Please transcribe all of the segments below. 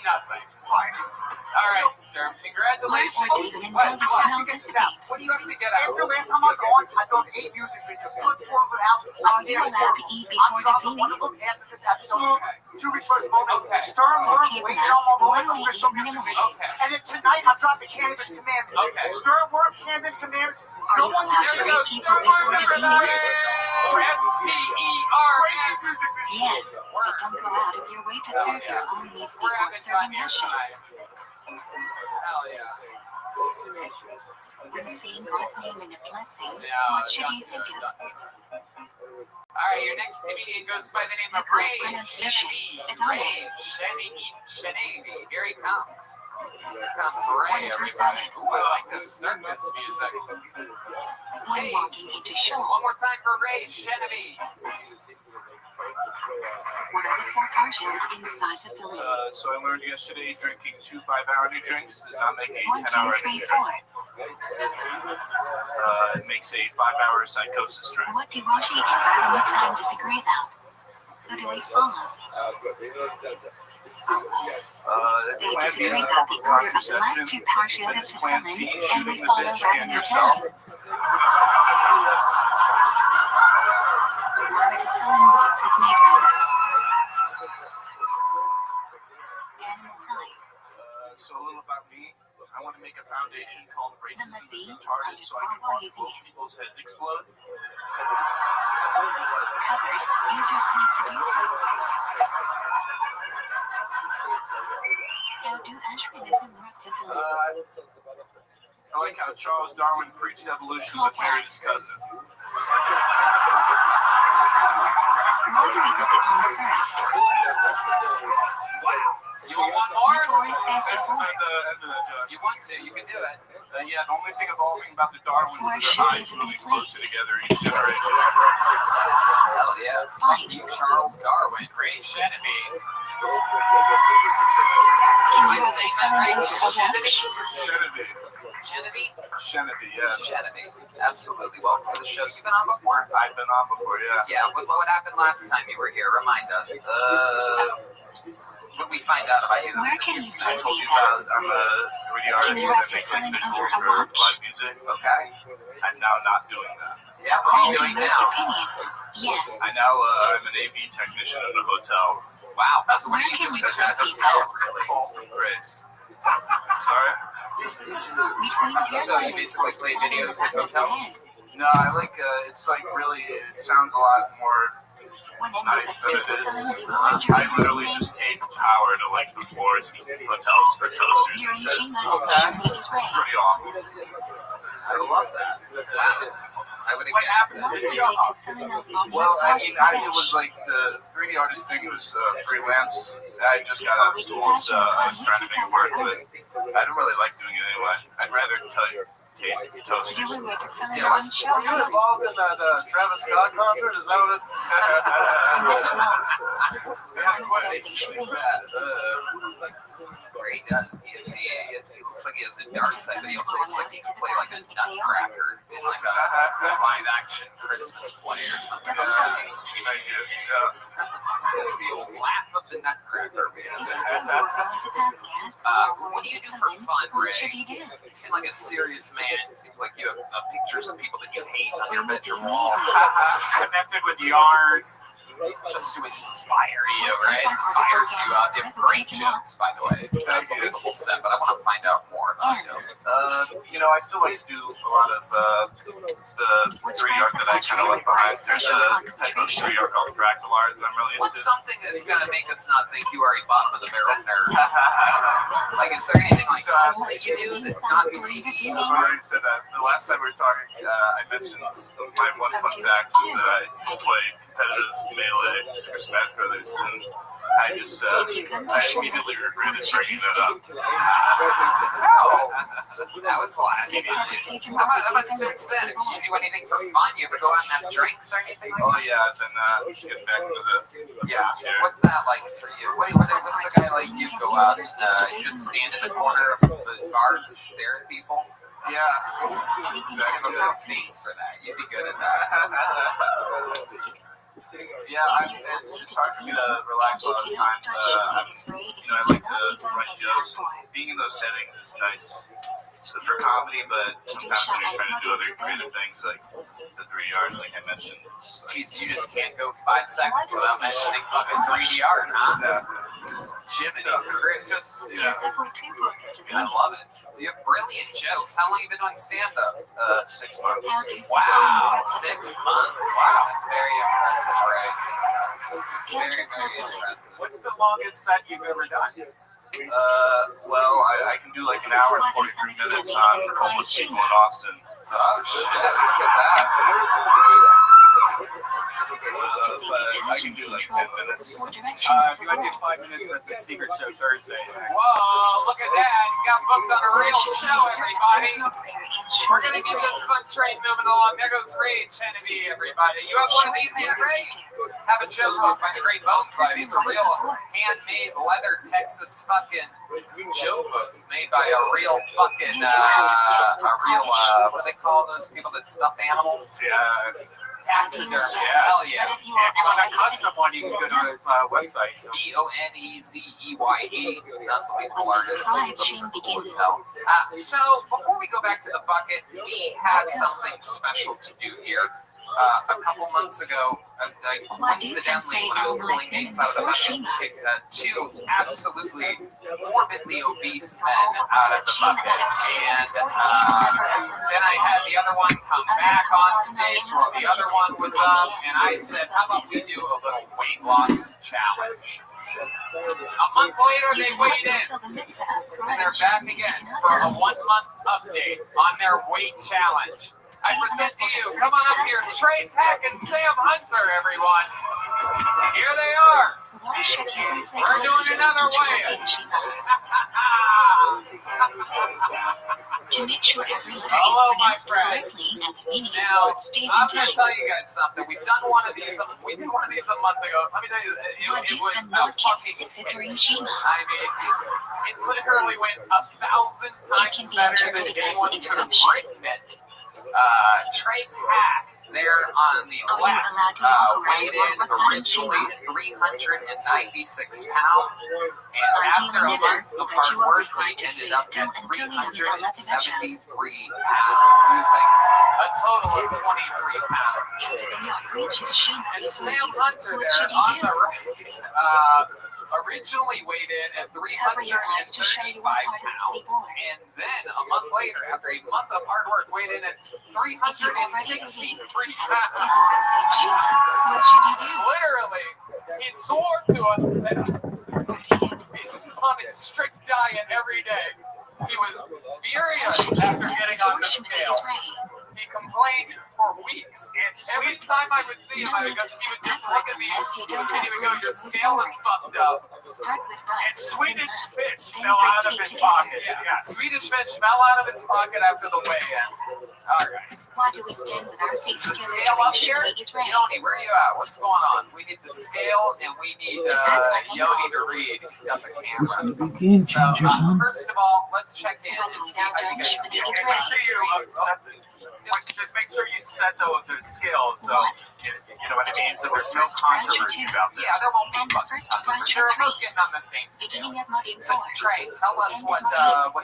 Nothing. All right, Sturm. Congratulations. What do you get this out? What do you have to get out? After last time I was on, I filmed 8 music videos. Put 4 of it out. Are you allowed to eat before the dropping one of them after this episode. 2 weeks first moment. Sturm work, waiting on my moment, official music video. And then tonight, I'm dropping Cannabis Commandments. Sturm work, Cannabis Commandments. No one allowed to eat people before the evening? Restream. Yes, but don't go out of your way to serve your own needs before serving Russians. Hell yeah. When seeing God's name in a blessing, what should you think of? Alright, your next comedian goes by the name of Ray Shenabi. Ray Shenabi. Here he comes. Here comes Ray, everybody. Ooh, I like this circus music. When walking into shul, One more time for Ray Shenabi. what are the 4 portions inside the filling? So I learned yesterday drinking 2 5-hour drinks does not make a 1, 2, 10-hour 3, drink. 4. It makes a 5-hour psychosis drink. What do Rashi and Rabbi Rothschild disagree about? Who do we follow? They disagree about the order of the last 2 parashot of Plan C, Tefillin, and we shooting the follow bitch Rabbi and yourself. Rothschild. Our Tefillin box is made from animal hides. So a little about me. I want to make a foundation called Racism is Retarded so I can watch both people's heads explode. Covered. Use your sleep to do so. How do Ashkenazi work Tefillin? I like how Charles Darwin preached evolution but married his cousin. Why do we put the on first? You want one more? Torah says before. You want to, you can do it. Yeah, the only thing evolving about the Darwins Where is should their eyes they be moving placed? closer together each generation. Hell yeah. Fine. You, Charles Darwin, Ray Shenabi. Can you Am I write saying that right? Tefillin Shenabi? Shenabi. Shenabi? Shenabi, yeah. Shenabi. Absolutely. Welcome to the show. You've been on before? I've been on before, yeah. Yeah, what happened last time you were here? Remind us. What we find out about you? Where can you I place told you these out? that I'm a 3D Can you artist write that makes Tefillin visuals over a for watch? live music. Okay. I'm now not doing that. Yeah, what are you According to doing most now? opinions, yes. I now I'm an AV technician at a hotel. Wow. So what Where are you can doing you at place that these hotel, out? really? Fall from grace. Sorry? Between So you your basically play videos at back of your hotels? head. No, I like it's like really it sounds a lot more When nice than it is. Tefillin, I literally just take power to like the floors of hotels for toasters you're and shit. reaching the name is It's right. pretty awful. I love that. Wow. I would have guessed Why do you that. take Tefillin off on Well, I mean, it just was like the 3D artist thing was freelance. I just got out of school, so I was trying to make it work, but I don't really like doing it anyway. I'd rather tape toasters. doing your Tefillin Yeah, on show. Were you involved in that Travis Scott concert? Is that what it? Much loss. Yeah, quite. It's bad. Where he does. He looks like he has a dark side, but he also looks like he could play like a nutcracker in like a live action Christmas play or something. Thank you. Yeah. It's the old laugh of the nutcracker, man. We're going to pass gas. What do you do for fun, What Ray? should you do? You seem like a serious man. It seems like you have pictures of people that you hate on your bedroom wall. Connected with yarns. Just to inspire you, right? Inspires you. You have great jokes, by the way. Unbelievable set, but I want to find out more about you. I still like to do a lot of the 3D art that I kind of like behind. There's a type of 3D art called fractal art that I'm really What's into. something that's going to make us not think you are a bottom of the barrel nerd? Like, is there anything like that you do that's not 3D? That's why I said that. The last time we were talking, I mentioned my one fun fact is that I play competitive Melee, Super Smash Brothers, and I just, I immediately regretted bringing that up. That was last. How about since then? If you do anything for fun, you ever go out and have drinks or anything? Oh yeah, then getting back into the Yeah. What's that like for you? What's the guy like you go out and you just stand in the corner of the bars and stare at people? yeah. You have a real face for that. You'd be good at that. Yeah, it's hard for me to relax a lot of the time. I like to write jokes. Being in those settings is nice. It's for comedy, but sometimes when you're trying to do other creative things, like the 3D art, like I mentioned. Jeez, you just can't go 5 seconds without mentioning fucking 3D art, huh? Yeah. Jiminy Christmas. Yeah. I love it. You have brilliant jokes. How long have you been doing stand-up? 6 months. Wow, 6 months. Wow, that's very impressive, Ray. Very, very impressive. What's the longest set you've ever done? Well, I can do like an hour and 43 minutes on homeless people in Austin. Oh, shit, look at that. But I can do like 10 minutes. If you want to do 5 minutes at the Secret Show Thursday. Whoa, look at that. You got booked on a real show, everybody. We're going to keep this fun train moving along. There goes Ray Chenevy, everybody. You have one of these yet, Ray? Have a joke book by the Great Bone Side. These are real handmade leather Texas fucking joke books made by a real fucking, what do they call those people that stuff animals? Yeah. Taxidermy. Yeah. Hell yeah. If you want a custom one, you can go to his website. Bonezeye. Unbelievable artist. So, before we go back to the bucket, we have something special to do here. A couple months ago, coincidentally, when I was pulling names out of the bucket, picked 2 absolutely morbidly obese men out of the bucket. And then I had the other one come back on stage while the other one was up, and I said, how about we do a little weight loss challenge? A month later, they weighed in, and they're back again for a 1-month update on their weight challenge. I present to you, come on up here, Trey Pack and Sam Hunter, everyone. Here they are. We're doing another weigh-in. Hello, my friend. Now, I'm going to tell you guys something. We've done one of these. We did one of these a month ago. Let me tell you, it was a fucking hit. I mean, it literally went 1,000 times better than anyone could have written it. Trey Pack there on the left weighed in originally 396 pounds, and after a month of hard work, he ended up at 373 pounds, losing a total of 23 pounds. And Sam Hunter there on the right originally weighed in at 335 pounds, and then a month later, after a month of hard work, weighed in at 363 pounds. Literally, he swore to us that he's on a strict diet every day. He was furious after getting on the scale. He complained for weeks. Every time I would see him, he would just look at me and he would go, your scale is fucked up. And Swedish fish fell out of his pocket. Yeah. Swedish fish fell out of his pocket after the weigh-in. All right. Is the scale up here? Yoni, where are you at? What's going on? We need the scale and we need Yoni to read. He's got the camera. So, first of all, let's check in and see how you guys feel. Just make sure you set the scale so you know what I mean. So there's no controversy about that. Yeah, there won't be fucking controversy. They're both getting on the same scale. So Trey, tell us what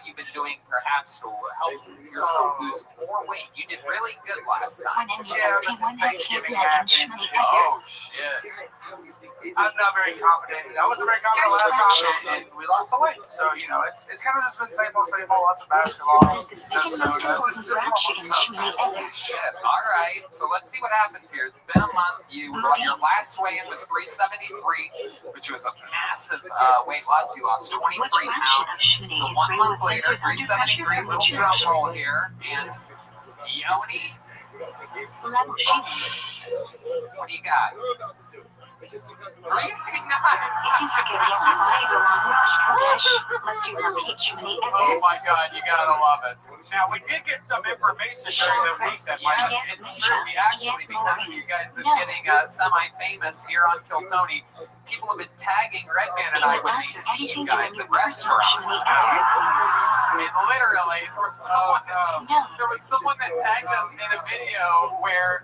you've been doing perhaps to help yourself lose more weight. You did really good last time. Yeah, but Thanksgiving happened. Oh shit! I'm not very confident. I wasn't very confident last time, and we lost the weight. So you know, it's kind of just been same old, lots of basketball. Shit. All right. So let's see what happens here. It's been a month. Your last weigh-in was 373, which was a massive weight loss. You lost 23 pounds. So 1 month later, 373. Little drum roll here, and Yoni. What do you got? 389. Oh my God, you gotta love it. Now we did get some information during the week that might Yes, it's true. We actually, because you guys are getting semi-famous here on Kiltony, people have been tagging Redman and I when they see you guys at restaurants. And literally, there was someone that tagged us in a video where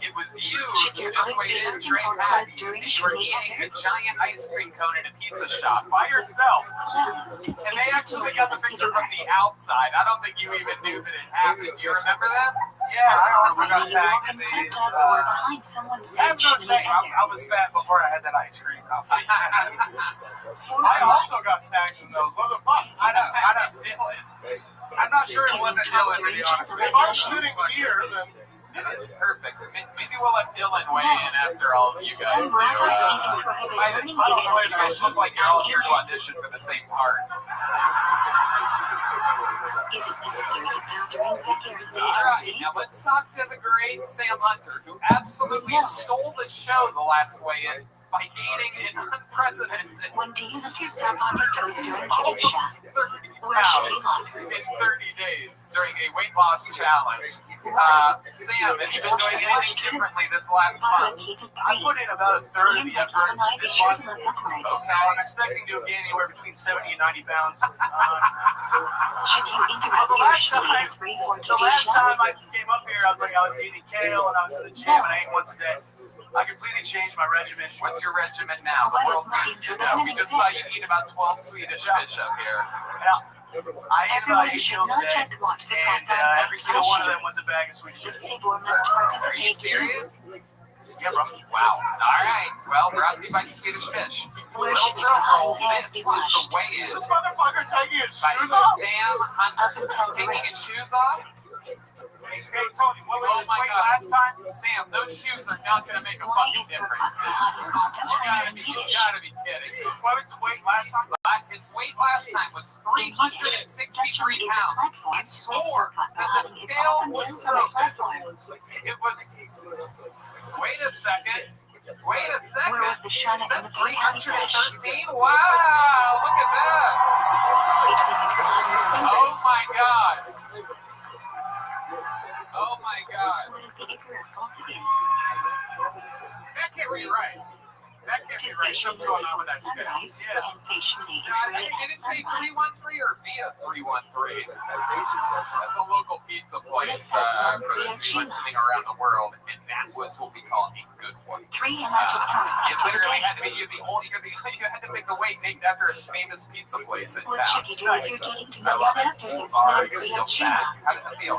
it was you just weighed in, trained back, and you were eating a giant ice cream cone in a pizza shop by yourself. And they actually got the picture from the outside. I don't think you even knew that it happened. You remember this? Yeah, I also got tagged in these. I have no shame. I was fat before I had that ice cream. I also got tagged in those. What the fuck? I know. I'm not sure it wasn't Dylan, to be honest. If I'm shooting here, then it's perfect. Maybe we'll have Dylan weigh in after all of you guys. By this point, you guys look like you're all here to audition for the same part. Is it necessary to bow during Victor's Alright, now let's talk to the great Sam Hunter, who absolutely stole the show the last weigh-in by gaining an unprecedented When do you lift yourself on your toes during kitty almost shot? 30 Where should you pounds look? in 30 days during a weight loss challenge. Sam, have you been doing anything differently this last month? I put in about a third of the effort this month. So I'm expecting to gain anywhere between 70 and 90 pounds. Should you interrupt The your last shooting time spree for the kitty last time I shots? came up here, I was eating kale and I was in the gym and I ate once a day. I completely changed my regimen. What's your regimen now? The world needs to know. We just saw you eat about 12 Swedish fish up here. I ate about 8 Everyone should meals a not day, just watch the and press on every single one of them was a bag of Swedish fish. Sabor must Are you participate too. serious? Yeah, bro. Wow. All right. Well, brought to you by Swedish Fish. Where Little should drum roll. the eyes This be is the washed? weigh-in This motherfucker taking his by shoes off? Sam Hunter. Taking his shoes off? Hey, Tony, what was Oh his my weight God. last time? Sam, those shoes are not going to make a Why fucking is difference. You gotta be kidding. What was the weight last time? His weight last time was 363 pounds. He swore that the scale was broken. It was. Wait a second. Wait a second. Where was the shot Is in that the big honey dish? 313? Wow! Look at that. Between your Oh fingers. my God. Oh my God. What is the acre of oxygen? That can't be right. That can't be right. Station Something's going on with that sunrise, scale. sensation I think did it say 313 or via 313? That's a local pizza place for those of you listening around the world, and that was what we call a good one. 3 electric hours It after the literally had to day. be you had to pick the weight named after a famous pizza place in What town. should you do if you're getting to I know love your it. doctors and Are smoke you still Riochina? fat? How does it feel?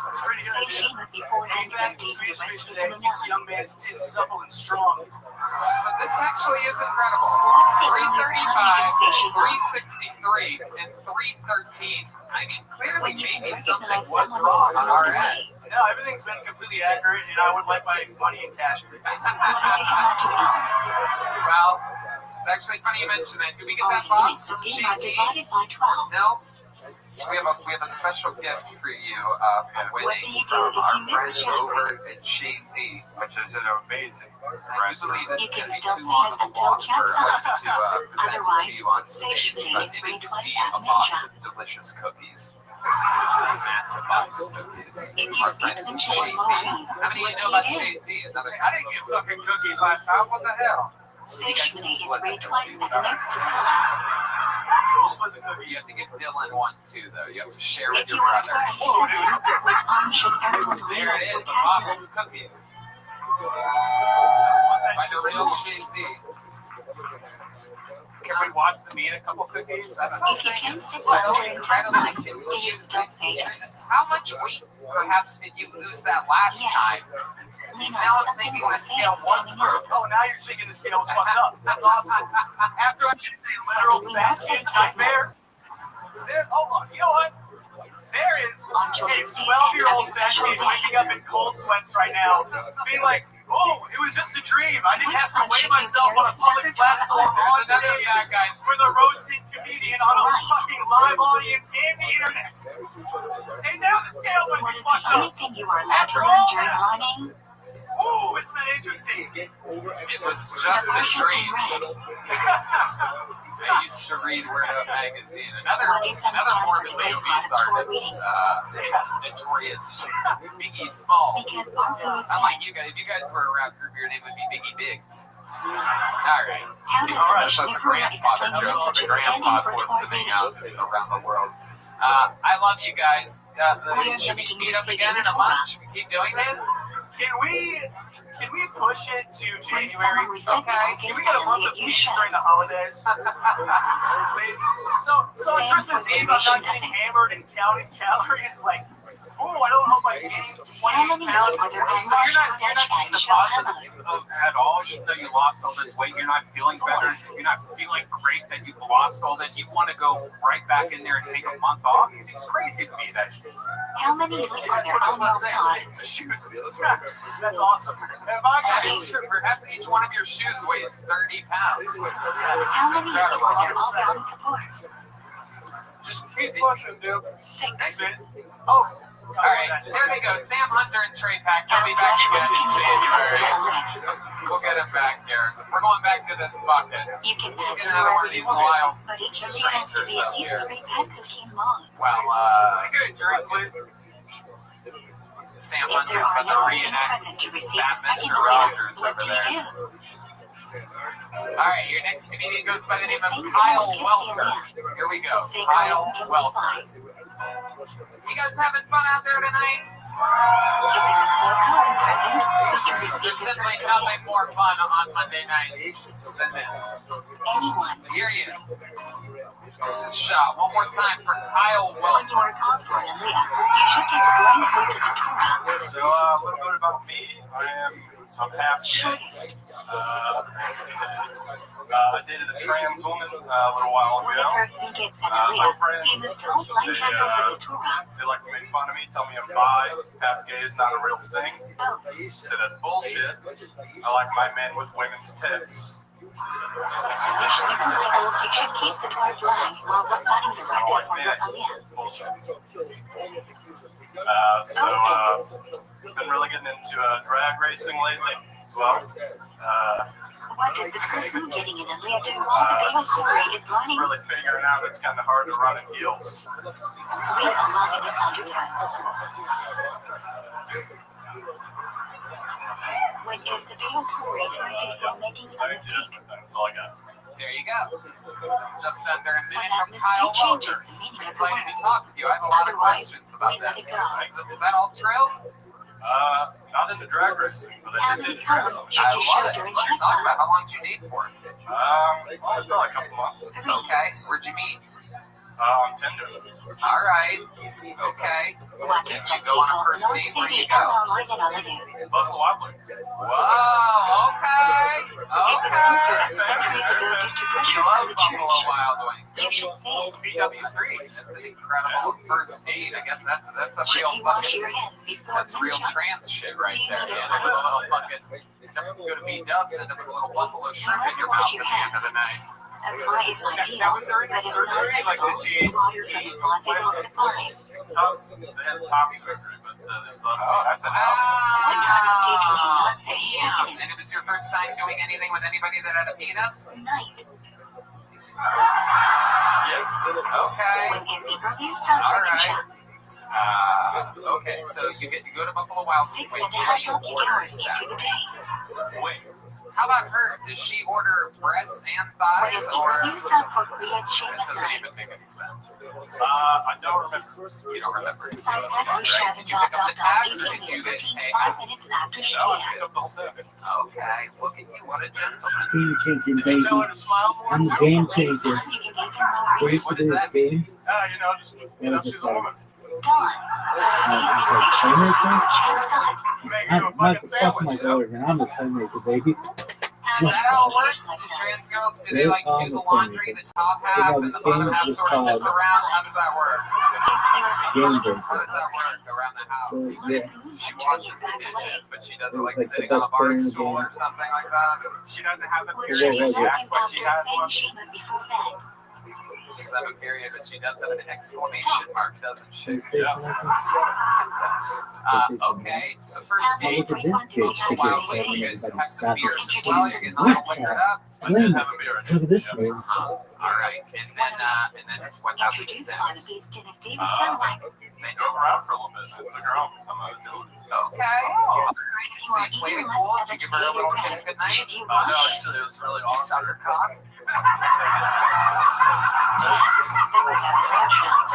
It's pretty Say good. Shima before you Exactly. update the Swedish rest fish of today the keeps young man's tits supple and strong. So this actually is incredible. What's the longest time 335, you can say Shima? 363, and 313. I mean, clearly When you can maybe recognize something was someone wrong who on our knows end. No, everything's been completely accurate, and I would like my money in cash, please. What are the electric hours? Well, it's actually funny you mention that. Did we get All that box units from of D are divided JC? by 12. No. We have a special gift for you from What winning do you do from if our you miss friends the show? over at JC. Which is an amazing I do restaurant. believe this You is can going to be still too say long it of a until walk for chat's us up. to present it to Otherwise, you on say stage, Shima but is it very is twice indeed that a box measure. of delicious cookies. It's a massive box of cookies. If you Our skip friends them at to one more JC. reason, How many of you what know do about you do? JC? Another I didn't get fucking cookies last time. What the hell? Say Shima is rated twice as next to Kala. We'll split the You cookies. have to give Dylan one too, though. You have to share with If your you are brother. trying which arm should everyone lean There on it for is, a box tackling? of cookies. By the real JC. Can we watch them eat a couple cookies? That's If you can't sit so still during incredibly tackling, do you still say it? How much weight perhaps did you lose that last Yes. time? Lean Now on I'm something thinking or the say scale it was standing broken. up. Oh, now you're thinking the scale's fucked up. That's awesome. After I did a literal fat kid nightmare, there's, hold on, you know what? There is a 12-year-old fat kid waking up in cold sweats right now, being like, oh, it was just a dream. I didn't have to weigh myself on a public platform on Another stage bad guy. with a roasting comedian on a fucking live audience and the internet. And now the scale would What be is fucked the up. only thing you are allowed to learn during learning? Ooh, isn't that interesting? It was just a dream. I used to read Word Up magazine. Another morbidly obese artist, notorious Biggie Smalls. Because our food is Unlike you guys, if you guys were around group, your name would be Biggie Biggs. Alright. That's a grandfather joke. The grandpa's listening out around the world. I love you guys. Should we meet up again in a month? Should we keep doing this? Can we push it to January? Okay. Can we get a month of peace during the holidays? Please. So on Christmas Eve, I'm not getting hammered and counting calories like, oh, I don't know if I gained 20 pounds. So you're not seeing the positive at all, even though you lost all this weight, you're not feeling better, you're not feeling great that you've lost all this, you want to go right back in there and take a month off? It seems crazy to me that How many are there on your time? It's the shoes. That's awesome. Perhaps each one of your shoes weighs 30 pounds. How many are on the board? Just keep pushing, dude. 6. Oh, alright, there they go. Sam Hunter and Trey Pack. They'll be back again in January. We'll get him back here. We're going back to this bucket. You can Let's add get out of one of these wild but each of you has to be at least 3 pesos long. Well, can I get a drink, please? Sam If there Hunter's are about to no women reenact present to receive that the second Mr. layer, Rogers what over do you there. do? Alright, your next comedian goes by the name of Kyle Welker. Here we go. Kyle Welker. You guys having fun out there tonight? If there is no color present, we can There's receive simply the nothing more fun on Monday nights than this. anyone. Here he is. This is shot one more time for Kyle When Welker. you are consort Aliyah, you should take a blindfold to the Torah. So, a little bit about me. I'm half gay. Shortest. I dated a trans woman a little while When a ago. person gets an My Aliyah, friends, he must hold blindfold to the Torah. they like to make fun of me, tell me I'm bi, half gay is not a real thing. Oh, So that's bullshit. I like my men with women's tits. Mishnah holds you should keep the Torah blind while reciting the I don't record like for men. your Aliyah. It's bullshit. Been really getting into drag racing lately as well. What does the person getting an Aliyah do while the veil parade is learning? Really figuring out it's kind of hard to run in heels. Read along in your undertone. When is the veil parade printed for making a mistake? That's all I got. There you go. Just under a When minute that from Kyle mistake Welker. changes the meaning of It's the like to word. talk with you. I have a lot of Otherwise, questions about we that. let it go. Is that all true? Not into drag racing, but How I many did drag colors racing. should I you show love it. during Let's your talk about club? how long did you date for. Probably a couple months. 3. Okay, where'd you meet? Tinder. All right. Okay. What If is you some go on a people first not date, where do say you the go? Aliyah and Aliyah? Buffalo Wild Wings. Whoa. Okay. It was censored centuries ago due to You pressure love from the Buffalo church. Wild Wings. You should say it. BW3. That's an incredible first date. I guess that's a Should real you wash fucking. your hands before That's real lunch? trans shit right Do you there. need a Yeah, with a little towel? fucking. Go to B-Dubs, end up with a little buffalo shrimp in must your wash mouth your at the end of the night. A fly is ideal, Now, was there any but if not surgery? Like, ethical, did she- water from the closet will suffice. They had top surgery, but they thought, oh, that's an What type of dick is not safe Damn. taking And it was your first time doing anything with anybody that had a penis? tonight? Yeah. Okay. When is the earliest time All for right. Isha? Okay, so you go to Buffalo Wild Wings. 6 Wait, and a what half do you lucky order hours into exactly? the day. Wings. How about her? Does she order breasts and What thighs, is the or earliest time for Riyadh Shame it at doesn't night? even make any sense? I don't remember. You don't remember? Size 7 Right? Shab Did and you pick up the tab, or 18 did you minutes guys pay? 5 minutes after No, I Shia. picked up the whole thing. Okay, look at you, what a gentleman. Game changing, Did you tell her baby. to smile more? I'm a too? game Next changer. time you can give him more What Wait, used what to does do that this game? She's a woman. Dawn. Trainer thing? Chance dot. Make you a I'm not fucking fuck my sandwich. daughter, man. I'm the playmaker, baby. Is that how it works? Do trans girls, do they like do the laundry, the top half, and the bottom half sort of sits around? How does that work? Game How breaker. does that work around the house? So, yeah. She washes the dishes, but she does it like Like the sitting on a best bar player in the stool game. or something like that. She doesn't have the Would period. you be Yeah, She looking acts like after she has saying one. Shima before bed? She doesn't have a period, but she does have an exclamation mark, doesn't she? Yes. Okay, so first Oh, date. look at this kid sticking Wow, his you head guys in have some beers as everybody's well. You're getting all liquored up. I did have a beer. Look at this Yeah. man. All right, and then what happens Introduce next? Barnaby's Tin of David Caroline. They drove around for a little bit. I took her home. I'm not doing it. Okay. If you So are you played even it cool? less Did you give her a little kiss ever goodnight? should you No, wash? actually, it was really You awesome. sucker cock. Yes, then we have Rothschild.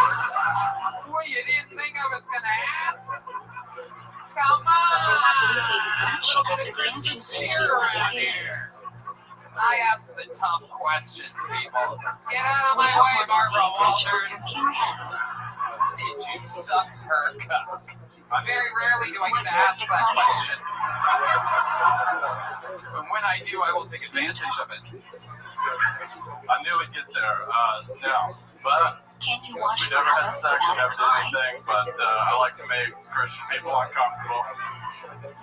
Boy, you didn't think I was gonna ask? Come What do on! we say to Snatch after Christmas Sanchez cheer around here. I ask the tough questions, people. Get out of We my don't way, want to Barbara see Rachel with Walters. her pure hands. Did you suck her cock? Very rarely do I get to ask that question. And when I do, I will take advantage of it. I knew we'd get there. No, but Can you wash we your never had hands sex and without never did crying? anything. But I like to make Christian people uncomfortable.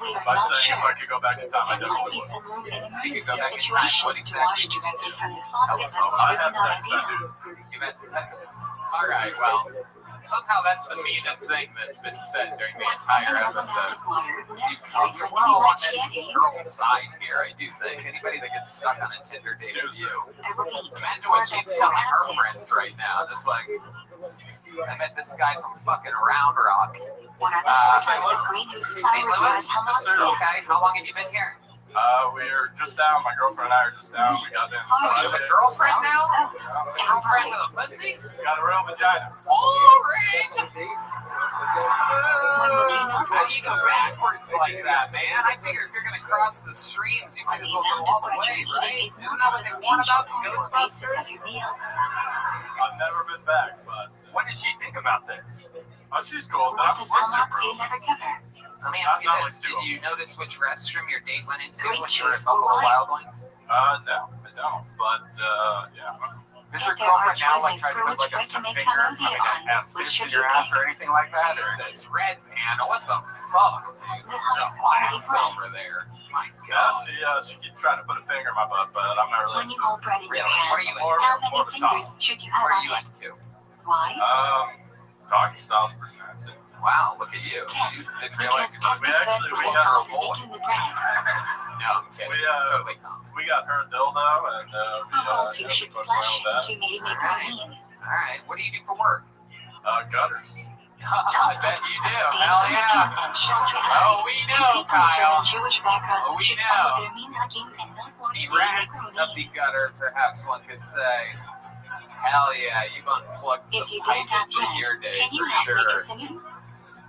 We are By not saying sure. if I could go back in time, I There might definitely be would. some room in You could emergency go back in time. situations What to exactly? wash directly from the faucet. That was I really have not sex, I ideal. do. You meant sex. All right, well, somehow that's the meanest thing that's been said during the entire episode. We're all on this girl side here, I do think. Anybody that gets stuck on a Tinder date with you, imagine what she's telling her friends right now. Just like, I met this guy from fucking Round Rock. What are the four types of green whose St. flower Louis? grows Hamas? Okay, how long have you been here? We're just down. My girlfriend and I are just down. We got in. Oh, you have a girlfriend now? Oh, A girlfriend with a pussy? We got a real vagina. Boring! When would you know? How do you go backwards like that, man? I figure if you're gonna cross the streams, you might as well go all the way, right? Isn't that what they warn about in Ghostbusters? I've never been back, but What does she think about this? oh, she's cool. What That does was Hamas super. never cover? Let me ask you Not this. like Did you notice which restroom your date went into Great when you were at choice. Buffalo Wild Wings? No, I don't. But yeah. Does If your there are girlfriend now like choices try to for put which like foot to a make finger, Hamas I mean, on, a which fist should in you your ass pick? or anything like that? It Or says red panel. What the fuck, dude? The highest The quality glass bread. over there. My Yeah, God. she keeps trying to put a finger in my butt, but I'm not really When you into hold bread in your Really? What are hand, you Or- how or many the top. fingers should you have What are on you it? into? Why? Doggy style's pretty nice. Wow, look at you. 10. You didn't realize. Because 10 we is actually- first we put got her after boy. making the bread. No, I'm kidding. We, It's totally common. We got her a dildo, and How else you yeah, should we fucked flush around with to maybe make her lean. All right. What do you do for work? that. Gutters. I bet you do. Hell yeah. Oh, we know, Kyle. Jewish backgrounds Oh, we should know. follow their mean hugging and not wash The the rats of the gutter, perhaps one could say. Hell yeah, you've unplugged some If you didn't have pipage in bread, your day can you for help make sure. a similar?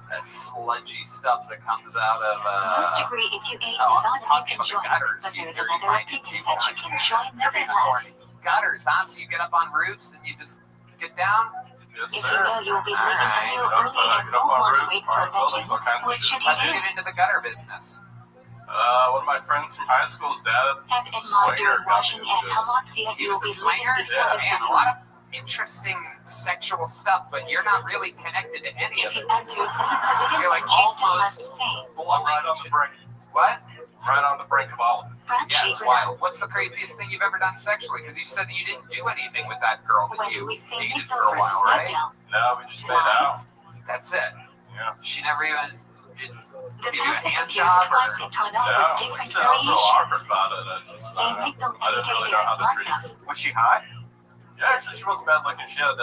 That sludgy stuff that comes out of Most agree if you ate oh, is I'm all just that talking you can about the join, gutters, but you there's dirty another minded opinion people. that you can join nevertheless. gutters, huh? So you get up on roofs and you just get down? Yes, If sir. you know you'll be leaving the Alright. meal Get up, early and get up won't on want to roofs, wait for a buildings, veggie, all kinds of what shit. should you How'd you do? get into the gutter business? One of my friends from high school's dad, Have in was a mind swinger, during got me washing at into it. Hamatsia, He you'll was a be swinger? leaving before the Man, a sun. lot of interesting sexual stuff, but you're not really connected to any of If it. you answer something positive, You're like then you still have to almost say. I'm right on the brink. What? Right on the brink of all of it. Brad Yeah, it's Shaver. wild. What's the craziest thing you've ever done sexually? Because you said that you didn't do anything with that girl that When you we say dated make for a the while, first right? No, we just made out. That's it. Yeah. She never even did The give you a classic hand appears job or twice in Toronto No, with like I different said, I was a little awkward variations. about it. I just, Say make them I every didn't day really there know is how to treat lots of. was she hot? Yeah, actually, she wasn't bad looking. She had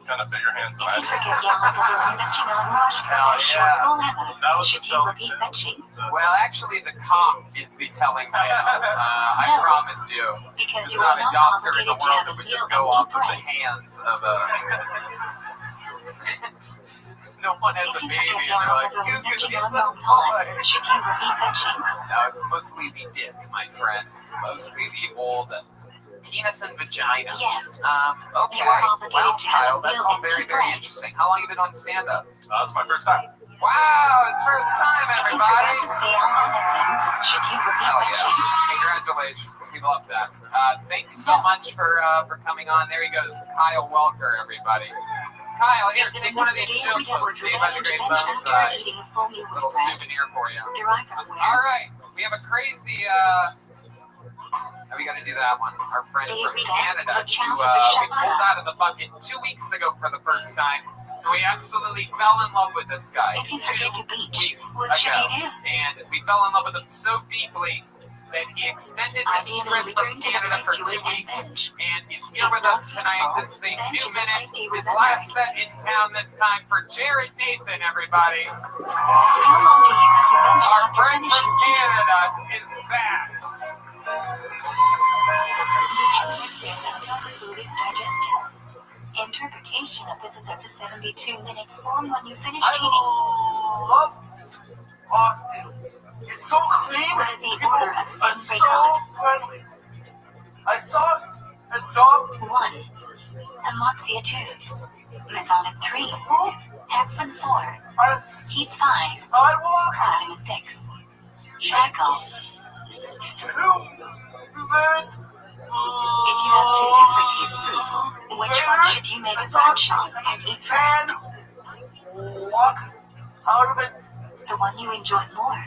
kind of bigger hands than If I you did. forget yellow balloon matching on wash Hell short yeah. forever, That was should the you telling repeat tale. fetching? Well, actually, the cock is the telling tale. I promise you. Because There's you are not a not doctor in the obligated to world have that a would meal just and go eat off of the bread. hands of a. No one has a If you baby forget and they're yellow like, balloon "Goo goo, matching it's on a wrong time, boy." should you repeat fetching? No, it's mostly the dick, my friend. Mostly the old penis and vagina. Yes. Okay. You are obligated Well, to have Kyle, a that's meal all and very, eat very bread. interesting. How long have you been on stand-up? It's my first time. Wow, it's first time, If you everybody. forget to say I'm should you repeat Hell fetching? yeah. Congratulations. We love that. Thank you so much for coming on. There he goes, Kyle Welker, everybody. Kyle, here, Is it take a one of these misdemeanor show quotes to made by the Great intervention Bones. after eating a full meal Little with bread? souvenir for you. Derived from where? All right, we have a crazy And we got to do that one. Our friend Do you from read Canada, the who chant we of the Shabbat? pulled out of the bucket 2 weeks ago for the first time. We absolutely fell in love with this guy If you 2 forget to beach, weeks what should ago. you do? And we fell in love with him so deeply that he extended his trip Ideally, from return to the Canada for place you 2 would weeks. binge. And he's here with us tonight. This is a Bench new is the minute. place you His remember. last set in town this time for Jared Nathan, everybody. How long do you have to bench Our after friend from finishing? Canada is back. Beach mixes until the food is digested. Interpretation of this is at the 72-minute form when you finish I eating. love Austin. It's so clean. What is the People order of are things they so call it? friendly. I saw a dog 1. Amoxia 2. Methonic 3. Hexen 4. on a Heat 5. sidewalk. Platinum 6. Shackle. 2 minutes. If you have 2 different teaspoons, which one should you make a batch of and eat first? Walk out of it. The one you enjoy more.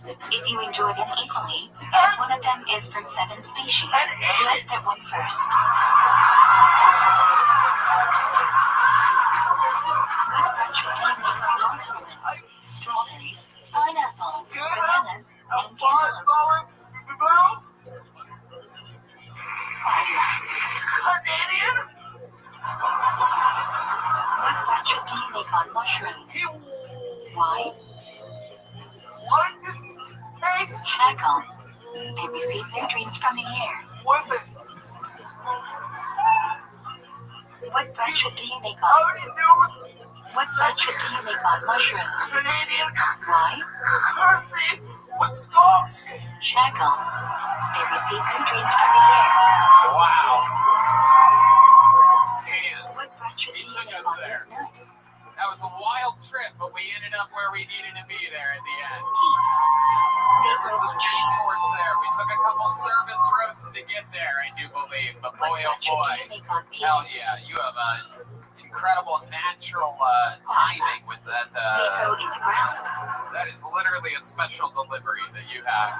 If you enjoy them equally, and one of them is from 7 species, list that one first. What batch do you make of watermelon, strawberries, pineapple, bananas, and cantaloupes? Canadian? What batch do you make on mushrooms? Why? What is taste Shackle. They receive nutrients from the air. with it? What batch do you make How on? do you do What batch do you make on mushrooms? Canadian Why? currency with dogs? Shackle. They receive nutrients from the air. Wow. Damn. What batch do He you took make us on there. these nuts? That was a wild trip, but we ended up where we needed to be there at the end. Peas. They There were grow some on trees. detours there. We took a couple service roads to get there, I do believe. But What boy, oh batch do boy. you make on peas? Hell yeah, you have incredible natural timing with that. They grow in the ground. That is literally a special delivery that you have.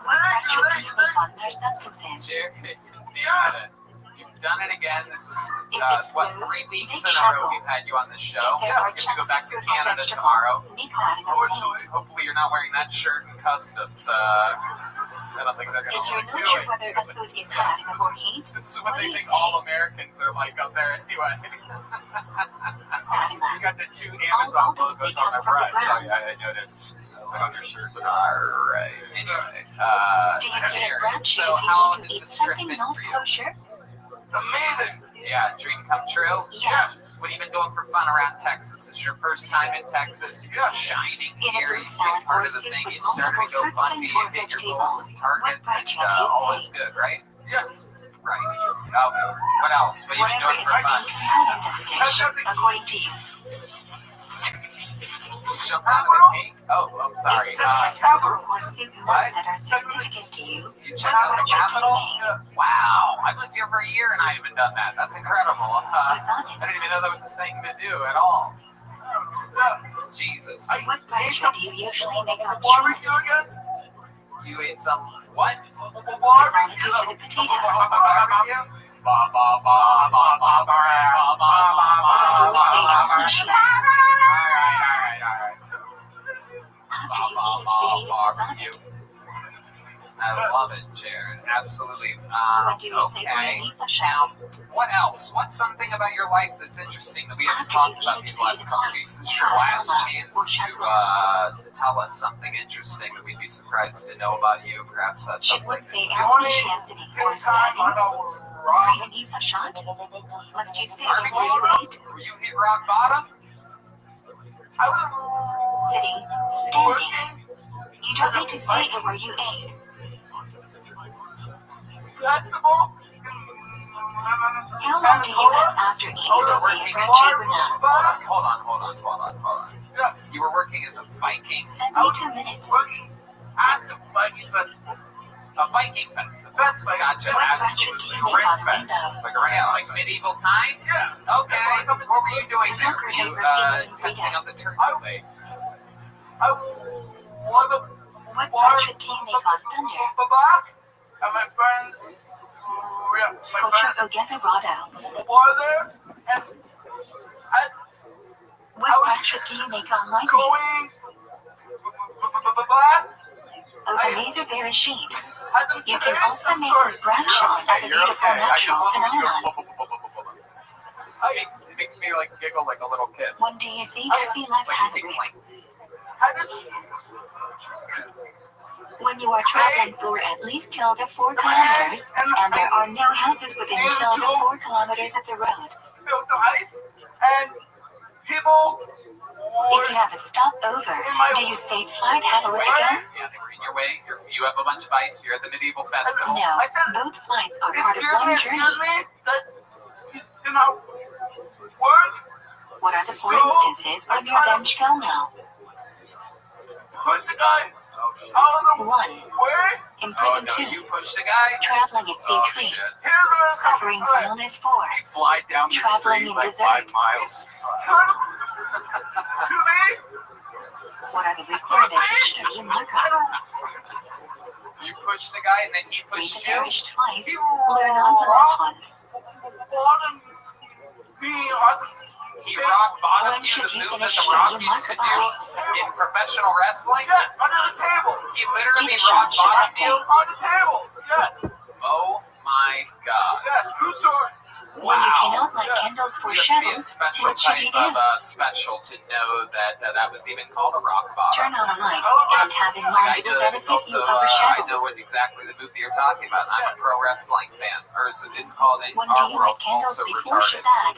What batch do you make on their substances? Jared, you've done it again. This is, what, 3 weeks in a row we've had you on the show. If there are You have to go chunks back of to fruit or Canada vegetables, tomorrow. they come out of the veins. Hopefully you're not wearing that shirt in customs. I don't think they're going Is to your do notion it. whether a food is hot in the heat? This is What what do they you think say? all Americans are like up there anyway. Platinum. You got the 2 All Amazon salted, they logos on come my from the price. Oh ground. yeah, I noticed. On your shirt. Alright, anyway. Do you get a Jared, brunch so if you how need has to eat this trip something been not for you? kosher? Amazing. Yeah, dream come true? Yes. What have you been doing for fun around Texas? Is your first time in Texas? You're shining In a here. fruit You salad get part or of the soup thing. with You started to multiple go fruits Bundy and and hit your vegetables. goals and targets, What and batch do you all say? is good, right? Yes. Right. Okay. What else? What have you been Whatever doing is for the fun? main component of the dish, according to you. Jumped out of the cake? Oh, I'm sorry. Is vegetables or soup nuts that are significant to you? You What checked out the batch do you Capitol? make? Wow. I've lived here for a year and I haven't done that. That's incredible. What's on I it? didn't even know that was a thing to do at all. Yeah. Jesus. What batch do you usually make on Barbecue shrimp? again? You ate some what? What's on Barbecue. it due to the potatoes? Barbecue? What do you say on Mishnah? Alright. After you eat, you eat Barbecue. lasagna. I love it, Jared. Absolutely. What do you say Okay. on Now, Mishnah? what else? What's something about your life that's interesting that we haven't After talked you about eat, these say last the couple class. weeks? This is your last chance to tell us something interesting that we'd be surprised to know about you. Perhaps that's Should something. one say Al-Nishasity or stabbing? Are you need a shot? Must you say the where you ate? Were you hit rock bottom? I was Sitting, standing. You don't need to say it where you ate. vegetable. How long do you have after eating to say a bread chibuna? Hold on. Yeah. You were working as a Viking. 72 minutes. Working at the Viking Festival. A Viking festival. That's like Gotcha, What absolutely. batch do you make on Rainbow? Yeah, like medieval times? Yeah. Okay. What were you doing there? Were you testing out the turkey leg? I want to What batch do you make on Thunder? and my friends, Sculpture Ogeverado. were there, and What portrait do you make on Lightning? going Over laser berry sheet. had them You can today, also some make sort this of- branch shot as a beautiful natural phenomenon. It makes me like giggle like a little kid. When do you see Turkey Life Like Hazard? tickling. I just When you are traveling for at least tilde 4 kilometers, and there are no houses within tilde 4 kilometers of the road. built the ice, and people If you have a stopover, do you say flight Havelock again? Yeah, they were in your way. You have a bunch of ice. You're at the medieval festival. No, both flights are part of excuse one journey. me, that did not work. What are the 4 instances on your bench go now? Push the guy out of the 1. way. In Oh prison no, 2. you push the guy. Traveling at Oh C3. shit. Here's where it's Suffering from illness 4. Fly down the Traveling street in like desert. 5 miles. Turn to me. What are the requirements of Shirley Markov? You push the guy and then he Read pushed the you. parish twice. Learn on the last ones. Bottom me on He rock bottomed When you should the you move that finish the Rock Shirley used to Markov? do in professional wrestling. yeah, under the table. He literally Teach rock Sean bottomed you. Shabbat. On the table. Yeah, Oh my god. yeah, true story. When you cannot light candles for You have to be a shadows, special what should type you do? of special to know that that was even called a rock bottom. Turn on a light and have in mind I it know will that benefit it's also, you over I know shadows. what exactly the movie you're talking about. I'm a pro wrestling fan. Or it's called in When do our you world light candles also before retarded. Shabbat?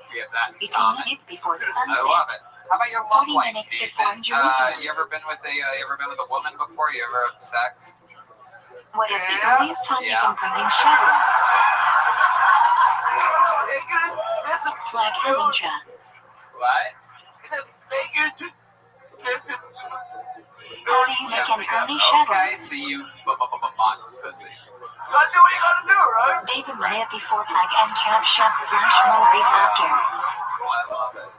We have that in 15 common. minutes before I love sunset. it. How about your love 40 life, minutes Nathan? before Jerusalem. You ever been with a woman before? You ever have sex? What is the Yeah. earliest time you Yeah. can bring in shadows? This is Flag Heminja. What? thank you to this is How do you make an early Okay, shadows? so you bought pussy. gotta do what you gotta do, right? David minute before flag and cap shot / more brief after. I love it.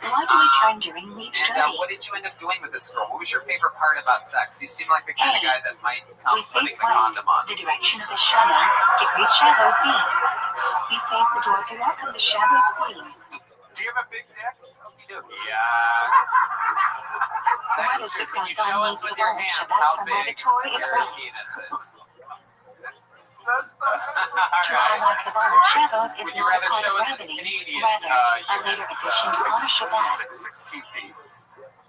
Why do we turn during leap And study? what did you end up doing with this girl? What was your favorite part about sex? You seem like the kind of guy that might come We putting face the west, condom on. the direction of the Shana, to greet Shadows Queen. We face the door to welcome the Shadows Queen. Do you have a big dick? You do. Yeah. Why That's does true. the Can you cross show on us meet with the your bone hands Shabbat how from big laboratory is your red? penis is? To Alright. unlike the ball of Shadows is Would you not a rather part of show us in gravity, Canadian rather a later units? addition to honor Shabbat. 16 feet.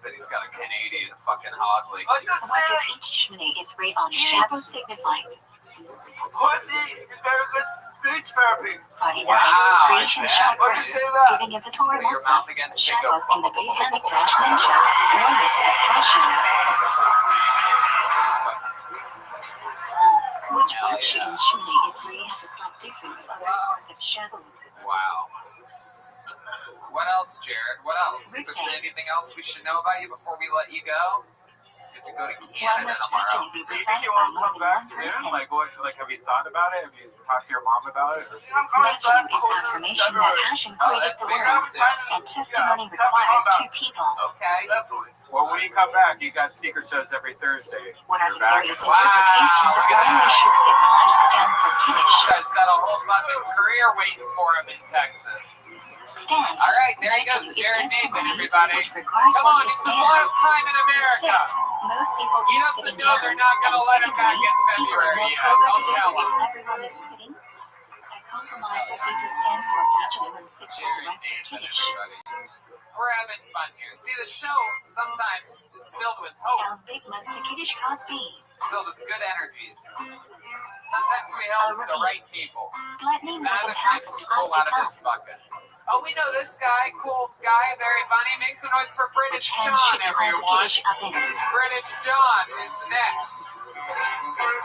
That he's got a Canadian fucking hog like Like you. the What does saying, each Shmini is rate on Shadows signify? pussy is very good speech therapy. Friday Wow, night, creation I shot bet. Why'd you first, say that? giving it the Torah Put your Musaf. mouth against it, go Shadows in the Beit Hamikdash Ninja, warriors of passion. Which Hell virtue yeah. in Shmini is really has a slight difference of the course of shadows? Wow. What else, Jared? What else? Is there anything else we should know about you before we let you go? You have to go to Why Canada must tomorrow. virtue be Do you think recited you by want to more come than back one soon? person? Like, have you thought about it? Have you talked to your mom about it? I'm coming Virtue back is closer to affirmation that February. Hashem Oh, created that's the very world, soon. and testimony requires 2 people. Okay. Well, when you come back, you got secret shows every Thursday. What are You're the back. various Wow, interpretations of look at why we that. should sit / stand for This Kiddush? guy's got a whole fucking career waiting for him in Texas. Stand. All right, there he Virtue goes, is Jared Nathan, testimony, everybody. which requires Come one on, to it's the stand. last time in Sit. America. Most people He keep doesn't sitting know down. they're not going to And let him back secondly, in people are February more yet. clever Don't today tell if him. everyone is sitting. A compromise would be to stand for Bachelor and sit for the Jared rest of Nathan, Kiddush. everybody. We're having fun here. See, the show sometimes is filled with hope. How big must the Kiddush cost be? It's filled with good energies. Sometimes we help the right people. Slightly more And than other half times of we the pull cost to out of come. this bucket. Oh, we know this guy, cool guy, very funny. Makes a noise for British Which hand John, should you hold the everyone. Kiddush up in? British John is next.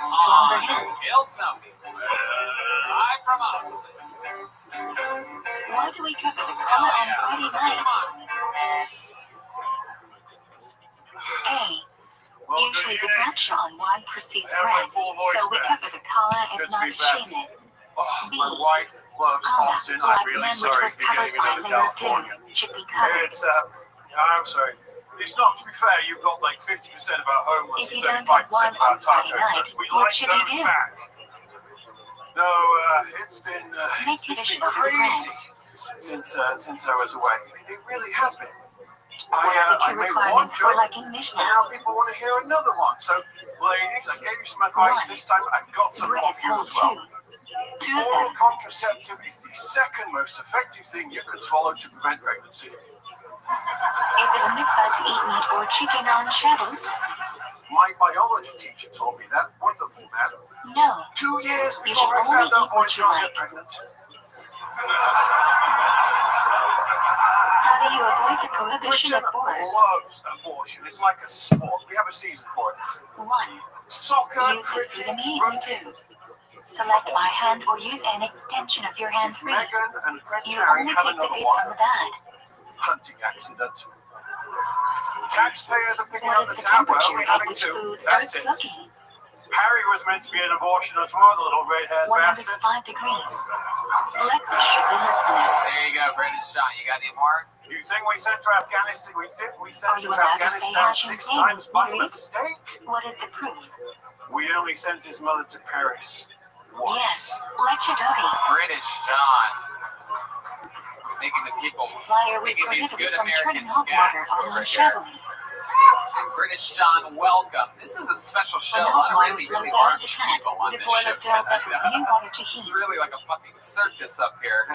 Stronger On hand. Bill Tumpy. Live from Austin. Why do we cover the Hell color on yeah. Friday Come night? on. A. Well, Usually the Bradshaw on one perceived I have my thread, full voice so we back. cover the collar as Good to not be back. shame it. Oh, B. my wife loves Austin. I'm Black really men which sorry was you're covered getting by another layer California. 2 should be covered. It's I'm sorry. It's not, to be fair, you've got like 50% of our homeless If you and don't have 35% one of our on Friday taco night, trucks. We what like should you those do? back. No, it's been Make it a it's show been for the crazy since I was away. It really has been. What are the I two made one requirements for joke, liking and Mishnah? now people want to hear another one. So, ladies, I gave you some advice this time. I've got some more Bread for you hold as well. two of Oral them. contraceptive is the second most effective thing you could swallow to prevent pregnancy. Is it a mitzvah to eat meat or chicken on Shabbos? My biology teacher told me that. Wonderful man. No. 2 years You before I should only found out eat what boys you can't like. get pregnant. How do you avoid the prohibition Britain of board? loves abortion. It's like a sport. We have a season for it. 1. Soccer, Use the feet cricket, immediately. rugby. 2. Select by hand or use an extension of your hand If free. Meghan and Prince You Harry only have take the another good one, from the bad. hunting accident. Taxpayers are picking What up is the the tab. Well, temperature we're at having which to. food That's starts it. cooking? Harry was meant to be an abortionist for the little redhead bastard. 105 degrees. Let's ship in this place. There you go, British John. You got any more? You think we sent to Afghanistan? We did. We Are sent you to allowed to say Afghanistan hash and 6 say times by Greek? mistake. What is the proof? We only sent his mother to Paris once. Yes. Lecture Dobby. British John. Making the people, Why are we making these prohibited good from turning Americans hot water gas on over here. Shabbos? British John, welcome. This is a special show. When A hot lot of water really, flows really out of the orange tank, people on the this boiler show fills up tonight. with new water to It's heat. really like a fucking circus up here.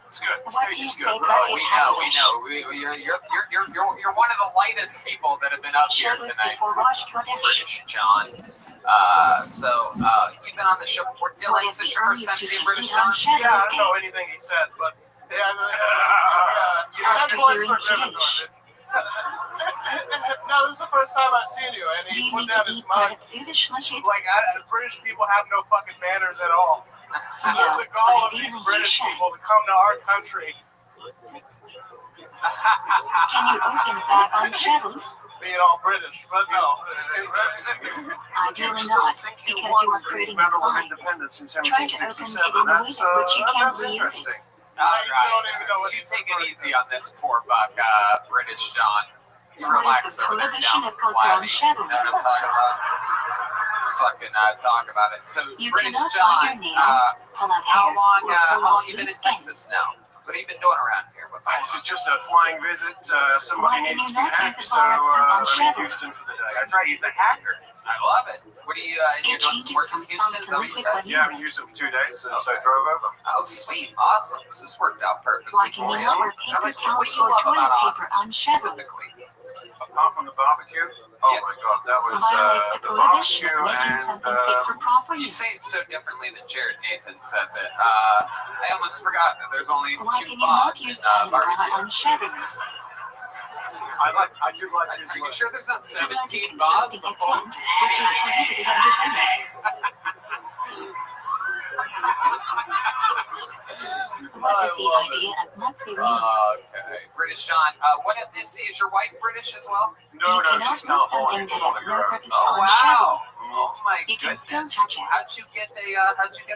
It's good. What Stage do you is say good. about We it, know. Haggadah? You're one of the lightest people that have been up here Shabbos tonight. before Rosh Chodesh. British John. You've been on the show before. Dylan, What is is this the your first earliest time you seeing can British eat on John? Yeah, I Shabbos don't know Day? anything he said, but You After hearing Kiddush. no, this is the first time I've seen you, and Do he you put need to down his eat bread mind. at Sudish Lashit? Like, British people have no fucking manners at all. No, The gall but of these ideally you British should. people to come to our country, Can you open the bag on Shabbos? being all British, but no. Ideally not, because you are creating a climb. Independence in Try to open it in a way that which you can't reuse it. Alright, you take it easy on this poor buck, British John. You What relax is the over there prohibition down of with kosher on Flabby. Shabbos? You know what I'm talking about? Let's fucking talk about it. So, You British cannot John, bite your nails, pull out how hair, long or pull off you been in loose skin. Texas now? What have you been doing around here? What's going This on? is just a flying visit. Somebody Why can needs you to be not use hacked, a so bar of soap on I'm in Shabbos? Houston for the day. That's right, he's a hacker. I love it. What are you, you're It doing changes some work from in Houston, is that what solid you to said? liquid when Yeah, I haven't used. used it for 2 days since I drove over. Oh, sweet, awesome. This worked out perfectly Why can for you you. not wear How paper about you? What towels do you or love toilet about paper Austin on Shabbos? specifically? Apart from the barbecue, oh Yeah. my god, that was Violates the the prohibition barbecue of making and something fit for proper You use. say it so differently than Jared Nathan says it. I almost forgot that there's only Why 2 can you not bobs in use an umbrella barbecue. on Shabbos? I do like Are his you work. sure there's not Similar to 17 bobs constructing a before? tent, which is prohibited under Brahman. What is the idea of Matzi mean? Okay. British John. What ethnicity is your wife British as well? No, You no, cannot she's do not something born that has no purpose Oh on wow! Shabbos. Oh my You can goodness! still touch it. How'd you get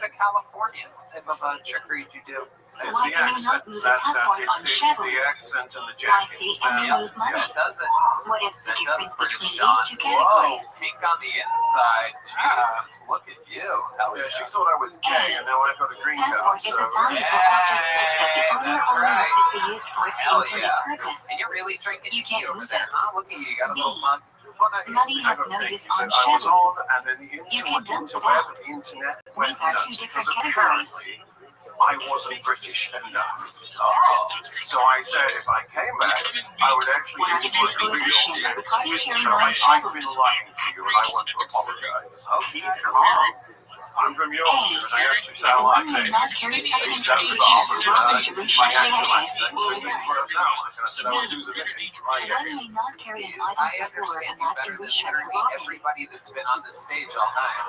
a Californian? What type of trickery did you do? It's Why the can you not accent. move a passport on It's the Shabbos? accent and the I jacket. see, and you Yes, move money. yes, does it? What is the That does difference British between John. these two Whoa, categories? pink on the inside. Jesus, look at you. Hell Yeah, yeah. she thought I was gay, and now I've got a green Passport card. is So a valuable object such that the owner That's only right. lets it be used for its Hell intended yeah. purpose. And you're really drinking You tea can't over move there, it. huh? Look at you, you got a little mug. Well, no, here's Money the has other no thing. use He said on I was Shabbos. on, and then the You can dump it interweb, out. the internet These went are nuts two different because categories. apparently I wasn't British enough. Oh, so I said if I came back, I would actually One of give the you a real prohibitions name. regarding carrying So on I've been Shabbos. lying to you, and I want to apologize. Okay, calm. I'm from Yorkshire, and I actually sound One like may this. not carry something Except from for which is the wrong to reach my out actual their accent, or which is less. where I'm now. I said I would do the video. One may not carry an Jeez, item I before understand and you not better than English or literally Arabic. everybody that's been on this stage all night.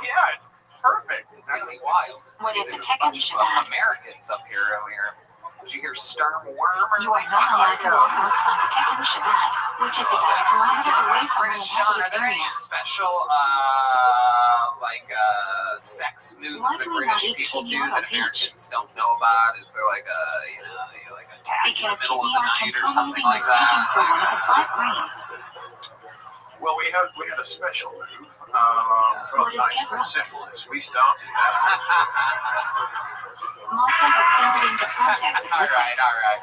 Yeah, it's perfect. It's really wild. What is a There's Tekken bunch of Shabbat? Americans up here earlier. Did you hear Sturm Worm? You are not allowed to walk outside the Tekken Shabbat, which is about a kilometer away from an British John, are inhabited there any area. special, sex moves Why that do we not British eat people do quinoa that beach? Americans don't know about? Is there like a attack in the Because middle of the TBR can night or commonly something be like mistaken that. for one of the 5 grains. Well, we had a special move from What is nice get and rocks? simple as we started that. Martin got cleanly into contact with All right.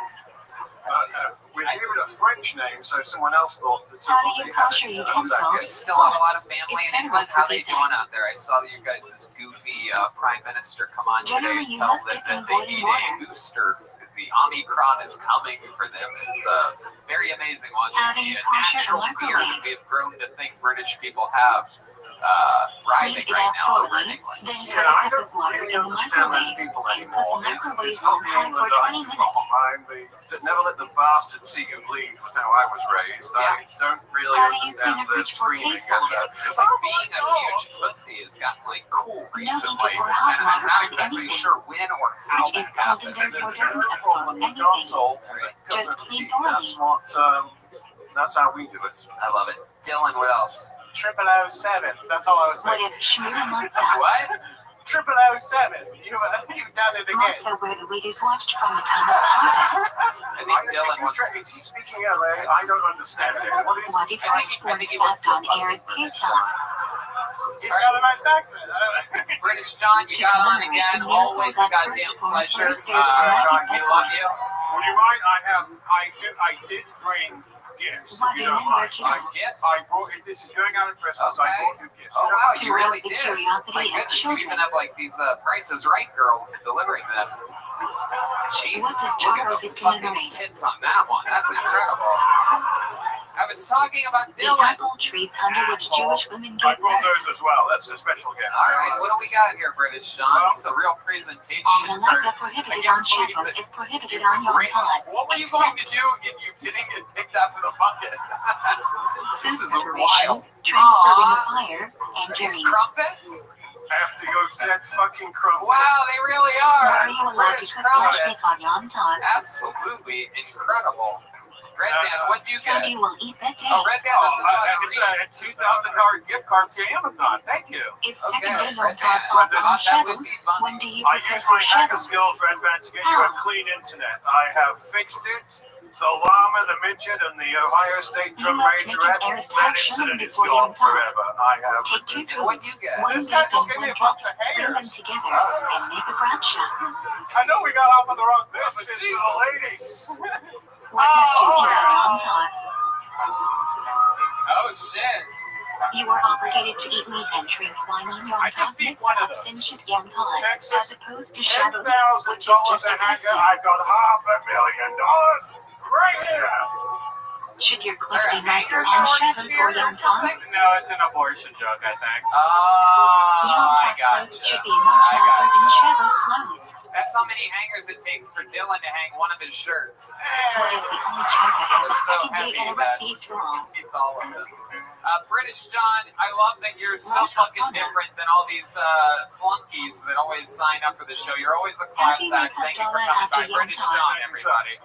We gave it a French name, so someone else thought that How do you wash your You utensils? still have a lot of family It's in England. How they federal doing out there? I saw you guys' goofy prime minister come on Generally, today you tell must them dip in that they boiling need water. a booster because the Omicron is coming for them. It's very amazing watching How do the you wash your natural fear that microwave? we have grown to think British people have Clean thriving it right off now over in thoroughly, England. then Yeah, put a I cup don't of water really in the understand those microwave people and put anymore. the microwave It's not on the high England for I'm 20 from. minutes. Never let the bastard see you bleed was how I was raised. I don't really How do you clean understand a the fridge for screaming case and sauce? It's like being a huge pussy has gotten like cool No recently, heat or hot and I'm water not on exactly anything. sure when or how Which that is cold and happened. therefore There's doesn't no absorb problem. You anything. can't solve Right. Just cup of clean tea. thoroughly. That's how we do it. I love it. Dylan, what else? 007. That's all I was What saying. is shmira matzah? What? 007. You've done it again. Matzah where the wheat is watched from the time of harvest. I think Dylan wants. Is he speaking LA? I don't understand it. What is What if I your think spoon he wants fat on to- Erev Pesach? He's got a nice accent. British John, you To got on commemorate again. the miracle Always a that goddamn first born pleasure. first gave Almighty We love Bethlehem. you. Would you mind? I did bring gifts. What If you do you don't mean, mind. Virgil? Gifts? I brought. If this is going out at Christmas, I brought you gifts. Oh wow, To you really rouse the did. curiosity My of goodness, you even children. have like these Prices Right girls delivering them. Jesus, What does look at Charles the it fucking commemorate? tits on that one. That's incredible. I was talking about The Dylan. apple trees under which Jewish women I gave brought birth. those as well. That's a special gift. All right, what do we got here, British John? It's a real presentation. All the for- lesser prohibited on Shabbos is prohibited on Yom Tov. What were you going to do if you didn't get picked up in the bucket? This Food is preparation, wild. transferring the Aw. fire, and These drinks. crumpets? After you said fucking crumpets. Wow, they really are. Are you allowed to British cook flash crumpets. on Yom Tov? Absolutely incredible. Red Band, what'd you get? Daddy will eat that day. Oh, Red Band doesn't know how to It's read. a $2,000 gift card to Amazon. Thank you. It's Okay, second day Yom Red Tov Band. off I on thought that would Shabbos. be funny. When do you I prepare use for my hacker Shabbos? skills, Red Band, to get you a clean internet. I have fixed it. The llama, the midget, and the Ohio State drum You must make majorette. an air That tag incident shown is before gone Yom Tov. forever. I have. Take 2 And what'd you foods, get? 1 This meat guy just and gave me 1 a bunch cut. of Bring them hairs. together and make a bracha. I know we got off on the wrong thing, This but is Jesus. for the ladies. What must you eat on Yom Tov? Oh, shit. You are obligated to eat meat and drink wine on Yom I Tov, just need mitzvah one of of those. Simchat Yom Tov, Texas, as opposed to Shabbos, $10,000 which is just a a hanger. custom. I got $500,000 right here. Should your Is clit there a be nicer hanger on shortage Shabbos here or or Yom Tov? something? No, it's an abortion joke, I think. Yom Oh, I Tov clothes gotcha. should be much I nicer than gotcha. Shabbos clothes. That's how many hangers it takes for Dylan to hang one of his shirts. What is the only child that has We're a so second day happy and a that face roll? it's all of them. British John, I love that you're so Right, fucking Hasana. different than all these flunkies that always sign up for the show. You're always a How class do you act. make Thank you for $1 coming after by. Yom British Tov? John, everybody.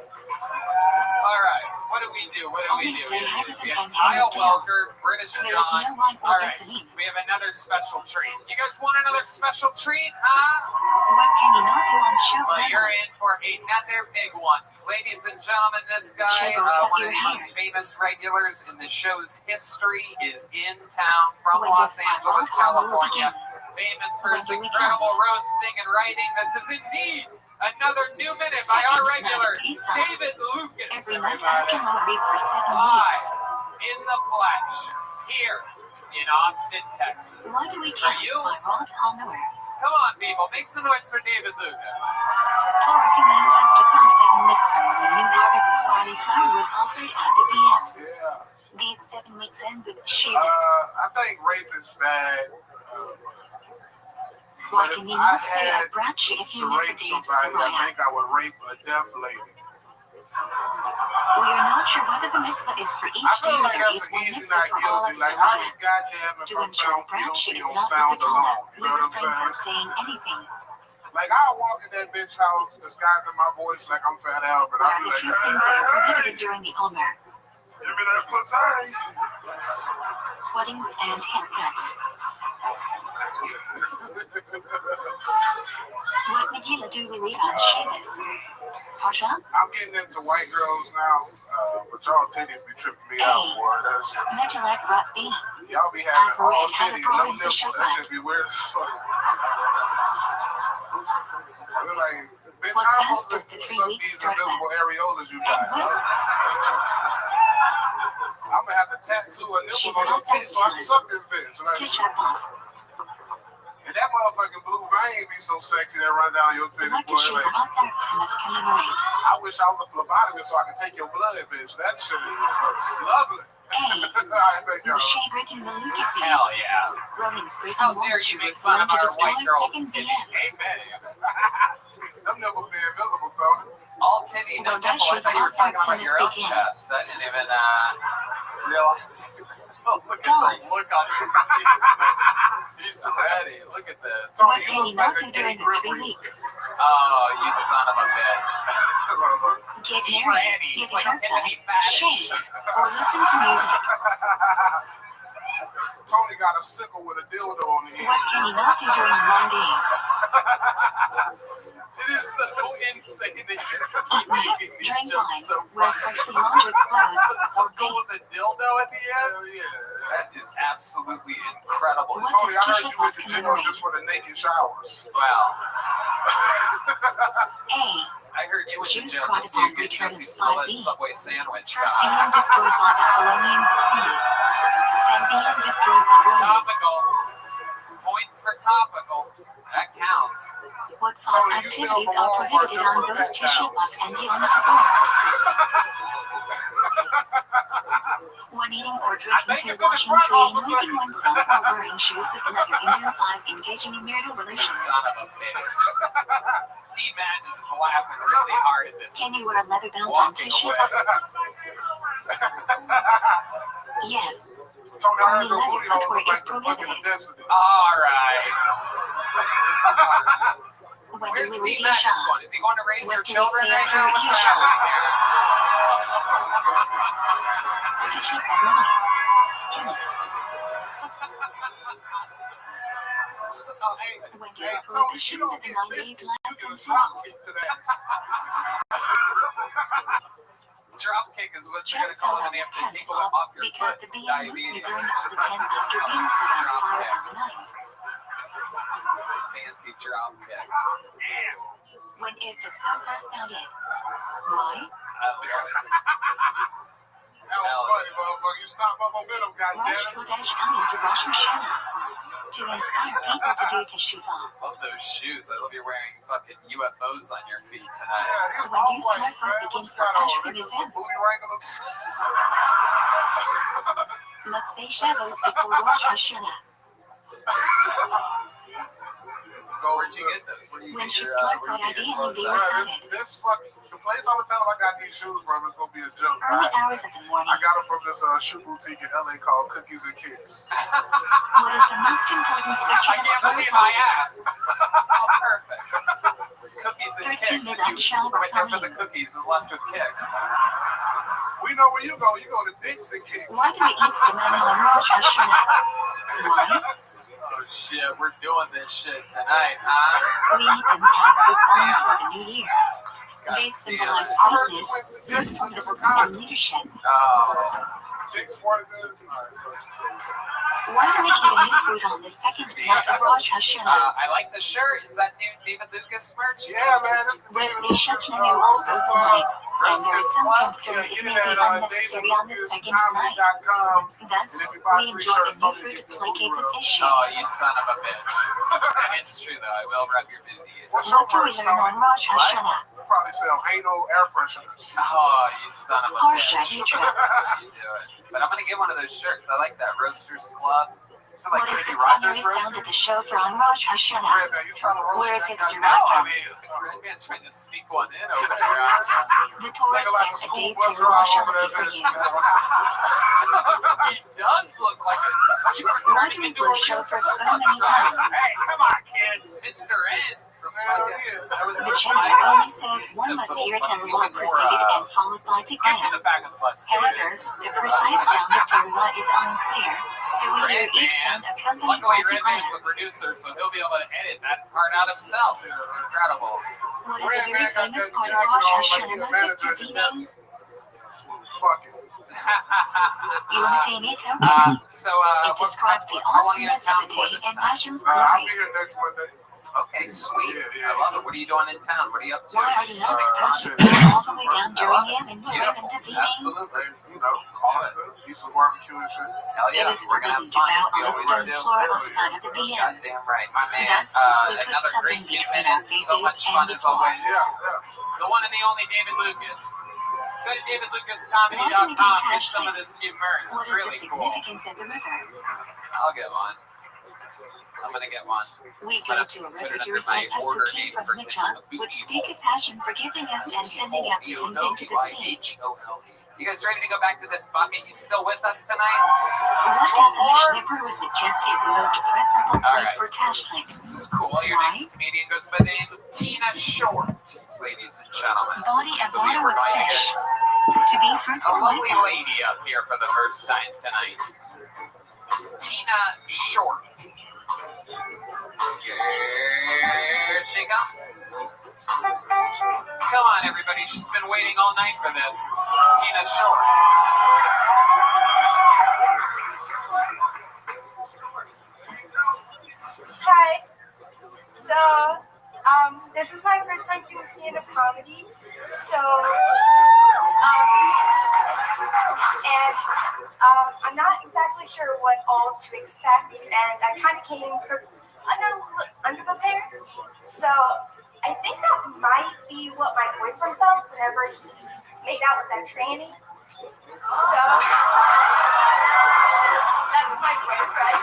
All right, what do we do? What do we Only do? say hi to the We have fan Kyle and Welker, British There is John. no wine All or right, gasoline. we have another special treat. You guys want another special treat, huh? What can you not do on Well, Shabbos? you're in for another big one. Ladies and gentlemen, this guy, Sugar, cut one your of the hair. most famous regulars in the show's history, is in town from When Los does Angeles, Spiral Hollow California. begin? Famous for When his do we incredible count? roasting and writing. This is indeed another new minute by Second our night regular, of Pesach. David Lucas, Every night everybody. after Marie for 7 Live weeks. in the flesh here in Austin, Texas. Why do we count you? Spiral Hollow? Come on, people, make some noise for David Lucas. Torah command us to count 7 weeks from when the new harvest of barley flour was offered at the PM. Yeah. These 7 weeks end with Shabbos. I think rape is bad. Why but can if you I not say a had bracha if to you miss a rape day of somebody, I Shabbat? think I would rape a deaf lady. We are not sure whether the mitzvah is for I each day feel or like there that's is an one easy mitzvah for idea all to of do. Like, how Shabbat. many goddamn if To I'm ensure found the bracha guilty is on not sound visible, alone? You we know what I'm refrain from saying? saying anything. Like, I'll walk in that bitch house disguising my voice like I'm Fat Albert. What I'll are be the like, 2 things that are prohibited during the Omer? give me that pussy. Weddings and haircuts. What Megillah do we read on Shabbos? Harsha? I'm getting into white girls now, but y'all titties be tripping me out, boy. That's Metalec Rabbi. y'all be having all titties, no nipples. That shit be weird as fuck. They're like, bitch, What how am I fast does supposed the to 3 suck weeks these start invisible with? areolas you got? I'm gonna have to tattoo a nipple on your titty so I can suck this bitch. Like, and that motherfucking blue vein be so sexy that run down your titty, boy. Like, I wish I was a phlebotomist so I could take your blood, bitch. That shit looks lovely. I think y'all. Hell yeah. How dare you make fun of our white girls? Amen. Them nipples be invisible, Tony. All titty, no nipple. I thought you were talking about your own chest. I didn't even realize. Look at the look on his face. He's ready. Look at this. What can you not do during the 3 weeks? Oh, you son of a bitch. Get married, get a haircut, shave, or listen to music. Tony got a sickle with a dildo on the end. What can you not do during long days? It is so insane that you keep Eat meat, making these drink jokes wine, so wear funny. freshly laundered clothes, or Circle bake. with a dildo at the end? Hell yeah. That is absolutely incredible. What Tony, I does heard you Tisha went to jail commemorate? just for the naked showers. Well, A. I heard you went to Jews jail caught just so you upon get return Jesse of Smollett Smollett. Subway sandwich. First being destroyed by Babylonians. C. Then being destroyed by Romans. Topical. Points for topical. That counts. What 5 activities are prohibited on both Tisha B'Av and Yom Kippur? 1. Eating or drinking, 2. Washing, 3. Anointing oneself, 4. Wearing shoes with leather in them, 5. Engaging in marital You relations. son of a bitch. D-Madness is laughing really hard at this. Can you wear a leather belt on Walking Tisha away. B'Av? Yes. Tony, I heard Only your leather booty hole footwear look like is the fucking prohibited. destiny. All right. When Where's do we Steve read Isha? Madness going? Is he going to raise your What do we children say right after now? What's Isha? happening here? Tisha B'Av. Oh, hey, When do Hey, the Tony, prohibitions you don't of the get 9 days fisted. You last get a until? drop kick to that. Dropkick is what they're going to Just call on it when they the have to 10th take it off your because foot. the bee mostly Diabetes. burned on the 10th after being put on fire on the 9th. Fancy dropkick. When is the sun first sounded? Why? That was funny, motherfucker. You stopped my momentum, Rosh goddammit. Chodesh coming to Rosh Hashanah. To inspire people to do teshuvah. Love those shoes. I love you're wearing fucking UFOs on your feet tonight. Yeah, these When do you off-whites, start man. begin What you got on? Chodesh Niggas, Hashanah? booty wranglers? Motzei Shavuos before Rosh Hashanah. Where'd you get those? Where do you When get should your, Clark where got do you get ideally your be clothes at? recited? This fucking, the place I'm gonna tell them I got these shoes from is gonna be a joke. Early Right? hours of the morning. I got them from this shoe boutique in LA called Cookies and Kicks. What is the most important I section of can't believe Shabbat? I asked. Oh, perfect. Cookies and 13 kicks. Midan And you Shalom went there for the Karim. cookies and left with kicks. We know where you go. You go to Dicks and Kicks. Why do we eat salmon on Rosh Hashanah? Why? Oh shit, we're doing this shit tonight, huh? We eat them as good signs for the new year. God They damn symbolize it. I heard you sweetness, went to Dicks with fruitfulness, your and condoms. leadership. Oh, Dicks workers. Why do we eat a new fruit on the second night of Rosh Hashanah? I like the shirt. Is that new David Lucas merch? Yeah, man, this the With David the shut Lucas menu on Roasters both Club. nights, and there is some concern Yeah, it get may it be at unnecessary on the second night. DavidLucasComedy.com. Thus, And if you buy we 3 enjoy shirts, a new Tony fruit get to your placate booty this rub. issue. Oh, you son of a bitch. And it's true though. I will rub your booties. What's your What do we merch, learn on Tony? Rosh Hashanah? You probably sell anal air fresheners. Oh, you son of a Harsha bitch. hatred. That's how you do it. But I'm gonna get one of those shirts. I like that Roasters Club. Is it like What is Kenny the Rogers primary sound of the Roasters? show for on Rosh Hashanah? Red Man, you trying to roast Where is that its guy? derived No, I from? mean, Red Man trying to sneak one in over there. The Torah Nigga like a says a school day bus to drive Rosh over that Hashanah bitch. for you. He does look like a. You were Why turning do we into a push show real for so many times? Hey, come on, kids. Mr. Ed. From Hell fucking. yeah. That was The channel only says one must hear Teruah preceded and followed by Get to Tikkunah. the back of the bus. dude. However, the precise sound of Teruah is unclear, so we hear Red each Man. sound accompanied Luckily, by Red Man's a Tikkunah. producer, so he'll be able to edit that part out himself. It's incredible. What is a Red very man got famous that part of jacket Rosh on like Hashanah he a was manager at the intervening? Nets. Fuck it. Unitarian token. So, It describes the how long are you in awesomeness town of the for day this and time? Hashem's I'll glory. be here next Monday. Okay, sweet. Yeah. I love it. What are you doing in town? What are you up to? Why are the young Shit. all the way down during him and the women Beautiful. intervening? Absolutely. You know, Austin, eat some barbecue and shit. Hell It yeah. is We're going to have forbidden to fun. bow We on the always stone do. floor outside of the BMs. Goddamn right, my man. Thus, we put Another something great human between our and so much faces fun and as before. always. Yeah. The one and the only David Lucas. Go to Why do we davidlucascomedy.com. Get detach some of things? this new merch. What It's is the really cool. significance of the river? I'll get one. I'm going to get one. We go to a river to recite Pasukim from Mitzvah, which speak of Hashem forgiving us and sending out sins into the sea. You guys ready to go back to this bucket? You still with us tonight? What does the Mishnah would suggest is the most preferable place for tashling? This is cool. Your Why? next comedian goes by the name of Tina Short, ladies and gentlemen. Body of Who we water with invited fish. To be a fruitful like lovely them. lady up here for the first time tonight. Tina Short. Here she comes. Come on, everybody. She's been waiting all night for this. Tina Short. Hi. So, this is my first time doing stand-up comedy. So, I'm not exactly sure what all to expect, and I kind of came underprepared. So, I think that might be what my boyfriend felt whenever he made out with that tranny. So, that's my boyfriend.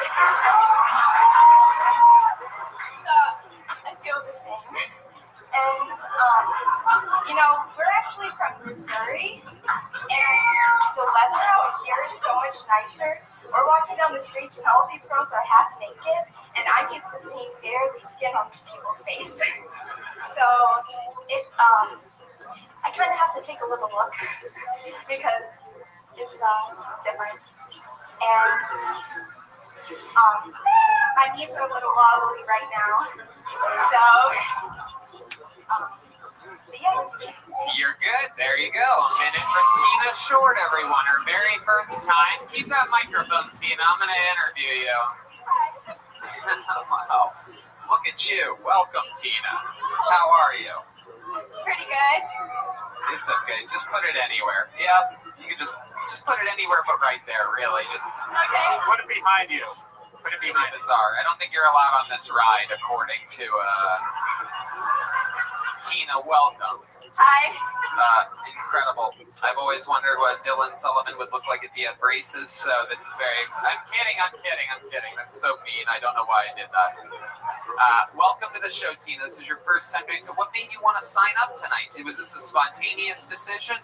So, I feel the same. And, we're actually from Missouri, and the weather out here is so much nicer. We're walking down the streets, and all of these girls are half naked, and I'm used to seeing barely skin on people's face. So, I kind of have to take a little look, because it's, different. And, my knees are a little wobbly right now, so, but yeah, it's just. You're good. There you go. A minute from Tina Short, everyone. Her very first time. Keep that microphone, Tina. I'm going to interview you. Wow. Look at you. Welcome, Tina. How are you? Pretty good. It's okay. Just put it anywhere. Yep. You can just put it anywhere but right there, really. Just Okay. put it behind you. Put it behind Bizarre. I don't think you're allowed on this ride, according to Tina. Welcome. Hi. Incredible. I've always wondered what Dylan Sullivan would look like if he had braces, so this is very exciting. I'm kidding. That's so mean. I don't know why I did that. Welcome to the show, Tina. This is your first time doing so. What made you want to sign up tonight? Was this a spontaneous decision?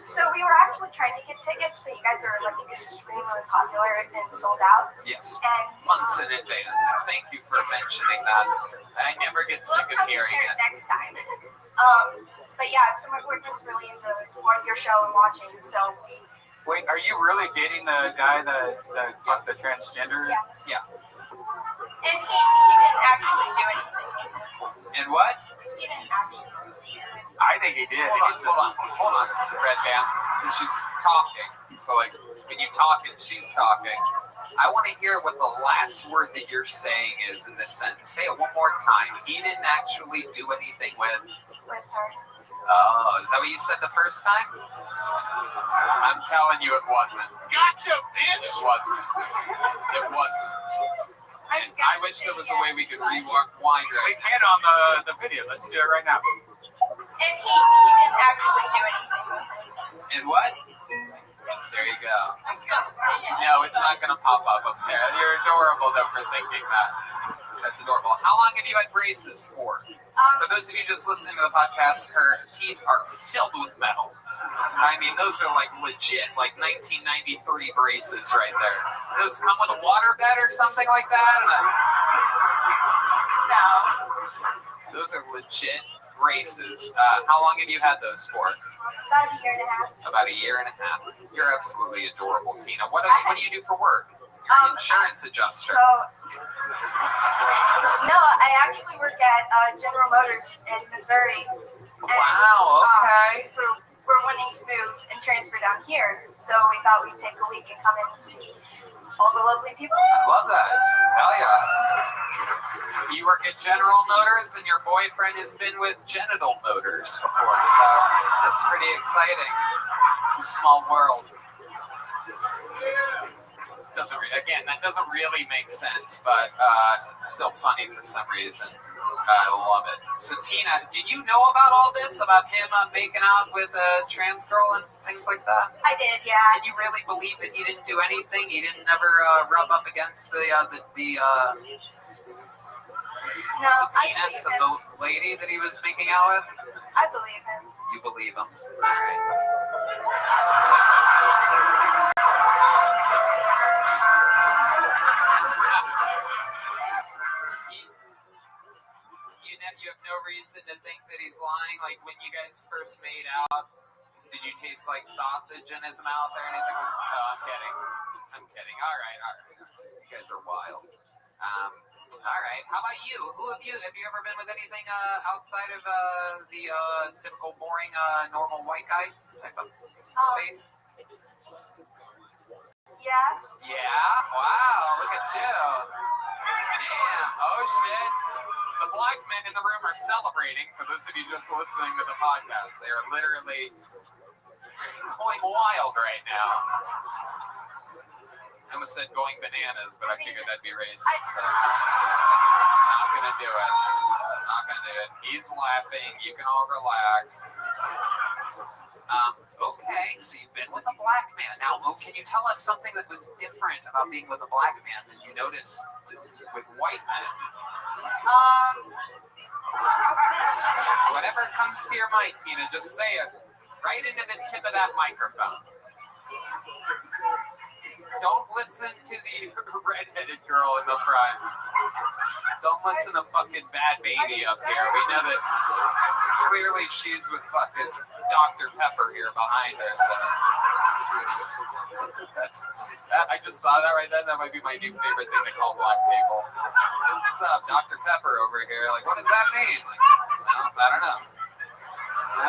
So we were actually trying to get tickets, but you guys are like extremely popular and sold out. Yes. And Months in advance. Thank you for mentioning that. I never get sick of hearing it. next time. But yeah, so my boyfriend's really into your show and watching, so we. Wait, are you really dating the guy that fucked the transgender? Yeah. And he didn't actually do anything. And what? He didn't actually do anything. I think he did. Hold on, Red Band. Because she's talking. So, like, when you talk and she's talking, I want to hear what the last word that you're saying is in this sentence. Say it one more time. He didn't actually do anything with her. Oh, is that what you said the first time? I'm telling you it wasn't. Gotcha, bitch! It wasn't. I wish there was a way we could rewind We right. can on the video. Let's do it right now. And he didn't actually do anything. And what? There you go. No, it's not going to pop up there. You're adorable, though, for thinking that. That's adorable. How long have you had braces for? For those of you just listening to the podcast, her teeth are filled with metal. I mean, those are like legit, like 1993 braces right there. Those come with a water bed or something like that? No. Those are legit braces. How long have you had those for? About a year and a half. About a year and a half. You're absolutely adorable, Tina. What do you do for work? You're an insurance adjuster. So, no, I actually work at General Motors in Missouri. And, Wow, okay. We're wanting to move and transfer down here, so we thought we'd take a week and come in and see all the lovely people. Love that. Hell yeah. You work at General Motors, and your boyfriend has been with Genital Motors before, so that's pretty exciting. It's a small world. Again, that doesn't really make sense, but it's still funny for some reason. I love it. So, Tina, did you know about all this, about him making out with a trans girl and things like that? I did, yeah. And you really believe that he didn't do anything? He didn't never rub up against the No, penis of the lady that he was making out with? I believe him. You believe him. All right. You have no reason to think that he's lying? Like, when you guys first made out, did you taste like sausage in his mouth or anything? Oh, I'm kidding. All right. You guys are wild. All right. How about you? Have you ever been with anything outside of the typical boring normal white guy type of space? Yeah. Yeah? Wow, look at you. Damn. Oh, shit. The black men in the room are celebrating. For those of you just listening to the podcast, they are literally going wild right now. I almost said going bananas, but I figured that'd be racist. So not gonna do it. He's laughing. You can all relax. Okay, so you've been with a black man. Now, can you tell us something that was different about being with a black man that you noticed with white men? Whatever comes to your mind, Tina, just say it right into the tip of that microphone. Don't listen to the redheaded girl in the front. Don't listen to fucking Bad Baby up here. We know that clearly she's with fucking Dr. Pepper here behind her. So I just thought that right then. That might be my new favorite thing to call black people. What's up, Dr. Pepper over here? Like, what does that mean? Like, well, I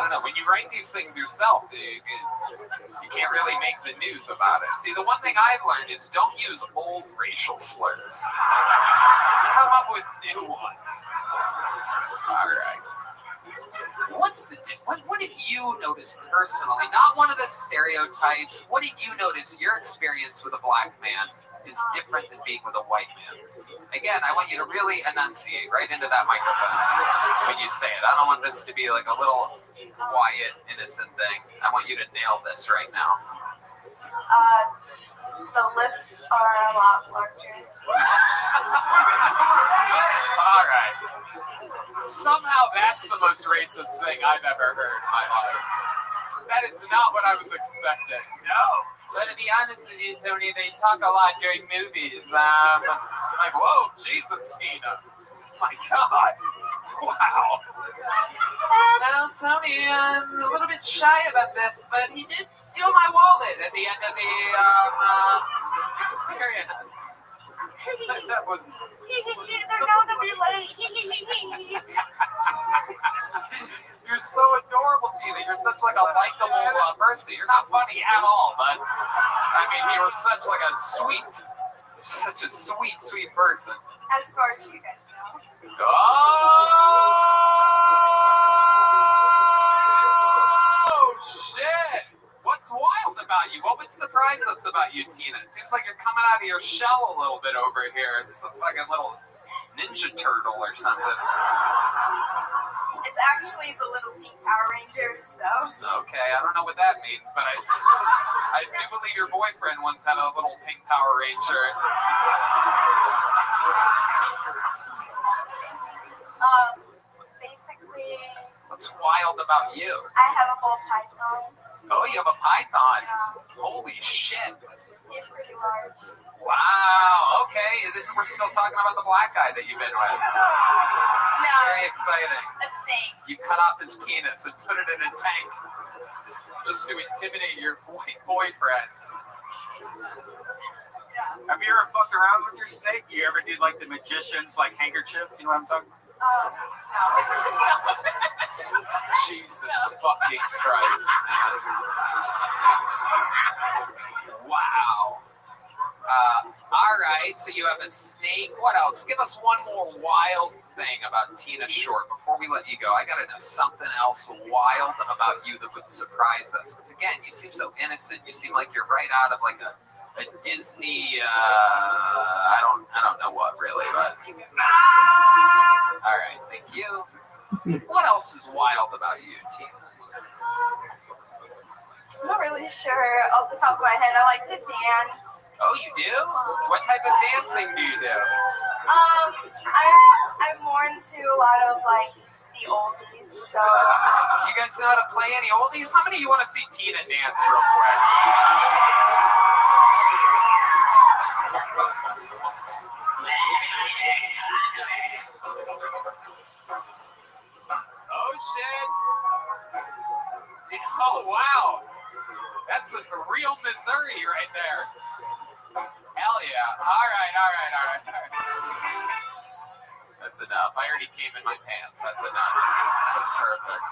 don't know. When you write these things yourself, you can't really make the news about it. See, the one thing I've learned is don't use old racial slurs. Come up with new ones. All right. What's the difference? What did you notice personally? Not one of the stereotypes. What did you notice your experience with a black man is different than being with a white man? Again, I want you to really enunciate right into that microphone when you say it. I don't want this to be like a little quiet, innocent thing. I want you to nail this right now. The lips are a lot larger. All right. Somehow that's the most racist thing I've ever heard in my life. That is not what I was expecting. No. But to be honest with you, Tony, they talk a lot during movies. Like, whoa, Jesus, Tina. My God. Wow. Well, Tony, I'm a little bit shy about this, but he did steal my wallet at the end of the experience. That was... They're known to be late. You're so adorable, Tina. You're such like a likable person. You're not funny at all, but I mean, you were such a sweet, sweet person. As far as you guys know. Oh shit! What's wild about you? What would surprise us about you, Tina? It seems like you're coming out of your shell a little bit over here. It's a fucking little Ninja Turtle or something. It's actually the little pink Power Ranger, so. Okay, I don't know what that means, but I do believe your boyfriend once had a little pink Power Ranger. Basically. What's wild about you? I have a ball python. Oh, you have a python? Yeah. Holy shit. It's pretty large. Wow, okay. We're still talking about the black guy that you've been with. No. Very exciting. A snake. You cut off his penis and put it in a tank just to intimidate your white boyfriends. Have you ever fucked around with your snake? You ever did like the magician's like handkerchief? You know what I'm talking about? No. Jesus fucking Christ, man. Wow. All right, so you have a snake. What else? Give us one more wild thing about Tina Short before we let you go. I got to know something else wild about you that would surprise us. Because again, you seem so innocent. You seem like you're right out of like a Disney. I don't know what really, but all right, thank you. What else is wild about you, Tina? I'm not really sure off the top of my head. I like to dance. Oh, you do? What type of dancing do you do? I'm more into a lot of like the oldies. So You guys know how to play any oldies? How many of you want to see Tina dance real quick? Oh shit! Oh wow! That's a real Missouri right there. Hell yeah! All right. That's enough. I already came in my pants. That's enough. That's perfect.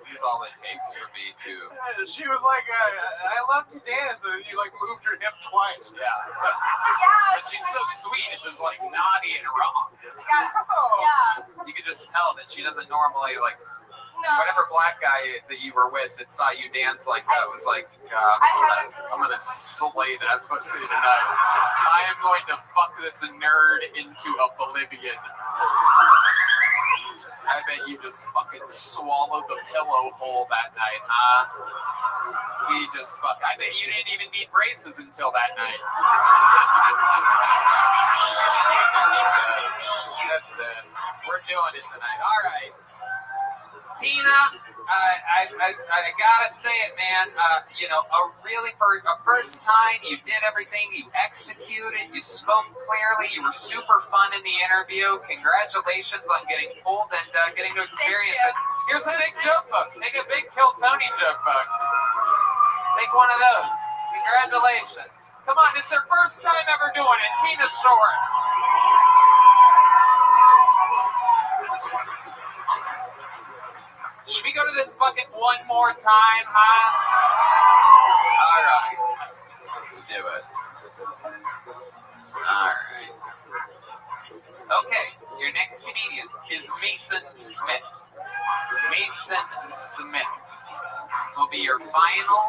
That's all it takes for me to. She was like, I love to dance, and you like moved her hip twice. Yeah. yeah, But she's so sweet. It was like naughty and wrong. yeah. You could just tell that she doesn't normally like. No. Whatever black guy that you were with that saw you dance like that was like, I'm gonna slay that pussy tonight. I am going to fuck this nerd into oblivion. I bet you just fucking swallowed the pillow whole that night, huh? We just fuck. I bet you didn't even need braces until that night. That's it. We're doing it tonight. All right. Tina, I gotta say it, man. You know, for a first time, you did everything. You executed. You spoke clearly. You were super fun in the interview. Congratulations on getting pulled and getting to experience it. Here's a big joke book. Take a big Kill Tony joke book. Take one of those. Congratulations. Come on, it's her first time ever doing it. Tina Short. Should we go to this bucket one more time, huh? All right. Let's do it. All right. Okay, your next comedian is Mason Smith. Mason Smith will be your final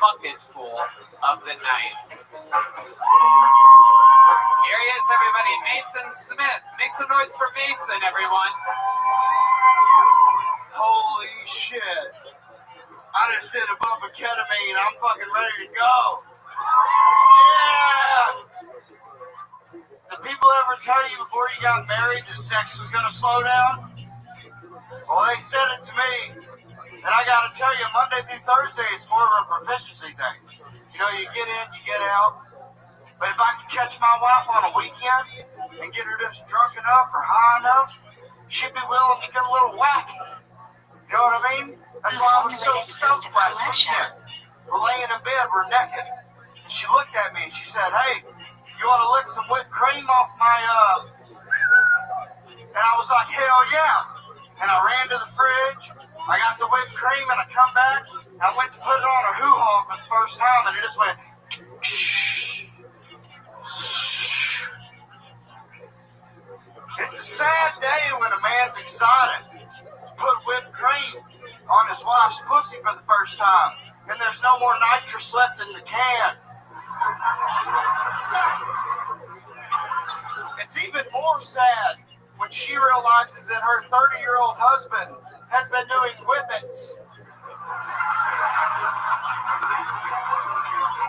bucket pool of the night. Here he is, everybody. Mason Smith. Make some noise for Mason, everyone. Holy shit. I just did a bump of ketamine. I'm fucking ready to go. Yeah! Did people ever tell you before you got married that sex was going to slow down? Well, they said it to me. And I got to tell you, Monday through Thursday is more of a proficiency thing. You know, you get in, you get out. But if I could catch my wife on a weekend and get her just drunk enough or high enough, she'd be willing to get a little wacky. You know what I mean? That's why I was so stoked last weekend. We're laying in bed, we're naked. And she looked at me and she said, hey, you want to lick some whipped cream off my, And I was like, hell yeah. And I ran to the fridge, I got the whipped cream, and I come back, and I went to put it on her hoo-ha for the first time, and it just went, shh. It's a sad day when a man's excited. Put whipped cream on his wife's pussy for the first time, and there's no more nitrous left in the can. It's even more sad when she realizes that her 30-year-old husband has been doing whippets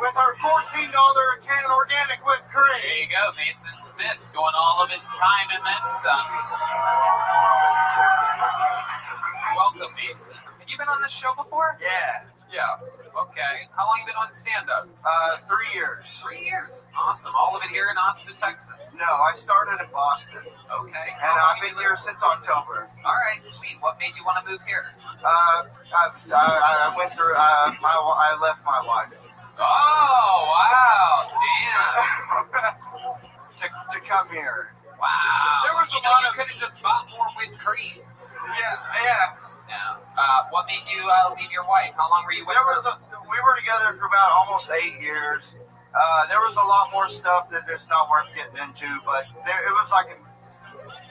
with her $14 a can organic whipped cream. There you go, Mason Smith, going all of his time and then some. Welcome, Mason. Have you been on this show before? Yeah. Yeah. Okay. How long have you been on stand-up? 3 years. 3 years. Awesome. All of it here in Austin, Texas. No, I started in Boston. Okay. And I've been here since October. All right, sweet. What made you want to move here? I went through, I left my wife. Oh, wow. Damn. to come here. Wow. There was a you know, lot you of- could have just bought whipped cream. Yeah. What made you leave your wife? How long were you with her? We were together for about almost 8 years. There was a lot more stuff that it's not worth getting into, but it was like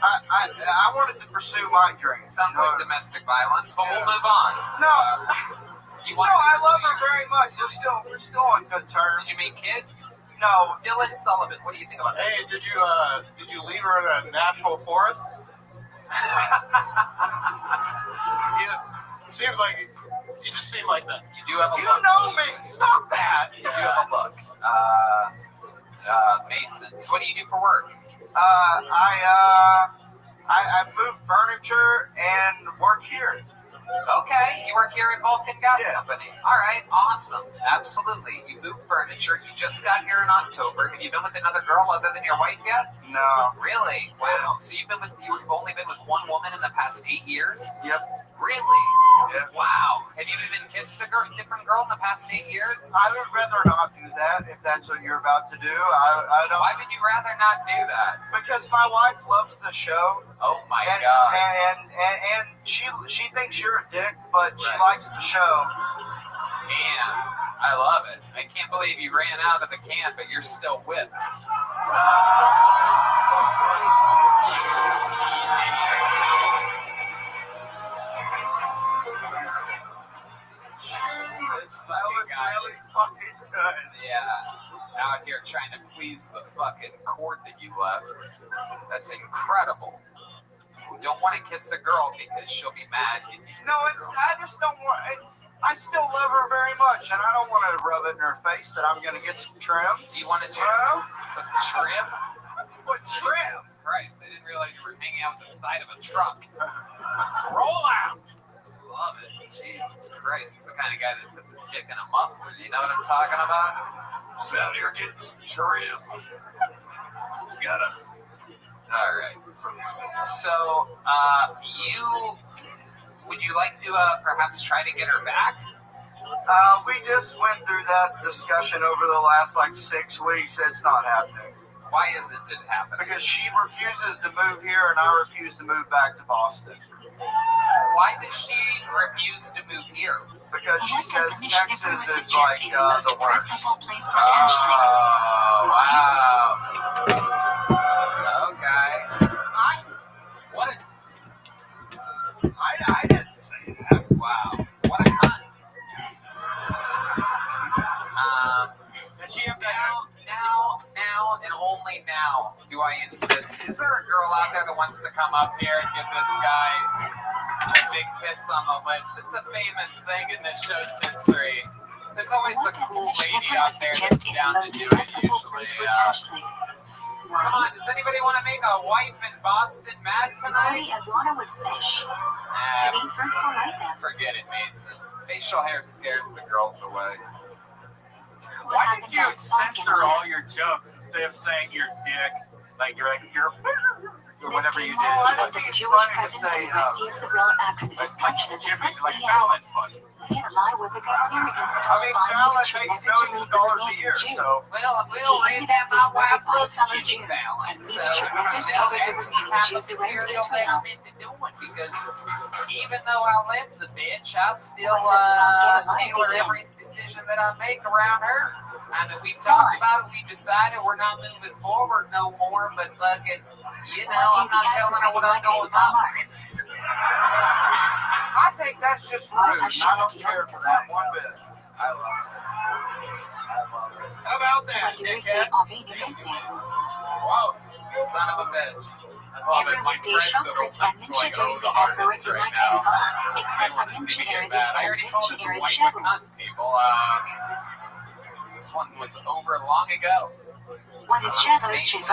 I wanted to pursue my dream. Sounds like domestic violence, but we'll move on. No, I love her very much. We're still on good terms. Did you make kids? No. Dylan Sullivan, what do you think about this? Hey, did you leave her in a natural forest? It seems like you just seem like that. You do have a look. You know me. Stop that. You do have a look. Mason. So what do you do for work? I move furniture and work here. Okay, you work here at Vulcan Gas Yeah. Company. All right, awesome. Absolutely. You moved furniture. You just got here in October. Have you been with another girl other than your wife yet? No. Really? Wow. So you've only been with one woman in the past 8 years? Yep. Really? Yep. Wow. Have you even kissed a different girl in the past 8 years? I would rather not do that if that's what you're about to do. I don't. Why would you rather not do that? Because my wife loves the show. Oh my God. And she thinks you're a dick, but she likes the show. Damn. I love it. I can't believe you ran out of the can, but you're still whipped. This fucking guy Really fucking good. yeah, out here trying to please the fucking court that you left. That's incredible. Don't want to kiss a girl because she'll be mad. No, I just don't want. I still love her very much, and I don't want to rub it in her face that I'm going to get some trim. Do you want to do some trim? What trim? Christ, I didn't realize you were hanging out with the side of a truck. Roll out. Love it. Jesus Christ, the kind of guy that puts his dick in a muffler. You know what I'm talking about? Just out here getting some trim. All right. So, would you like to perhaps try to get her back? We just went through that discussion over the last 6 weeks. It's not happening. Why isn't it happening? Because she refuses to move here, and I refuse to move back to Boston. Why does she refuse to move here? Because she says Texas is the worst. Oh, wow. Okay. I didn't say that. Wow. What a cunt. Now, and only now do I insist. Is there a girl out there that wants to come up here and give this guy a big kiss on the lips? It's a famous thing in this show's history. There's always a cool lady out there that's down to do it usually. Come on, does anybody want to make a wife in Boston mad tonight? Forget it, Mason. Facial hair scares the girls away. Why did you censor all your jokes instead of saying your dick? You're or whatever you did. I just think it's funny to say, like Fallon funny. Fallon makes millions of dollars a year, so. Well, and that my wife loves Jimmy Fallon. So, that's the kind of material that I'm into doing because even though I left the bitch, I still tailor every decision that I make around her. I mean, we've talked about it, we've decided we're not moving forward no more, but fucking, I'm not telling her what I'm doing up. I think that's just rude. I don't care for that one bit. I love it. How about that, dickhead? Whoa, you son of a bitch. I love it. My friends that are going over the hardest right now. They want to see me get that. I already called it some white cunt people. This one was over long ago. Mason,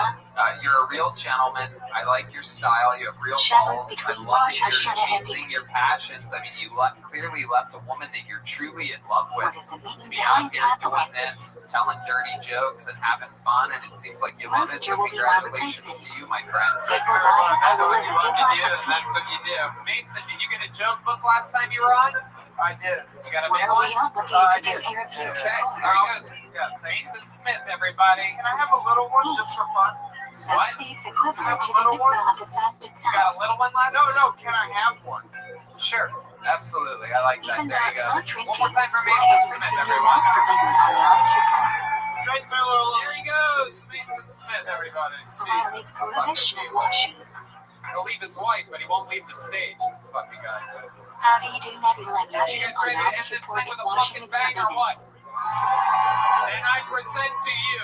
you're a real gentleman. I like your style. You have real balls. I love that you're chasing your passions. I mean, you clearly left a woman that you're truly in love with to be out here doing this, telling dirty jokes and having fun, and it seems like you love it, so congratulations to you, my friend. That's what you do. Mason, did you get a joke book last time you were on? I did. You got a big one? I did. Okay, there he goes. Yeah, Mason Smith, everybody. Can I have a little one just for fun? Some say it's equivalent to the mitzvah of the fast You got itself. a little one last No, can I have one? Sure, absolutely. I like that. Even There though you it's go. not drinking, One more time for why Mason is Smith, routinely everyone. not forbidden on Yom Kippur? Drink Miller. There he goes, Mason Smith, everybody. Violates prohibition of washing. He'll leave his wife, but he won't leave the stage. This fucking guy. How do you do Neti like that You on guys ready to Yom end this Kippur thing if with a washing fucking is bang or forbidden? what? And I present to you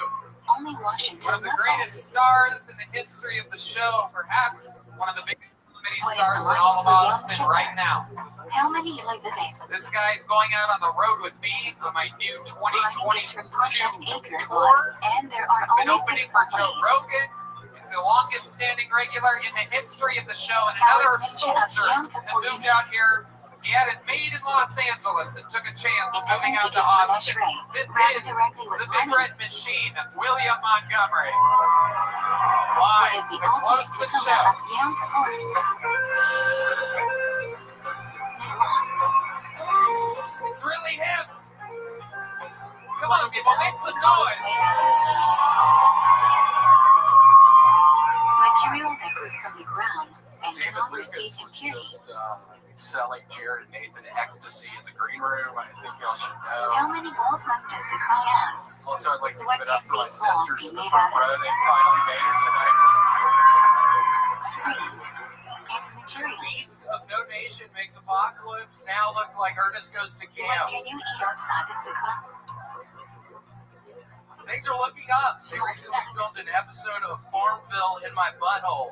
Only washing one till of the knuckles. greatest stars in the history of the show, perhaps one of the biggest comedy What is stars the in all of line for Austin Yom right Kippur? now. How many years is it? This guy's going out on the road with me on my new Running is from 2022 Project Acre tour. Lot, and there are He's been only opening 6 for Joe companies. Rogan. He's the longest standing regular in the history of the show, and That another was mention of soldier Yom that Kippur moved unit. out here. He had it made in Los Angeles and took a chance It moving doesn't out to begin with Austin. Restream, This rather is directly with the Big money. Red Machine of William Montgomery. What Live is the to ultimate close the tefillah show. of Yom Kippur? It's really him. Come What on, is the people, make some noise. Material that grew from the ground and David cannot Lucas receive was impurity. just selling Jared and Nathan ecstasy in the green room. I think y'all should know. How many balls must a sukkah have? Also, I'd like to What give it up can for my these balls sisters be in the made front out row. of? They finally made it tonight. 3. And materials. Beasts of No Nation makes Apocalypse now look like Ernest Goes to What Camp. can you eat outside the sukkah? Things are looking up. They recently filmed an episode of Farmville in my butthole.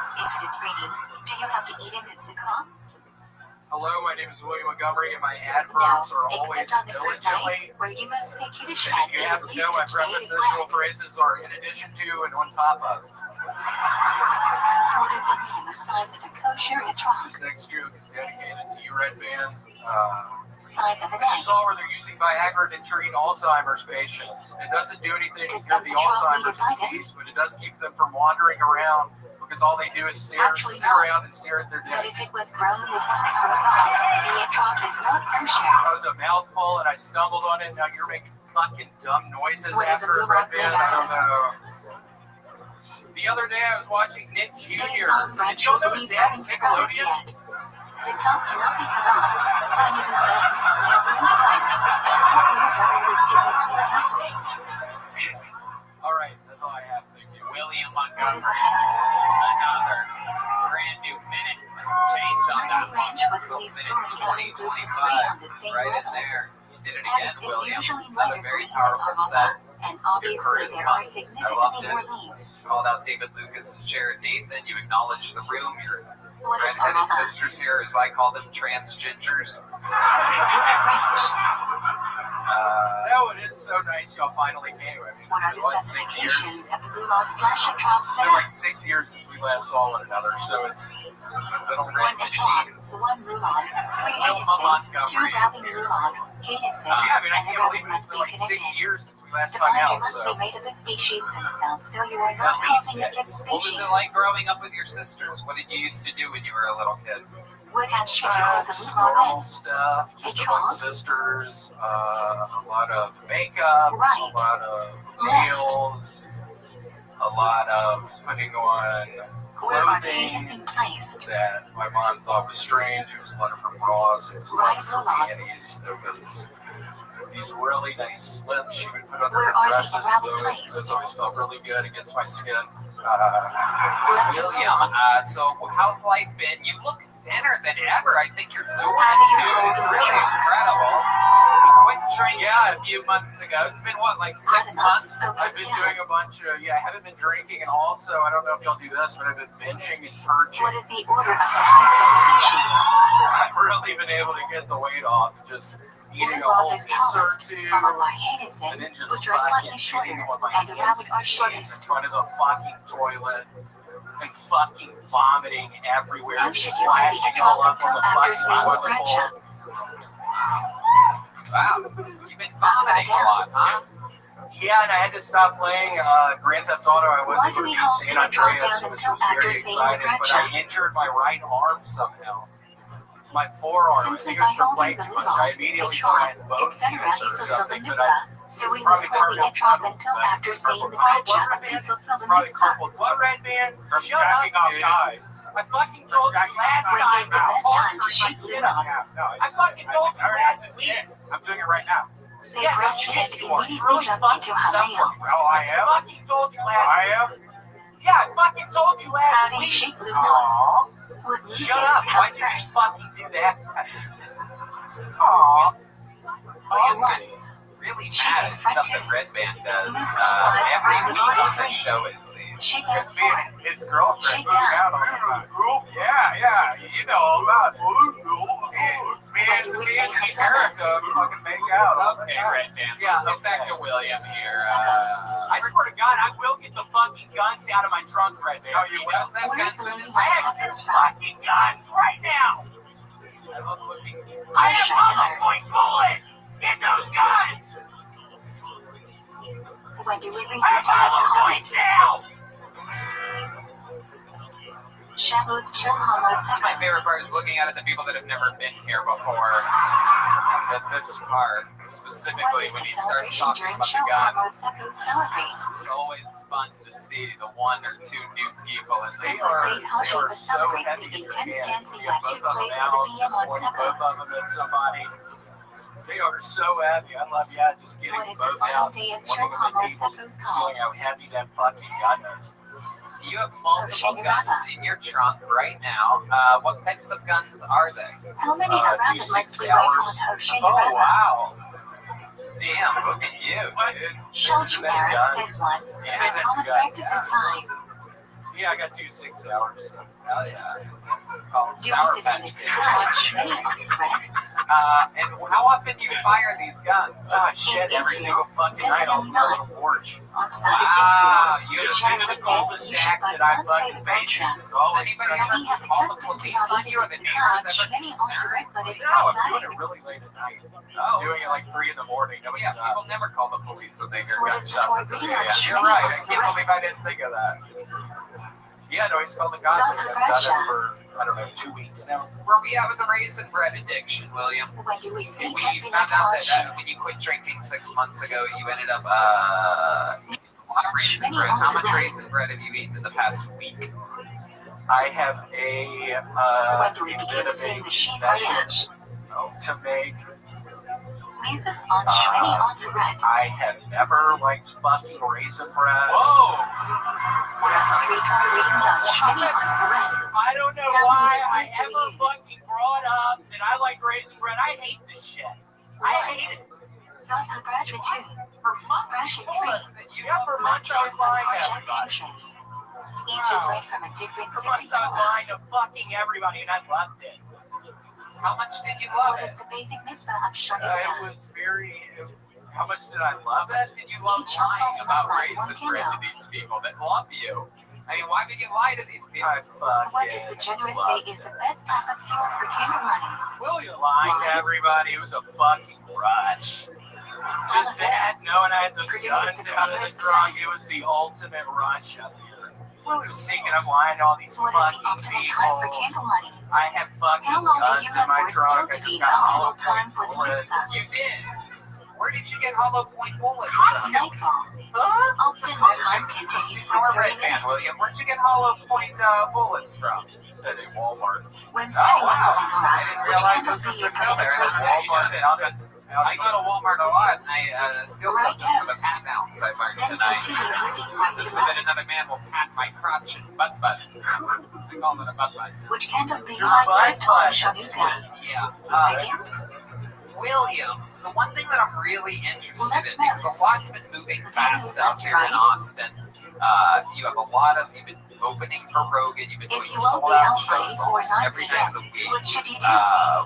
If it is raining, do you have to eat in the sukkah? Hello, my name is William Montgomery, and my No, adverbs are always except on the first diligently. night, where you must say Kiddush And if you with happen at to know, my least say it prepositional right. phrases are in addition to and on top of. What is the minimum size of a kosher trunk? This next joke is dedicated to you, Red Band. Size of an I just egg. saw where they're using Viagra to treat Alzheimer's patients. It doesn't do anything to Does cure that the control Alzheimer's me divided? disease, but it does keep them from wandering around because all they do is Actually sit not. around and stare at their But if dicks. it was grown with one that broke off, the trunk is not kosher. That was a mouthful, and I stumbled on it. Now you're making fucking dumb noises What is a after it, gulag Red Band. made I out don't know. The other day I was watching Nick Jr. Didn't Did y'all branches know his leaves dad haven't is sprouted Nickelodeon? yet. The top cannot be cut off, spine isn't bent, he has no thumbs, and two little double leaves isn't split halfway. All right, that's all I have. Thank you. William What Montgomery. is a highness? Another brand new minute change on Minor that one. branch with leaves Minute growing out in 20, groups of 3 25. on the same Right in level. there. You did it again, Highness is William. usually Another lighter very green with powerful set. aroma, and obviously there charisma. are I significantly loved more it. leaves. Called out David Lucas and Jared Nathan. You acknowledged the room. Your What is redheaded aroma? sisters here, as I call them, transgingers. What branch? No, it is so nice y'all finally came. I mean, What are it's the been like 6 years. specifications of the gulag/trunk It's been like setup? 6 years since we last saw one another, so it's Little One red etrog, machines. 1 gulag, 3 Wilma hades, 2 Montgomery wrapping is here. gulag, hades, yeah, I mean, I and the can't rubber believe it's must been be like 6 connected. years since we last The hung binder out, must so be made of the species themselves, so you are not At least helping against What was species. it like growing up with your sisters? What did you used to do when you were a little kid? What and should you hold the just gulag normal in? stuff, just A among trog? sisters, a lot of makeup, Right. a lot of Left. nails, a lot of putting on Where are the clothing hades placed? that my mom thought was strange. It was a lot of her bras, it was a lot of her panties, it was these really nice slips she would put under Where her are they dresses, around the so place? those always felt really good against my skin. Left or William, gulag? so how's life been? You look thinner than ever. I think you're doing How do you it, dude. hold It's the really trunk? incredible. Quit drinking a few months ago. It's been what, like 6 months? I've been doing a bunch of, I haven't been drinking, and also, I don't know if y'all do this, but I've been binging and purging. What is the order of the heights of the species? I've really been able to get the weight off, just eating a Olaf whole is pizza or tallest, two, followed by Hades, and then just which are slightly fucking shorter, eating what my and the hands rabbit are and knees in shortest. front of the fucking toilet, and fucking vomiting everywhere, How and should you hold the splashing all trunk up on until the after fucking saying the toilet branch bowl. up? Wow. You've been vomiting a lot, huh? Yeah, and I had to stop playing Grand Theft Auto. I Why wasn't do going we to do hold San the trunk Andreas, down which until was after very saying the excited, branch but I up? injured my right arm somehow. my forearm. I Simply think by it's for holding plates, the but lid I off, immediately a trot, had both etc. units You or fulfill the something, but mitzvah. So we must hold the etrog until after saying the pacha and we fulfill the mitzvah. What, Red Man? From Shut up, jacking off dude. guys. I fucking told you last When time. is the best time to shoot blue on? I fucking told you last week. I'm doing it right now. Say Yeah, no Rothschild shit, you are. You immediately really jumped fucking into Haleo. Oh, I I am? fucking told you last I week. am? Yeah, I fucking told you How last do you week. shoot blue on? Aww. What movements Shut up. come Why'd you just first? fucking do that? Aww. One. Really Shake mad it at front stuff two. that Red Band does Move clockwise every around the week body on the three. show, it seems. Shake out It's me four. and his girlfriend Shake moved down. out on the group. Yeah, you know all about it. Me When do we say and Hasana? Erica fucking make out. Okay, Red Band. Yeah, Let's get back to William here. I swear to God, I will get the fucking guns out of my trunk right now. Oh, you will? Where's the movie I have two seconds from? fucking guns right now. I love looking. I I'll have shut hollow down. point bullets in those guns. When do we read I have the hollow comment? points now. Shabu's chill hollow My seconds. favorite part is looking at the people that have never been here before. But this part, What specifically does when the he starts celebration talking during about chill the hollow guns, seconds celebrate? it's always fun to see the one or two new people. And they Simple are, state how They she are was so celebrating heavy the in your intense hand. dancing You that get took both of place them at out, the BM just on pointing both Seconds. of them at somebody. They are so happy. I love you. Just getting What is the both final out, day of pointing chill them at hollow people, seconds just called? feeling how heavy that fucking gun is. you have multiple guns in your trunk right now. What types of guns are they? How many around G6 must we wait on hours. Ocean Oh, Rabbi? wow. Damn, look at you, dude. Shows you merit this one. Yeah, The that's common good. practice is 5. Yeah, I got 2 6 hours. Hell yeah. Oh, Do Sour we Patch sit Kids. on Shreddy on spread? And how often do you fire these guns? Ah, shit, every single fucking night I'll throw on the porch. On side Wow, of you Israel, Just Shadow into the says cul-de-sac you should but that I not say the fucking face Rothschild. is Does always anybody I ever think have the call the custom to police not on you or the use the neighbors car ever Shreddy on concerned? spread, but it's No, I'm doing problematic. it really late at night. Oh, Doing it like 3 in the morning. Nobody's yeah, people up. never call the police when they hear What is the gunshots at 3 forbidden on a.m. You're Shreddy right. on I can't spread? believe I didn't think of that. Yeah, no, he's called the cops. Don't I've regret done it ya. for, I don't know, 2 weeks now. Where we at with the raisin bread addiction, William? When do we say We Tefillah found out that Kosher? when you quit drinking 6 months ago, you ended up a lot of raisin bread. How much raisin bread have you eaten in the past week? I have a When do we begin legitimate seeing the sheep confession voyage? to make. Music on Shreddy on spread. I have never liked fucking raisin bread. Whoa! What are the 3 total readings on Shreddy on spread? I don't know How why many I times do we ever use? fucking brought up that I like raisin bread. I hate this shit. I hate it. Zoltan graduate 2. For months, Brashing you told 3. us that you Yeah, for months I was lying to Marshall everybody. Inches. Each is read from a different For 50 months I was color. lying to fucking everybody, and I loved it. How much did you love What it? is the basic mitzvah of It Shreddy? was very. How much did I love How much it? did you love Each lying household about must light one raisin bread to candle. these people that love you? I mean, why would you lie to these people? I fucking. What does the generous say is the best type of fuel for candle lighting? William lying to everybody. It was a fucking rush. Just that, knowing I had those guns out of the trunk, it was the ultimate rush up here. William was thinking I'm lying to all these What is the fucking optimal time for people. candle lighting? I have fucking How long do guns you in have my for it still trunk. I to be just got hollow optimal time point for the bullets. mitzvah? You did. Where did you get hollow point bullets from? Nightfall. Huh? Optimal time continues for Ignore 30 Red Man, minutes. William. Where'd you get hollow point bullets from? At a Walmart. When Oh, setting up wow. the I menorah, didn't which realize candle those do were you for sale put there. into That's place Walmart. first? I go to Walmart a lot, and I steal stuff just for the pat downs I learned Then tonight. continue moving right Just to so that left. another man will pat my crotch and butt button. I call it a butt button. Which candle do you like first on Shanuka? Yeah. Second? William, the one thing that I'm really interested in, because a lot's been moving fast out here in Austin. You have a lot of, you've been opening for Rogan, you've been doing If you won't sold be out out shows late or almost 9 every night of the p.m., week. what should you do?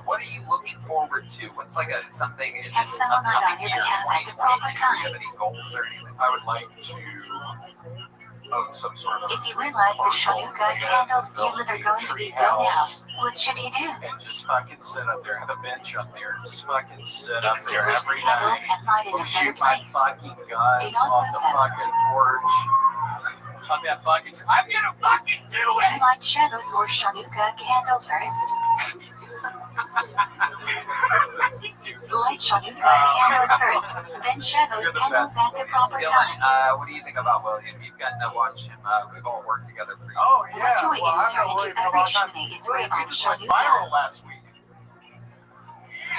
What are you looking forward to? What's like something in Have this someone on upcoming your year, behalf at the proper 2022? Do you have time. any goals or anything? I would like to own some sort of. If you realize the Shanuka candles you lit are going to be blown out, what should you do? And just fucking sit up there, have a bench up there, just fucking sit up there Extinguish the every candles night. and light in a better Shoot my place. fucking guns Do not off move the them. fucking porch. On that fucking. I'm gonna fucking do Do it! you light shadows or Shanuka candles first? Light Shavuka candles first, then Shavuos candles at the proper Dylan, time. what do you think about William? You've gotten to watch him. We've all worked together for years. Oh, yeah. What do we Well, I've known insert into William for a every long time. shimmy is William, right you on just went Shavuka. viral last week.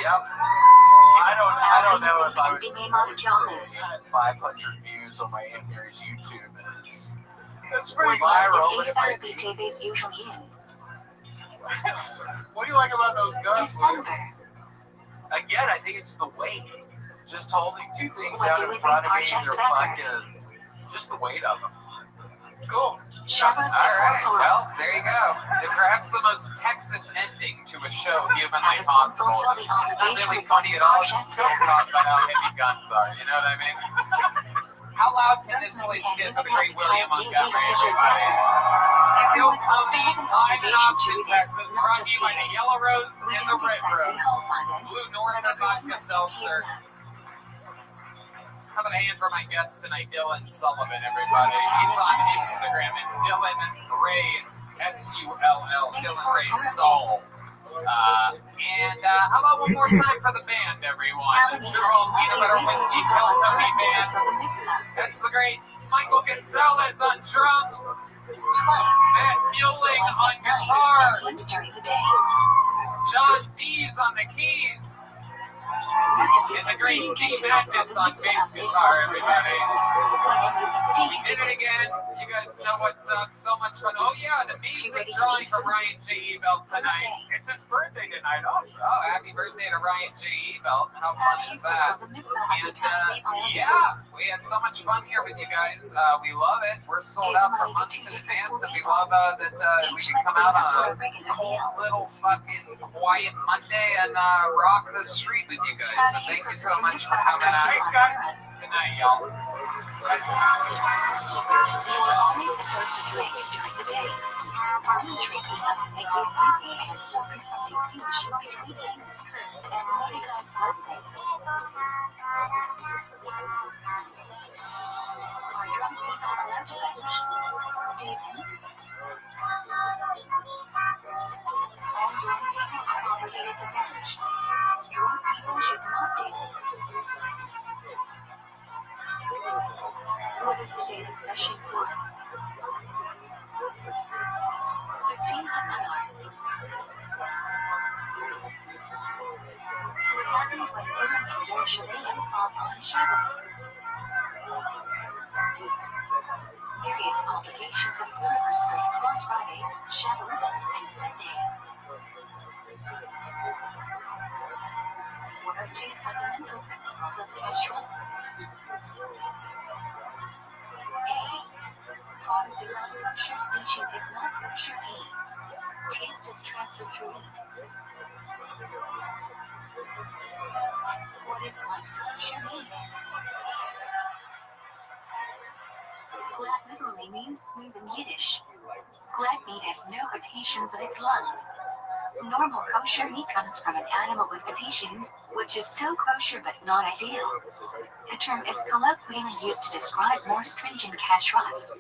Yep. I don't know if I would Ending say name on Yahoo. 500 views on my Aunt Mary's YouTube is. It's What pretty month viral. is But it Ace might be. TV's usually in? What do you like about those guns? December. Again, I think it's the weight. Just holding two things What out do in we front think of me, Parshat they're Tucker? fucking. Just the weight of them. Cool. Shavuos All before right. Purim. Well, there you go. And perhaps the most Texas ending to a show How humanly does one possible. fulfill It's the not obligation really funny regarding at all. Parshat Just don't Tucker? talk about how heavy guns are. You know what I mean? How loud can this Northman voice get Canyon for the great because William it's DV Montgomery, teachers everybody? Phil Everyone also Tony, has an live in obligation to Austin, read it, Texas, not brought to just you by the hear. Yellow Rose We and the don't Red exactly Rose. help on this, Blue but Northern everyone Vodka must Seltzer. hear them. How about a hand for my guest tonight, Dylan Sullivan, everybody? He's on Instagram at Dylan Ray, S-U-L-L, Dylan Ray Soul. And how about one more time for the band, everyone? The Super Bowl Peanut Butter Whiskey Phil Tony Band. That's the great Michael Gonzalez on drums. Matt Mueling on guitar. John Dees on the keys. And the great Dee Magnus on bass guitar, everybody. We did it again. You guys know what's up. So much fun. Oh, yeah, an amazing drawing from Ryan J. Ebelt tonight. It's his birthday tonight, also. Oh, happy birthday to Ryan J. Ebelt. How fun is that? And, yeah, we had so much fun here with you guys. We love it. We're sold out for months in advance, and we love that we can come out on a cold little fucking quiet Monday and rock the street with you guys. So thank you so much for coming out. Thanks, guys. Good night, y'all. You are only supposed to drink during the day. Only drinking up will make you sleepy and stop you from distinguishing between Eden's curse and Mordecai's blessing. Are drunk people allowed to bench? Stephen? All drunk people are obligated to bench. Drunk people should not do it. What is the date of session 1? 15th of Adar. What happens when Purim and Yerushalayim fall on Shabbos? Various obligations of Purim are spread across Friday, Shabbos, and Sunday. What are two fundamental principles of kashrut? A. Product of non-kosher species is not kosher. B. Taste is transcendental. What is kosher meat? Glad literally means smooth in Yiddish. Glad meat has no adhesions on its lungs. Normal kosher meat comes from an animal with adhesions, which is still kosher but not ideal. The term is colloquially used to describe more stringent kashrus.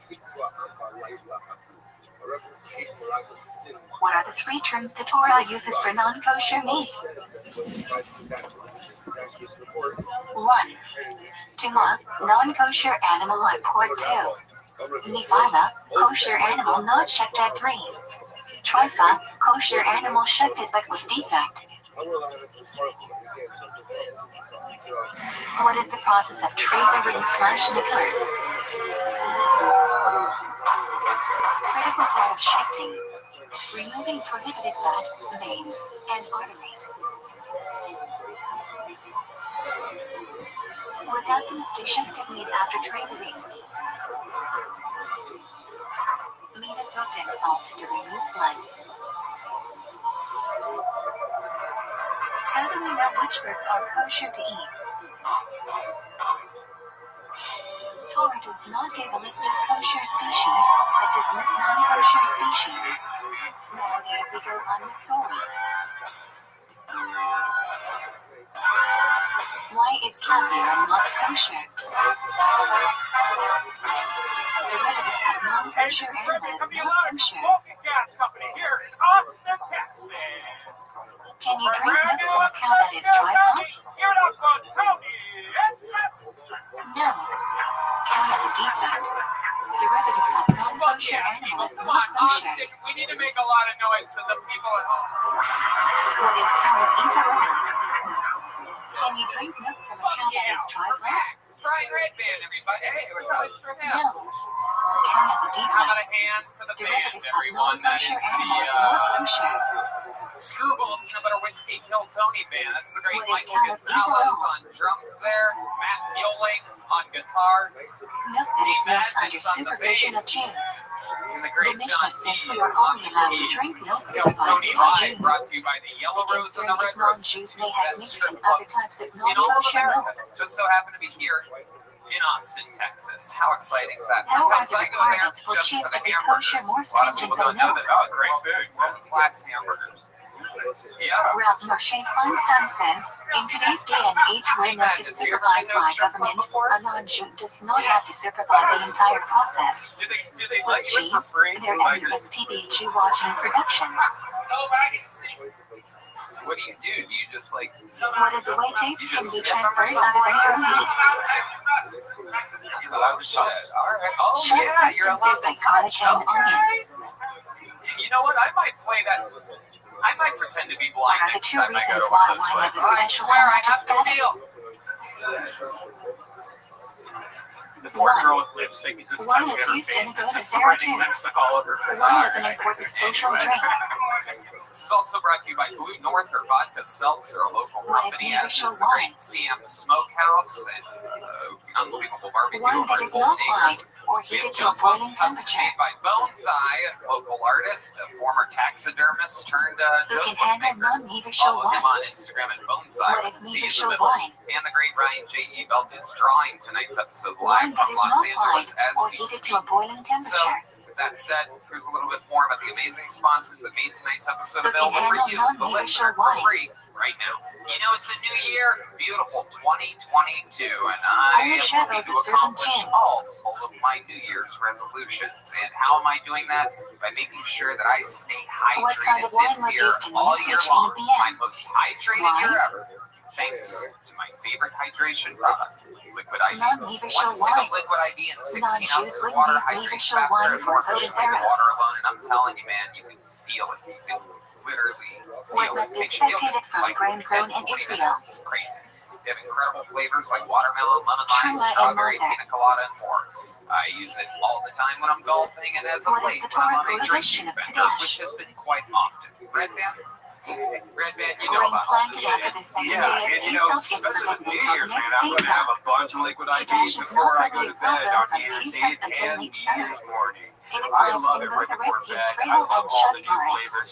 What are the three terms the Torah uses for non-kosher meat? 1. Tuma, non-kosher animal like pork. 2. Nevada, kosher animal not checked at 3. Trifa, kosher animal shechted but with defect. What is the process of triggering/nickler? Critical part of shechting. Removing prohibited fat, veins, and arteries. What happens to shechted meat after triggering? Meat is cooked in salt to remove blood. How do we know which birds are kosher to eat? Torah does not give a list of kosher species, but dismiss non-kosher species. Nowadays we go on with soul. Why is caviar not kosher? Derivative of non-kosher animals not kosher. Gas company here in Austin, Texas. Can you drink milk from a cow that is dry farmed? You're not going to tell me. No. Cow has a defect. Derivative of non-kosher animal is Come not on, kosher. Austin. We need to make a lot of noise so the people at home. What is called Israel? Can you drink milk from a cow that is dry farmed? It's Brian Redband, everybody. Hey, what's always for him? No. Cow has a How about a defect. hand for the band, Derivative of everyone? That non-kosher is animal is the not kosher. Screwball Peanut Butter Whiskey Kill Tony band. That's the great What is Michael called Gonzalez Israel? on drums there. Matt Mueling on guitar. Milk that is milked under supervision of Jews. And the The great Mishnah John says we Hughes are only on allowed to keys. drink milk This is Kill supervised Tony by Live, Jews. brought to you by the Yellow It Rose and the concerns Red if Rose. non-Jews may Two have best mixed strip in other clubs types of in all of non-kosher America. milk. Just so happen to be here in Austin, Texas. How exciting is that? How are Sometimes the I go there requirements for just cheese for to the be hamburgers. kosher more A lot of stringent people than don't know milk? this. Oh, great food. World-class hamburgers. Yes. Ralph Moshe Feinstein says, in today's day and age where milk is supervised by government, a non-Jew does not have to supervise the entire process. Do they With let you in for cheese, free? they're MUSTB Jew watching production. What do? Do you just like... What is the way taste You can just be sniff them or transferred other than from meat? He's allowed to touch. All right. Oh, Short yeah, you're allowed to substances like garlic touch. and onion. You know what? I might play that. I might pretend to be blind What are the next two time I go reasons to why one of those wine has a places. I special swear I allergic have to status? feel. The poor One. girl with lipstick is just Wine touching is her used face in and good just as spreading too. lipstick all over her. Wine is an important social drink. This is also brought to you by Blue North or Vodka Seltzer, a local What is company, the as official is the wine? great CM Smokehouse and unbelievable barbecue Wine over that at is Old not Neighbors. fried or We have heated to a Junk boiling Books custom temperature. made by Bone's Eye, a local artist, a former taxidermist turned Who joke can handle maker. non-neutral Follow him wine? on Instagram at Bone's Eye. What is See in the neutral middle. wine? And the great Ryan J.E. Belt is drawing tonight's episode live Wine that from is Los not Angeles fried as or we heated speak. to a boiling temperature. So, that said, here's a little bit more about the amazing sponsors that made tonight's episode Who can available for handle you, the non-neutral listener, for wine? free right now. You know, it's a new year, beautiful 2022, and I Only am share looking those to observant accomplish Jews. all of my New Year's resolutions. And how am I doing that? By making sure that I stay What kind hydrated of wine this was year, used in all this year chain long. at the My end? most hydrated Wine? year ever, thanks to my favorite hydration product, Liquid IV. Non-neutral One stick of wine. Liquid IV and 16 Non-Jews ounces of wouldn't water use hydrates neutral faster wine and for more soda efficiently than zero. water alone. And I'm telling you, man, you can feel it. You can literally What feel it. must be Makes you feel spectated from like grain grown in 10, 20 Israel? minutes. It's crazy. They have incredible flavors like watermelon, lemon lime, Truma and strawberry, Malta. pina colada, and more. I use it all the time when I'm golfing and as of What is late the when I'm on current a prohibition drinking of bender, Kadash? which has been quite often. Red Band? Red Band, you know Grain about planted it. after the second Yeah, day of and you know, Pesach is especially with forbidden New until Year's, man, next I'm going to have a bunch of Liquid IV Kadash is before not I go really to bed problem on from New Year's Pesach Eve until and late New summer. Year's morning. It I applies love in it both right the before Red Sea bed. I Trail love and all the Shut new Forest. flavors.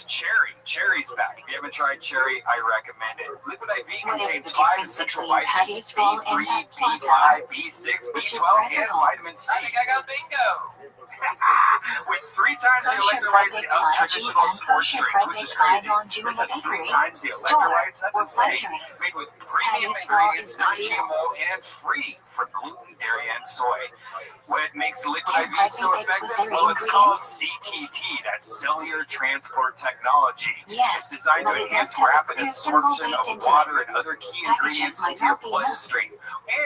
Cherry's back. If you haven't tried cherry, I recommend it. Liquid IV What is contains the 5 difference essential between vitamins: Patty's roll and B3, that B5, plata, B6, which is B12, red and or gold? vitamin C. I think I got bingo. With 3 times the Kosher electrolytes Craig of Egg traditional and sports kosher drinks, Craig which is Egg crazy. non-Jew This in the has 3 bakery, times the store, electrolytes. That's or insane. factory. Made with premium Patty's roll ingredients, is ideal. non-GMO, and free from gluten, dairy, and soy. What makes Liquid Can IV Craig so Egg with effective? their Well, it's called ingredients? CTT. That's cellular transport technology. Yes, It's designed to but it enhance must have a rapid clear symbol absorption baked of into water it. and other key Packaging ingredients might into your not be enough. bloodstream.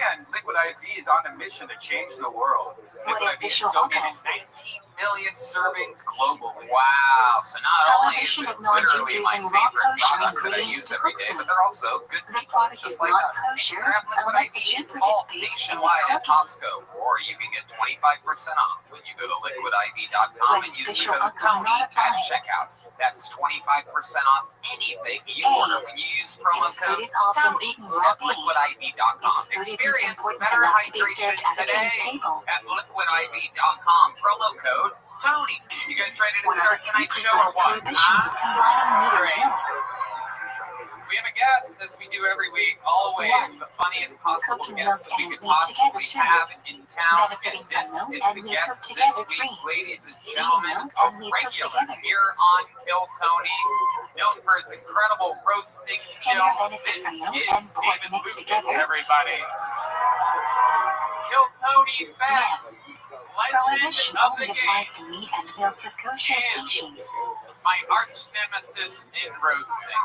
And Liquid IV is on a mission to change the world. What Liquid is IV visual has donated alcohol? 19 million servings globally. Wow, so not only is Prohibition it of non-Jews literally my using raw favorite kosher product that I ingredients use to every cook day, food. but they're also good The people, product just is like not us. kosher Grab Liquid unless IV the Jew in bulk participates in the nationwide at cooking. Costco, or you can get 25% off when you go to liquidiv.com and use the Visual code alcohol TONY not at applied. checkout. That's 25% off anything you order when you use promo If food code is often TONY eaten raw at beef, liquidiv.com. if food isn't Experience important better enough to be hydration served at a today king's table, at liquidiv.com. Promo code TONY. You guys ready to what are start the tonight's show or precise what? prohibitions of combining meat and Great. milk? We have a guest, as we do every week, always One, the funniest possible cooking guest milk that we and could meat possibly together, have in town. benefiting And from this milk is and the meat guest cooked this together. week, 3, ladies and eating gentlemen, milk a and meat cooked regular together. here on Kill Tony, known for his incredible roasting Can there skills. benefit from This milk is and pork David mixed Lucas, together? everybody. Kill Tony Fat, Yes. legend Prohibition of only the applies game. to meat and milk of kosher species. my arch nemesis in roasting.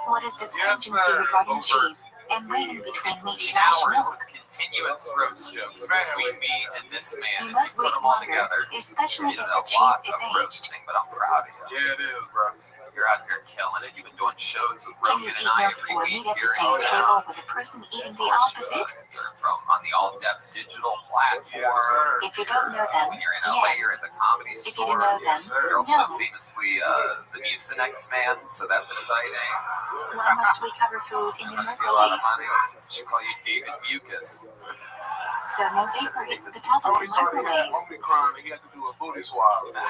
What is this Yes, tendency sir. regarding Over. cheese and waiting between 15 meat/milk? hours of continuous roast jokes between me and this man. You must Put wait them all longer, together. especially It's if a the cheese lot is of aged. roasting, but I'm proud of you. Yeah, it is, bro. You're out here killing it. You've been doing shows with Can Rogan you and eat I milk every or week meat at the here same in table with a person eating the opposite? They're from on the all-deaf digital platform. Yes, sir. If you don't know them, When you're in LA, yes. you're at the Comedy If Store. you don't know them, You're also no. famously the Mucinex man, so that's exciting. Why must we cover food in That the must be a lot of microwave? money. They should call you David Mucus. So no vapor hits the top of Tony the thought he had microwave. Omicron and he had to do a booty swab. Well,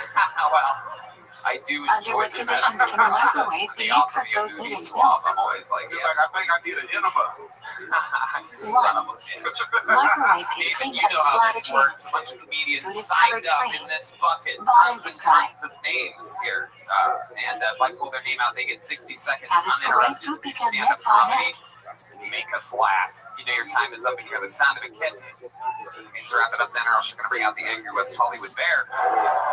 I do Under enjoy what the conditions medical can a process. microwave They be used offer for me a both booty meat and swab. milk? I'm always like, He's yes. like, I think I need an enema. You son of a bitch. Microwave is David, clean you of know how splatter this too. works. A bunch of comedians Food is signed covered up free. in this bucket. Volume Tons is and dry. tons of names here. And if I pull their name out, they get 60 seconds How does Korean uninterrupted food to do become stand-up net by comedy. net? Make us laugh. You know your time is up and you hear the sound of a kitten. Means wrap it up then or else you're going to bring out the angry West Hollywood bear.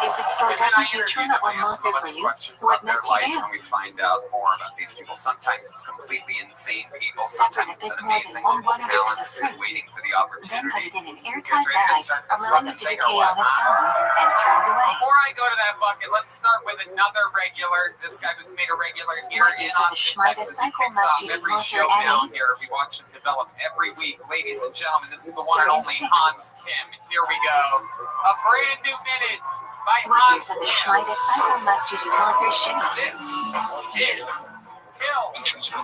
If the store And then I doesn't do interview tuna them. or I ask mozza them a for bunch of you, questions what about their must life you and do? we find out more about these people. Sometimes it's completely insane people. Separate a Sometimes it's bit an more amazing than one local wonder talent of fruit. waiting for the Then put opportunity. it in an You airtight guys ready to bag, start this allowing fucking it to thing decay or what? on its own, and throw it away. Before I go to that bucket, let's start with another regular. This guy was made a regular here What in gives it a Austin, Schmieda Texas. He cycle kicks must off use every motor show down Annie? here. We watch him develop every week. Ladies and gentlemen, this is the one and only Hans Kim. Here we go. A brand new minute by What Hans gives it a Kim. Schmieda cycle must use motor shitty? This is Kill. Second,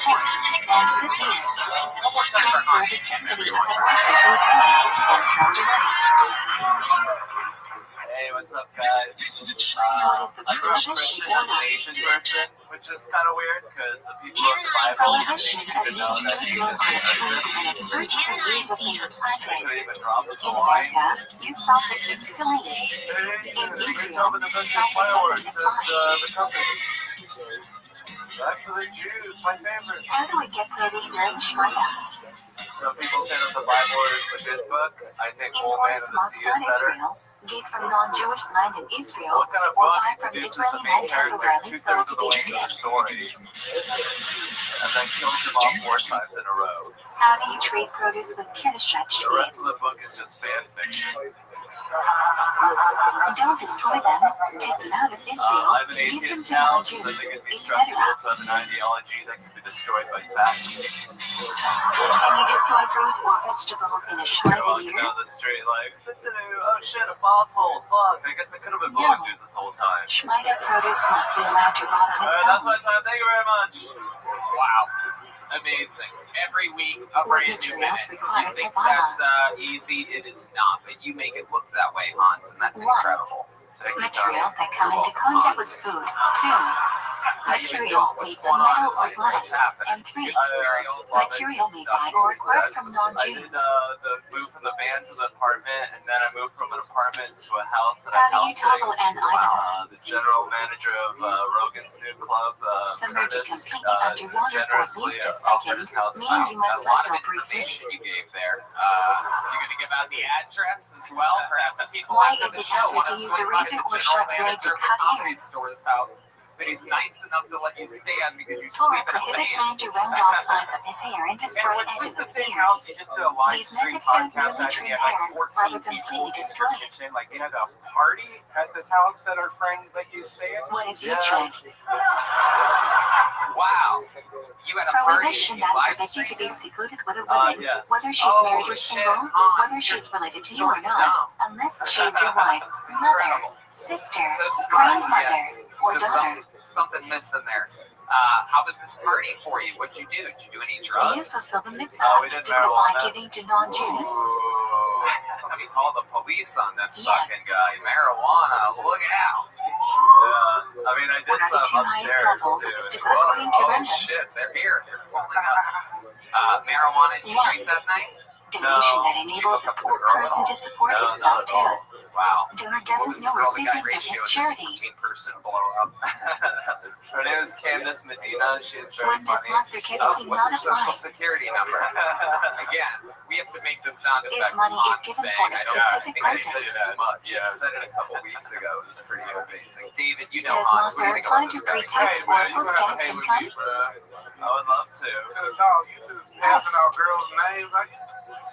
fourth, and fifth years. One more time for Transfer Hans the Kim, custody of everyone. the monster to a penny, and throw it away. Hey, what's up, guys? What is the I'm a prohibition Christian of and an Asian person, which is kind of weird because the people of the Bible prohibition of didn't know that using Jesus on a was tree when its first 3 years of being They planted? couldn't even drop the In line. America, use salt that means to leave. In Israel, salt that doesn't decide. The compass. Back to the Jews, my favorite. How do we get produce during Shmita? Some people say that the Bible is the good book. I think Old Man Import of from the Sea outside is better. Israel, get from non-Jewish land in Israel, What kind of or book buy from introduces Israeli the main land character temporarily sold 2/3 to of the be way into the eaten? story and then kills him off 4 times in a row? How do you treat produce with Kiddush? The rest of the book is just fan fiction. Don't destroy them, take them out of Israel, I'm an give them atheist to now non-Jews, because I think it'd be etc. stressful to have an ideology that can be destroyed by facts. Can you destroy fruit or vegetables in a Shmita Walking year? down the street like, oh shit, a fossil, fuck, I guess I could have been blowing juice this whole time. Shmita produce must be allowed to rot on its That's own. my time, thank you very much. Wow. Amazing. Every week, a What brand new materials minute. require You think Tevalas? that's easy? It is not, but you make it look that way, Hans, and that's One. incredible. Thank you, Materials Tony. that come into contact with food. 2. Materials made from metal or glass. And 3. Material made by or acquired from I did non-Jews. the move from the van to the apartment, and then I moved from an apartment to a house that How I'm do you toggle an item? The general manager of Rogan's new club, Submerge it Curtis, completely underwater for at generously least a offered second, his house meaning you must A lot let of go briefly. information you gave there. You're going to give out the address as well. Perhaps the people Why after is the it show easier want to to use swing a by razor the or general sharp blade manager to of the cut Comedy hair? Store's house that he's nice enough to let you stay at because you Torah sleep in a prohibits van. man to round off sides of his hair and destroy And was edges this the of same beard. house you just did a live These stream methods don't podcast really at? trim He had like hair, 14 rather people completely in destroy your it. kitchen. Like they had a party at this house that our friend let you stay at? What is your trade? Wow. You had a party Prohibition and you that live forbids you to be streamed? secluded with a woman, Yes. whether she's Oh, married or shit, single, Hans, whether she's related to so you or not, dumb. unless she's your wife, It's mother, incredible. sister, So smart, grandmother, yes. or So daughter. something missing there. How was this party for you? What did you do? Did you do any Do you drugs? fulfill the mitzvah Oh, of we did signify marijuana. giving to non-Jews? Ooh, somebody call the police on this Yes. fucking guy. Marijuana, look out. Yeah. I mean, I did What are the some 2 highest upstairs levels of too. stigma according to Oh Rembrandt? shit, they're here. They're pulling up. Marijuana, did you One. drink that night? Donation No. that enables a poor person to support No, himself not at too. all. Wow. Donor What doesn't was know the girl-to-guy recipient of ratio his in charity. this 14-person blow up? Her name is Candace Medina. She's very One does funny. not forget if you What's not your social apply. security number? Again, we have to make the sound If effect. money is on given saying, for a I don't specific think I said purpose, it too much. Yeah. I said it a couple weeks ago. It was pretty amazing. David, you know does Hans. not What do you think apply about to this guy? pre-tax Hey, man, you Oracle gonna have tax to hang with income. me, bro. I would love to. Cause dog, you just passing out girls' names like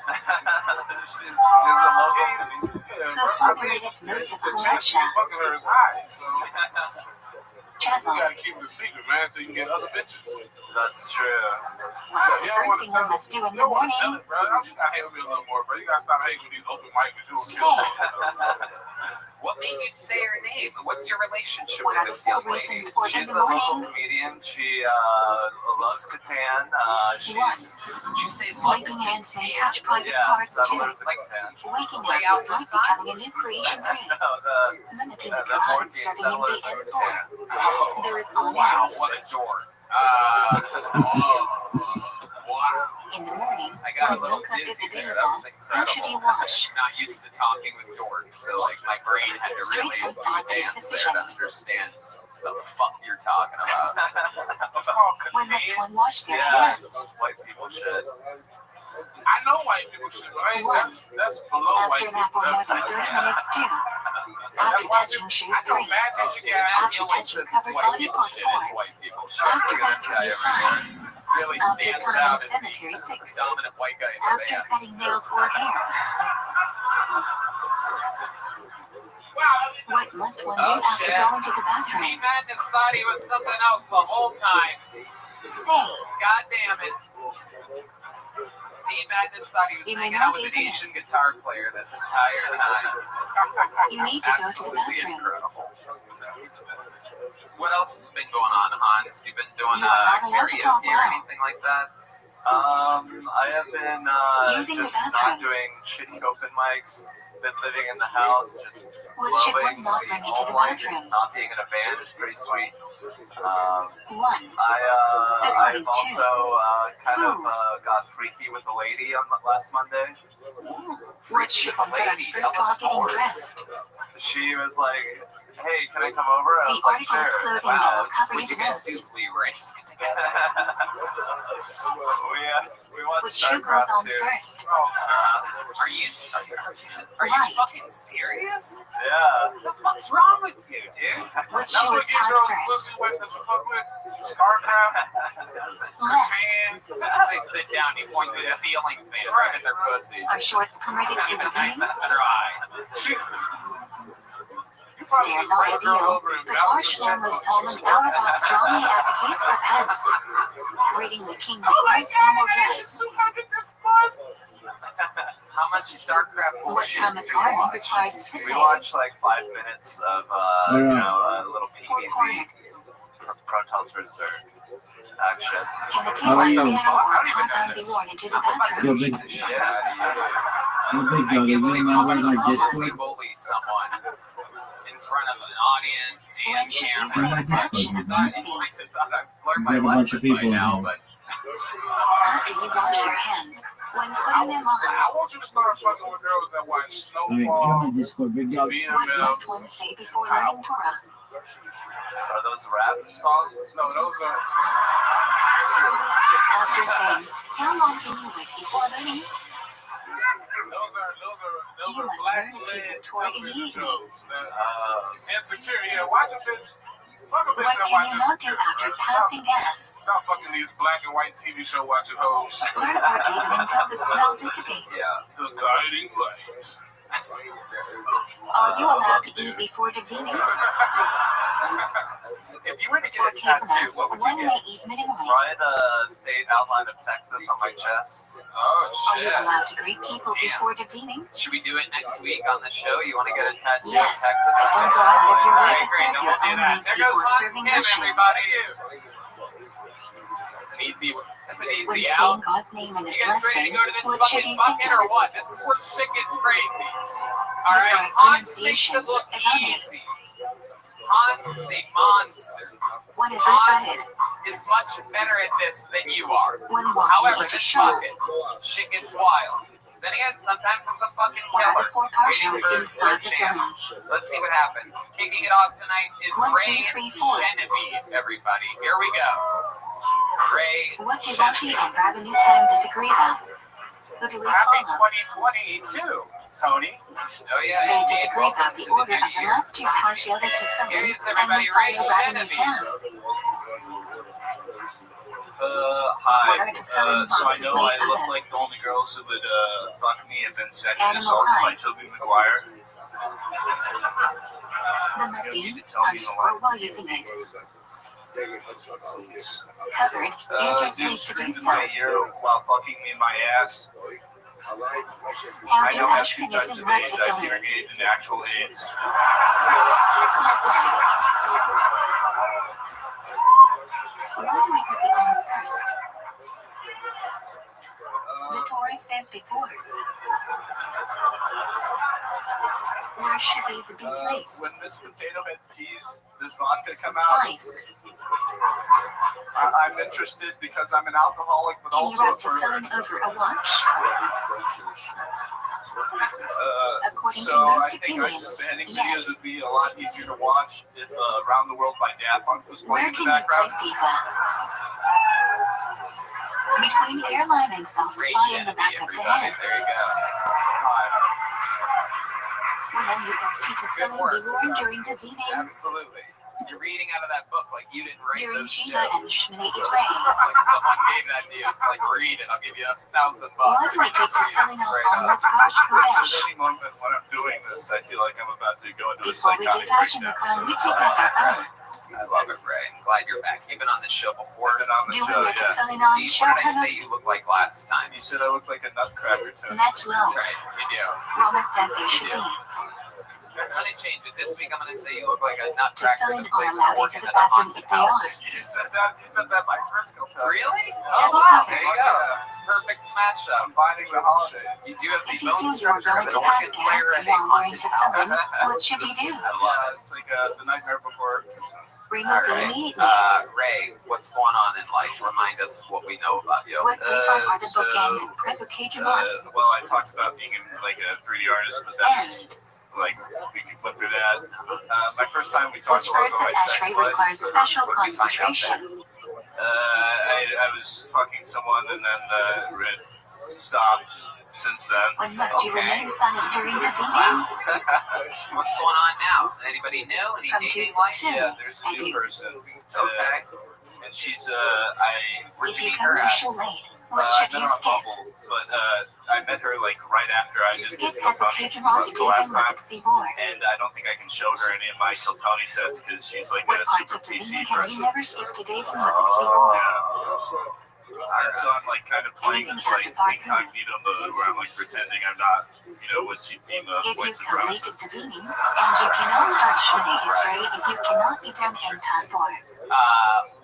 She's a local. yeah, Who bro. formulated most of The the chance Russia? of fucking her is high, so you Chazzle. gotta keep it a secret, man, so you can get other bitches. That's true. What's the first thing one must do in You the don't want to tell morning? it, bro. You gotta hang with me a little more, bro. You gotta stop hanging with these open micers. You will Say. kill me. What made you say her name? What's your relationship What are with the this four young lady? reasons for in She's the a local morning? comedian. She loves Catan. One. Did you say Sleeping hands may touch private Yeah, parts too. settlers of Catan. Waking Lay up out is the like sun? becoming a new creation tree. No, Limiting the the board crowd game serving in settlers the of M4. Catan. There is all Wow, hands. what a dork. Wow. In the morning, I got a when little milk up is dizzy there. available, That was how should you incredible. wash? I'm not used to talking with dorks, so like my brain had to Straight really from thought is dance there to sufficient. understand the fuck you're talking about. When must one wash their Yeah, hands? white people should. I know white people shit, but I ain't, One. that's below white After people. nap for more than 30 minutes too. After touching shoes I know 3. mad bitches get After Feel like touching it's covered white body people part shit. 4. It's white people shit. After Look at this guy bathroom over 5. here. Really After stands time in out as cemetery the 6. dominant white guy in the After band. cutting nails or hair. What must one do Oh, after shit. going to the bathroom? Team Madness thought he was something else the whole time. Say. God damn it. Team Madness thought he was You may hanging out not with an even- Asian guitar player this entire time. You need to go to the Absolutely bathroom. incredible. What else has been going on, Hans? You've been doing You are not allowed to talk karaoke or loud. anything like that? I have been Using the just bathroom. not doing shitty open mics. Been living in the house, just What should one flowing, not bring into the home life, bathroom? not being in a band is pretty sweet. 1. I've also kind of got freaky with a lady on last Monday. What should one put on first while getting dressed? She was like, "Hey, can I come over?" I The was like, article is "Sure." clothing that Wow, will cover what you you the guys do most. play risk together? we want Which shoe goes StarCraft on too. first? Are you Right. fucking serious? Yeah. What the fuck's wrong with you, dude? Which That's shoe what is get tied girls first? pussy with that you fuck with. StarCraft. Left. And as soon as they sit down, he points a ceiling fan right at their pussy. Are shorts permitted for Keep it nice demeaning? and dry. You probably They're just not bring a girl ideal, over and but balance our the check. Shlomo Zalman Auerbach strongly advocates for pants. Reading the King requires formal dress. How much StarCraft What bullshit time do of you garden watch? requires We fixate? watched like 5 minutes of, a little PVZ Four-cornered. Protons for dessert action. Can the How are tape you? piano or content be worn into the Yo, bathroom? big, The shit out of you. yo, big I dog, can't you believe know how about many my times Discord? we bully someone in front of an audience When and should you camera. say my expansion of I thought Nazis? I've learned my There's a bunch lesson of people by in now, here. but After you wash your hands, when putting them on, I want you to start fucking with girls that watch Alright, Snowfall, join my Discord, big dog. what BMF. must one say before learning Torah? Are those rap songs? No, those are. After saying, how long can you wait before learning? Those You are must black learn a piece led of Torah television immediately. shows. Insecure, yeah. Watch a bitch. Fuck a bitch What that can watch you not do Insecure. after Stop- passing gas? Stop fucking these black and white TV show watching hoes. Learn or date until the smell dissipates. The guiding light. Are you allowed to eat before devening? if you were to For get a tattoo, Kevin, what would one you may get? eat minimally. Write a state outline of Texas on my chest. Oh Are you shit. allowed to greet people before devening? Should we do it next week on the show? You want to get a tattoo Yes. of Texas? Don't go out of your way Alright, to great. serve Then your we'll do own that. needs There goes before Hans serving Kim, Russians. everybody. That's an When easy saying out. God's name in You this guys ready lesson, to go to this what should fucking you think bucket of? or what? This is where shit gets crazy. The Alright, correct Hans makes pronunciation it look is on it. easy. Hans is a monster. When is Hans recited, is much better at this than you are. when walking However, is this true. bucket, shit gets wild. Then again, sometimes it's a fucking One of killer. the 4 partial inside the film. Let's see what happens. Kicking it off tonight is 1, 2, Ray 3, 4. Genevieve, everybody. Here we go. Ray What do Rashi and Rabbi Rothschild disagree about? Who do we Happy follow? 2022, Tony. Oh yeah, They indeed. disagree about Welcome the to order new of the year. last 2 partial to film Here is and everybody, Ray Messiah Rabbi Genevieve. Rothschild. Hi. So I know I look like the only girls who would fuck me have been sexually assaulted by Toby Maguire. The must be underscore while using it. Covered. Use your sleep Dude to do screamed in so. my ear while fucking me in my ass. How I do now have 2 Ashwin types is of in AIDS. I rectification? either AIDS and actual AIDS. Why do we put the on first? The Torah says before. Where should they be placed? When this potato head pees, does vodka come out? Ice. I'm interested because I'm an alcoholic, but Can you also a wrap to pervert. filling over a watch? According to So most I think opinions, Banning yes. videos would be a lot easier to watch if Around the World by Daft Punk was Where playing in can the you background. place these at? Between hairline and soft Ray spot in the back Genevieve, of the everybody. head. There you go. When UST to filling be worn during the V-name, Absolutely. You're reading out of that book like you didn't write during those Shiva shit. and Shmini Israel. Like someone gave that to you. It's like, read it. I'll give you $1,000. Why do we take the filling off on this Rosh At Kodesh? any moment when I'm doing this, I feel like I'm about to go into a Before we psychotic give Hashem the breakdown. crown, we take off our own. I love it, Ray. I'm glad you're back. You've been on this show before. Been on the Do we show, let the yeah. filling on Steve, show what did I him? say you look like last time? You said I look like a nutcracker to me. That's low. That's right. You do. Roma says they should be. I'm going to change it. This week I'm going to say you look like a To nutcracker filling that's are like allowed working into the in a bathroom haunted if they are. house. You said that my first go test. Really? Oh, Double wow. covered. There you go. Perfect smash up. Combining the holidays. You do have the If you bone feel you're structure of going an to organ pass player gas at a while going haunted to filling, house. what should you do? I love it. It's like the nightmare before Christmas. Remove All the right. immediately. Ray, what's going on in life? Remind us of what we know about you. What we find are the bookend Prevocation Moss. Well, I talked about being like a 3D artist, but that's like we can flip through that. My first time we talked Which a lot verse of about my sex Ashrei life. requires special What did we find out concentration? I was fucking someone and then it stopped since then. When must you remain silent during the Wow. V-name? What's going on now? Anybody new? Any From dating 2 life? to Yeah, there's a I new do. person. Okay. And she's Where'd If you you meet come her to at? show late, what I should met you her on skip? Bumble, but I met her like right after I did Skip the has a Kiltony Cajun to the last take time. with Seymour. And I don't think I can show her any of my Kiltony sets because she's like What a parts super of the PC meaning can person. you never skip today from with Seymour? And so I'm like kind of playing this like incognito mode where I'm like pretending I'm not, what she'd be the If you white come late to supremacist. the meeting, and you cannot start shooting Israel if you cannot be done in time for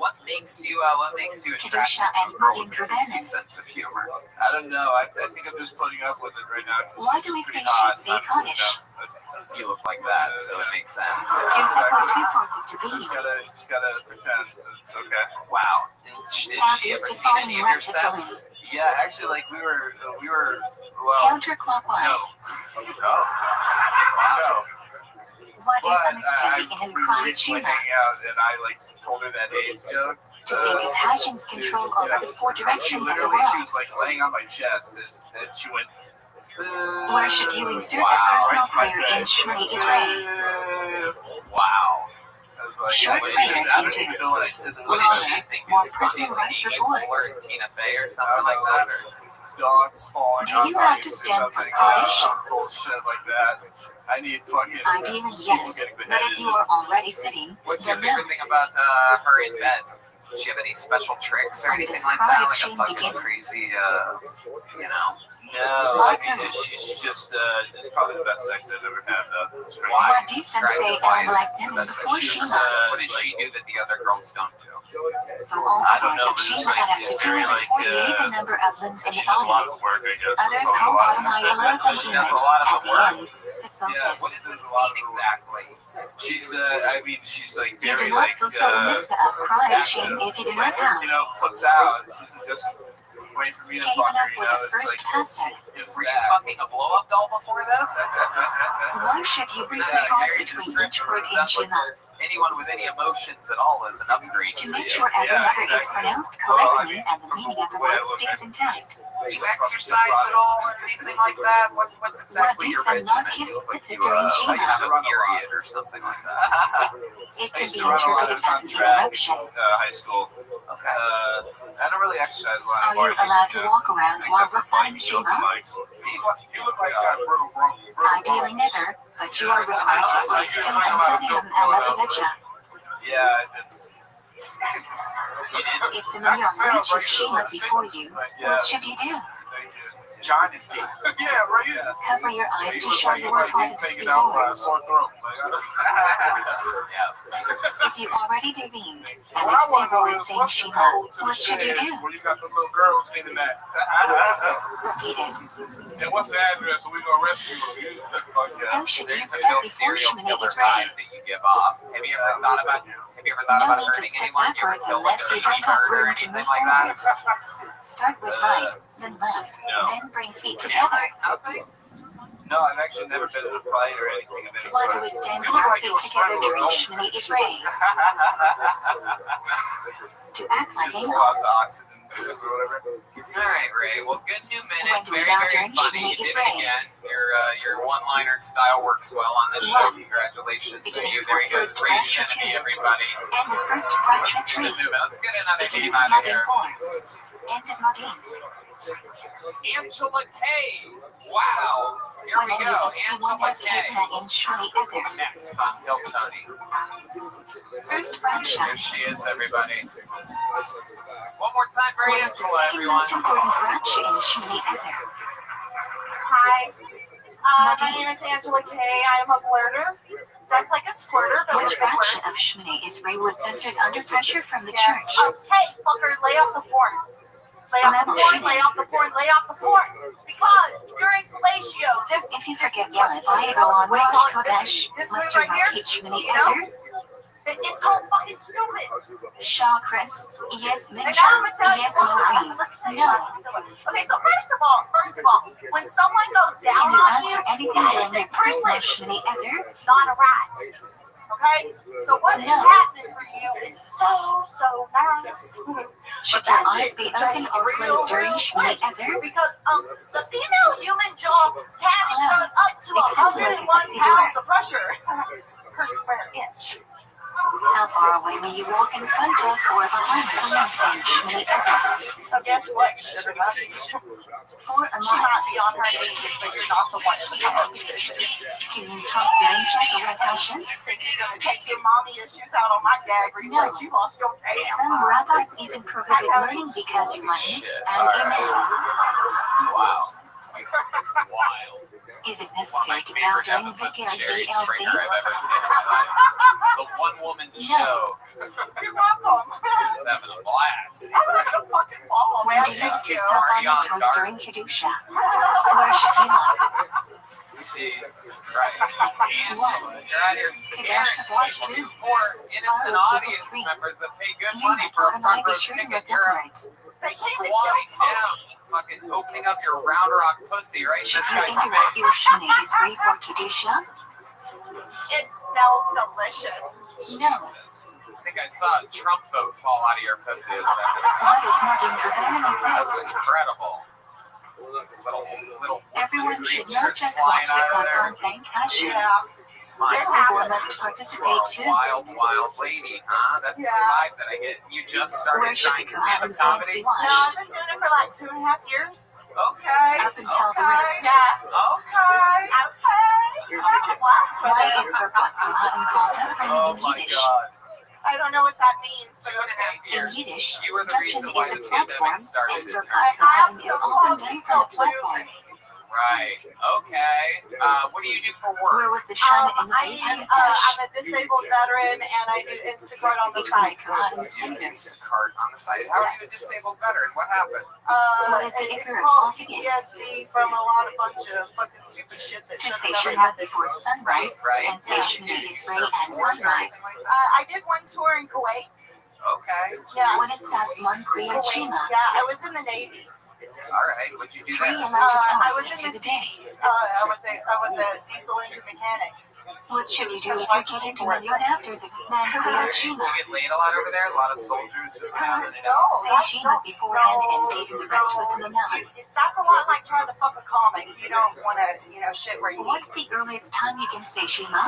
What makes you attracted Kedusha to and a girl Modin with a crazy Drubanan. sense of humor? I don't know. I think I'm just putting up with it right now. 'Cause Why she's do we pretty say hot, should say Kaddish? You look like that, so it makes sense. Two separate two parts of the Just meaning. gotta pretend that it's okay. Wow. Has she ever seen any of your sets? Yeah, actually, like we were well. Counterclockwise. No. Oh. Wow. Why do But some study we in were Christ recently Shema? hanging out, and I like told her that AIDS joke. To think of Hashem's control over the 4 She directions of the literally, she world. was like laying on my chest, and she went. Where should you insert Wow, a personal right to my prayer in face. Shmini Israel? Wow. I was like, Short what prayers did you I don't do. even know what I said. What did she think? More Is it personal fucking right Amy before. Poehler and Tina Fey or something like that? Or Dogs falling Do on you have ice to or stand for something, Kaddish? some bullshit like that. I need fucking Ideally, people yes. getting But beheaded. if you are already sitting, what's your then no. favorite thing about her in bed? Does she have any special tricks or On anything this like that? pride, Like she a fucking became- crazy, No, I mean, she's just, it's probably the best sex I've ever had, though. It's pretty Why? What did some say Why all like is it them the best before sex? Shema? What does she do that the other girls don't do? So all I the don't words know, of but it's Shema like, add up to it's very, like, 248, the number of limbs in she the does a lot body. of work, I guess. Others That's call probably Adonai why. Elohim She does a lot of at the the work. end. The Yeah, focus. What does this mean exactly? She's, I mean, she's like You do very, not fulfill the mitzvah of crying shame if you do not have. puts out. She's just, wait for me to Came fuck her, up you with know? the It's first like, aspect. it's Were you bad. fucking a blow-up doll before this? Why should you read the pause between each word in Shema? Anyone with any emotions at all is an upgrade To for make you. sure every Yeah, letter is exactly. pronounced Well, I correctly mean, and the meaning of the word stays intact. Do you exercise at all or anything like that? What's exactly your What regimen? does and not kiss Like sit you during like Shema? have a period or something like that? It I can used be to run a lot. I interpreted was on as an track interruption. in high school. Okay. I don't really exercise a lot Are you anymore. allowed to walk around while Except for reciting playing fields and Shema? mics. You look like you got brittle bones. Ideally never, but you are required to say still until him Alabavecha. Yeah, it's If the mayor preaches Shema before you, what should you do? thank you. Trying to see. Yeah, right here. Cover your eyes to You look show like you you are might part be of the taken out by a Sibor. sore throat. Yeah. If you already devened, and What the I want to know Sibor is is saying what's the Shema, code to the what should you shed do? where you got the little girls hitting that? Repeat it. And what's the address so we gonna rescue them? How should you There's a start real before serial Shemini killer is vibe ready? that you give off. Have you ever thought about No need to hurting step anyone? You ever backwards kill like unless a you don't have murder or room to anything move like that? forward. Start with right, then left, then bring feet together. Nothing? No, I've actually never been in a fight or anything of any Why do sort. we stand with our feet together during Shemini Israel? To act like Just a pull out mouse. the oxygen or whatever. Alright, Ray. Well, good new minute. When do we Very, bow very during funny. Shemini You did it Israel? again. Your one-liner style works well on this show. Congratulations to you. There you go. Ray Shenemy, everybody. And the first Raksha tree. Let's get another Begin game with out of Modin here. 4. End of Modin. Angela K. Wow. Here we Women go. use Angela T1 K. in Shmini Ezer. Next on Kill Tony. First Raksha. Here she is, everybody. One more time for What is the Angela, second everyone. most important Raksha in Shmini Ezer? Hi. My name is Angela K. I am a blurter. That's like a squirter, but Which with the Raksha words. of Shmini Israel was censored under pressure from the Yeah. church? Hey, fucker, lay off the porn. Lay off the porn, lay off the porn, lay off the porn. Because during fellatio, this... If you forget Yalef, I go on What do you Rosh call it? Kodesh, This must movie you right not here? teach Shmini You know? Ezer? It's called fucking stupid. Shah Chris, yes And now Mincha, I'm gonna tell you. yes Maureen. No. Okay, so first of all, when someone goes down Can you on answer you, anything that during is a your personal privilege, Shmini Ezer? not a right. Okay? So what is happening for you is so nice. Should your eyes be open or closed during Shmini Ezer? Because the female human jaw can turn up to Except like 101 a pounds of pressure per square inch. How far away will you walk in front of or behind someone saying Shmini Ezer? So guess what, sugar buddies? For a She might month. be on her knees, but you're not the one in the power position. Can you talk during Check sessions? Think you're gonna take your mommy issues out on my gag reflex? You lost your damn Some mind. rabbis even prohibit learning because you might miss an amen. Wow. Wild. Is it necessary to bow during Vicar Jerry VLC? Springer I've ever seen in my life. The one-woman show You're welcome. is having a blast. I'm having a fucking ball, When man. do you lift Thank you. yourself on your toes during Kedusha? Where should you look? Jesus Christ. Angela, you're out here scaring these poor innocent audience members that pay good money for a front row ticket. You're squatting down, fucking opening up your Round Rock pussy right in Should this you guy's interrupt face. your Shmini Israel for Kedusha? It smells delicious. No. I think I saw a Trump vote fall out of your pussy a second ago. What is not in Verbatim That was exist? incredible. Little Everyone should creatures not just flying watch out of because there. on Thank Hashem. Yeah. My Sibor God. must participate too. Wild, wild lady, huh? That's the vibe that I get. You just started Where should trying the stand-up Kohan's hands comedy? be No, I've washed? been doing it for like 2.5 years. Okay. Up until the okay. wrist. Yeah. Okay. Okay. I'm having a blast with Why it. is Birkat Kohan called Dufresne Oh in my Yiddish? God. I don't know what that means. 2.5 In years. Yiddish, You were the reason Dutchen why is a the platform, pandemic started. and Birkat Kohan is often done from a platform. Right. Okay. What do you do for Where work? was the Shana in the Beit I'm Hamikdash? a disabled veteran and I do Instacart on the It's side. like Kohan's You fingers. cart on the side. How are you a disabled veteran? What happened? What is the It's Icarus called again? PTSD from a lot of bunch of fucking stupid shit that To should say have never Shabbat happened. before sunrise, Right. and say Shmini Israel at Tours or sunrise. anything like that? I did one tour in Kuwait. Okay. Yeah. What is Sasman Kriyat Kuwait. Shema? Yeah, I was in the Navy. All right, what'd you do Three there? electric I hours was in into the the day. cities. I was a diesel engine mechanic. What should you do if you're getting to million afters expand You Hiroshima? get laid a lot over there? A lot of soldiers just pounding it No, out. Say Shima beforehand and David the rest with the Manila. that's a lot like trying to fuck a comic. You don't want to, shit where you What's the earliest time you can say Shima?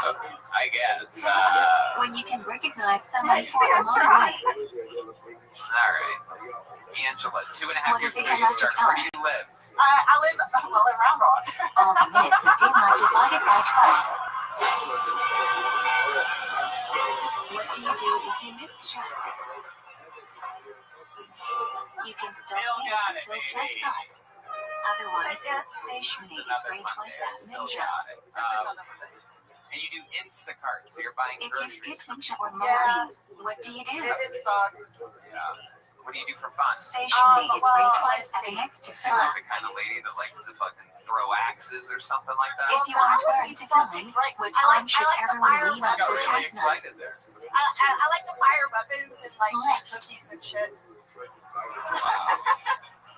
So, I guess. When you can recognize someone for a long way. Alright. Angela, 2.5 What years is the ago you started. Where do electric you live? I live, in Round Rock. All the minutes of daylight divided by 12. What do you do if you missed childhood? You can still say it until just thought. Otherwise, say Shmini is great twice that ninja. And you do Instacart, so you're buying If you groceries. skip ninja or Molly, what do you do? It sucks. Yeah. What do you do for fun? Say Shmini is great twice at the next to So you're Sarah. like the kind of lady that likes to fucking throw axes or something like that? If you aren't wearing tefillin, what time should everyone lean on I got for really Teflon? excited there. I like to fire weapons and make cookies and shit.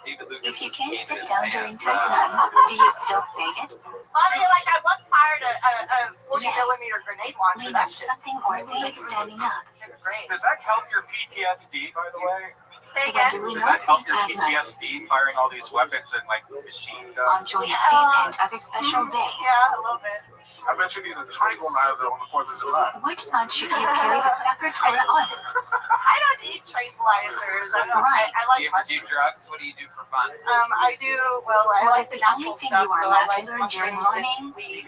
David Lucas If you just can't came sit in his down during pants. Teflon, do you still say it? I mean, like, I once fired a 40 Yes. millimeter grenade launcher. Lean on That shit's something or say it standing up. great. Does that help your PTSD, by the way? Say When again. do we Does not that say help your Teflon? PTSD, firing all these weapons and like machine On guns? joyous days and other special days. Yeah, a little bit. I bet you need a tranquilizer on the 4th of July. Which side should you carry the sacred Torah on? I don't need tranquilizers. I don't. Right. I Do like you ever do drugs? What do you do for fun? I do. Well, I What like is the the only natural thing stuff. you are So I allowed to like learn during mushrooms learning? and weed.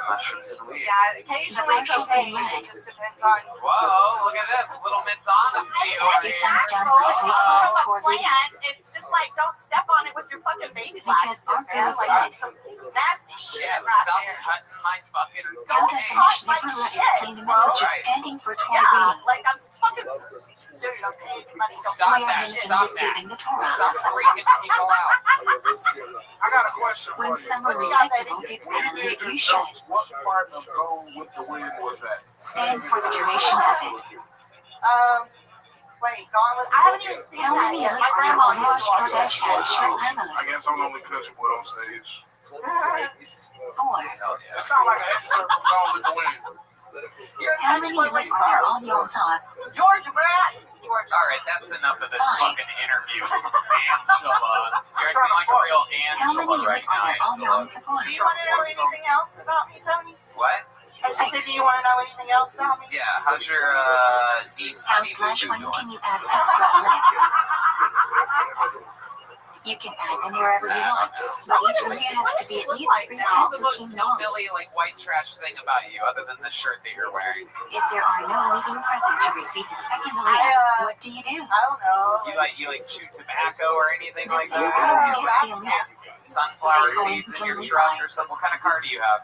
Mushrooms and weed. Yeah, occasionally The cocaine. Russian It just depends on. Whoa, look at this. Little Miss Honesty over This here. sounds down Natural. briefly It's called from a toward reading. plant. It's just like don't step on it with your fucking baby Because blacks. Arthur Man, said, like some nasty shit Yeah, right stop there. cutting my fucking How Don't does cut the my Mishnah shit, explain the bro. message of Right. standing for Torah Yeah, reading? like I'm fucking. Dude, I'm paying money. Don't Stop Why cut are that, my you shit. stop receiving the Torah? Stop freaking people out. I got a question for When you. someone What you got, respectable baby? gets When out you of did it, your you should. jumps, what part of Gone with the Wind was that? Stand for the duration of it. Wait, Gone with. I haven't even seen How that many yet. of My you are grandma on used to watch that Kodesh and shit. Shulchan? I guess I'm only catchable on stage. 4. Hell It yeah. sounds like an excerpt from Gone with the Wind. How many of you are there on Yom Tov? Georgia, where at? Georgia. All right, that's enough of this 5. fucking interview. Angela. You're acting like a real How many Angela of right you are there on now, Yom Angela. Do Kippur? you want to know anything else about me, Tony? What? I said, do you want to know anything else about me? Yeah, how's your niece How honey slash boo when boo can doing? you add extra lip? You can add them wherever you want, but each one has to be at least 3 What's cats the or most 2 long. hillbilly, like, white trash thing about you, other than the shirt that you're wearing? If there are no living present to receive the second aliyah, what do you do? I don't know. You like chew tobacco or anything The like same that? girl who gets the aliyah. Sunflower seeds in your truck or something? What kind of car do you have?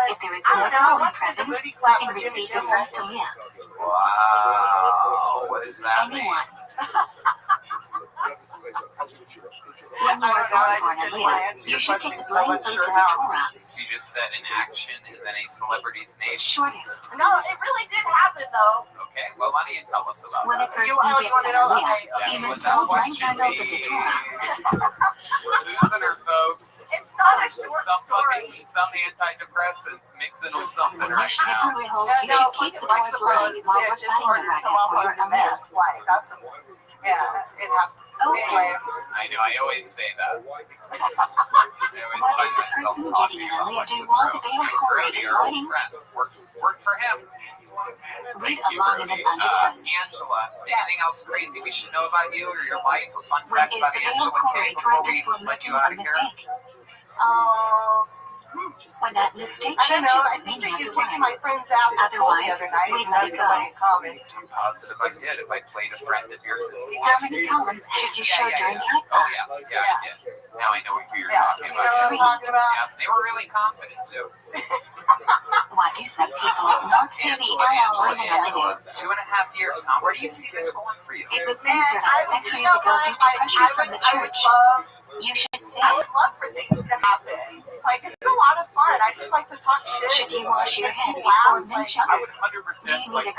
If there is no golden present, you can receive the first aliyah. Wow, what does that mean? Anyone. When you are going for an aliyah, you should take the blind vote to the Torah. So you just said an action and then a celebrity's name? Shortest. No, it really did happen though. Okay, well, why don't you tell us about When a that? person You gets want to an know? aliyah, Okay, he That's must what that hold blind question candles of the means. Torah. We're losing her, folks. It's not a short Some story. fucking, some antidepressants mixing with something right Mishnah now. holds you should keep the Torah blind while reciting the rabbah for your aliyah. That's the one. Yeah, it happened. Okay. Anyway, I know, I always say that. I What always does find the myself person talking getting an about aliyah what's do while the true. veil of Korah Brody, is our old lighting? friend, worked for him. Read Thank you, along in Brody. an undertone. Angela, anything else crazy we should know about you or your life? A fun When fact is about the veil Angela of Korah K before corrected we for let making you out a of here? mistake? When that mistake I don't changes know. I the think meaning that of you the kicked word. my friend's ass at school the Otherwise, other night. we and let that's it go. a comment. I'm positive I did if I played a friend of yours. How many columns should you show during Oh, Hanukkah? yeah. Now I know who you're Yeah, talking you know what I'm about. talking about? Yeah, they were really confident too. Why do some people not see the Angela, 2.5 years, huh? Where do you see this going for you? It was Man, censored I a century you know ago what? due to pressure from the church. You should say, I would love for things to happen. Like, it's a lot of fun. I just like to talk shit. should you wash your hands Laugh, before like, mincha? I would Do 100% you need a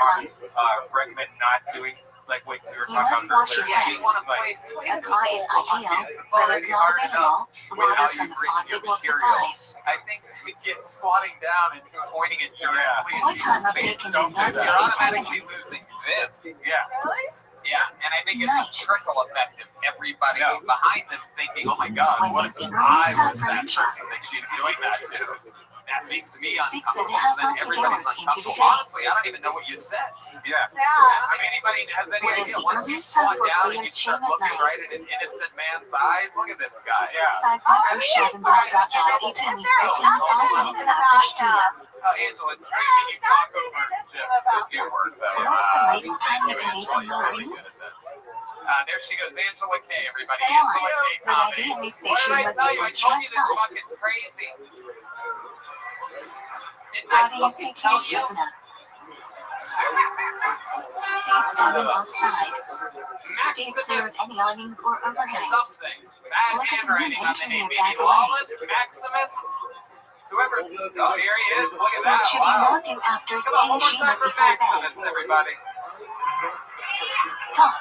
recommend not doing Like we were You talking must wash about your earlier. hands. want to Like, play Supply is ideal, It's but if already not hard available, with water how from you've the written faucet your will material. suffice. I think it's get squatting down and pointing it directly What into time your of day face. can Don't you do not that. You're see automatically time? losing this. yeah. Really? Yeah, and I think it's a Night. trickle effect of everybody Yeah. behind them thinking, oh my God, When what you if think I it's time was for that lunch? person that she's doing that to? That makes me 6.5 uncomfortable, so then everybody's hours into the uncomfortable. day. Honestly, I don't even know what you said. Yeah. I Yeah. don't think anybody has any What idea. is the Once you earliest squat time for down and clear you start shave at looking night? right at an innocent man's eyes, look at this guy. Yeah. Seismic Ocean by dropped out 18 Is is there 13 nothing 5 innocent minutes after about Stier. Angela, it's great that you talk over Jim's a few words, though. What's the latest time you can eat in You're really Lowry? good at this. There she goes, Angela K, everybody. Dawn, Angela K would comedy. ideally say What she did I would tell be you? I for told you this outside. bucket's crazy. Didn't How I do you fucking say tell Kiddush you? Yevna? Seed standing outside. Stay clear of any awnings or overhangs. Something. Bad Look at the handwriting moon on the entering name. your back Maybe away. Lawless, Maximus, whoever's. Oh, here he is. Look at What that. should you Wow. not do after Come on, one saying more time Shema for before Maximus, bed? everybody. Talk.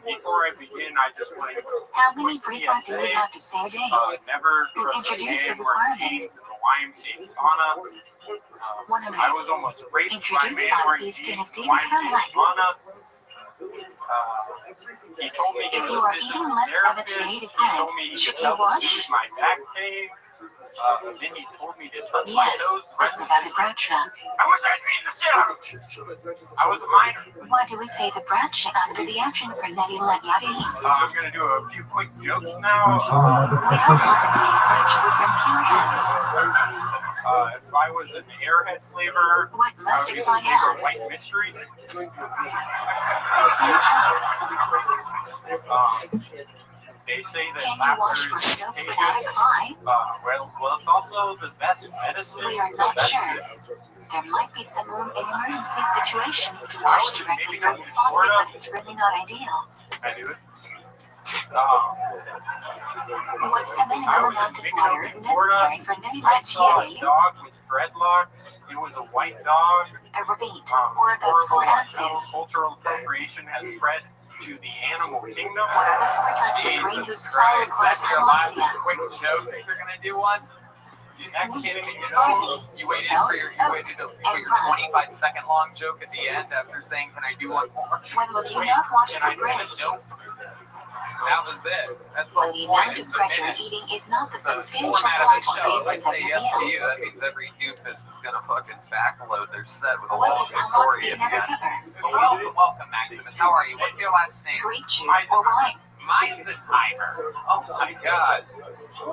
Before I begin, I just want to How many breakouts do we have to say a day? never Who trust a introduced the man wearing requirement? jeans in the YMCA sauna. I 100. was almost raped by a Introduced man by wearing the jeans Easton in of the David YMCA Hamlet. sauna. He told me he If was you a are physical eating less of therapist. its He native told bread, me he should could you help wash? soothe my back pain. Then he told me to touch my Yes, toes. The that's rest of about his a bradshaw. I was beating the shit out of him. I was a minor. Why do we say the bradshaw after the action for Nettie Lenyati? I'm going to do a few quick jokes now. We don't want to see bradshaw with impure hands. If I was an airhead flavor, What I must would it either find take a out? white mystery. Snow top. They say that Can you wash for laughter soap is without a cry? well, it's also the best medicine. We are the not best sure. There might be some room in emergency situations to wash directly from the faucet, but it's really not ideal. I do it. What's the minimum amount of water necessary for Nettie I saw a Lenyati? dog with dreadlocks. It was a white dog. A repeat, or about 4 ounces. Cultural appropriation has spread to the animal kingdom. What are the 4 types of grain whose Jesus flour Christ, causes that's your last hypoxia? quick joke. You're gonna do one? You're not kidding me. You waited Salt, for your oats, and rye. 25-second long joke at the end after saying, "Can I do one more?" When will you not wash Can I for bread? finish? Nope. That was it. That's the When whole the point. amount of Is pressure the eating is not the the substantial format of the vital show. If I basis of say the yes to meal. you, that means every doofus is gonna fucking backload their set with a What long does story hypoxia at the never end. cover? Welcome, Maximus. How are you? What's your last name? Grape juice or wine? Meisenheimer. Oh my God.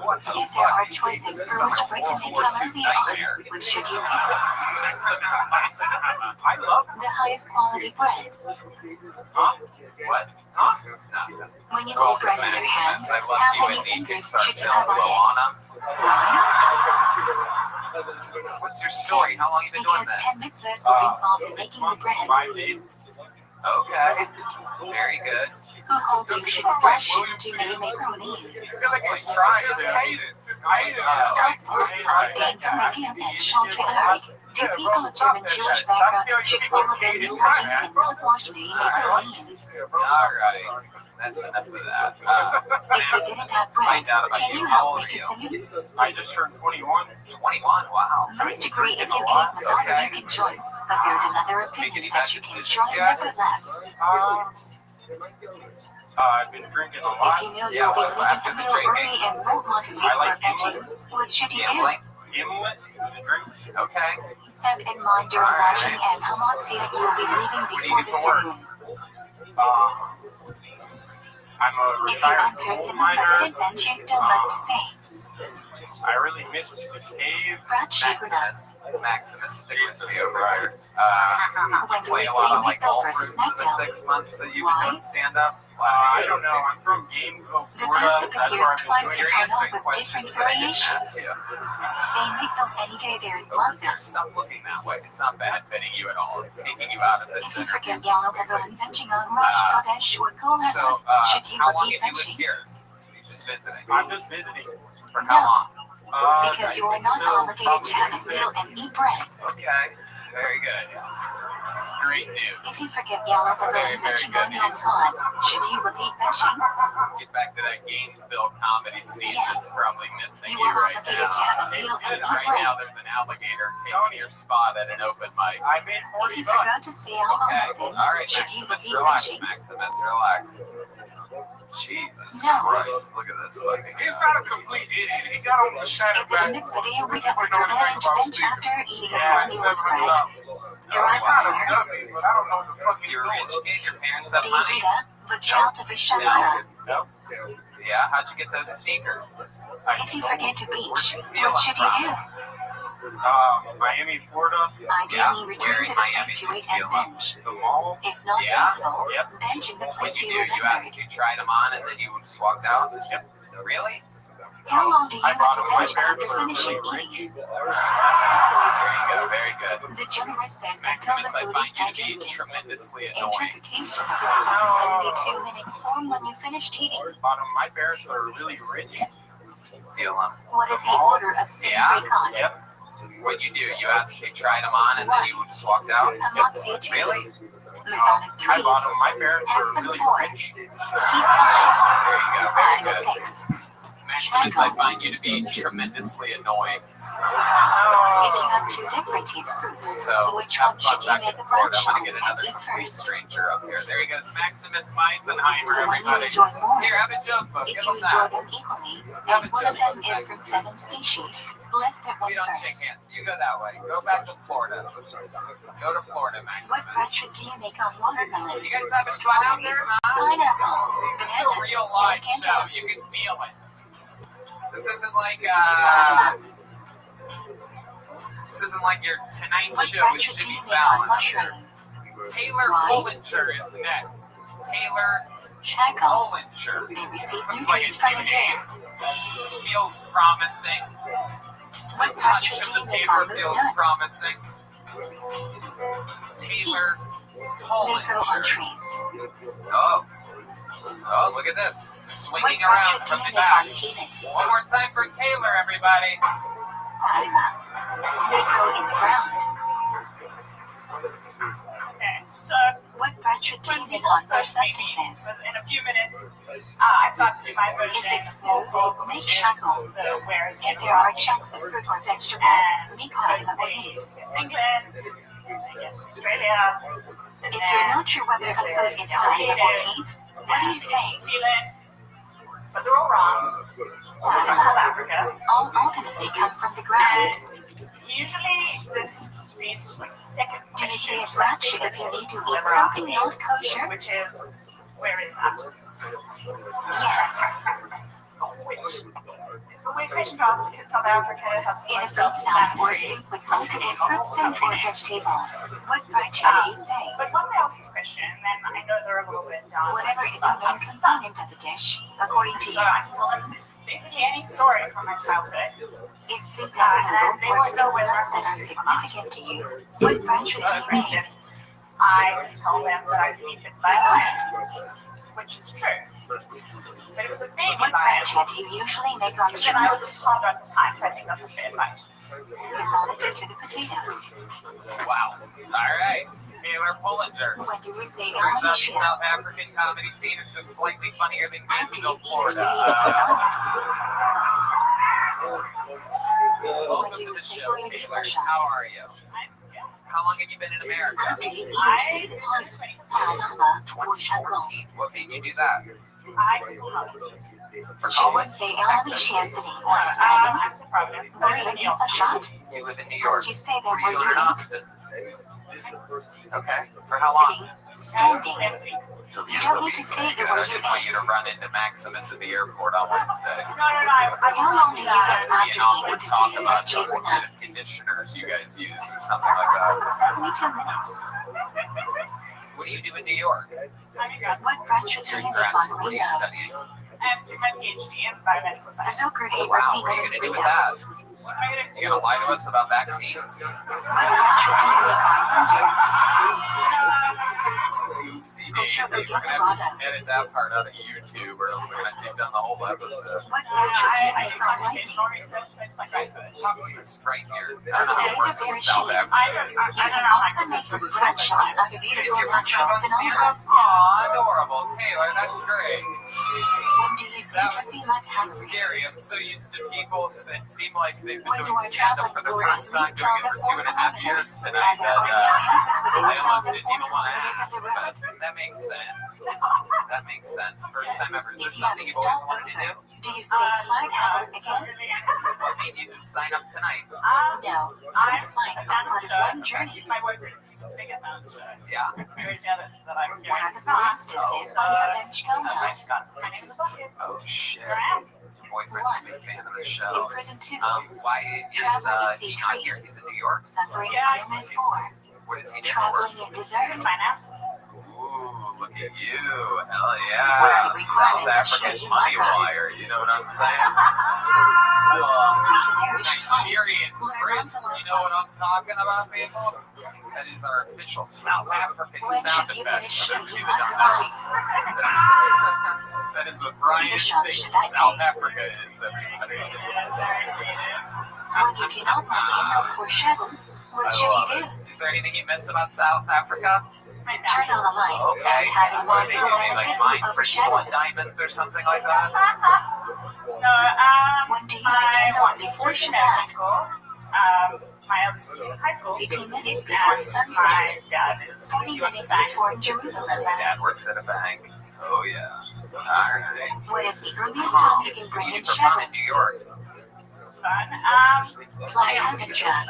What the If there are fuck? choices for which Britain and Camarsia on, which should you pick? Maximus Meisenheimer. I love The highest quality bread. Huh? What? Huh? Nothing. When you Well, hold bread in your hands, Maximus, I love how you many and you can fingers start should you feeling have on it? Luana. Why? What's your story? How long have you been doing Because 10 this? mitzvahs were involved in making the bread. 5 days. Okay. Very good. Who holds you should slash it to make macaroni? You feel like it's trying Just to. hate it. Just hate it. Tosca, Abstain from making and Chantre. Do people of German Jewish backgrounds should follow their new cooking and not wash macaroni? Alright. That's enough of that. If you didn't have bread, Find out about can you. you How help old me are you? continue? I just turned 21. 21. Wow. Most agree if you gave Masada you can join, but there's another opinion that you can join nevertheless. I've been drinking a lot. If you knew Yeah, you'll be well, leaving after the the meal drinking. early and won't want to leave for veggie, what should you do? Gambling. Gimlet, the drinks. Okay. Have in mind during washing and hamatsia you'll be leaving before the saloon. I'm a If you retired enter coal some miner. limited event, you still must say, I really missed the cave. Brad Shapernup. Maximus, stick with me over here. When do Play we a lot see of like Zico golf versus rooms in the Smackdown? 6 months that you've Why? been doing stand up. I don't know. I'm from Gainesville, The Florida. gossip That's appears where I've twice been You're each other answering with questions different that I didn't variations. ask you. Same Nico any day there is Over Mazda. here. Stop looking that way. It's not benefiting you at all. It's taking you out of If this you interview. forget Yellow Pavilion benching on Rosh Kodesh or Kohen, So, should you how long repeat have you lived benching? here? Just visiting. I'm just visiting. For how long? Because you are not obligated to have a meal and eat bread. Okay. Very good. That's great news. If you forget yell at the Very, vote very benching good on your news. pod, should you repeat benching? Get back to that Gainesville comedy scene that's probably missing You you are right obligated now. to have a It's meal good. and Right play. now, there's an alligator taking your spot at an open mic. I made If you 40 forgot bucks. to say out Okay, on all right, should you Maximus, repeat relax. benching? Maximus, relax. Jesus No. Christ, look at this fucking He's guy. not a complete idiot. He got on the shining Is it a back. mixed video we We got know for anything bench about bench Steve. after eating a Yeah, cornmeal spread? $700. Your eyes He's not a are dummy, but I don't know what the fuck he's You're a doing. rich kid, your parents have money. Rita, Vachal to Vishamana. Nope. Yeah, how'd you get those sneakers? If you forget to beach, Steal what should you do? Miami, Florida, Ideally, return where to in the Miami place did you you ate steal and them? bench. the mall. If not Yeah. feasible, Yep. bench in the What'd place you you do? You remembered. asked, you tried them on, and then you just walked out? Yep. Really? How long do you I have bought to them. My bench after parents were finishing really eating? There you go, very good. The generous says until the Maximus, I food is find you to be digested. tremendously annoying. Interpretation. This is a 72-minute form when you finished eating. Bottom. My parents are really rich. Steal them. What is the order of Saint Yeah. Bacon? Yep. What'd you do? You asked, you tried them on, and then you just walked out? Amatsia 2. Really? Masonic 3. I bought them. My parents are Aspen really 4. rich. Tea time. There you go, very Item good. 6. Maximus, I find you to be tremendously annoying. If you have two different teeth fruits, So, which have one fun should you back make in a Florida. brunch I'm on gonna get and another eat complete first? stranger up here. There he goes, Maximus Meisenheimer, The one you everybody. enjoy more. Here, have a joke book. If Give you him enjoy that. them equally, Have a and one of joke them book. is from 7 species, bless that one We don't shake first. hands. You go that way. Go back to Florida. Go to Florida, What Maximus. brunch do you make on watermelon? You guys having fun out there, huh? Pineapple, It's a bananas, real live and show. candles. You can feel it. This isn't like this isn't like your Tonight What Show with brunch do Jimmy you make on Fallon. mushrooms? Taylor Why? Pullinger is next. Taylor Shackle. Pullinger. They receive Looks new like a treats from new the name. game. Feels promising. What The brunch touch do of you the make paper on loose feels nuts? promising. Taylor Peas. They grow on Pullinger. trees. Oh. Oh, look at this. What Swinging brunch around do from you the make back. on peanuts? One more time for Taylor, everybody. Palma. They grow in the ground. Okay, so What brunch do you First make people, on more first meeting. substances? In a few minutes, I start to do my version Is it of smooth? small talk, Make which is shackle. the where's If there are chunks of fruit or vegetables, make hot first in the thing waves. is England, I guess Australia, If you're not sure whether a food is high or heat, what do you say? New Zealand, but they're all wrong. South Africa. All ultimately come from the ground. And usually this reads like the second Do you say question, it's not sure if you need to eat whoever something asked not kosher? which is, where is that? Yes. Which? It's a weird question to ask because South Africa has the In a most fruit salad or self-explanatory. soup with multiple fruits and or vegetables, what brunch do you say? But once I ask this question, then I know they're a little bit down. Whatever is the main component of the dish, according to So you. I can tell them basically any story from my childhood. If soup has noodles or soup nuts that are significant to you, what brunch So, do you for make? instance, I tell them that I beat it by lion, which is true. But it was a baby What lion. brunch do you usually make on And I was a Tuesday? toddler at the time, so I think that's a fair fight. Risotto to the potatoes. Wow. All right. Taylor Pullinger. When do we say Turns out the Alicia? South African comedy scene is just slightly funnier than After you Gainesville, eat your Florida. Welcome to the show, Taylor. How are you? How long have you been in America? After you eat your sweet points, Palama or shackle. 2014. What made you do that? For She would college? say Texas? Alicia sitting or standing. Providence. Maria needs a shot. You live in New York. Must you say that Where do you where live in you Austin? Okay. For how long? sitting, standing. You don't need to say Good. it I where you didn't want you to eat. run into Maximus at the airport on Wednesday. No, I How long do you It'd have be after an awkward eating to talk say about it's cheap what kind enough? of conditioners you guys use or something like that. 72 minutes. What do you do in New York? What brunch do You're you in make grad on school. What are you Reno? studying? I'm doing my PhD in biomedical science. Zucker ate Wow. rugby What are you in going to do with Reno. that? What am I going to You going to lie to us about vaccines? What brunch do you make on Thursday? Oopsie daisy. We're gonna have to edit that part out of YouTube, or else they're gonna take down the whole episode. What virtual team I is do called conversational research. I just like write code. Probably this right here. The days are very South short. Africa. You can also make this bread shot of a It's beautiful your first time natural on stand phenomenon. up? Aw, adorable. Taylor, that's great. When do you seem to feel like It's hungry? scary. I'm so used to people that seem like they've been When you doing are stand up traveling for the for first at time, least doing 12 it to for 4 2.5 years kilometers, tonight. and there are passes I within 12 almost to didn't 4 even want to kilometers of ask, the road. but that makes sense. That makes sense. First time ever. Is If this you have something a you've always stop wanted to do? over, do you say flight happen again? What made you sign up tonight? No, I'm flight flight are part of one journey. My boyfriend's big at that. Yeah. Very jealous that I'm here. What are the instances when your bench go That's why now? she got my name in the bucket. Oh shit. Here I am. Your boyfriend's a big fan of the In show. prison 2, Why is he not here? He's in New York. suffering Yeah, from MS4, What is he doing for work? traveling in desert, Finance. Ooh, look at you. Hell yeah. South African money wire. You know what I'm saying? Nigerian prince. You know what I'm talking about, people? That is our official South African When sound should you effect. finish For those of shaking you that like don't know. flies? That is what Brian thinks South Africa is, everybody. When you cannot find candles for shovel, what should you do? Is there anything you miss about South Africa? Turn on the light Okay. and having What one do they do? They like mine for gold and diamonds or something like that? No, When do you I make want candles to before switch in high sunset? school. My eldest is in high school. 18 minutes before And my sunset. dad is 40 minutes before Jerusalem. Dad works at a bank. Oh yeah. Alright. What is the earliest time you can What bring do you in do for fun in shovels? New York? fun. Fly salmon trap.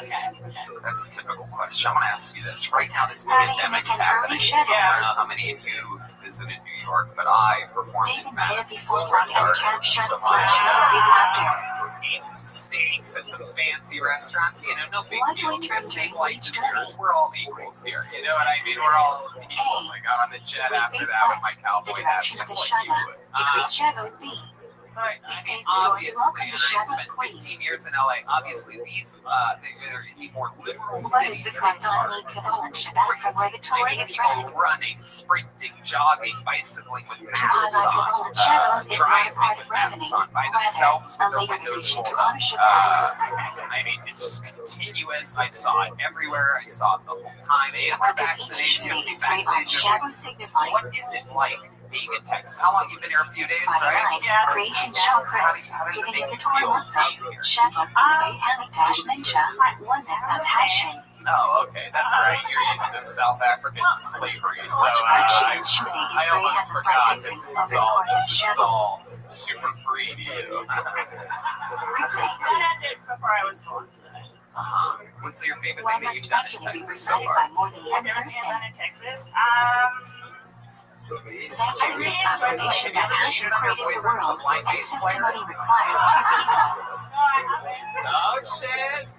That's a typical question. I want to ask you this. Right now, this How do you pandemic make is an early happening. shovel? I don't know how many of you visited New York, but I performed David in made it Madison before Square like and Garden. trap shut So slash no big laughter. ate some steaks at some fancy restaurants. You know, no big Why do deal. we We turn got the same to life each as other? yours. We're all equals here. You know what I mean? We're all equals. I got on the jet We after face that with my west, the cowboy hat, direction of just the like you shadow. would. Defeat shadows be. But I We mean, face the door to obviously, welcome and the I shadow spent queen. 15 years in LA. Obviously, these they're in the more liberal What is cities. the Kazan Kaval Shabbat from where the Torah is read? People running, sprinting, jogging, bicycling with To masks highlight the on, fallen shadows is not a driving part with of ravening, masks on by rather themselves a with their later windows addition to rolled up. honor Shabbat. I mean, it's just continuous. I saw it everywhere. I saw it the whole time. And What they're does each vaccinated. tree You'll be is right on vaccinated. Shabbat signify? What is it like being in Texas? How long you been here? A few days, Friday right? night, creation shall Chris, How does it giving make it you the Torah feel Muslim, being here? Shabbos elevate Hamikdash Mincha, oneness of Hashem. Oh, okay, that's right. You're used to South African slavery, so Watch Rashi and I Shmei almost Israel has a slight forgot that difference this over is the all, course of this is Shabbos. all super free to you. Briefly, It's before I was born. What's your favorite why thing that must you've done in mention be Texas so recited far? by more than I've one never been person? done in Texas. Mention this affirmation that Hashem created the world, and testimony requires two people. Oh shit!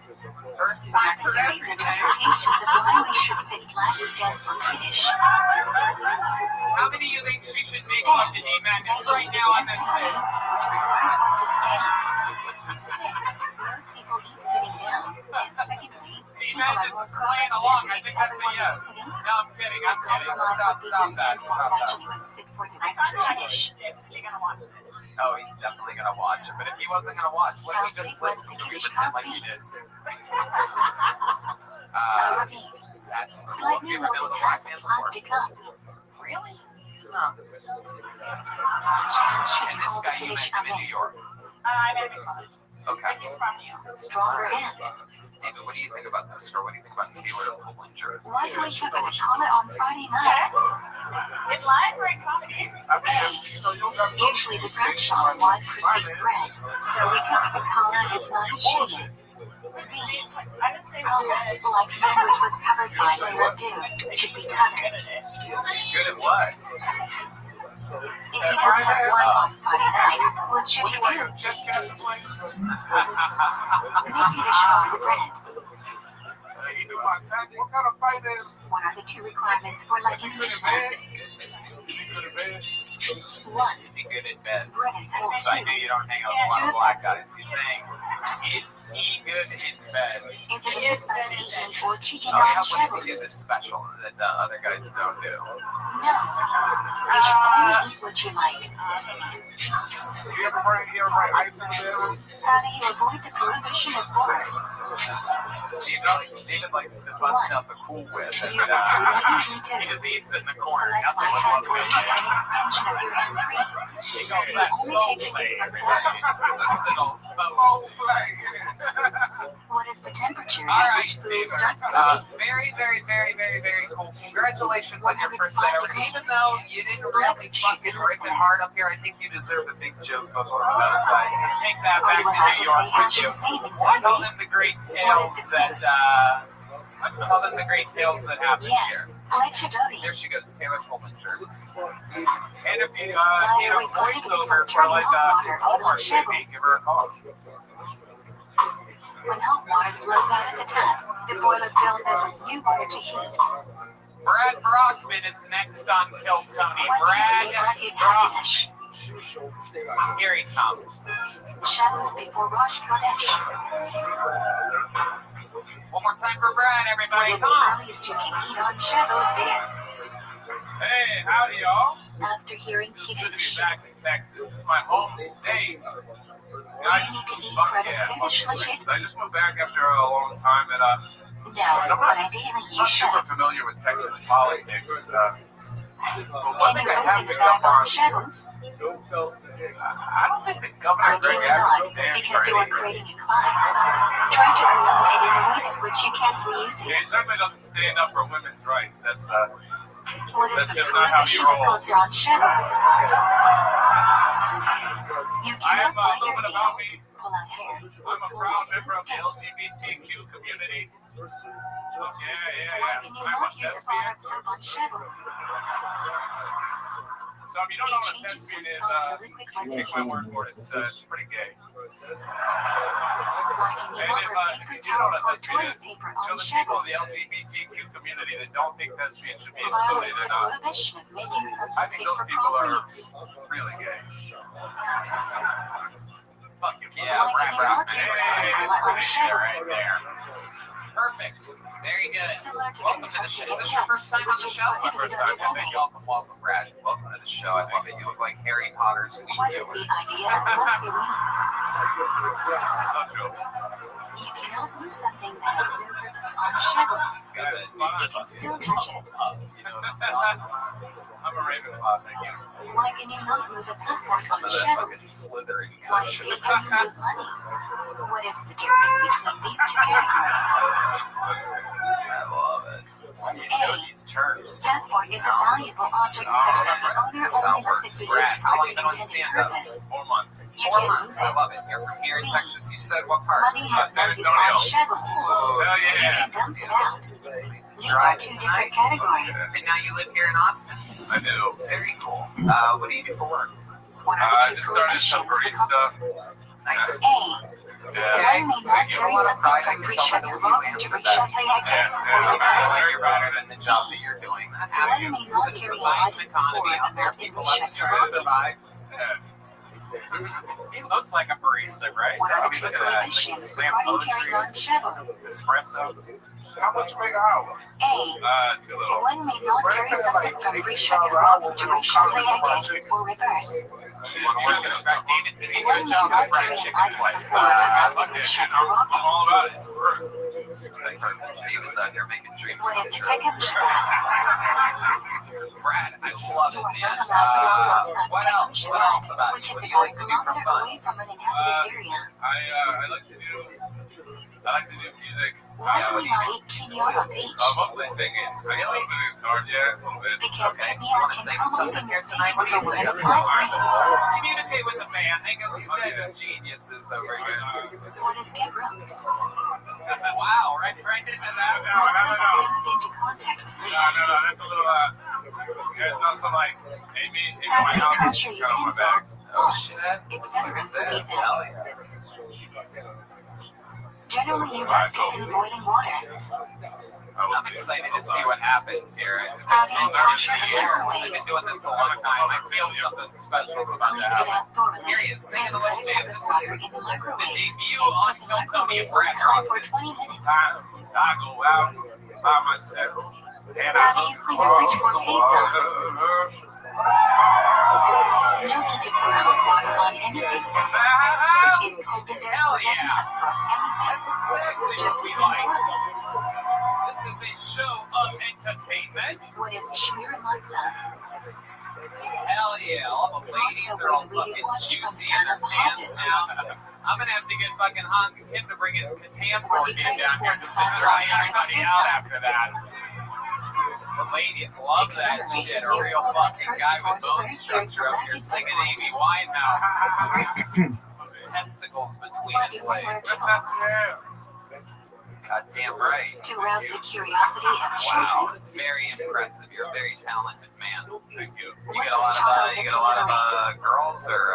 First time for Theories and everything. interpretations of why we should sit slash stand for Kiddush. How many of you think she should make one to D Madness right Mention now on this this testimony, thing? which requires one to stand. Sit. Most people eat sitting down. And secondly, D people are Madness more is playing along. I cognizant think if that's a everyone is yes. sitting. No, I'm kidding. I'm kidding. Compromise Stop would be to that. stand for Stop that. eventually when sit for the rest of Kiddush. You're gonna watch this. Oh, he's definitely gonna watch it. But if he wasn't gonna watch, what if he just listened to me pretend like he did? Ravine. That's cool. Slightly Have you ever more been with a than black half man a before? plastic cup. Really? No. And should And you this call the guy, you Kiddush met him in Amen? New York. I met him in college. Okay. He's from New York. Stronger and. David, what do you think about this girl? What do you think about Taylor Pullinger? Why do we cover the comet on Friday night? It's live or in comedy? Usually the bread shop wide precede bread, so we cover the collar as not shaded. B. I didn't say it was Color, good. like language was covered by Leila Do, should be covered. Good at what? If you don't have wine on Friday night, what should you do? Maybe to show the bread. What kind of fight is? What are the two requirements for Is he liking good fish at bed? bread? Is he good at bed? 1. Is he good at bed? Bread is whole So I 2. knew you don't hang out with a lot of black guys. He's saying, is he good in bed. Is it a mix of meat or chicken Oh, on yeah, what is shadows? it special that other guys don't do? No. You should only eat what you like. You ever bring ice in the bedroom? How do you avoid the prohibition of pork? David likes to bust out the Cool Whip, and Use it conveniently too. he just eats it in the corner. Select by Nothing hand would or use an extension of your hand free. He goes You that only take the play. thing from sides. Oh, play. What is the temperature All at right, which food David. starts cooking? Very, very, very, very, very cool. Congratulations on your first set ever. Even though you didn't really fucking rip it hard up here, I think you deserve a big joke book on the outside. So take that Are back you to allowed New to York say with you. Ashton's name in Tell Sunday? them the great tales that happen Yes. here. Alexa Doty. There she goes, Taylor Coleman. And if you need While a you're recording it voiceover from for turning like hot water on homework, maybe shackles. give her a call. When hot water flows out of the tap, the boiler fills up with new water to heat. Brad Brockman is next on Kill Tony. What do you say, Rocket Hagedash? Here he comes. Shadows before Rosh Kodesh. One more time for Brad, What everybody. is the Come on. earliest you can eat on Shadows Day? Hey, howdy, y'all. After hearing Good to be Kiddush. back in Texas. This is my home state. Do you need to eat bread and Kiddush, legit? I just went back after a long time, and No, but ideally you not should. super familiar with Texas politics. But one Can thing you I have open a picked bag up on, on Shadows? I don't think the governor Greg Ideally Abbott not, stands because you for are anything. creating a cloud. Try to open it in a way that which you can't reuse Yeah, he it. certainly doesn't stand up for women's rights. That's What is That's the just not how he prohibition of rolls. culture on Shadows? You I cannot am buy a little your bit about nails, me. pull out hair, I'm or a pull proud out member of loose the skin. LGBTQ community. Yeah. Why can you I'm a not use a bar of thespian. soap on Shadows? So if you don't It know what a changes from thespian is, solid to liquid when take my word for it. It's pretty gay. Why can you And not if wear paper you don't know towel what a or thespian toilet is, paper so on the people in Shadows? the LGBTQ community that don't think thespians should be Violate included the in prohibition of making I something think fit those for people proper are use. really gay. Fuck yeah, Why can you Brad not Brockman. use umbrella on Right Shadows? there. Perfect. Very good. Similar to Welcome to the show. constructing Is a this your jet, first time on which the is show? prohibited First time, under yeah, Welcome, law. welcome, Brad. Welcome to the show. I love it. You look like Harry Potter's weed What is dealer. the idea of musky weed? That's not true. You cannot move something that has no purpose on Shadows. Good. You can still touch it. You know, the I'm a Ravenclaw, thank you. Why can you not move a passport some on of the fucking Shadows? slithering Why shit. can you move money? What is the difference between these two categories? I love it. You know these terms. Passport is a valuable object such that the owner That's how only it lets works. it be Brad, used for how long its you been on intended stand-up? purpose. 4 months. You 4 can months. lose I it. love it. You're from here in Texas. You said what part? Money has San no use Antonio. on Shadows. Oh, Hell You yeah. can dump it out. These are two different categories. And now you live here in Austin. I do. Very cool. What do you do for work? What are I the two just started some prohibitions? barista. Nice. A. Yeah. One may not carry something from Risha Iraq to Risha Hayek or reverse. You're better than the job that you're doing. That One may happens. not It's a carry a surviving life economy out there. before People in have to Risha try to survive. Yeah. He looks like a barista, right? What I are the mean, two look at that. prohibitions Slam regarding carrying on poetry, Shadows? espresso. How much you make an hour? A. Too little. One may not carry something from Risha Iraq to Risha Hayek or reverse. You want to work in fact, David, did you do a One may job at not fried carry chicken an item place? before not Look to at Risha you. I'm Iraq. all about it. David's out there making dreams What come is the true. second Shabbat? Brad, I love it, You are man. not allowed to walk outside What else? Second What else Shabbat, about which you? is What do you about like a to do for kilometer fun? away from an inhabited area. I like to do music. Why do we not eat quinoa on beach? Mostly singing. I love the guitar, yeah, a little bit. Because Okay, you quinoa want to can sing commonly something be here tonight? mistaken What do you for sing? wind vibrations. Communicate with the man. Hang out. These guys are geniuses over here. What is Gebrooks? Wow, right into that. What's up that comes into contact with No, you? that's a little, yeah, it's not some like, maybe my Having house kosher is kind of on my back. utensils, Oh, pots, shit. etc. Look at for this. these Hell ends. yeah. Generally, you must dip in boiling water. I'm excited to see what happens here. It's Have you been 30 captured the years. I've microwave? been doing this a long time. I feel something special is about Clean to it happen. out thoroughly. Here he is singing a Then little put jam. the This sauce is in the the microwave. debut And on put the Kiltony microwave Brad on for Rothschild. 20 minutes. Times I go out by myself. And How do you clean the fridge for pizza? No need to pour hot water on anything. Fridge is cold and therefore doesn't absorb anything. That's exactly Just what we steam like. poorly. This is a show of entertainment. What is shmir matzah? Hell yeah, all the ladies are all fucking juicy in their pants now. I'm gonna have to get fucking Hans Kim to bring his Catan board game down here just to dry everybody out after that. The ladies love that shit. A real fucking guy with bone structure up here singing Amy Winehouse. Testicles between his legs. Goddamn right. To arouse the curiosity of Wow, children. it's very impressive. You're a very talented man. thank you. You get a lot of girls or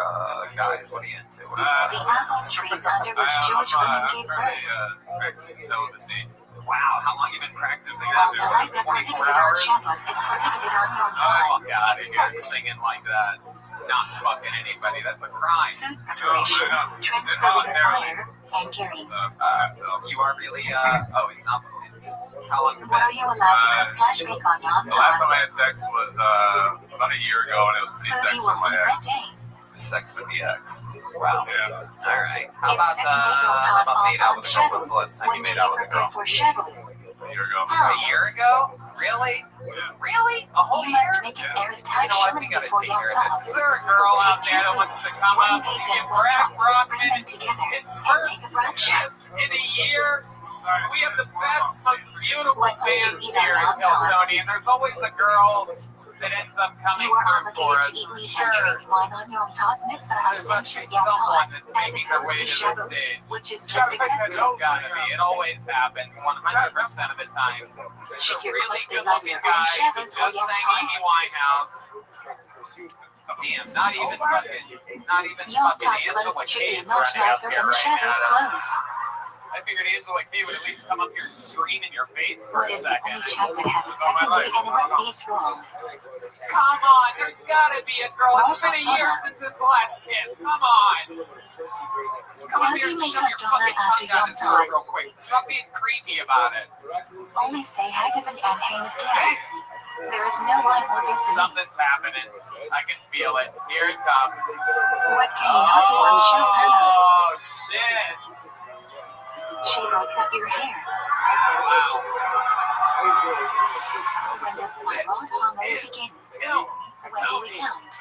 guys. What are you into? What are you The apple trees under which Jewish women gave birth. Practicing celibacy. Wow, how long you been practicing that The for? light that 24 prohibited on hours? Shabbos is prohibited on Yom Oh, fuck Tov. out of here, Except singing like that. Not fucking anybody, that's a crime. food preparation, transferring fire, and carrying. You are really, it's not, how long's it What are been? you allowed to cook slash bake on Yom The last time Tov? I had sex was about a year ago, and it was pretty Food sex you with will my eat that ex. day. Sex with the ex. Wow. Yeah. Alright. How about made out with a girl? When's the last time you When do made you out with a girl? prepare for Shabbos? A year ago. A year ago? Really? Really? A whole You must year? make an You airtight know what? We shimmer gotta before take Yom care of this. Tov. Is there a girl out there that wants to come One up to baked give and one Brad hot. Bring Rothman them together his and first make a bracha. kiss in a year? We have the best, most beautiful What must you fans eat on here in Yom Tov? Kiltony, and there's always a girl that ends up coming You are through for obligated to us. eat meat Sure. and drink wine on Yom Tov, mitzvah There house, must and be Yom someone Tov, that's as making their opposed way to to this Shabbos, stage. which is just a custom. It's gotta be. It always happens 100% of the time. It's a Should your really clothes be good-looking leather guy on who Shabbos or just Yom sang Tov? Amy Winehouse. Damn, not even Yom fucking Tov Angela clothes should K's be much running up nicer here than right Shabbos now. clothes. I figured Angela K would at least come up here and scream in your face for What a is the second. only chap that has a second date and a face roll? Come on, there's gotta be a girl. It's been a year since his last kiss. Come on. Just come How up do here you and make shove up your Donna fucking after tongue down Yom his throat Tov? real quick. Stop being creepy about it. Only say Hagavin and Haim Dad. There is no one or destiny. Something's happening. I can feel it. Here it comes. What can you not do on Shul Hermod? Oh, shit. She rolls up your hair. Wow. When does Spiral Homily begin? When do we count?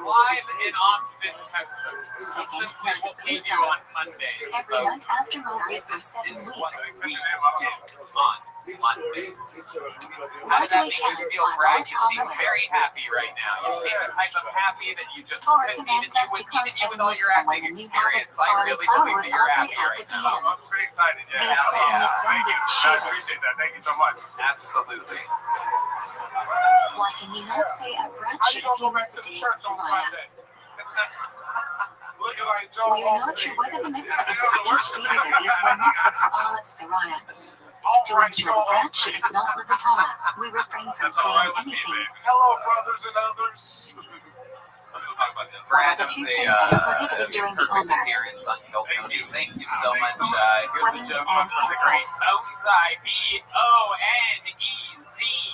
Live in Austin, Texas. Second Simply night will of be you Pesach. on Mondays, Every month folks. after Mowry for This 7 is what weeks. we do on Mondays. How Why did do that we make count you feel, Brad? Spiral You seem Homily? very happy right now. You seem the type of happy that you just Torah couldn't commands us to close even 7 with all weeks your from when acting the new harvest experience. I barley really flour believe was that you're offered happy at right the now. PM. I'm pretty excited. Yeah. They Hell said yeah. it's Thank you. ended I Shabbos. appreciate that. Thank you so much. Absolutely. Why can you not say a brunch if you miss a day of Saraya? Looking like Joe We are not Austin. sure whether the mitzvah is for each day or there is one mitzvah for all of Saraya. To ensure the brunch is not with the Torah, we refrain from saying anything. Hello, brothers and others. What are the 2 things that are prohibited during the Perfect Omer? appearance on Kiltony. Thank you so much. Here's a Weddings joke and from the great handsets. Boneseye, B-O-N-E-Z-E-Y.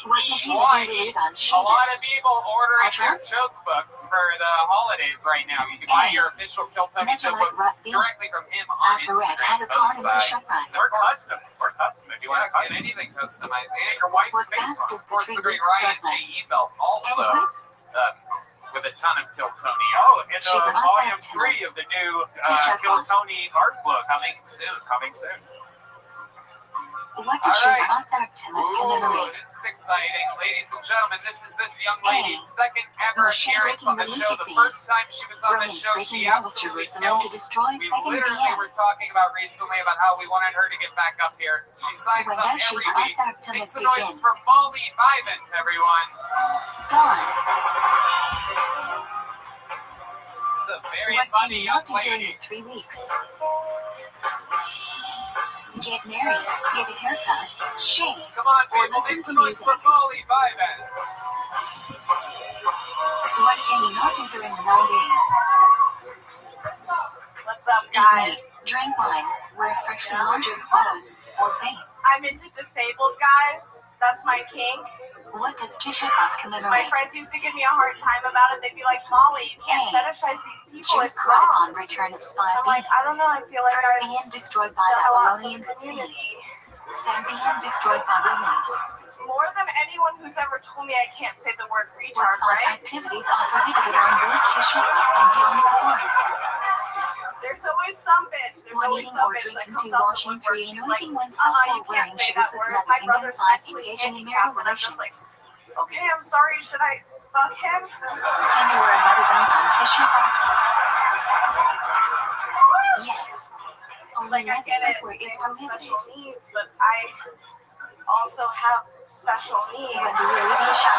What material do we read on A lot of Shabbos? people ordering Ultra? their joke books for the holidays right now. You can buy your official Kiltony joke book directly from him on Afaret Instagram. had a part of the Boneseye. Shabbat. We're custom. We're custom. If you want to get anything customized, and your wife's What face fast on. does Of course, the the great 3 weeks Ryan start J. Ebelt also What? with a ton of Kiltony. Oh, and Shiva volume Asar 3 Tilas. of the new Teacher Kiltony art book Coming soon. coming soon. What does Shiva Alright. Asar Tilas Ooh, commemorate? this is exciting. Ladies and gentlemen, this is this young lady's second ever Was she appearance on the breaking the show. The Olympic first time she was on the Romans show, breaking she down with absolutely Jerusalem to killed. destroy We 2nd literally PM. were talking about recently about how we wanted her to get back up here. She signs When up does every Shiva week. Asar Make Tilas some noise begin? for Molly Vivant, everyone. Dawn. It's a very What can funny you young not do during lady. the 3 weeks? get married, get a haircut, shave, Come on, or people, listen make to some noise music. for Molly. Bye, man. What can you not do during the 9 days? What's up, Eat guys? meat, drink wine, wear freshly laundered clothes, or bathe. I'm into disabled guys. That's my kink. What does Tisha B'Av My commemorate? friends used to give me a hard time about it. They'd be like, Molly, you can't fetishize these people. Jews It's credits wrong. on return of Spy I'm like, I don't know. I feel like First I've being destroyed by done a lot for the Babylonian sea. community. Then being destroyed by women's. More than anyone who's ever told me I can't say the word What retard, fun right? activities are prohibited on both Tisha B'Av and Yom Kippur? There's always some bitch. There's When always eating some or bitch that drinking, comes two out the washing, woodwork. three She's like, anointing oneself, you four wearing can't say shoes that with word. leather, My and then brother's five actually engaging in handicapped, marital and I'm just like, relations. okay, I'm sorry. Should I fuck him? Can you wear a leather belt on Tisha B'Av? Yes. Only Like, I leather get it. footwear They is have prohibited. special needs, but I also have special needs. When do we read Isha?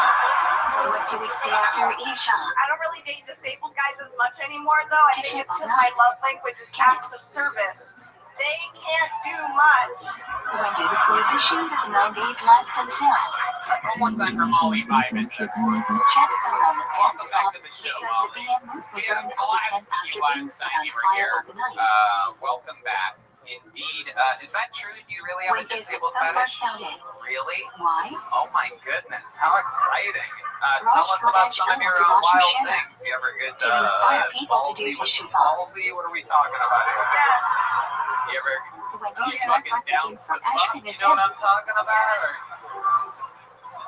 What do we say after Isha? I don't really date disabled guys as much anymore, though. I think it's because my love language is acts of service. They can't do much. When do the prohibitions of the 9 days last until? One more time for Molly. Bye, man. Checks out on the 10th Welcome back of, to the show, because the Molly. BM mostly We had a burned on the 10th blast after with you being last set time on you were fire here. on the 9th. Welcome back. Indeed. Is that true? Do you really have When a is the disabled sunburn fetish? sounded? Really? Why? Oh my goodness, how exciting. Tell Rosh us about Chodesh some of your Elul wild Rosh Hashanah. things. You ever get To inspire people to do ballsy with some teshuvah. ballsy? What are we talking about here? Yes. You ever When do you you start fucking down picking for from fun? You Ashkenaz know what heaven? I'm talking about? Or?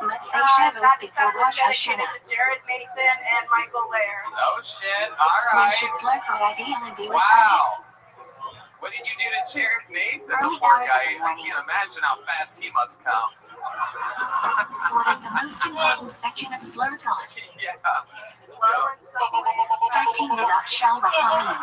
Let's say Shavuot That before set was Rosh dedicated Hashanah. to Jared Nathan and Michael Lair. Oh shit, When alright. should flirt could ideally be recited? Wow. What did you do to Jared Nathan? The Early poor hours of guy, the I morning. can't imagine how fast he must come. What is the most important section of Slurcon? Yeah. Low and subway. 13 Midat Shal Rahamim.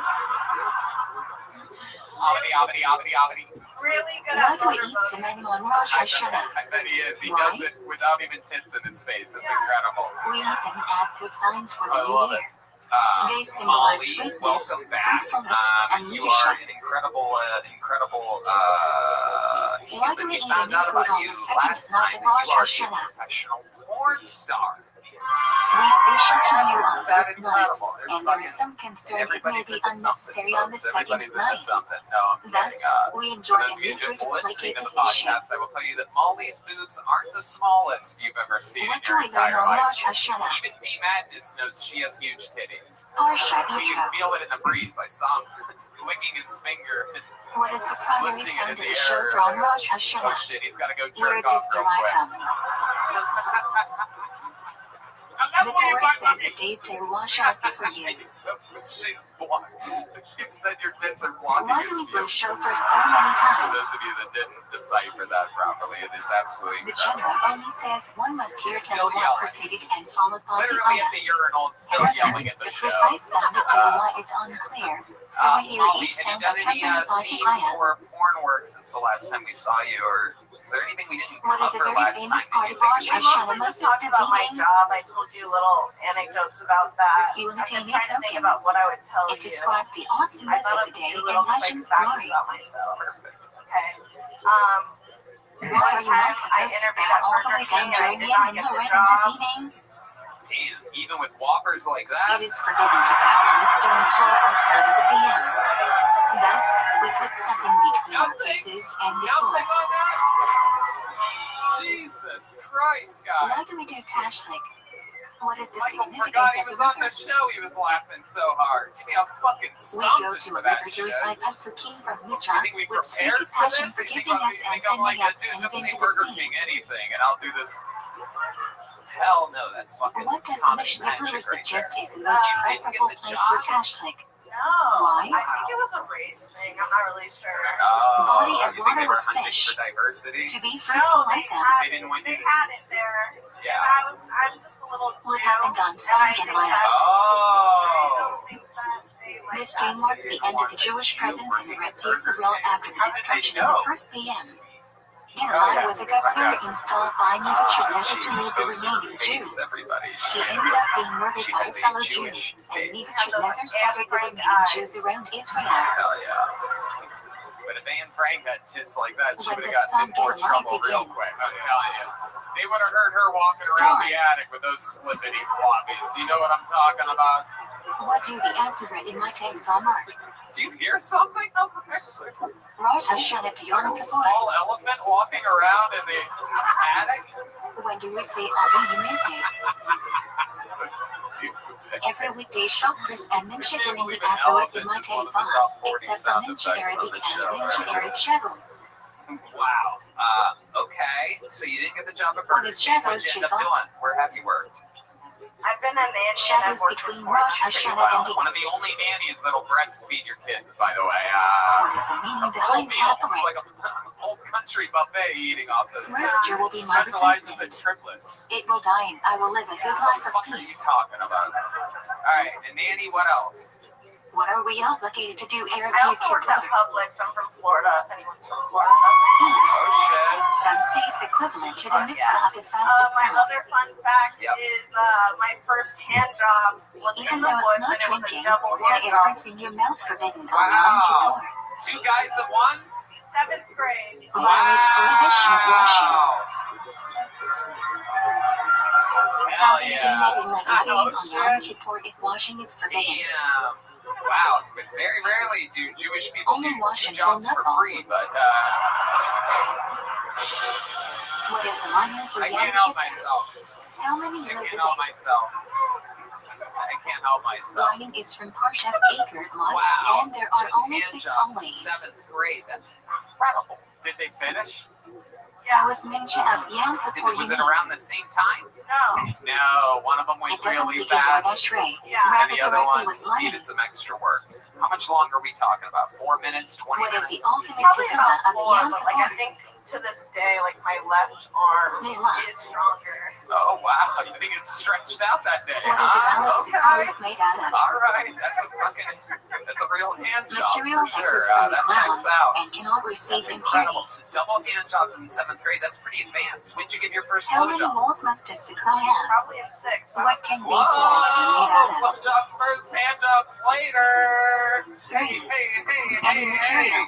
Abadi, abadi, abadi, abadi. Really good Why at do we eat motorboating. semen on Rosh Hashanah? I bet he is. He Why? does it without even tits in his face. It's incredible. We eat them as good signs for the I new love year. it. They symbolize Molly, sweetness, welcome back. fruitfulness, and You are leadership. an incredible Why do human. we We eat found any out food about on you the second last night time. of Rosh You are a Hashanah? professional porn star. We say Shachanu on That both nights, incredible. There's and there is fucking some concern it may everybody's be into unnecessary something, on the folks. second Everybody's into night. something. No, I'm Thus, kidding. we For enjoy those a of you new fruit just to listening placate to this the issue. podcast, I will tell you that Molly's boobs aren't the smallest you've ever seen What in do your we learn entire on life. Rosh Hashanah? Even D Madness knows she has huge titties. Parsha You can Yitro. feel it in the breeze. I saw him licking his finger and What is the primary lifting it sound in of the the show air. for on Rosh Oh Hashanah? shit, he's got to go Where jerk is off this real derived quick. from? The Torah says a day to wash out for you. She's blocked. She said your tits are blocking Why his do we blow view. shofar so many For times? those of you that didn't decipher that properly, it is absolutely The general incredible. only says one must hear Still Teruah yelling. preceded and followed by Literally at Teruah. the urinal, still yelling at the The show. precise sound of Teruah is unclear, so we hear Molly, each have you sound done any accompanied by scenes Teruah. or porn work since the last time we saw you, or is there anything we didn't What is a cover very last famous time? part that of you Rosh think We we mostly Hashanah just must talked have about my been job. I told you little anecdotes about that. You will I've attain been trying to think token. about what I would tell It you. describes the I awesomeness thought of of the day two and little quick Hashem's facts glory. about myself. Perfect. Okay. Why One are you time not I supposed to interviewed bow at all the Burger way King down and I during did him not and get the the red job. intervening? Damn, even with whoppers like that? It is forbidden to bow on the stone floor outside of the BM. Thus, we put something between our faces and the floor. Nothing on that? Jesus Christ, guys. Why do we do Tashlik? What is the Michael significance forgot he of the was on the river? show. He was laughing so hard. Give me a fucking We something go to for a that river to shit. recite Pasukim from You Midrash, think we which speak prepared of for Hashem this? You forgiving us and think I'm sending like, out dude, sins just say into the Burger sea. King anything, and I'll do this. Hell no, that's fucking What does the comic Mishnah magic right suggest there. is the most You didn't get preferable the place for job? Tashlik? No. Why? I think it was a race thing. I'm not really sure. Body Oh, of you think they water were with hunting fish. for diversity? To be No, fruitful they like them. They didn't want you to. had it there. Yeah. And I'm just a little What Jew, happened on and I Sunday think night? that Oh. I don't think that they like This that. day marks the end of the Jewish presence in the Red Sea Surreal after the destruction of the first BM. Gilai was a governor installed by Nebuchadnezzar to lead the remaining Jews. Everybody. He ended up being murdered She by a has fellow a Jew, Jewish and face. Nebuchadnezzar scattered the remaining Jews around Israel. Hell yeah. But if Anne Frank had tits like that, she When would the have gotten in more Gilai trouble real began. quick, I'm telling you. They would have heard her walking around the attic with those flippity floppies. You know what I'm talking about? What do the Aseret in my tank mark? Do you hear something? Rosh Hashanah to It's Yom like a Kippur. small elephant walking around in the attic. When do we say Abi Yimete? Every weekday shop Chris and Mincha during the Aseret in my tank except for Mincha Arabic and Mincha Arab Shabbos. Wow. Okay. So you didn't get the job at What Burger is King. Shabbos, What did you end up Shiva? doing? Where have you worked? I've been a nanny and I've Shabbos worked between before. Rosh Hashanah Wow. and One Yom of the only nannies that'll breastfeed your kids, by the way. What is the meaning A full behind meal. It's like Catholics? an old country buffet eating off those Rooster will be my Specializes in replacement. triplets. It will dine. I will live a good What life the of fuck are you peace. talking about? Alright, and Nanny, what else? What are we obligated to do Arab I Yom also worked at Kippur? Publix. I'm from Florida. If anyone's from Florida. Eat. Oh shit. Some say it's equivalent to the mitzvah of the fast of My Christ. other fun fact Yep. is my first hand job was Even in the though it's woods not and it was a drinking, double why hand is job. rinsing your mouth forbidden on Yom Wow. Kippur? 2 guys at once? 7th grade. Violate prohibition of washing. Hell How do you do yeah. not let Oh, on Yom shit. Kippur if washing is forbidden? Damn. Wow. But very rarely do Jewish people Only do wash 2 until jobs for knuckles. free, but What is the minor for I Yom can't help Kippur? myself. How many I live can't in help it? myself. I can't help myself. Lining is from Parshat Acre month, Wow. and there are 2 only hand 6 jobs in always. 7th grade. That's incredible. Did they finish? That was mention of Yom Kippur. Was it around the same time? No. No, one of them went It doesn't really begin by fast, Shrey. Yeah. and Rather the other directly one with lining. needed some extra work. How much longer are we talking about? 4 minutes, 20 What is minutes? the ultimate Probably tefillah about of 4, Yom but like I Kippur? think to this day, like my left arm Milah. is stronger. Oh, wow. You think it's stretched out that day, What is a huh? valid Okay. sukkah made out of? All right. That's a real hand job Material for that sure. grew from the That ground checks out. and cannot receive That's impurity. incredible. So double hand jobs in 7th grade. That's pretty advanced. When did you give your first How many blowjob? moles must a sukkah have? Probably in 6. What can these Whoa! moles be made out of? Blowjobs first, hand jobs later. 3. Any material.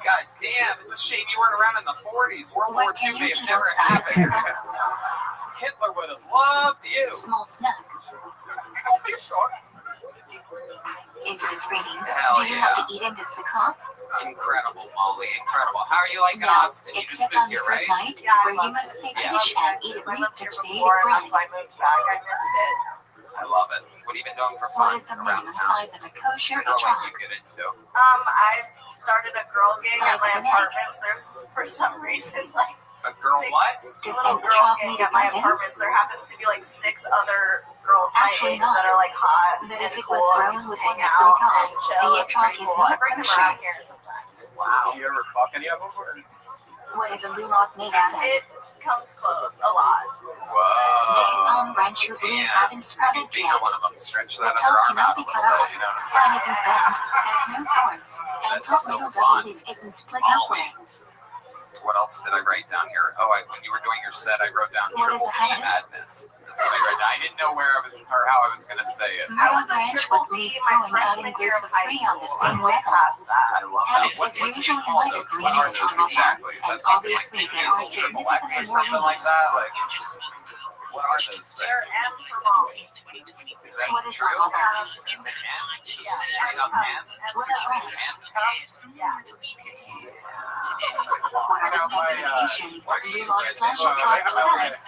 God damn, it's a shame you weren't around in the 40s. World War What II can may you have eat never outside a happened. sukkah? Hitler would have loved you. Small snack. Don't be short. If it is raining, Hell do you yeah. have to eat in the sukkah? Incredible, Molly. Incredible. How are you liking No, Austin? You just except moved on the here, first right? night, Yeah, I where you love must say I love Kiddush and Texas. eat at I least lived a here shade before, of and that's bread. why I moved back. I missed it. I love it. What have you been doing for What fun is the around minimum town? size of a kosher What's a girl like etrog? you get into? I started a girl gang Size at my of an egg. apartments. There's for some reason like A girl what? Does little an girl etrog gang meet at up my my ends? apartments. There happens to be like 6 other girls my Actually age not. that are like hot But and if it cool was and grown just with hang one that out broke off, and chill. the It's etrog pretty is cool. I not bring them kosher. around here sometimes. Wow. Do you ever fuck any of them? Or? What is a lulav made out of? It comes close a lot. Date Whoa. palm branch whose leaves Yeah. haven't sprouted See yet. how one of them stretched The that top other arm cannot out a be little cut off, bit, you know what I'm spine saying? isn't bent, has no thorns, and That's top so middle fun. double leaf isn't split Oh, halfway. What else did I write down here? Oh, when you were doing your set, I wrote down What is triple a P hummus? madness. That's what I wrote down. I didn't know where I was or how I was going to say it. I Middle was a branch triple with D leaves my growing out in freshman year groups of of high 3 on the school. same I'm way level. past that. I love that. Hummus What is do you usually call lighter those? green What are on those top of exactly? Is and that fucking like obviously there are Hazel Triple X or significantly more something like leaves. that? Like, what are those They're things? M for Molly. Is that What is true? all that? It's an M? Just Yeah, straight up M? What a branch. M cups? Yeah. What are the specifications of lulav slash etrog setups?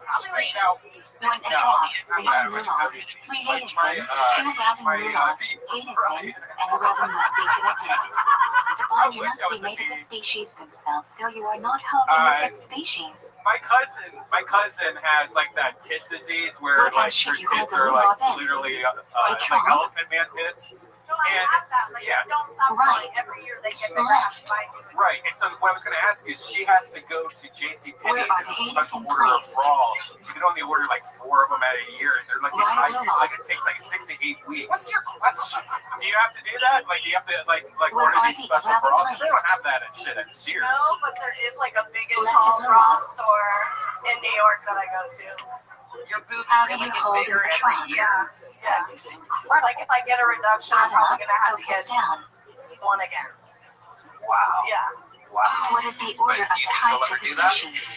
One etrog, one lulav, 3 Hadison, 2 raven lulavs, Hadison, and the raven must be connected. The binder must be made of the species themselves, so you are not holding a fifth species. My cousin has like that tit disease where What like should her you have tits the are lulav like in? literally A like trunk? elephant man tits. No, I And have that. Like, yeah. don't stop Right. selling. Every year they get bigger. Left. Right, and so what I was going to ask you is she has to go to JCPenney's Where are and the special haters order of placed? raw. She can only order like 4 of them at a year, and they're like these Right high, along. like it takes like 6 to 8 weeks. What's your question? Do you have to do that? Like, do you have to like Where order are these the special rabbit bras? placed? They don't have that at shit at Sears. No, but there is like a big and Left tall is bra along. store in New York that I go to. Your boobs How do really you get hold bigger in the every trunk? year? Yeah. It's incredible. Like if I get a reduction, I'm Bottom probably up, gonna have to focus get down. one again. Wow. Yeah. Wow. What is the order of Do you think types you'll of ever do that? positions?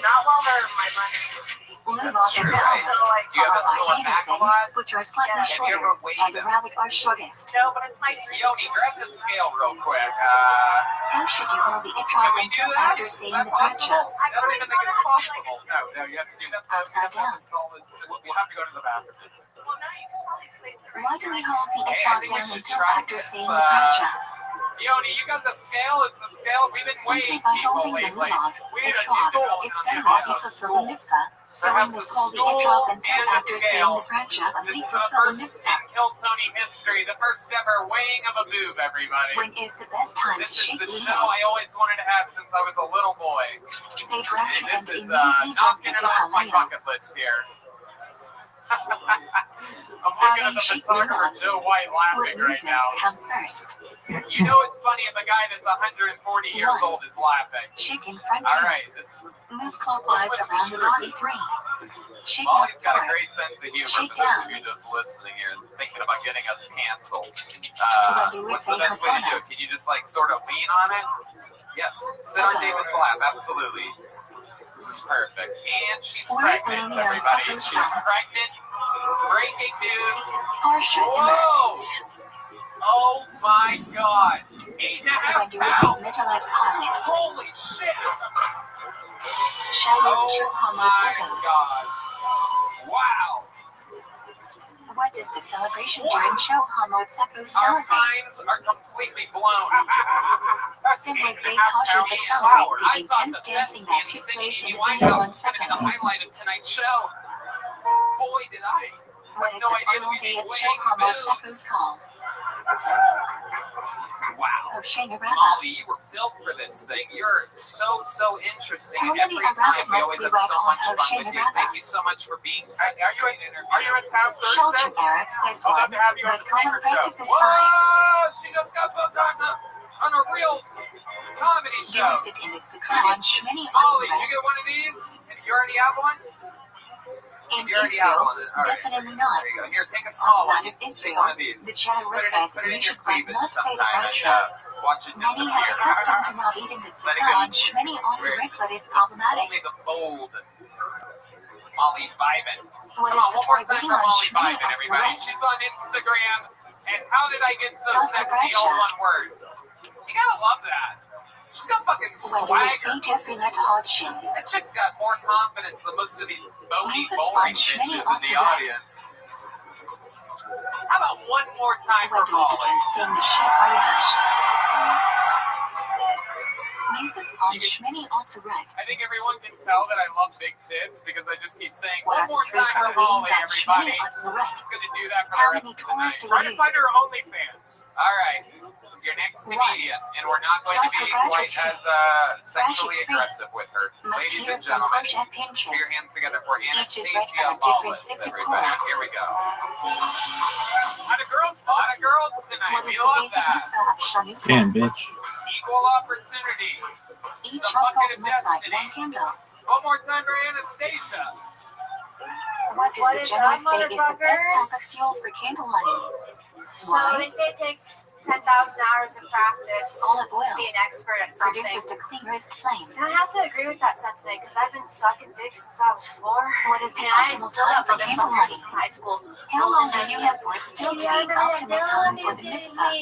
Not while they're my money. Live off true. his Right. tongue. So like, Do you ever Followed by sew it back a Anderson, lot? which are slightly Yeah. Have you shorter, ever weighed and the them? rabbit are shortest. no, but it's my dream. Yoni, grab the scale real quick. How should you hold the Can etrog we do until that? after Is saying that the possible? prancha? I don't even think it's possible. No, you have to do that. Upside down. We'll have to go to the bathroom. Well, now you can probably sleep through. Why do we hold the Okay, I etrog think we down should until try after this. saying the prancha? Yoni, you got the scale? It's the scale. We've been Simply weighing by people holding the lately. lulav, We need a etrog, stool. it's Yeah, done that a you fulfill the stool. mitzvah. So we Perhaps a must hold the stool etrog until and a after saying scale. the prancha of This we is the fulfill the first mitzvah. in Kill Tony history, the first ever weighing of a boob, everybody. When is the best time to This is shake the the show lulav? I always wanted to have since I was a little boy. Say prancha And and this is immediately jump knocking it into off my halaya. bucket list here. I'm looking at the photographer Joe White What laughing right movements now. come first? You know it's funny if a guy that's 140 years One. old is laughing. Shake in front All 2. right, this is Move clockwise around the body 3. Shake out Molly's got a 4. great sense of humor Shake for those down. of you just listening here and thinking about getting us canceled. When do we What's say the best way to do it? hosannas? Can you just like sort of lean on it? Yes, sit on David's lap, absolutely. This is perfect. And she's Where's the pregnant, Lady on everybody. Suckers She's from? pregnant. Breaking news. Harsher than Whoa! Oh my god. 8.5 when do we pounds. admit a light pilot? Holy shit. Shadows Oh to my homosexuals. god. Wow. What does the celebration during show homosexuals Our celebrate? minds are completely blown. Symbols they caution the celebrate the intense dancing that took place in the video on was going to be the seconds. highlight of tonight's show. Boy, did I. What is No the idea final we'd be day of show weighing homosexuals boobs. called? Wow. Oshana Rabba. Molly, you were built for this thing. You're so interesting. How And many every a time rabbit we must always we have whack so on much fun Oshana with you. Rabba? Thank you so much for being such Are you in town Thursday? Shulchan Eric says I'd love one, to have you on but the common secret show. practice is 5. Whoa! She just got booked on a real comedy Do show. we sit in the Sukkah on Shmini Molly, did you Atzeret? get one of these? You already have one? In You already have Israel, one. All right. definitely not. There you go. Here, take a small one. Outside of Take Israel, one of these. the Cheddar Put it says in we your should like cleavage not say the sometime and prancha. watch it Many have the disappear. custom to not eat in the Let it Sukkah go. on Shmini Atzeret, but it's problematic. Only the bold. Molly Vibin. What Come is on, the one more Torah time reading for on Molly Shmini Vibin, everybody. Atzeret? She's on Instagram. And how did I get so Self sexy? All prancha. one word. You gotta love that. She's got fucking When do we say swagger. Tefillat Hodgkin? That chick's got more confidence than most of these bony, Music boring on Shmini bitches in the Atzeret. audience. How about one more time When for do we Molly? begin sing the Shefayash? Music on You can- Shmini Atzeret. I think everyone can tell that I love big tits because I just keep saying What one are more the 3 time Torah for Molly, readings on Shmini everybody. I'm Atzeret? just gonna do that for How the many rest of the Torahs night. do Try we to use? find her OnlyFans. All right, your next comedian, and we're not going to be quite as sexually aggressive with her. Ladies Matir and from gentlemen, Porsche put your Pinterest. hands together for Each is Anastasia read from a different Lawless, sect of everybody. Torah. Here we go. Lot of girls tonight. What We is the love basic that. mitzvah of Chanukah? Damn, bitch. Equal opportunity. Each household must light one candle. One more time for Anastasia. What does What the is general up, say is the best motherfuckers? type of fuel for candle lighting? So they say it takes 10,000 hours of practice Olive oil to be an expert at something. produces the clearest flame. And I have to agree with that sentiment because I've been sucking dick since I was 4. What is the And I optimal still time got for candle motherfuckers lighting? from high school. How long do you have for it still to be optimal time for the mitzvah?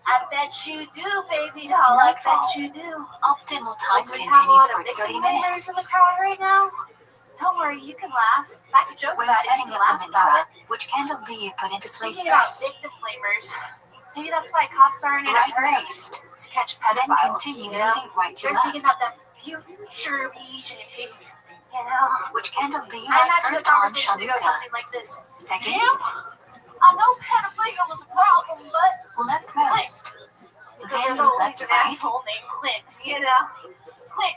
I bet you do, baby doll. I bet you do. Optimal time Do we have a continues lot for of big 30 debaters minutes. in the crowd right now? Don't worry, you can laugh. I can joke When about it. You setting can up laugh the about menorah, it. which candle do you put into place Speaking about first? big deflamers, maybe that's why cops aren't in a Right hurry first. to catch Then pedophiles. continue You know? moving right to They're left. thinking about that future BJs. You know? Which candle do you I light imagine the first on conversation to go Chanukah? something like this. Second, Jim, know pedophilia was a problem, but Leftmost. because Then there's always left an right. asshole named Clint, you know? Clint,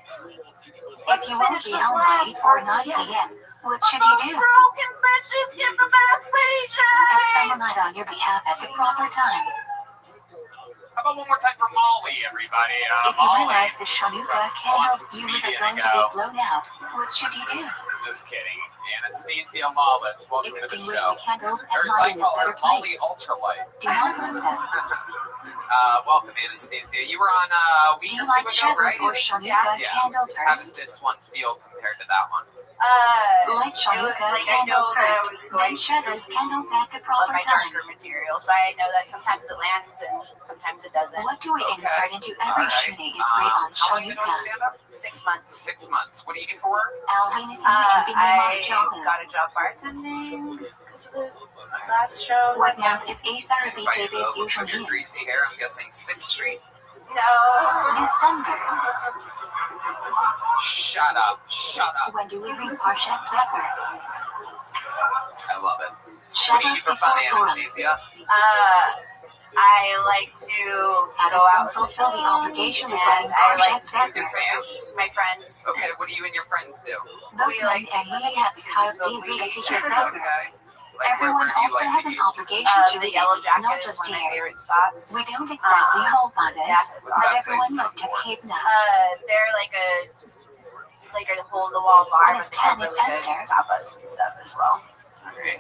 If you won't be out late or 9 p.m., what should you do? broken bitches get the best Have someone pages! night on your behalf at the proper time. How about one more time for Molly, everybody? If you Molly. realize the Chanukah candles you lit are going to be blown out, what should you do? Just kidding. Anastasia Lawless, welcome to the Extinguish show. the candles Or and as light I in a call her, better Molly place. Ultralight. Do not move them. Welcome, Anastasia. You were on a week Do you or two like ago, shadows right? or Chanukah candles How does first? this one feel compared to that one? Light Chanukah candles first, then shadows candles at the proper my time. darker material, so I know that sometimes it lands and sometimes it doesn't. What do we insert into every shooting is great on How long you been doing Chanukah. stand-up? 6 months. 6 months. What do you do for work? I got a job bartending because of the last show. What month is ASARB Looks Davis like usually your in? greasy hair. I'm guessing 6th Street. No. December. Shut up. Shut up. When do we read Parshat Zephyr? I love it. What do you do Shadows for before fun, Forum. Anastasia? I like to How go does out one fulfill the obligation and regarding I Parshat like to Zephyr? Your fans? my friends. Okay, what do you and your friends do? Both We men like and women have the highest degree to hear Zephyr. Okay. Like, Everyone where do you also like has to an eat? obligation to The read Yellow it, Jacket not is just one of my here. favorite spots. We don't exactly hold on this, What's but that everyone place must have for? kept up. They're like a hole-in-the-wall bar What with is they have Tanit really good Esther? tapas and stuff as well. Okay.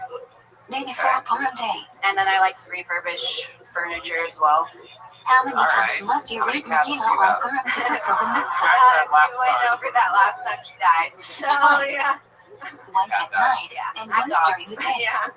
Day before Purim Day. And then I like to refurbish furniture as well. How many All times right. must you How many read cats Mezila do you on have? Purim to fulfill the mitzvah? that last I went time? over that last time she died. So, Twice. yeah. Once at night and And once during dogs. the day. Yeah.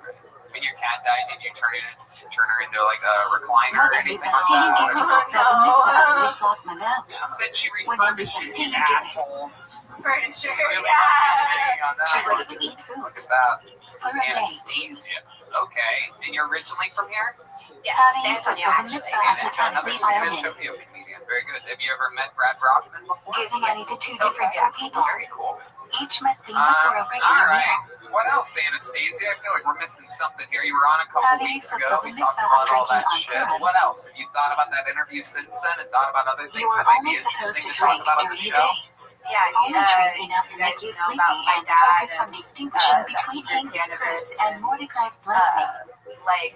When your cat died, did you turn her into like a recliner or When you anything like abstain that? to Or- fulfill the mitzvah of Mishloach Manot. Since she When you refurbishes abstain you to assholes. Furniture. Really Yeah. on that. to ready to eat food. What's that? Purim Day. Anastasia. Okay. And you're originally from here? Yes, Having San Antonio, fulfilled the actually. mitzvah of Another maternity San ironing. Antonio comedian. Very good. Have you ever met Brad Rothman before? Give the money to two different people. Very cool. Each must be enough for a regular All meal. right. What else, Anastasia? I feel like we're missing something here. You were on a couple Having weeks ago. fulfilled We the talked mitzvah about of all that drinking shit. on Purim. What else? Have you thought about that interview since then and thought about other things You are that might be only supposed interesting to to talk drink about on the during the show? day. Yeah, Only drink enough to you make guys you know sleepy about my and stop dad you from and, distinguishing between the Hank's curse cannabis and Mordecai's blessing. like,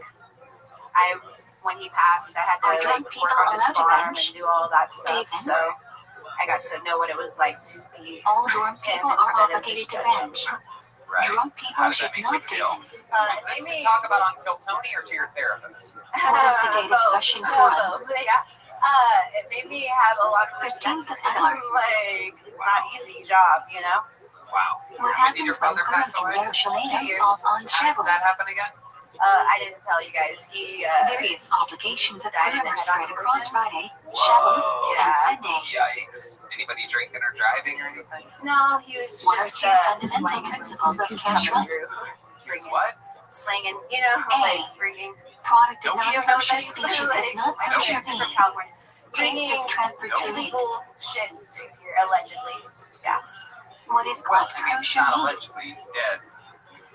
when he passed, I had to Are drunk like, people work on his allowed to farm bench? and do all that stuff. David? So I got to know what it was like to be All drunk him people are instead of obligated just to judging. bench. Right. Drunk How people does should that make you not feel? date. Was this to talk about on Kill Tony or to your therapist? Or the date of session Purim. Yeah. It made me have a lot of respect 15th of for him. Adar. Like, it's not an easy job, you know? Wow. What When did your happens when brother Purim pass in away? 2 Yerushalayim years. falls on How did Shavuot? that happen again? I didn't tell you guys. He, Various obligations of died in Purim a are head-on spread across collision. Friday, Shavuot, and Yeah. Sunday. Yikes. Anybody drinking or driving or anything? No, he was What are just two fundamental slanging. principles of Coming Kashrut? through. He was what? Slanging, you know, A. like bringing. Product of Nope. You don't know what non-kosher that species like, is not I know kosher you're bean. from California. Bringing Taste is transferred through meat. illegal shit to here, allegedly. Yeah. What is Well, called I mean, kosher not meat? allegedly, he's dead.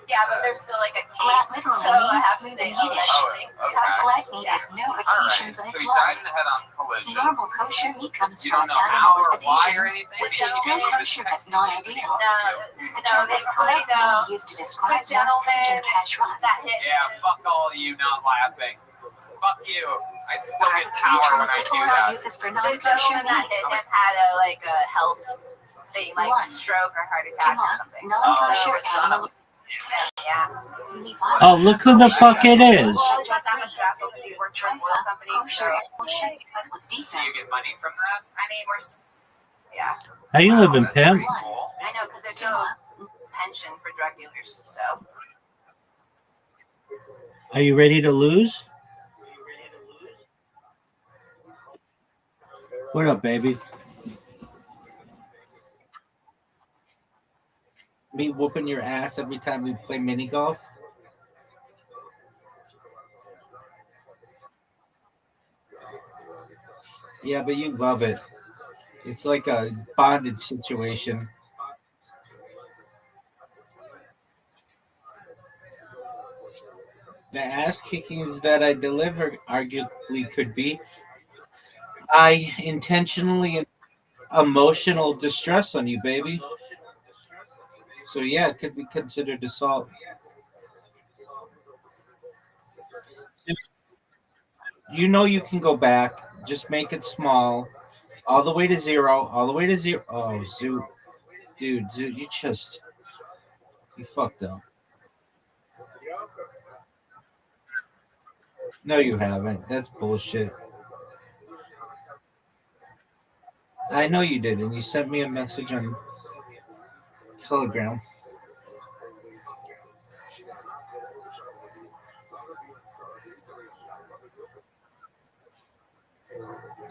Yeah, but there's still like a Black case, literally so I means have to smooth say in Yiddish. allegedly. Oh, okay. Black meat has no Alright, adhesions on so its he died in a lungs. head-on collision. Normal kosher meat comes You from don't an know animal how or with why or adhesions, anything? which You is don't still know kosher but not ideal. The No, term they is claim colloquially used to describe the non-Christian gentleman kashrut. that hit. Yeah, fuck all you not laughing. Fuck you. I still What are get the three power terms when I the do Torah that. uses for The non-kosher gentleman that meat? hit him had a health thing, like One. stroke or heart attack or Tima, something. non-kosher Oh, son animal. of Yeah. Nevat. Oh, look who the fuck it is. Well, it's not that much of an asshole because he works for an oil Trifle, company, so kosher animal shit, but with So you defect. get money from that? I mean, yeah. How you living, That's pimp? pretty cool. I know because there's no pension for drug dealers, so. Are you ready to lose? What up, baby? Me whooping your ass every time we play mini golf? Yeah, but you love it. It's like a bondage situation. The ass kickings that I deliver arguably could be. I intentionally emotional distress on you, baby. So yeah, it could be considered assault. You know you can go back. Just make it small, all the way to zero, all the way to zero. Oh, Zoo, dude, Zoo, you fucked up. No, you haven't. That's bullshit. I know you did, and you sent me a message on Telegram.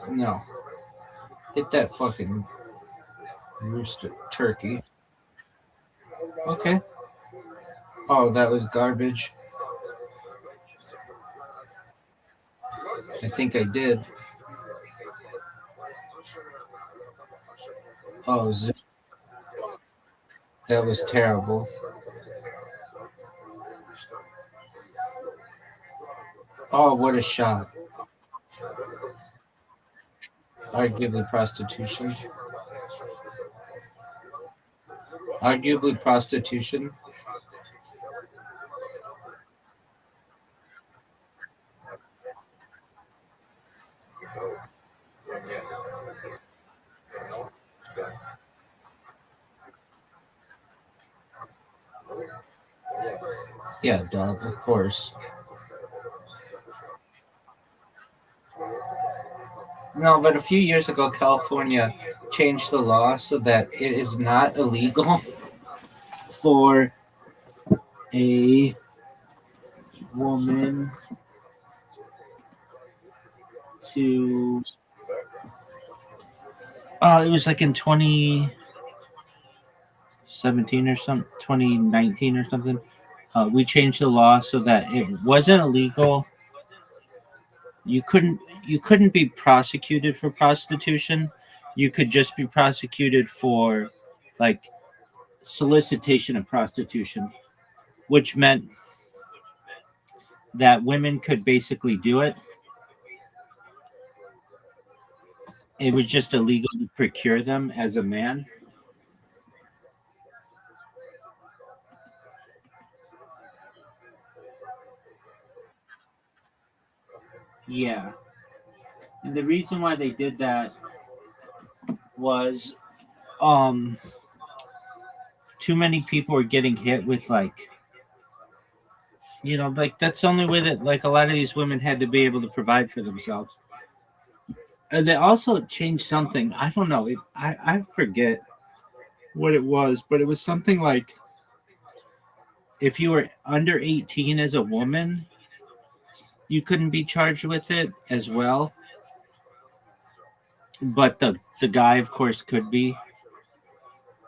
No, hit that fucking rooster turkey. Okay. Oh, that was garbage. I think I did. Oh, that was terrible. Oh, what a shot. Arguably prostitution. Arguably prostitution. Yeah, dog, of course. No, but a few years ago, California changed the law so that it is not illegal for a woman to. It was like in 2017 or something, 2019 or something. We changed the law so that it wasn't illegal. You couldn't be prosecuted for prostitution. You could just be prosecuted for like solicitation of prostitution, which meant that women could basically do it. It was just illegal to procure them as a man. Yeah. And the reason why they did that was um too many people were getting hit with like that's the only way that like a lot of these women had to be able to provide for themselves. And they also changed something. I don't know. I forget what it was, but it was something like if you were under 18 as a woman, you couldn't be charged with it as well. But the guy, of course, could be.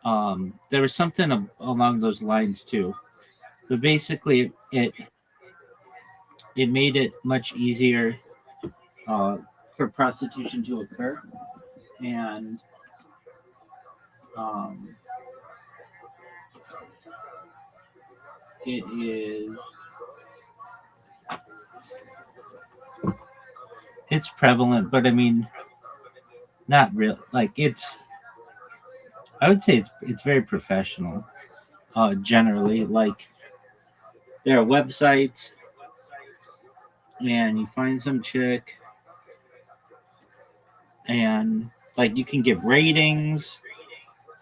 There was something along those lines too. But basically, it made it much easier uh, for prostitution to occur, and um, it is it's prevalent, but I mean, not real. Like I would say it's very professional. Generally, like there are websites, and you find some chick, and like you can give ratings.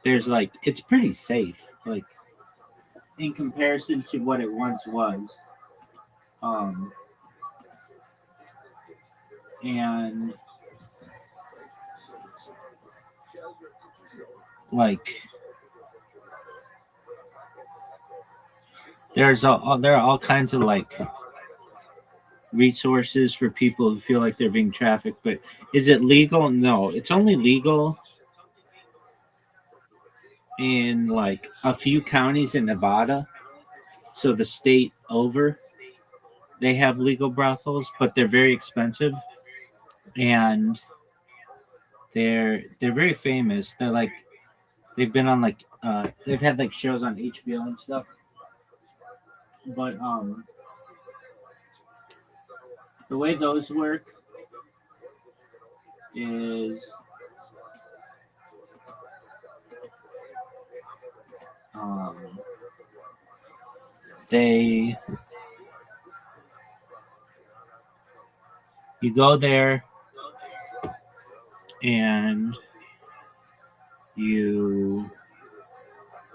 There's like it's pretty safe, like in comparison to what it once was. Um, and like there are all kinds of like resources for people who feel like they're being trafficked. But is it legal? No, it's only legal in like a few counties in Nevada. So the state over, they have legal brothels, but they're very expensive, and they're very famous. They're like they've been on like they've had like shows on HBO and stuff. But the way those work is you go there and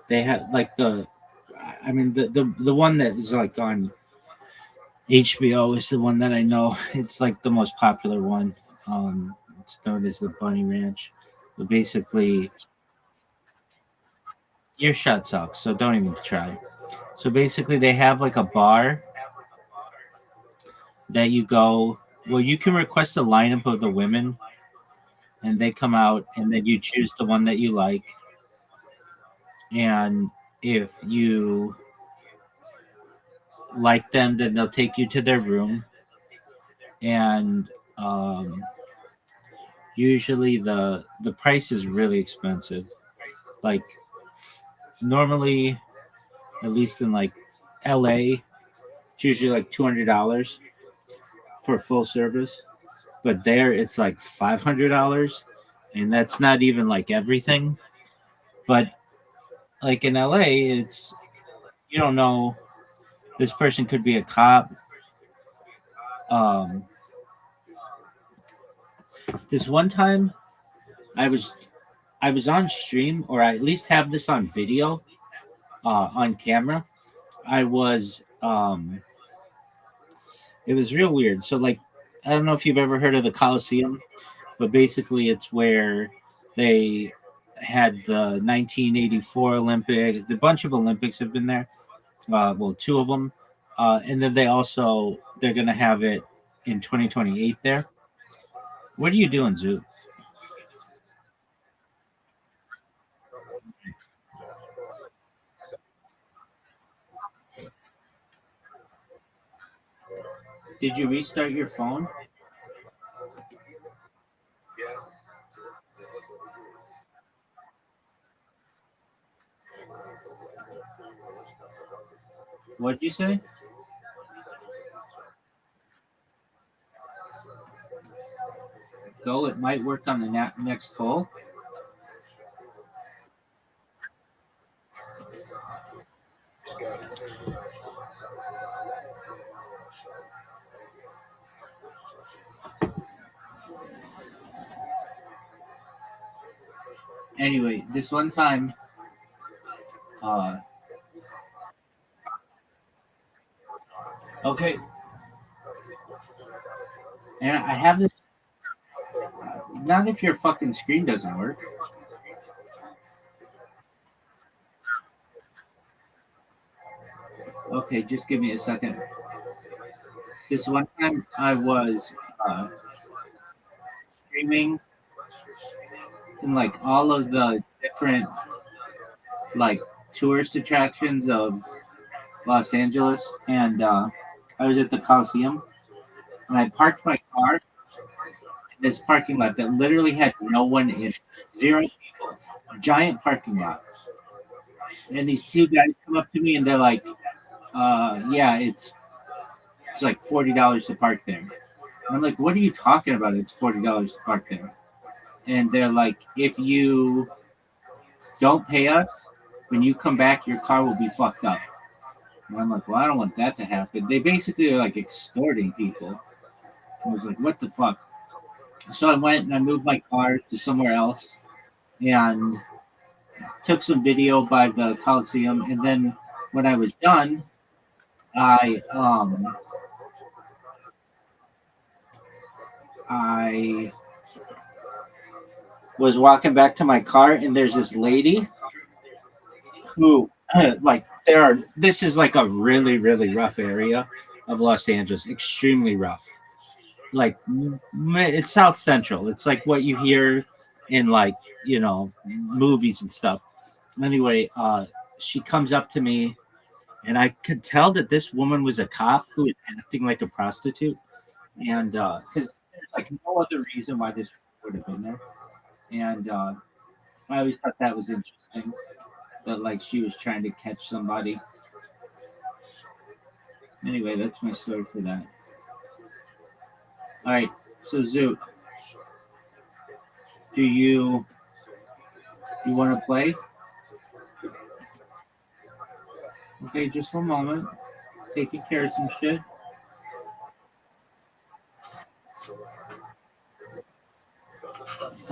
they have like the one that is like on HBO is the one that I know. It's like the most popular one. It's known as the Bunny Ranch. But basically, your shot sucks, so don't even try. So basically, they have like a bar that you go. Well, you can request a lineup of the women, and they come out, and then you choose the one that you like. And if you like them, then they'll take you to their room. And usually the price is really expensive. Like normally, at least in like LA, it's usually like $200 for full service. But there it's like $500, and that's not even like everything. But like in LA, it's you don't know. This person could be a cop. This one time, I was on stream, or I at least have this on video, on camera. I was it was real weird. So like, I don't know if you've ever heard of the Coliseum, but basically it's where they had the 1984 Olympics. A bunch of Olympics have been there. Well, two of them, and then they're gonna have it in 2028 there. What are you doing, Zoo? Did you restart your phone? What'd you say? Go. It might work on the next hole. Anyway, this one time, okay, and I have this. Not if your fucking screen doesn't work. Okay, just give me a second. This one time I was streaming in like all of the different like tourist attractions of Los Angeles, and I was at the Coliseum, and I parked my car in this parking lot that literally had no one in it, zero people, a giant parking lot. And these two guys come up to me and they're like, "Yeah, it's like $40 to park there." And I'm like, "What are you talking about? It's $40 to park there." And they're like, "If you don't pay us, when you come back, your car will be fucked up." And I'm like, "Well, I don't want that to happen." They basically are like extorting people. I was like, "What the fuck?" So I went and I moved my car to somewhere else and took some video by the Coliseum. And then when I was done, I was walking back to my car, and there's this lady who like this is like a really really rough area of Los Angeles, extremely rough. Like it's South Central. It's like what you hear in like movies and stuff. Anyway, she comes up to me, and I could tell that this woman was a cop who was acting like a prostitute, and because there's like no other reason why this would have been there. And I always thought that was interesting, that like she was trying to catch somebody. Anyway, that's my story for that. All right. So Zoot, do you want to play? Okay, just one moment. Taking care of some shit.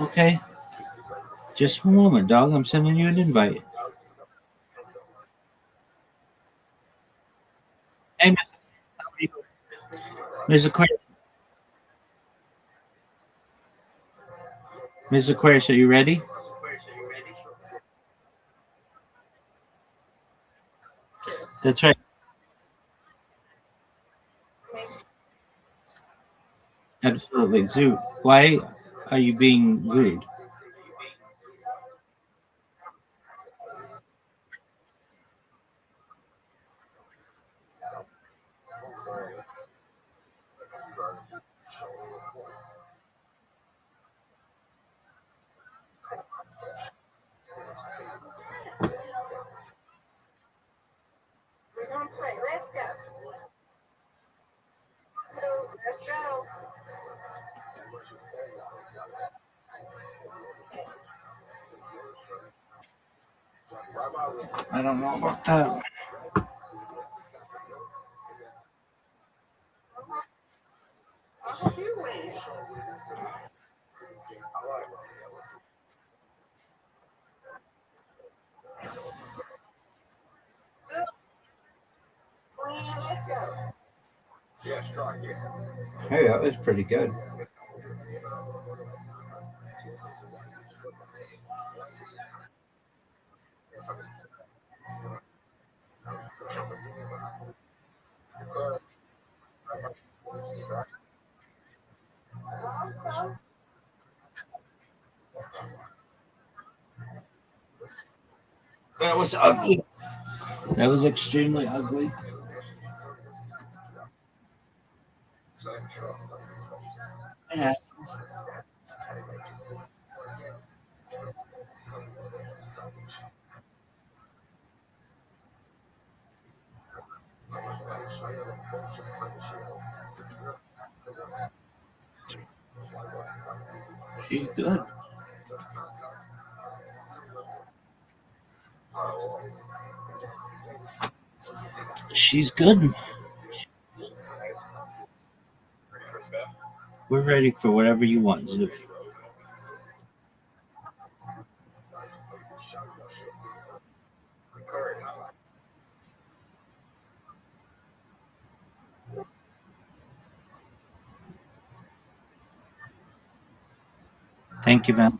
Okay. Just one moment, dog. I'm sending you an invite. Hey, Ms. Aquarius. Ms. Aquarius, are you ready? That's right. Absolutely. Zoo, why are you being rude? We're gonna play. Let's go. Let's go. I don't know about that. I hope you win. Let's go. Hey, that was pretty good. That was ugly. That was extremely ugly. Yeah. She's good. She's good. We're ready for whatever you want, Zoo. Thank you, man.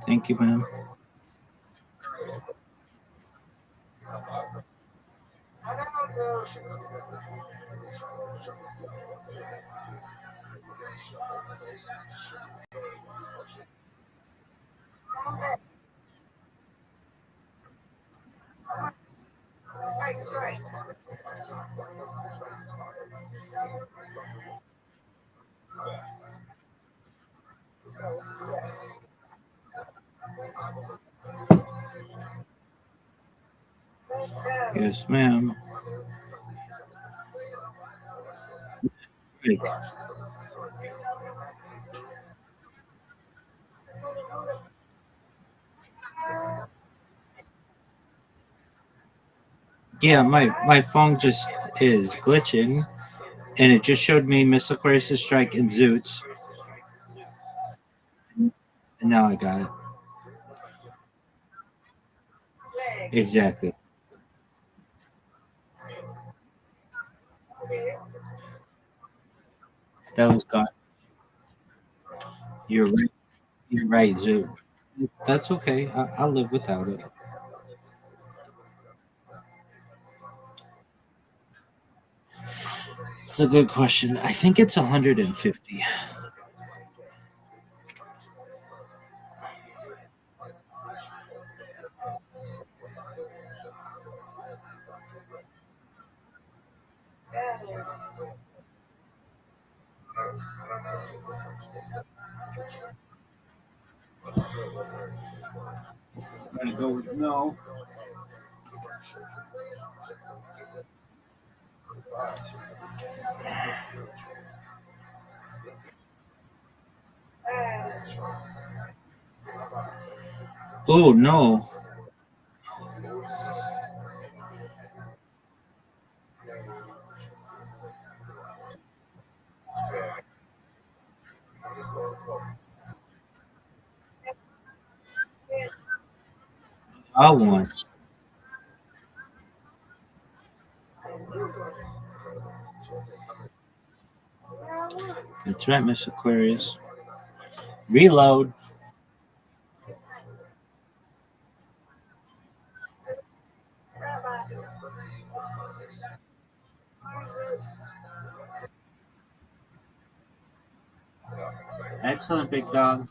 Thank you, man. Yes, ma'am. Great. Yeah, my phone just is glitching, and it just showed me Miss Aquarius' strike and Zoots. Now I got it. Exactly. That was God. You're right. You're right, Zoo. That's okay. I'll live without it. It's a good question. I think it's 150. I'm gonna go with no. Oh no. I want. That's right, Miss Aquarius. Reload. Excellent, big dog.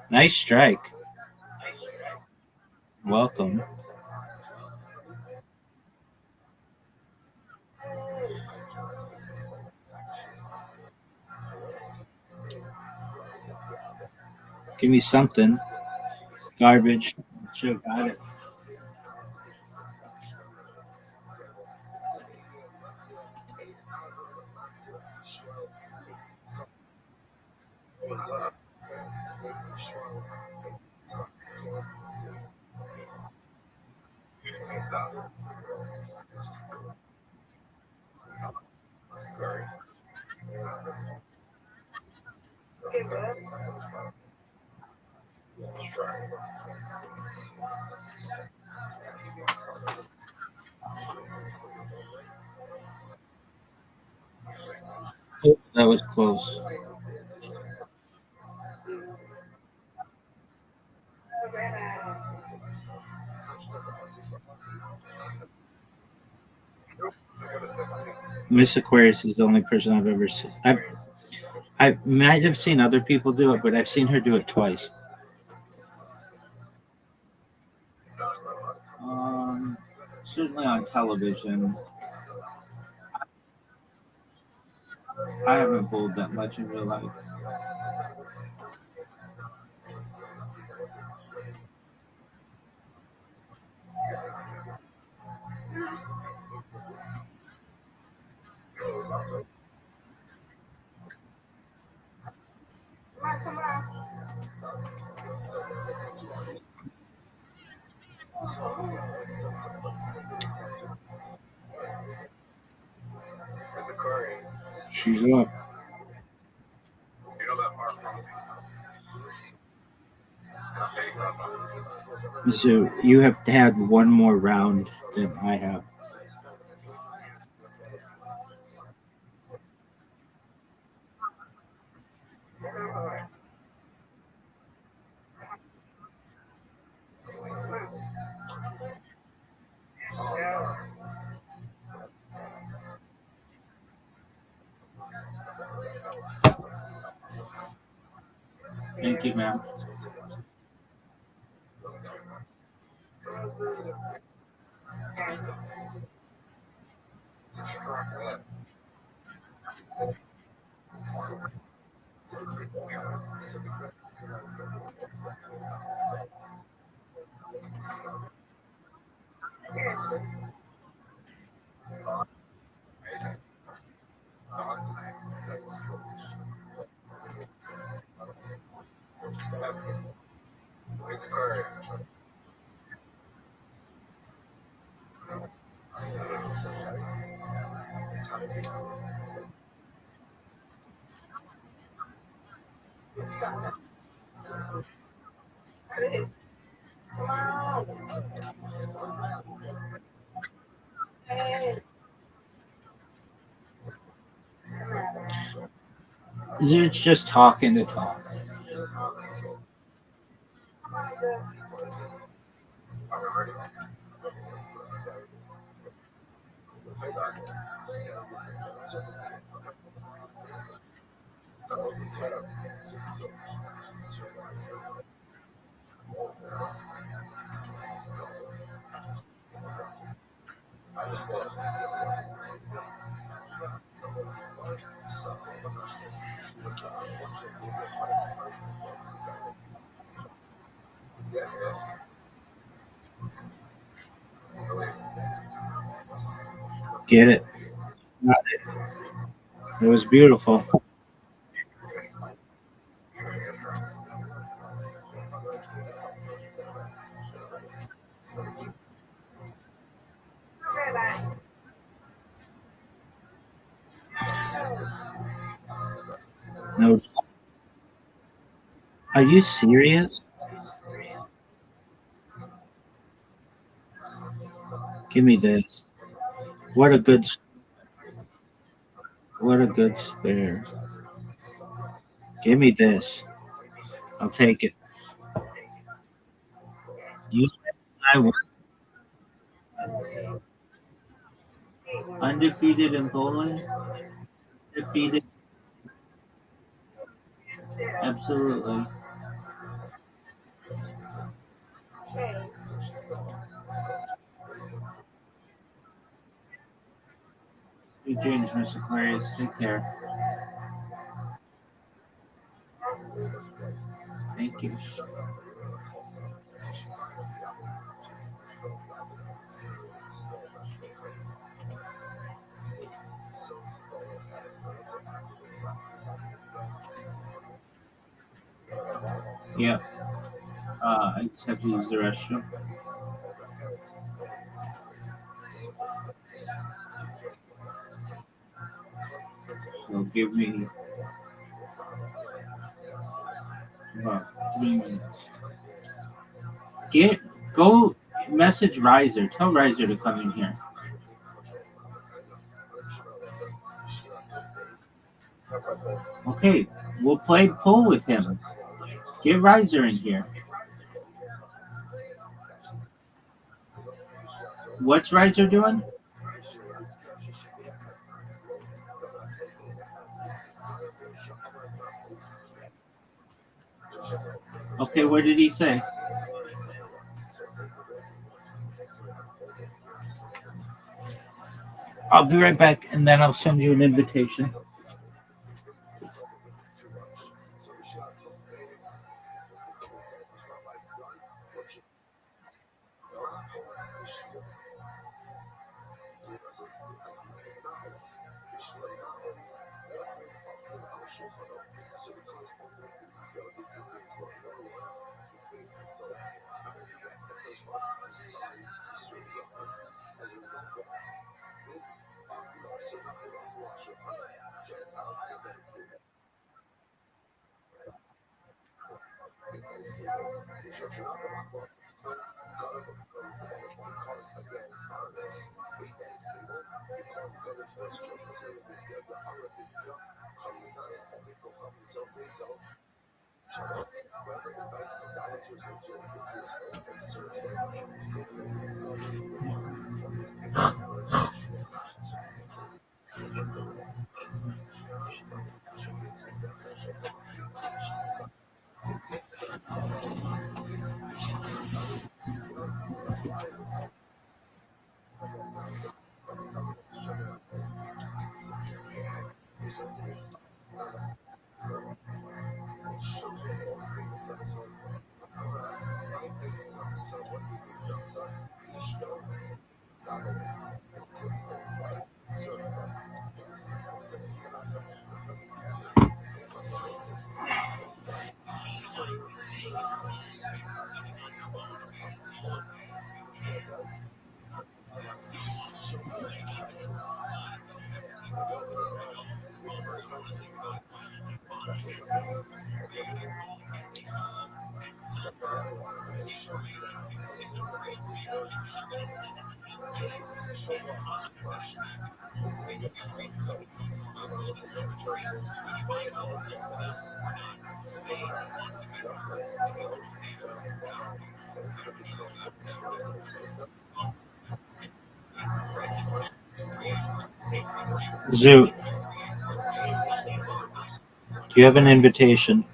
Nice strike. Welcome. Give me something. Garbage. Should have got it. Oh, that was close. Miss Aquarius is the only person I've ever seen. I might have seen other people do it, but I've seen her do it twice. Um, Certainly on television. I haven't bowled that much in real life. She's up. So you have had one more round than I have. Thank you, ma'am. It's just talking to talk. Get it? It was beautiful. No. Are you serious? Give me this. What a good spare. Give me this. I'll take it. You I won. Undefeated in Poland. Defeated. Absolutely. Sweet dreams, Miss Aquarius. Take care. Thank you. Yeah. I just have to use the restroom. So give me about 3 minutes. Go message Riser. Tell Riser to come in here. Okay, we'll play pool with him. Get Riser in here. What's Riser doing? Okay, what did he say? I'll be right back, and then I'll send you an invitation. Zoot, you have an invitation.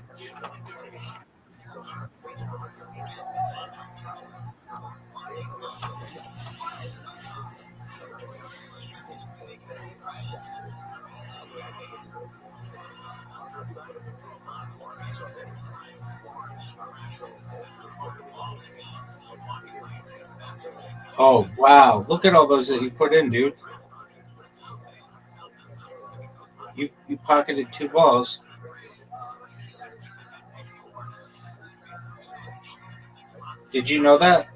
Oh, wow. Look at all those that you put in, dude. You pocketed 2 balls. Did you know that?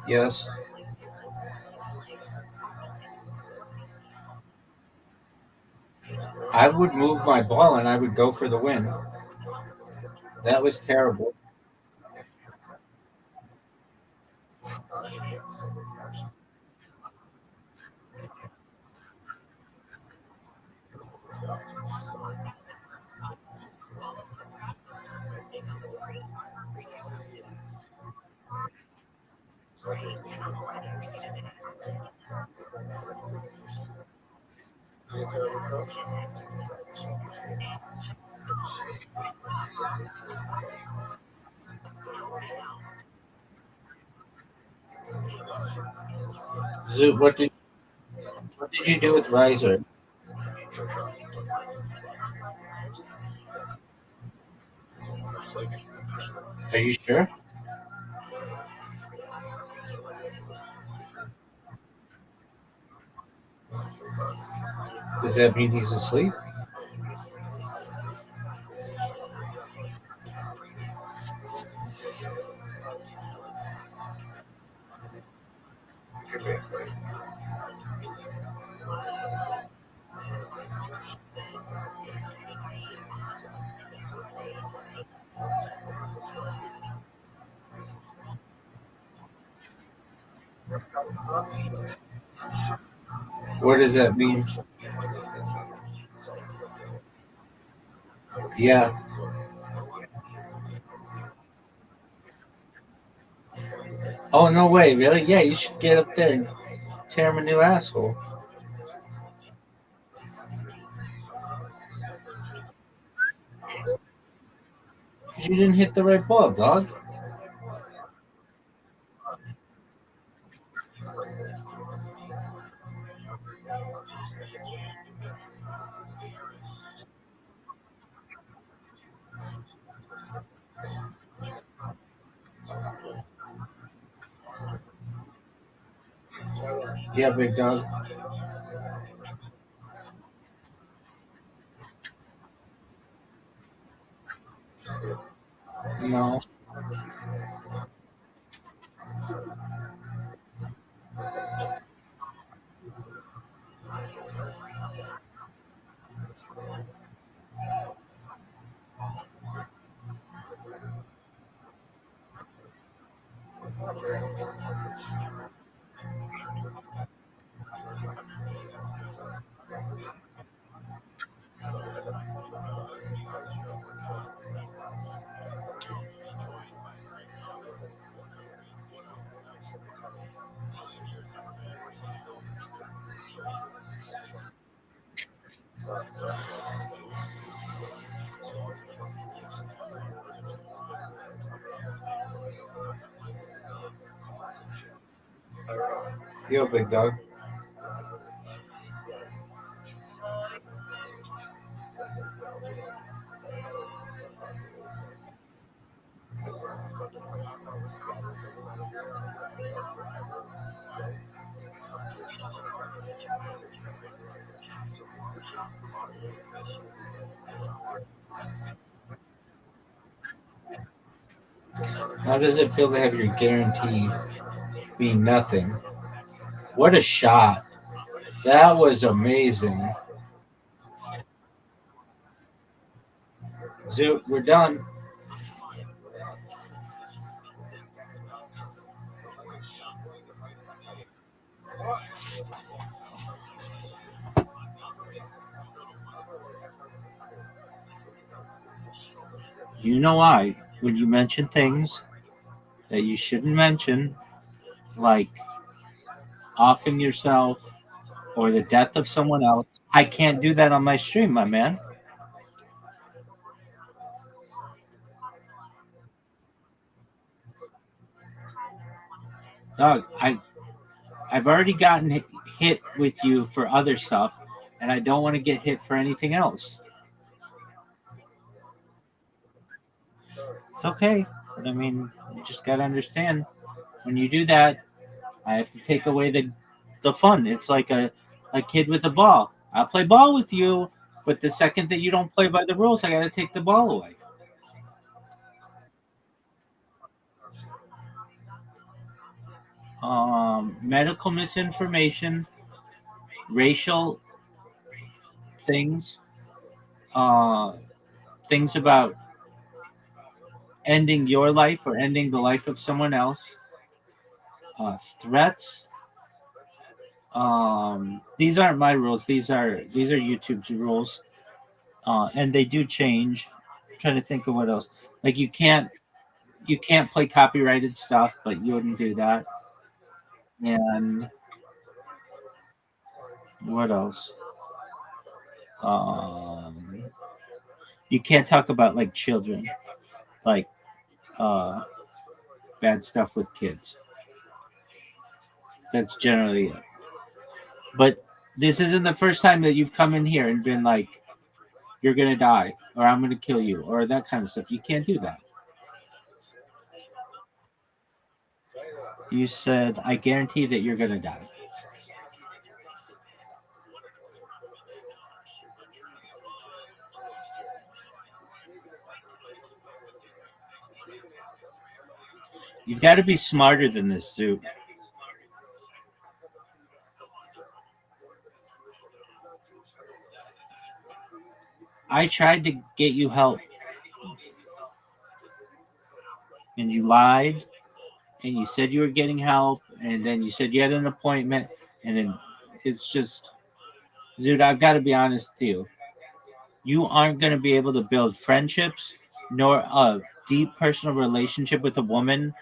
Yes. I would move my ball and I would go for the win. That was terrible. Zoot, what did you do with Riser? Are you sure? Does that mean he's asleep? What does that mean? Yeah. Oh, no way, really? Yeah, you should get up there and tear him a new asshole. You didn't hit the right ball, dog. Yeah, big dog. No. Yo, big dog. How does it feel to have your guarantee be nothing? What a shot. That was amazing. Zoot, we're done. You know why? When you mention things that you shouldn't mention, like offing yourself or the death of someone else, I can't do that on my stream, my man. Dog, I've already gotten hit with you for other stuff, and I don't want to get hit for anything else. It's okay. But I mean, you just got to understand when you do that, I have to take away the fun. It's like a kid with a ball. I'll play ball with you, but the second that you don't play by the rules, I got to take the ball away. Medical misinformation, racial things, things about ending your life or ending the life of someone else, threats. These aren't my rules. These are YouTube's rules, and they do change. I'm trying to think of what else. Like you can't play copyrighted stuff, but you wouldn't do that. And what else? Um, you can't talk about like children, like bad stuff with kids. That's generally it. But this isn't the first time that you've come in here and been like, "You're gonna die," or "I'm gonna kill you," or that kind of stuff. You can't do that. You said, "I guarantee that you're gonna die." You've got to be smarter than this, Zoot. I tried to get you help, and you lied, and you said you were getting help, and then you said you had an appointment, and then it's just, Zoot, I've got to be honest with you. You aren't going to be able to build friendships nor a deep personal relationship with a woman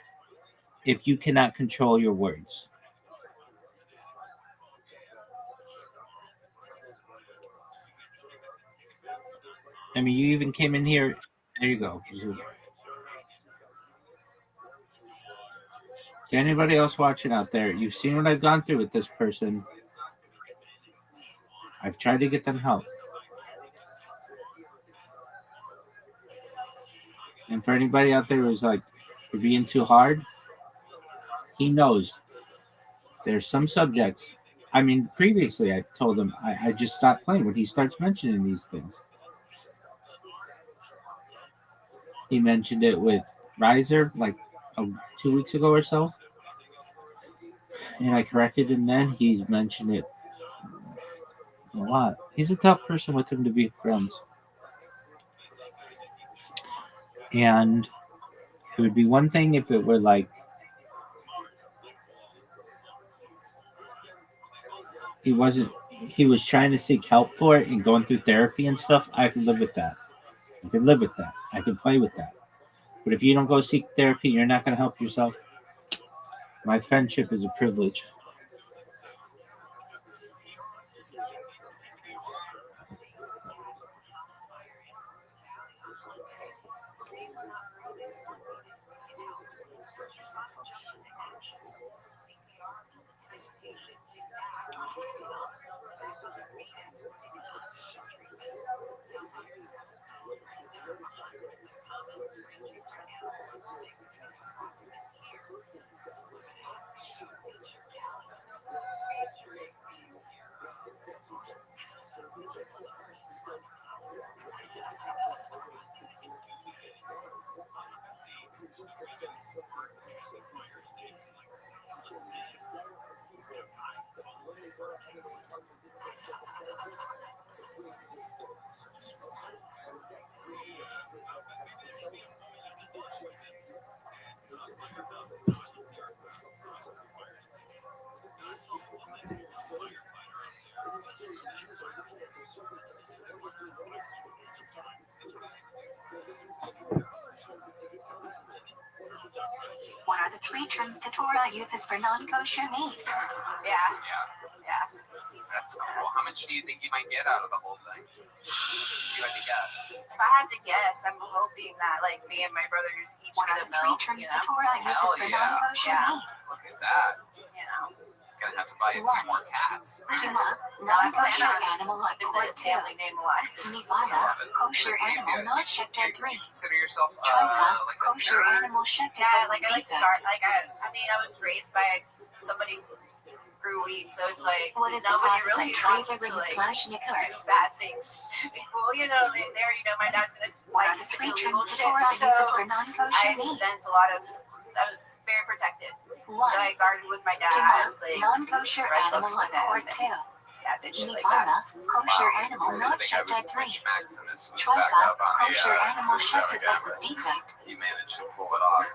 if you cannot control your words. I mean, you even came in here. There you go. To anybody else watching out there, you've seen what I've gone through with this person. I've tried to get them help. And for anybody out there who's like, you're being too hard, he knows there's some subjects. I mean, previously I told him I just stopped playing when he starts mentioning these things. He mentioned it with Riser like 2 weeks ago or so. And I corrected him then. He's mentioned it a lot. He's a tough person with him to be friends. And it would be one thing if it were like he was trying to seek help for it and going through therapy and stuff. I could live with that. I could live with that. I could play with that. But if you don't go seek therapy, you're not going to help yourself. My friendship is a privilege. What are the 3 terms the Torah uses for non-kosher meat? Yeah. That's cool. How much do you think you might get out of the whole thing? If you had to guess. If I had to guess, I'm hoping that like me and my brothers each What get are a the 3 milk, terms you the know? Torah uses Hell for yeah. non-kosher Yeah. meat? Look at that. You know. Gonna have to buy a few One. more cats. Tuma, non-kosher animal like Keeping pork the 2. family name alive. Nevada, kosher animal not checked at 3. Consider yourself Trika, like a kosher nerd. animal checked Yeah, at like I like to defect. guard. Like I mean, I was raised by somebody who grew weed, so it's like What is the nobody process really of wants trade to like slash nickel? do bad things to people. You know, they already know my dad's gonna What are like the 3 illegal terms the shit, Torah so uses for non-kosher I meat? spent a lot of. I was very protected, 1. so I guarded with my dad. Tuma, Like, non-kosher read animal books like with him pork and 2. yeah, did shit like Nevada, that. kosher Wow. animal I not didn't think I checked was at 3. Rich Maximus was back Trika, up on kosher the animal show checked again, with but defect. you managed to pull it off.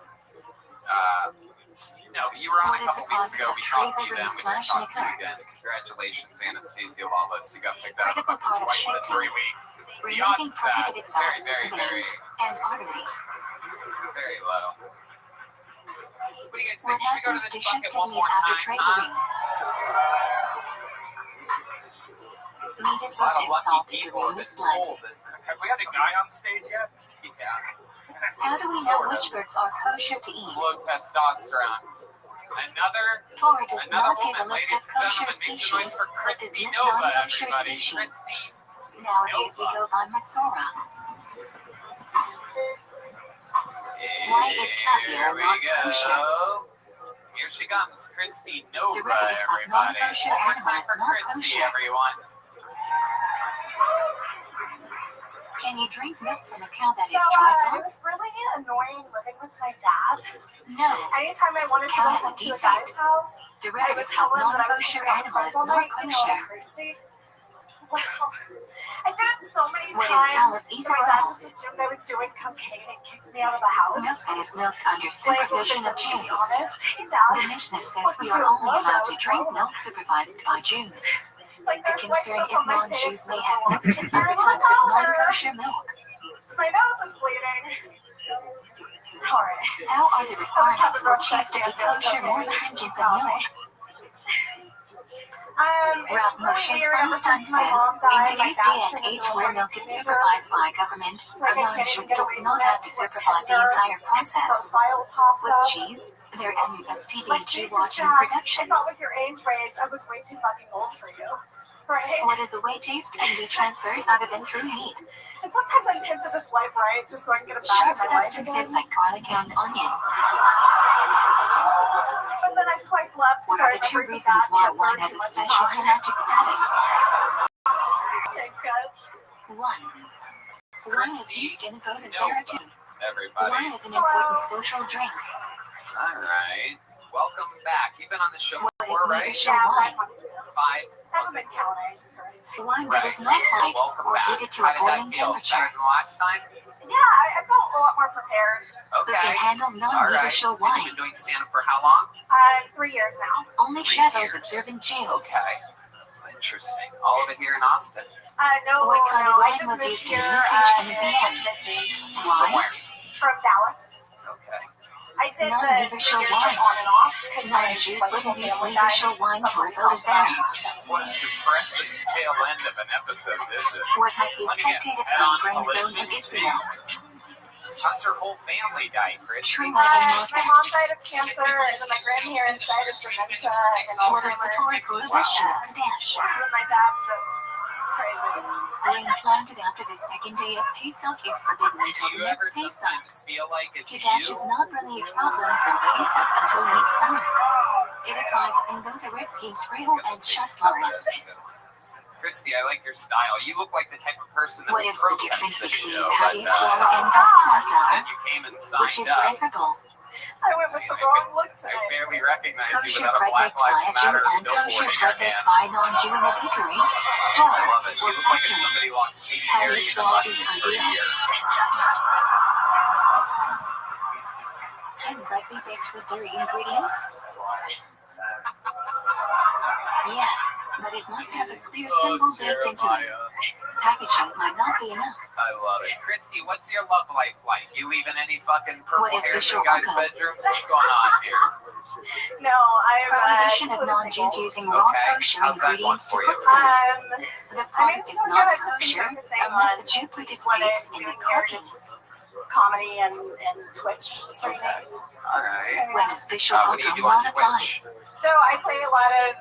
No, but you were on What a is the couple weeks process ago. of We talked to you trade then. We just talked to you again. Congratulations, Anastasia Lawless. You got picked out Critical part of twice in shifting. 3 weeks. The Removing odds of that, prohibited fat, very veins, and arteries. very low. What do you guys What think? Should we go to happens this to bucket shifting one meat more after time? trading? Meat is A lot left of in lucky salted to people have remove been blood. told that. Have we had a guy on stage yet? Yeah. How do we know Sort of. which birds are kosher to eat? Low testosterone. Another Torah does not give a woman, list ladies of and kosher gentlemen, make some noise species, for but does Christy list Nova, non-kosher everybody. species. Christy Nowadays we go by Masorah. Why is caviar Here we not go. kosher? Here she comes, Christy Nova, Derivative of everybody. non-kosher One more time animals for not Christy, kosher. everyone. Can you drink milk from a cow that So is it trifle? was really annoying living with my dad. No. Anytime I wanted to go home to a guy's house, I Derivative would tell of him that I was non-kosher hanging out with animal friends is all not night, you know, kosher. crazy. Well, I did it so many What is times, called so my dad esoterol? just assumed I was doing cocaine and kicked me out of the house. Milk that is milked under Like, supervision of to be Jews. honest, hey The dad, Mishnah says we are only allowed to drink milk supervised by Jews. like The there's white concern stuff is on my face non-Jews may from have the mixed in water. other types of non-kosher milk. My nose is bleeding. Alright. How are the requirements for cheese to be kosher more stringent than milk? It's Ralph really Moshe weird. Ever Feinstein since my says, mom in died, my today's day dad's and turned age into a where white milk is teenager. supervised by government, a Like, I can't non-Jew even get does away not from have it. to supervise the entire process. The file pops With up. cheese, they're MUS TV Like, Jew Jesus, watching Dad, I production. thought with your age range, I was way too fucking old for you. Right? What is a way taste can be transferred other than through meat. And sometimes I'm tempted to swipe right just so I can get a Sharp back in my life substances again. like garlic and onion. But then I swipe left What because I are the 2 remember reasons that why yes, wine too has a much special time. halachic status? Thanks, guys. 1. Wine is used in food and therapy. Everybody. Wine is an important social drink. All right. Welcome back. You've been on the show What is before, right? neither Yeah, wine? 5 months ago. 5 I haven't been months. Wine counting. that is not light Welcome or back. heated to How a did that boiling feel? temperature. Better than last time? Yeah, I felt a lot more prepared. Who can Okay. handle All right. non-neutral You've wine? been doing stand-up for how long? 3 years now. Only 3 shadows years. observing Jews. Okay. Interesting. All of it here in Austin. No, What kind of I wine just was moved used to here use each and the end? From Wine? where? from Dallas. Okay. I did None the neither 3 show years wine. on and off because my Non-Jews like, wouldn't whole use family neither died. show wine That's for what photos there. Jesus, what a depressing tail end of an episode this is. What has the Let me get spectator head on from Grain collision. Grown in Israel? How's your whole family die, Chris? True My wedding mom died of cancer, and then my grandparents died of dementia and What is the Torah Alzheimer's. prohibition of Kadesh? And then my dad's just crazy. Grain planted after the second day of Pesach is forbidden Do until you the next ever Pesach. sometimes feel like it's Kadesh you? is not really a problem from Pesach until late summer. It applies in both the Red Sea, Srehel, and Shas Lawrence. Christy, I like your style. You look like the type of person that What would is the protest difference this between show, but Patty's Wall and you Bacata, said you came and which signed is up. preferable? I went with the wrong look I tonight. barely recognize you Kosher without a Black bread Lives Thai Matter and billboard kosher in your bread hand. by non-Jew in a bakery, store, I love it. You or look like if factory. somebody locked Katy Perry Patty's in the Wall monkeys is for a ideal. year. Can bread be baked with dairy ingredients? Yes, but it must have a clear symbol baked into it. Packaging might not be enough. I love it. Christy, what's your love life like? You leaving any fucking purple What is hairs in visual guys' alcohol? bedrooms? What's going on here? No, I'm Prohibition of completely non-Jews single. using raw Okay, kosher how's that going ingredients to for you? cook food. The I mean, product it's is good. not I've just been kosher focusing unless on the Jew what participates I'm in the doing here, cooking. just comedy and Twitch streaming. Alright. When is visual What do you do alcohol on not apply? Twitch? So I play a lot of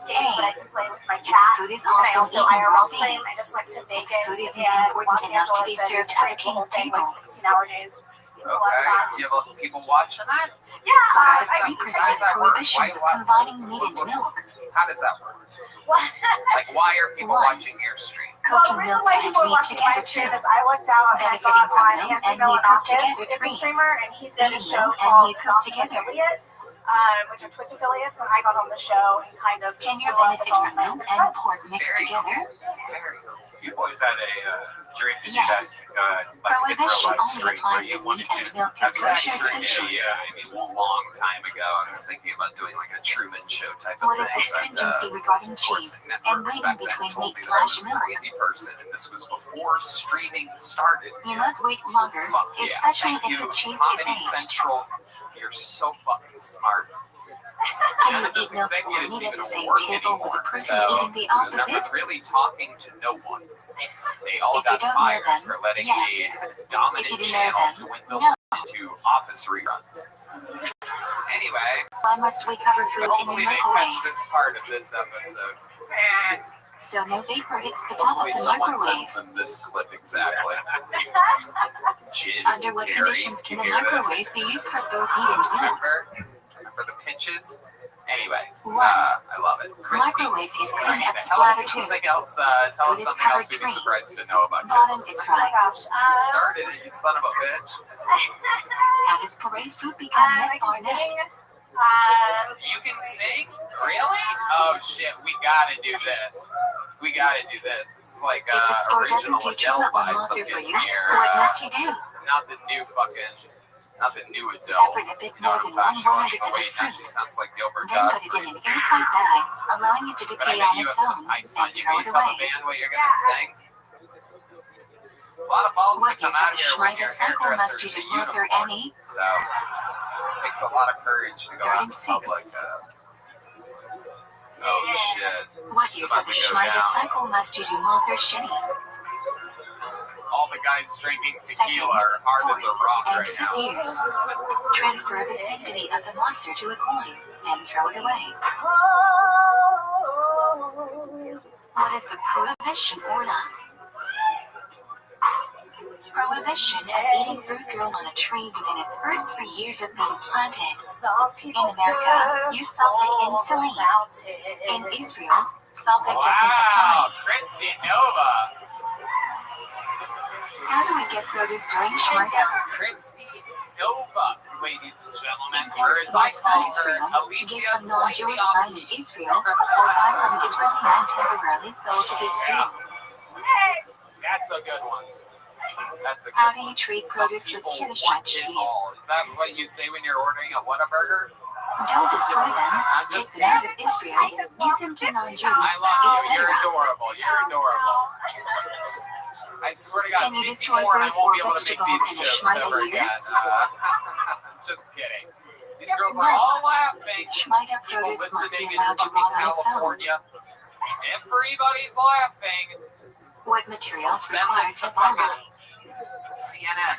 games that I can play with my If the chat. food is And I often also eaten IRL raw stream. beef, I just went to food Vegas isn't and important Los enough to Angeles be and served I for a did the whole king's thing, table. like 16-hour days. It was a lot of Okay. fun. You have people watching that? Yeah, What are the I three How precise does that work? prohibitions of combining meat and milk? How does that work? well, Like, why are people One. watching your stream? the Cooking reason milk why and people are meat watching my together stream too. is I looked out and I Benefiting thought from on milk Anthony and meat cooked Milonakis together is a three. streamer and he did a Eating show milk and called meat cooked Donkey together. Affiliate, which are Twitch affiliates, and I got on the show and kind of Can you blew up benefit with all from my milk and pork mixed Very together? Very cool. You've always had a dream to do Yes. that, like a Prohibition real life only stream where applies you to wanted meat and to. milk I've of kosher actually species. a long time ago. I was thinking about doing like a Truman Show type of What is thing. the stringency regarding Of course, cheese the and network waiting back then between told meat me that I was slash a milk? crazy person, and this was before streaming started. You must wait longer, Fuck yeah. especially Thank if you, the cheese is Comedy aged. Central. You're so fucking smart. Can you Those eat milk or executives meat at even the same work table with anymore. the person So, eating the I'm opposite? really talking to no one. They all If you got don't know fired them, for letting yes. the dominant If you do know channel them, dwindle no. into office reruns. Anyway, Why must we cover food in the hopefully they microwave? catch this part of this episode. So no vapor hits the top of Hopefully the someone microwave. sends them this clip exactly. Jin, Under what Gary, conditions can you the hear this? microwave be used for both meat and milk? Remember? For the pinches? Anyways, One. I love it. Christy, Microwave is tell clean up us splatter too. something else, tell us something else we'd be surprised to know about Bottom kids. is Oh my dry. gosh. Started it, you son of a bitch. How does parade food become I net can bar net? sing. You can sing? Really? Oh shit, we gotta do this. We gotta do this. This is like If the store original doesn't do Adele Trilla or vibes I'm Mother for getting you, here. what must you do? Not the new Adele. Separate a bit You know more what than I'm talking one about? Oh one-hundredth of the wait, now she fruit. sounds like Gilbert Then put it Gottfried. in an airtight bag, allowing it to But I decay bet on you its have own, some pipes and on you. throw Can it you tell the away. band what you're gonna sing? A lot of balls What to come use out of here when Schmeider your cycle must hairdresser is you a do Mother unicorn. Annie? So it takes a lot of courage to go out in 36. public. Oh shit. What use of about the to go Schmeider down. cycle must you do Mother Shitty? All the guys drinking Second, tequila are hard as a fourth, rock and right fifth now. years. Transfer the sanctity of the monster to a coin, and throw it away. What is the prohibition or not? Prohibition of eating fruit grown on a tree within its first 3 years of being planted. In America, use sulfate in saline. In Israel, sulfate doesn't Wow, apply. Christy Nova. How do we get produce during Shmita? Christy Nova, ladies and gentlemen, Import or as I from call Israel, her, get Alicia from Slightly non-Jewish Off land in Key. Israel, or buy from Israeli land temporarily sold to this deal. That's a good one. That's a good How do one. you treat Some produce with people kiddush want cheese? it all. Is that what you say when you're ordering a Whataburger? Don't destroy them. I'm Take just them out of Israel. Give them to non-Jews, I love you. You're etc. adorable. You're adorable. I swear to God, Can you 50 destroy more and I fruit won't or be able to make vegetables these in a jokes Shmita ever year? again. Just kidding. These girls are all laughing. Shmita People produce must be listening in allowed to fucking rot on its own. California. Everybody's laughing. What materials Send required this to to buy fucking CNN.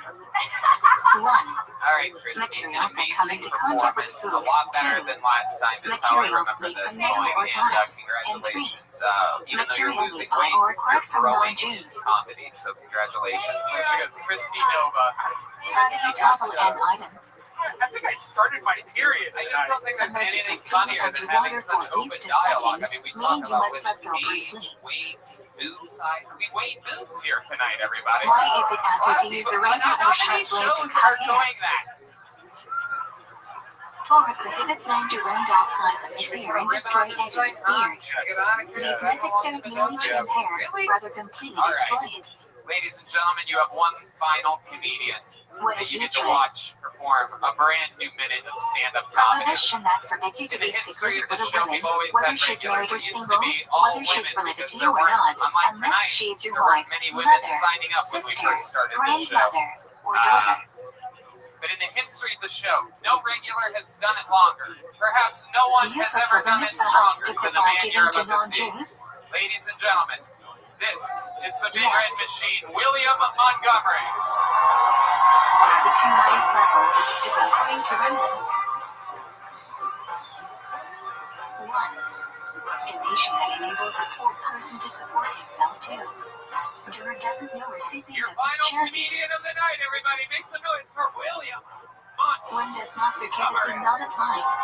1. All right, Christy. Materials that come Amazing into contact with performance. food. A lot better 2. than last time is how I Materials remember made this from metal going. or And glass. And 3. congratulations. Even though Material you're made losing by weight, or you're acquired from growing in non-Jews. comedy. So congratulations. There she goes, Christy Nova. How do you topple an item? I think I started my period. I just don't think there's anything funnier than having such open dialogue. I mean, we talk about women's needs, weights, boob size. We weigh boobs here tonight, everybody. Why is it asked to use a razor or sharp blade to cut hair? Doing that. Torah prohibits men to rend off sides of his ear and destroy edges of beard. These methods don't merely trim hair, rather completely destroy it. Ladies and gentlemen, you have one final comedian What that is you your get to trick? watch perform a brand new minute of stand-up comedy. Prohibition that forbids you to In the be history secretive of the with a show, woman, we've always whether had she's regulars. married or It used to single, be all whether she's women related because to there you or weren't, not, unlike unless tonight, she is your there weren't wife, many women mother, signing up when we sister, first started this show. grandmother, or daughter. But in the history of the show, no regular has done it longer. Perhaps no one Do you has prefer ever done women it salads stronger to than the man provide you're to about to see. non-Jews? Ladies and gentlemen, this is the Big Yes. Red Machine, William Montgomery. What are the two highest levels of stick according to Rembrandt? 1. Donation that enables a poor person to support himself too. Juror doesn't know recipient Your of this final charity. comedian of the night, everybody. Make some noise for William. One does not forgive not applies.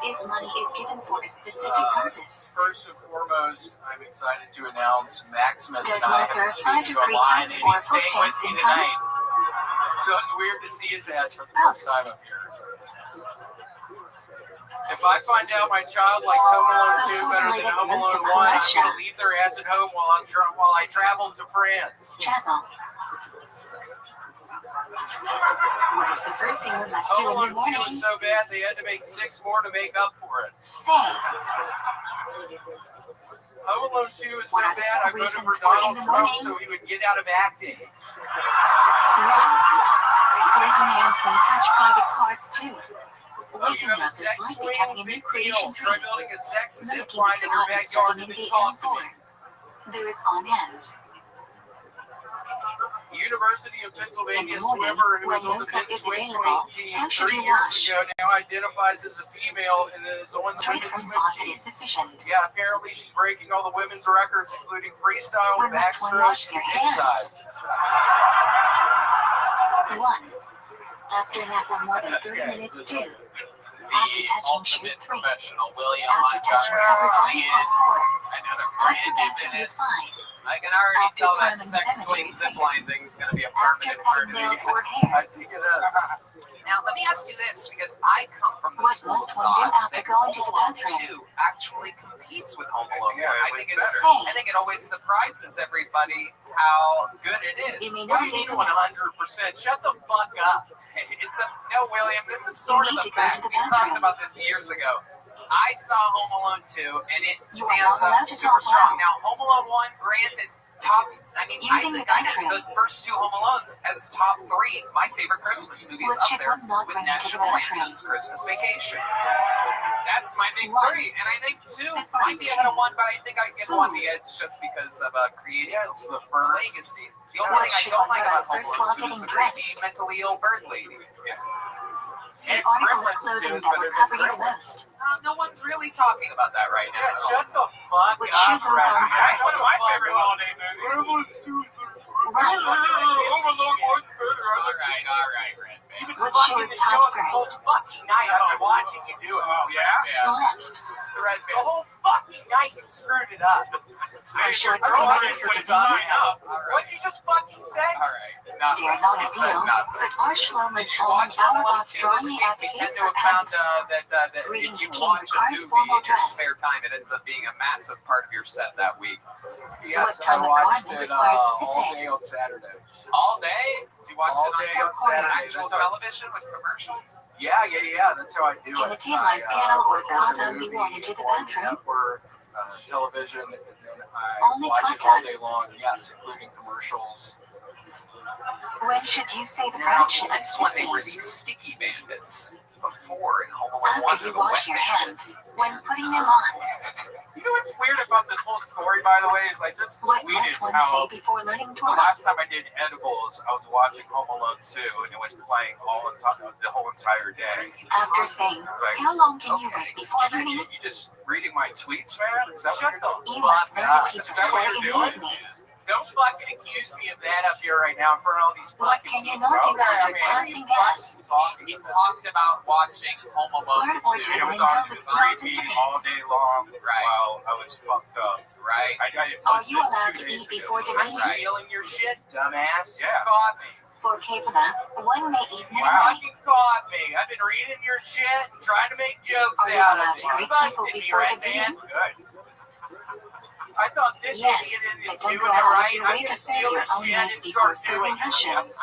If money is given for a specific purpose, First and foremost, I'm excited to announce Maximus does and I Martha have apply to speaking online, pre-tax and or he's staying with post-tax me incomes? tonight. So it's weird to see his ass for the first time up here. If I find out my child likes Home Alone 2 better than Home Alone 1, I'm going to leave their ass at home while I travel to France. Chazel. What is the first thing we must do Home in the Alone 2 morning? is so bad they had to make 6 more to make up for it. Say. Home Alone 2 is so What are the bad I 4 voted reasons for for in Donald the Trump morning? so he would get out of acting. 1. Sleeping hands may touch private parts too. You Waking have a up is sex like swing, becoming a new big creation deal. Try phase. building a sex zip Mimicking line the in your beyond backyard serving and in the talk to M4. me. There is on ends. University of Pennsylvania In the morning, swimmer who when was on no the cup men's is swim available, team how should 3 you years wash? ago now identifies as a female and is on the Straight women's from swim faucet team. is sufficient. Yeah, apparently she's breaking all the women's records, including freestyle, When must one wash backstroke, their and hip hands? size. 1. After nap or more than 30 minutes 2. After touching shoes 3. Professional William After touching covered body part 4. Another After brand new bathroom minute. is 5. I can already After tell that climbing sex swing cemetery zipline thing is going to be a After permanent cutting part of nails the or hair. I think it is. Now, let me ask you this, because I come from the What school of must one do thought after that going to Home the Alone bathroom? 2 actually competes with Home Alone 1. Yeah, I it think was it's, better. I think it always surprises everybody how good it is. You may What not do you take mean 100%? Shut the fuck up. It's a no, William. This is sort of need a to go fact. to the We talked bathroom. about this years ago. I saw Home Alone 2, and it You are stands not allowed up to super talk strong. loud. Now, Home Alone 1, granted, top. I mean, Using the I bathroom. had those first 2 Home Alones as top 3. My favorite Christmas movies What up should there one not with bring into the National bathroom? Lampoon's Christmas Vacation. That's my big 1. 3, and I think 2 might be ahead of 1, but I think I give 1 the edge just because of creating Yes, the first. legacy. The only What thing I should don't one like wear about Home first Alone 2 while is getting the creepy, dressed? mentally ill bird lady. The article of clothing that will cover you the most. No one's really talking about that right now. Yeah, shut the fuck Which up. shoe goes on That's one of first? my favorite holiday movies. Right. All right, Red. You've been What fucking shoe is the show top the whole first? fucking night. I've been watching you do it. Oh, yeah? Left. The Red The Band. whole fucking night you screwed it up. Our shorts All connected for right, today. What'd you just fucking say? All right. Not They are not I said ideal, nothing. but our Shlomo Did is you all watch Home our Alone box 2 this strongly week? We advocates tend to for have found pants. that Reading if you the king watch a requires movie formal in your dress. spare time, it ends up being a massive part of your set that week. Yes, I time of watched garment it requires a all sit-in? day on Saturday. All day? You watch All it day on on Saturday. actual That's how- television with commercials? Yeah, that's how I do it. Genital scandal or I order cotton a be movie worn into the on bathroom? network, television, and then I Only watch it all content. day long. Yes, including commercials. When should you say the fraction? This one, they were these sticky bandits. Before in Home Alone 1, After they you were the wash wet your bandits. hands. When putting them on. You know what's weird about this whole story, by the way, is I just What tweeted must one how say before learning the Torah? last time I did edibles, I was watching Home Alone 2, and it was playing the whole entire day. After saying, Like, how long can you okay, wait before learning? you just reading my tweets, man? Is that what You you're must learn the doing? piece Is of that Torah what you're doing? immediately. Don't fucking accuse me of that up here right now in front of all these What fucking can you people. not do Okay, after I mean, passing gas? He talked about watching Home Alone Learn or 2. do It was until on the TV smell all dissipates. day long Right. while I was fucked up. Right? I got it Are posted you allowed 2 to days eat ago. before I'm divining? stealing your shit, dumbass. Yeah. You caught me. For Kepala, one may eat You minimally. fucking caught me. I've been reading your shit and trying to make jokes Are you out allowed of it. to You greet people busted me, before right, divining? man? Good. I thought this Yes, idiot but is don't doing go it out of right. your I'm way to gonna serve steal your his own shit mess and before start doing serving it. Hashem's.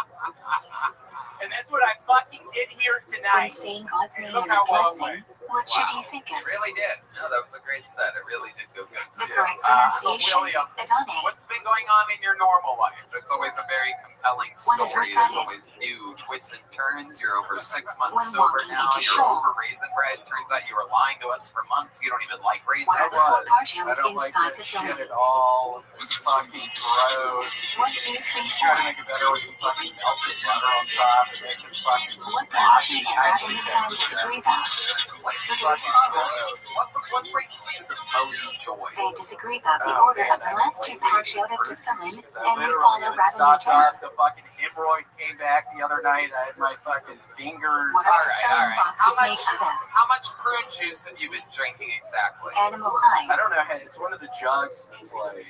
And that's what I fucking did here When tonight. saying God's name Look is a how well it blessing, what should you think It of? really did. No, that was a great set. It really did feel good. The to you. correct pronunciation, William, Adonai. what's been going on in your normal life? It's always a very compelling One is story. There's recited. always new twists and turns. You're over 6 months When sober walking now. into You're shul. over raisin bread. Turns out you were lying to us for months. You don't even like raisin What are bread. the four I partial don't like inside that the shit filling? at all. It's fucking gross. 1, 2, 3, Try to 4. make it better with some fucking melted butter on top and make some fucking What do you sloshy think of having the time icing. to disagree about? What brings you the most joy? They disagree about the Oh, order man, of the last two partiota to filling, because I and we literally follow like Rabbi stopped Rothschild. up. The fucking hemorrhoid came back the other night. I had my fucking fingers. What are the Alright, filling alright. boxes made out of? How much prune juice have you been drinking exactly? Animal I hide. don't know. It's one of the jugs that's like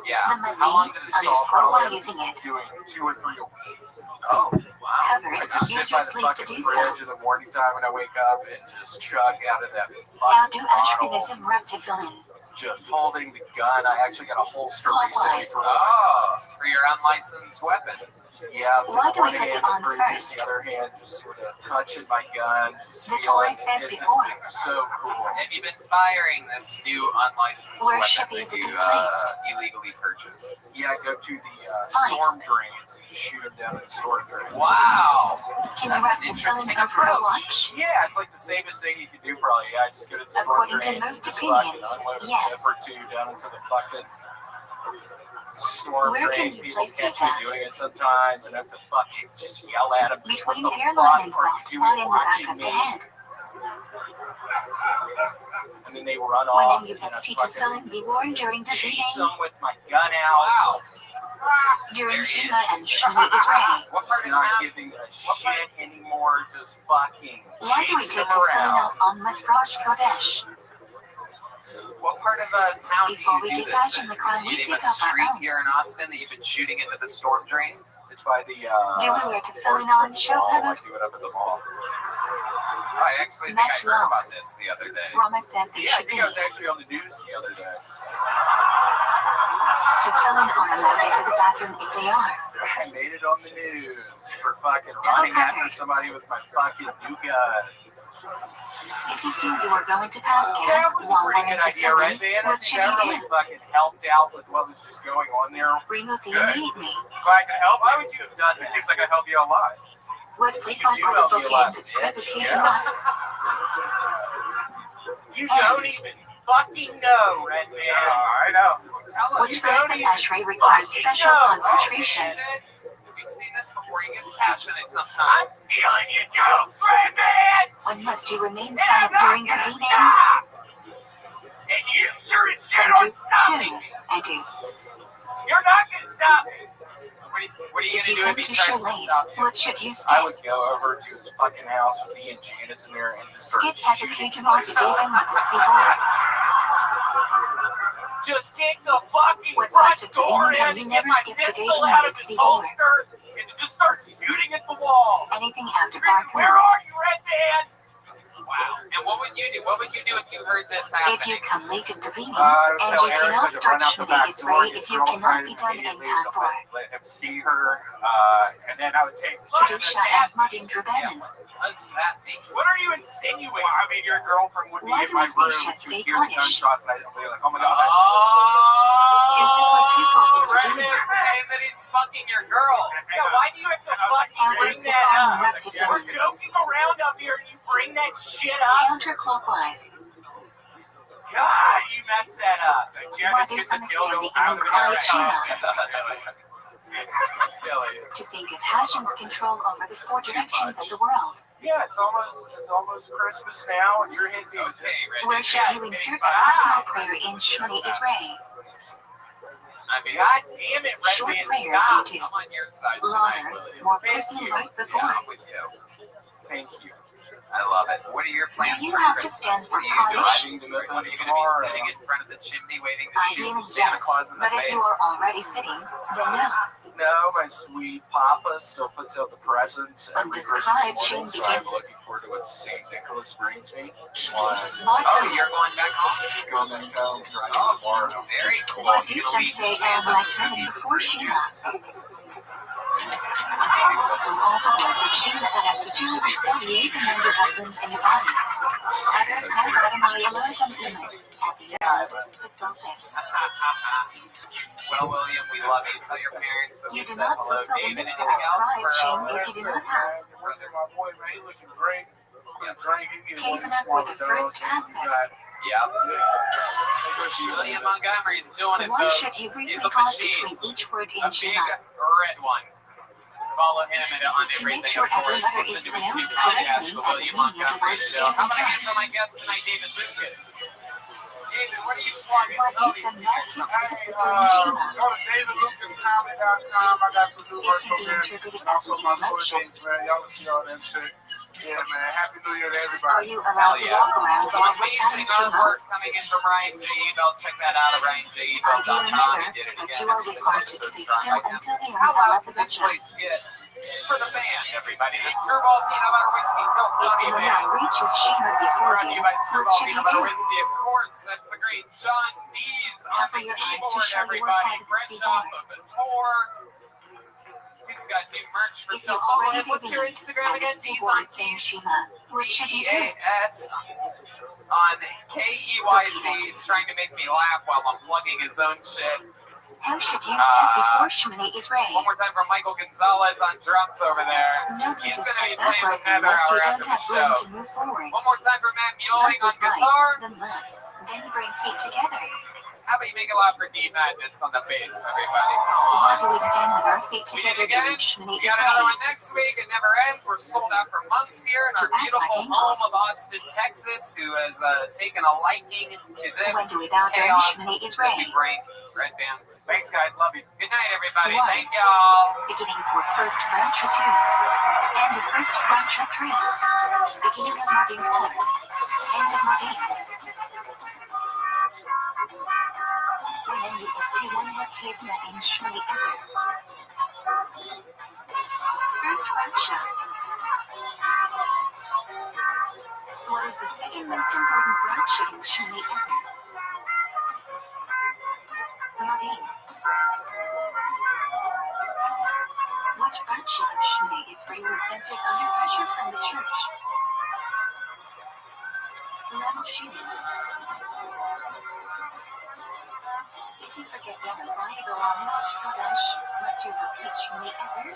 Yeah. The must How long be did it start? underscore while using it. doing 2 or 3 a week. Oh, wow. Covered. I just Use sit your by the sleep to fucking do so. fridge in the morning time when I wake up and just chug out of that How fucking do bottle. Ashkenazim rub to fill in? Just holding the gun. I actually got a holster recently Clockwise. for Oh, for your unlicensed weapon. yeah. Why Just do we one put hand the on free, just first? the other hand just sort of touching my gun. Just The feeling Torah says it. before. It's so cool. Have you been firing this new unlicensed Where should weapon they that be you placed? illegally purchased? Yeah, I go to the storm drains and just shoot them down in the storm drains. Wow. Can you That's wrap an to fill in interesting over a approach. watch? Yeah, it's like the safest thing you can do, probably. Yeah, I just go to the storm According to drains and most just opinions, fucking unload a yes. clip or two down into the fucking storm Where drain. can you People place catch these me at? doing it sometimes, and I have to fucking just yell at them. Between what the hairline fuck and are soft you spot doing in the back watching of the me? head. And then they run When off. an And then I UST to fucking fill in be worn during the chase beating, them with my gun out. Wow. during Very Shema and interesting. Shema is ready. What part Just of not town? giving a shit anymore. Just fucking Why do we chasing take them to filling around. out on Masrosh Kodesh? What part of town do Before we you do get this cash in? in the crown, You we name take a up our street own. here in Austin that you've been shooting into the storm drains? It's by the Do we wear to fill in on show mall. I cover? do it up at the mall. I actually think I Match heard about locks. this the other day. Rama says they Yeah, I should be. think I was actually on the news the other day. To fill in are allowed into the bathroom if they are. I made it on the news for fucking running after somebody with my fucking new gun. If you feel you are going to pass That gas was a while pretty wearing good to idea, fill right, in, man? I what think should that you really do? fucking helped out with what was just going on there. Remove the Good. immediately. If I can help, why would you have done this? It seems like I helped you a lot. What we call do are the help me a lot, bookends of bitch. presentation Yeah. not You don't even fucking know, Red Man. I know. Tell which us. verse of Ashrei requires special concentration. We've seen this before. He gets passionate I'm sometimes. stealing your jokes, Red Man! When must you remain silent during the beating? Stop! And you sure as shit And aren't do stopping two. me! I do. You're not gonna stop me! What are you If going you to do come if to he tries to Chalet, stop you? what should you I skip? would go over to his fucking house with he and Janice in there and just start Skip has a shooting. cage mark to David with the seaboard. Just kick the fucking What front parts of door David in have you and never get my skipped today pistol to out of make its seaboard? holster and just start shooting at the wall. Anything after dark Where now. are you, Red Man? Wow. And what would you do? What would you do if you heard this happening? If you come late to the meeting, I would and tell you Eric cannot to start run out the Shmini back door, Israel his if you cannot be girlfriend done in immediately time to for let him see her, and then I would take Kedusha and Madin Drabanan. What does that mean? What are you insinuating? Well, I mean, your girlfriend would be Why in do my we say room, Chef she would say hear the Kaddish? gunshots, and I'd be like, oh my god, To support two parts of the Red beating. Man saying that he's fucking your girl. Yeah, why do you have to fucking And bring we that support up? rep to We're fill. joking around up here and you bring that shit up? Counterclockwise. God, you messed that up. Why do some extend the inner quiet Shema? Billy. To think of Hashem's control over the four directions of the world. Yeah, it's almost Christmas now, and you're hitting me with this. Okay, Red Where Man. should you insert a personal prayer in Shmini Israel? I mean, God damn it, Short Red Man, prayers stop. you do. I'm on your side tonight, Longer, William. more Thank personal you. right before. Yeah, I'm with you. Thank you. I love it. What are your plans Do you for have to Christmas? stand for Are you college? driving to Memphis? Are you going to be sitting in front of the chimney waiting to Ideally, shoot Santa yes. Claus in the But if face? you are already sitting, then no. No, my sweet Papa still puts out the presents every Christmas Undescribed morning, shame so I'm begins. looking forward to what St. Nicholas brings me. Oh, you're going back home? Going back home driving Oh, tomorrow. very cool. What do You're some gonna say leave are Santa's like heaven cookies and before fruit Shema? juice. Some awful words of Shema add up to 248 amended uplands in the body. Others have automatically allowed them in it. At the end, the process. Well, William, we love you. Tell your parents that we You do said not hello. fulfill the David, mitzvah anything of else pride, for shame, if you do not have. Brother, my boy, man, he looking great. Quit drinking. Cave enough for the first aspect. Yeah. William Montgomery's doing it, Why folks. should you He's briefly a pause machine. between each word A in big Shema? red one. Follow him on To make everything, sure of every course. letter Listen is to his new pronounced podcast, The correctly and William the meaning of the Montgomery word Show. stays How about I get intact. to my guest tonight, David Lucas? David, what are you plugging? What Tell if these the people. mark is Hey, during Shema? go to DavidLucasComedy.com. I got some new It merch can on be there. interpreted And as also an my tour introduction. dates, man. Y'all can see all that shit. Yeah, man. Happy New Year to Are everybody. you Hell allowed to yeah. walk around Some while amazing reciting Shema? artwork coming in from Ryan J. Ebel. Check that out at RyanJEbel.com. He Ideally did it never, but again. you are Every single required to episode's stay drawn still by him. until the How end loud of can the this lecture. place get? For the band, everybody. The Screwball Peanut Butter Whiskey Phil If Tony you will Band. not reach his Shema before Brought to you, you by what Screwball should you Peanut Butter do? Whiskey, of course. That's the great John Dees on Cover the your eyes to keyboard, show your everybody. private Fresh keyboard. off of the tour. He's got new merch for If you sale. Follow already him. What's your divined Instagram and again? this is Dees your on voice saying Dees. Shema, what should you do? DEAS on KEYZ. He's trying to make me laugh while I'm plugging his own shit. How should you step before Shemini Israel? One more time from Michael Gonzalez on drums over there. No need He's to going to be step playing with backwards Heather unless you hour don't after the have show. room to move forwards. One more time for Matt Muelling on Start with guitar. right, then left, then bring feet together. How about you make it loud for D Madness on the bass, everybody? Why do we stand with our feet We did together it again. during Shemini We got another Israel? one next week. It never ends. We're sold out for months here in our To act beautiful like home angels. of Austin, Texas, who has taken a liking to this When do we bow during chaos Shemini that Israel? we bring. Red Band. Thanks, guys. Love you. Good night, everybody. One. Thank y'all. Beginning for first Bradshaw 2 and the first Bradshaw 3. Beginning of Modine 4. End of Modine. Women UST1 have Kevna and Shmini Ezer. First Bradshaw. What is the second most important Bradshaw in Shmini Ezer? Modine. Which Bradshaw of Shmini Israel was censored under pressure from the church? Level Shmini. If you forget Yom Vayigor on Rosh Chodesh, must you repeat Shmini Ezer?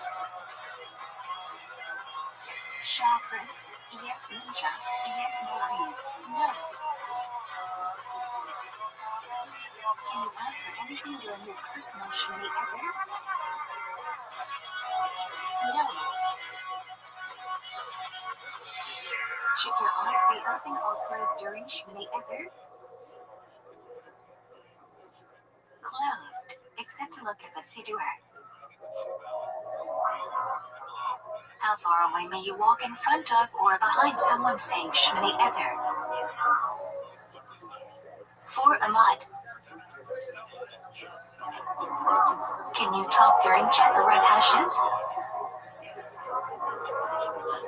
Shabbos, yes Ninja, yes Morim, no. Can you answer anything during your personal Shmini Ezer? No. Should your eyes be open or closed during Shmini Ezer? Closed, except to look at the Siddur. How far away may you walk in front of or behind someone saying Shmini Ezer? For Ahmad. Can you talk during Chezaret Hashes?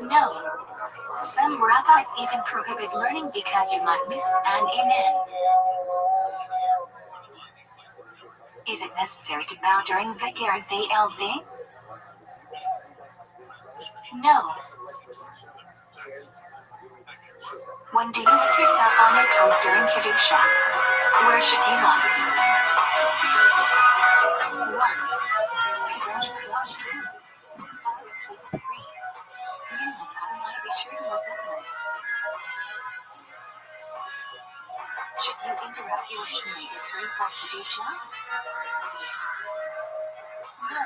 No. Some rabbis even prohibit learning because you might miss an amen. Is it necessary to bow during Vikar ZLZ? No. When do you lick yourself on your toes during Kedusha? Where should you look? 1. Kadosh Kadosh 2. Follow it, keep it 3. You know how to lie, be sure to look upwards. Should you interrupt your Shmini Israel for Kedusha? No.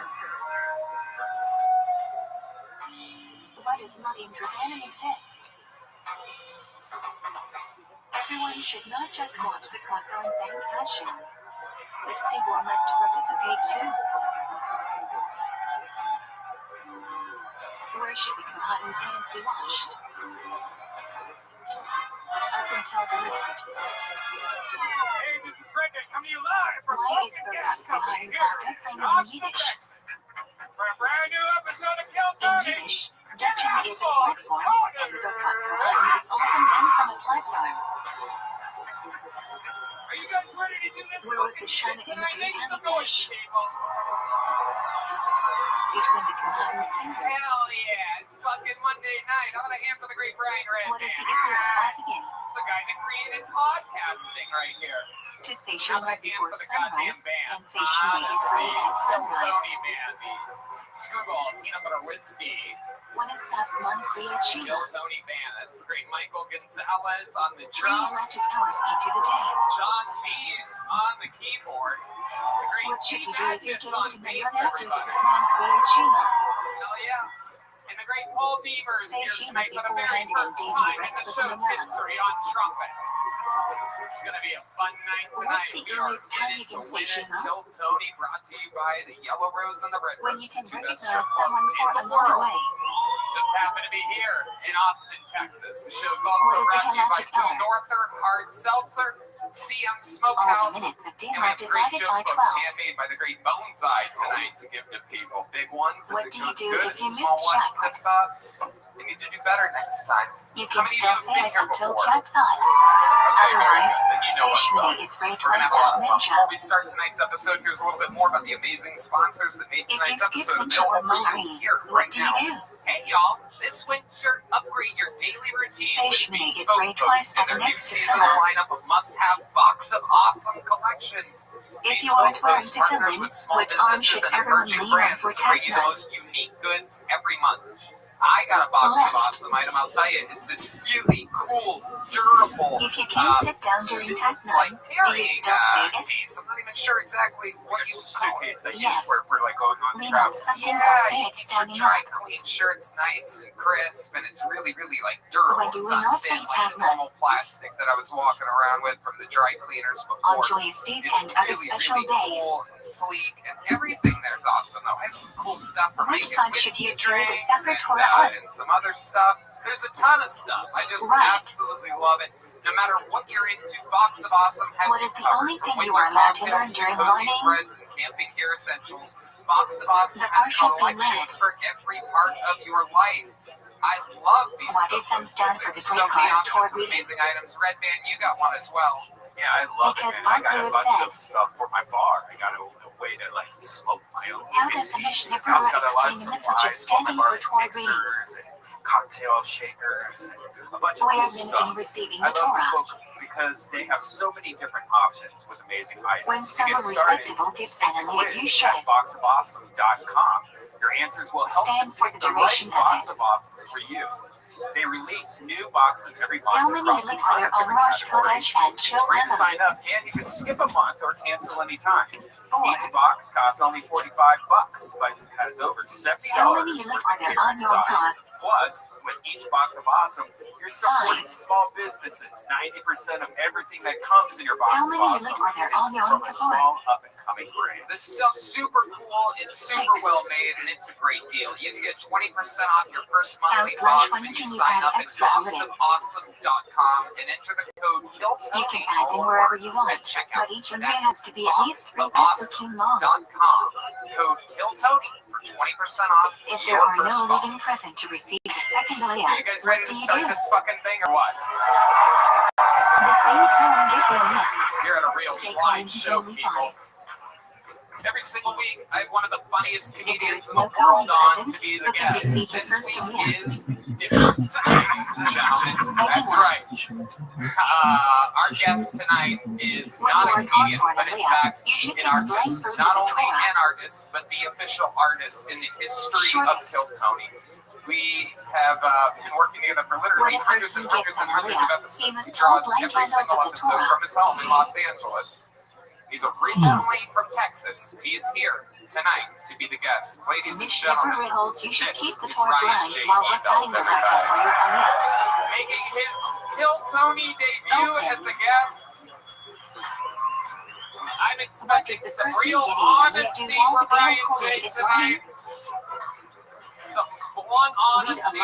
What is Modin Drabanan exist? Everyone should not just watch the Kazan thank Hashem. Sibor must participate too. Where should the Kohatan's hands be washed? Up until the wrist. Hey, this is Reggae coming to you live from Why is Fucking Barak Guest Company Kohatan here Kata in kind of Austin, Yiddish? Texas, for a brand new episode of Kill In Tony. Yiddish, Dutching is a platform, and Barak Kohatan is often done from a platform. Are you guys ready to do this Where was fucking the shit Shana in tonight? the Make some Kohatan's? noise, people. Between the Kohatan's fingers. Hell yeah, it's fucking Monday night. I'm gonna hand for the great Brian Redman. What is the Iker of Fosigan? It's the guy that created podcasting right here. To say I'm gonna Shema hand before for the goddamn sunrise, band. and say Shema is ready at sunrise. Tony man, the screwball peanut butter whiskey. What is Satsman Kriya Kill Shema? Tony band. That's the great Michael Gonzalez on the 3 drums. electric hours into the day. John Dees on the keyboard. The great What should you do if you're Madness getting on to know bass, your answers everybody. Xman Kriya Shema? Hell yeah. And the great Paul Beavers Say here Shema tonight for the very beforehand and first David time in rest the with show's an alarm. history on trumpet. It's gonna be a fun night tonight. What's the We are earliest time in you it to can say win it. Shema? Kill Tony, brought to you by the Yellow Rose and the Red When Rose, you can the two best recognize strip someone clubs for in a the mile world. away. Just happen to be here in Austin, Texas. The show's also What is a brought to you by hemlogic hour? Norther Hard Seltzer, CM All the Smokehouse, minutes of and we daylight have great divided joke by books 12. handmade by the great Boneseye tonight to give to people. Big ones if What it do you goes do good, if you and missed small ones jackpots? if you need to do better next time. You How can many of you still have say been it here until before? Jack's hot. Okay, Otherwise, then you know say what's up. Shema is great We're gonna twice have a lot as of fun. ninja. Before we start tonight's episode, here's a little bit more about the amazing sponsors that made If you tonight's skip episode the show available on for my you reads, here what right do now. you do? Hey y'all, this winter upgrade your daily routine Say with Shema is bespoke great twice books and at the their new next seasonal filler. lineup of must-have box of awesome collections. If you Bespoke aren't willing Books to fill partners in, with small which arm businesses should and everyone emerging lean on brands for to bring you the Tech most unique goods every month. I got a box of awesome item. I'll tell you, it's this really cool, durable. If you can't sit down during Tech Night, do you still say it? Case. I'm not even sure exactly what you call it. Suitcase that you Yes. use for like going on Lean travel. on something Yeah, or say you it keep your standing dry, up. clean shirts nice and crisp, and it's really, really like durable. When do It's we not not thin say like Tech the Night? normal plastic that I was walking around with from the dry cleaners On before. joyous days It's and other really, special really days. cool and sleek, and everything there's awesome though. I have some cool stuff for Which making side should whiskey you carry the drinks separate Torah on? and some other stuff. There's a ton of stuff. I just Right. absolutely love it. No matter what you're into, Box of Awesome has What you is the covered. only From thing you winter are allowed to learn cocktails to during cozy morning? breads and camping gear essentials, Box of Awesome The has partial thing collections is- for every part of your life. I love these What stuff. is some stand for the So great many card options toward of reading? amazing items. Red Band, you got one as well. Yeah, I love Because it, man. I got a Uncle bunch said- of stuff for my bar. I got a way to like smoke my own How does the whiskey. Mishnah I also Berurah got a lot of explain the message of supplies for my standing bar, for toward reading? mixers and cocktail shakers and a bunch of Where cool then stuff. in receiving I the love this Torah? book because they have so many different options with amazing items. When To some get started, respectable gives take the animate quiz you should. at boxofawesome.com. Your answers will help you Stand for pick the the right duration of box it. of awesome for you. They release new boxes every month How many across a look ton for of on different Rosh categories. Kodesh and It's Chill free to Emma? sign up, and you can skip a month or cancel anytime. 4. Each box costs only $45, but has over $70 How many worth look of are there gear on your inside. top? Plus, with each box of awesome, you're supporting 5. small businesses. 90% of everything that comes in your box How of many awesome look are there is on your from a Kippur? small up-and-coming brand. This stuff's super cool, it's super 6. well made, and it's a great deal. You can get 20% off your first monthly How's box lunch when when you you can sign add up at extra a little? boxofawesome.com and enter the code You can KILLTONY add them all wherever one you at want, checkout. but each one That's has to be at least 3 pesukim long. boxofawesome.com. Code KILLTONY for 20% off If your there are first no living box. present to receive the second Are layout, you guys what ready do to you start do? this fucking thing or what? The same Kohen Giflin You're at a real Say live Kohen show, only people. 5. Every single week, I have one of the funniest If there comedians is in the no Kohen world on present, to be the who can guest. receive the This first week layout? is different, ladies and gentlemen. That's right. Our guest tonight is What not you a are called comedian, for in but a in layout, fact, you should an take a blank artist. food to Not the only Torah. an artist, but the official artist in the history Shortest. of Kill Tony. We have been working together for literally When a hundreds and person hundreds gets and an hundreds of aliyah, episodes. he He must draws hold blank every handles single of the episode Torah. from his home in Los Angeles. He's originally from Texas. He is here tonight to be the guest. Ladies and Mishnah gentlemen, Berurah holds you should this keep the is Torah Ryan blind J. while Belt, reciting the everybody. Raka for your aliyah. Making his Kill Tony debut Open. as a guest, I'm expecting some real honesty from Ryan J tonight. Some blunt honesty.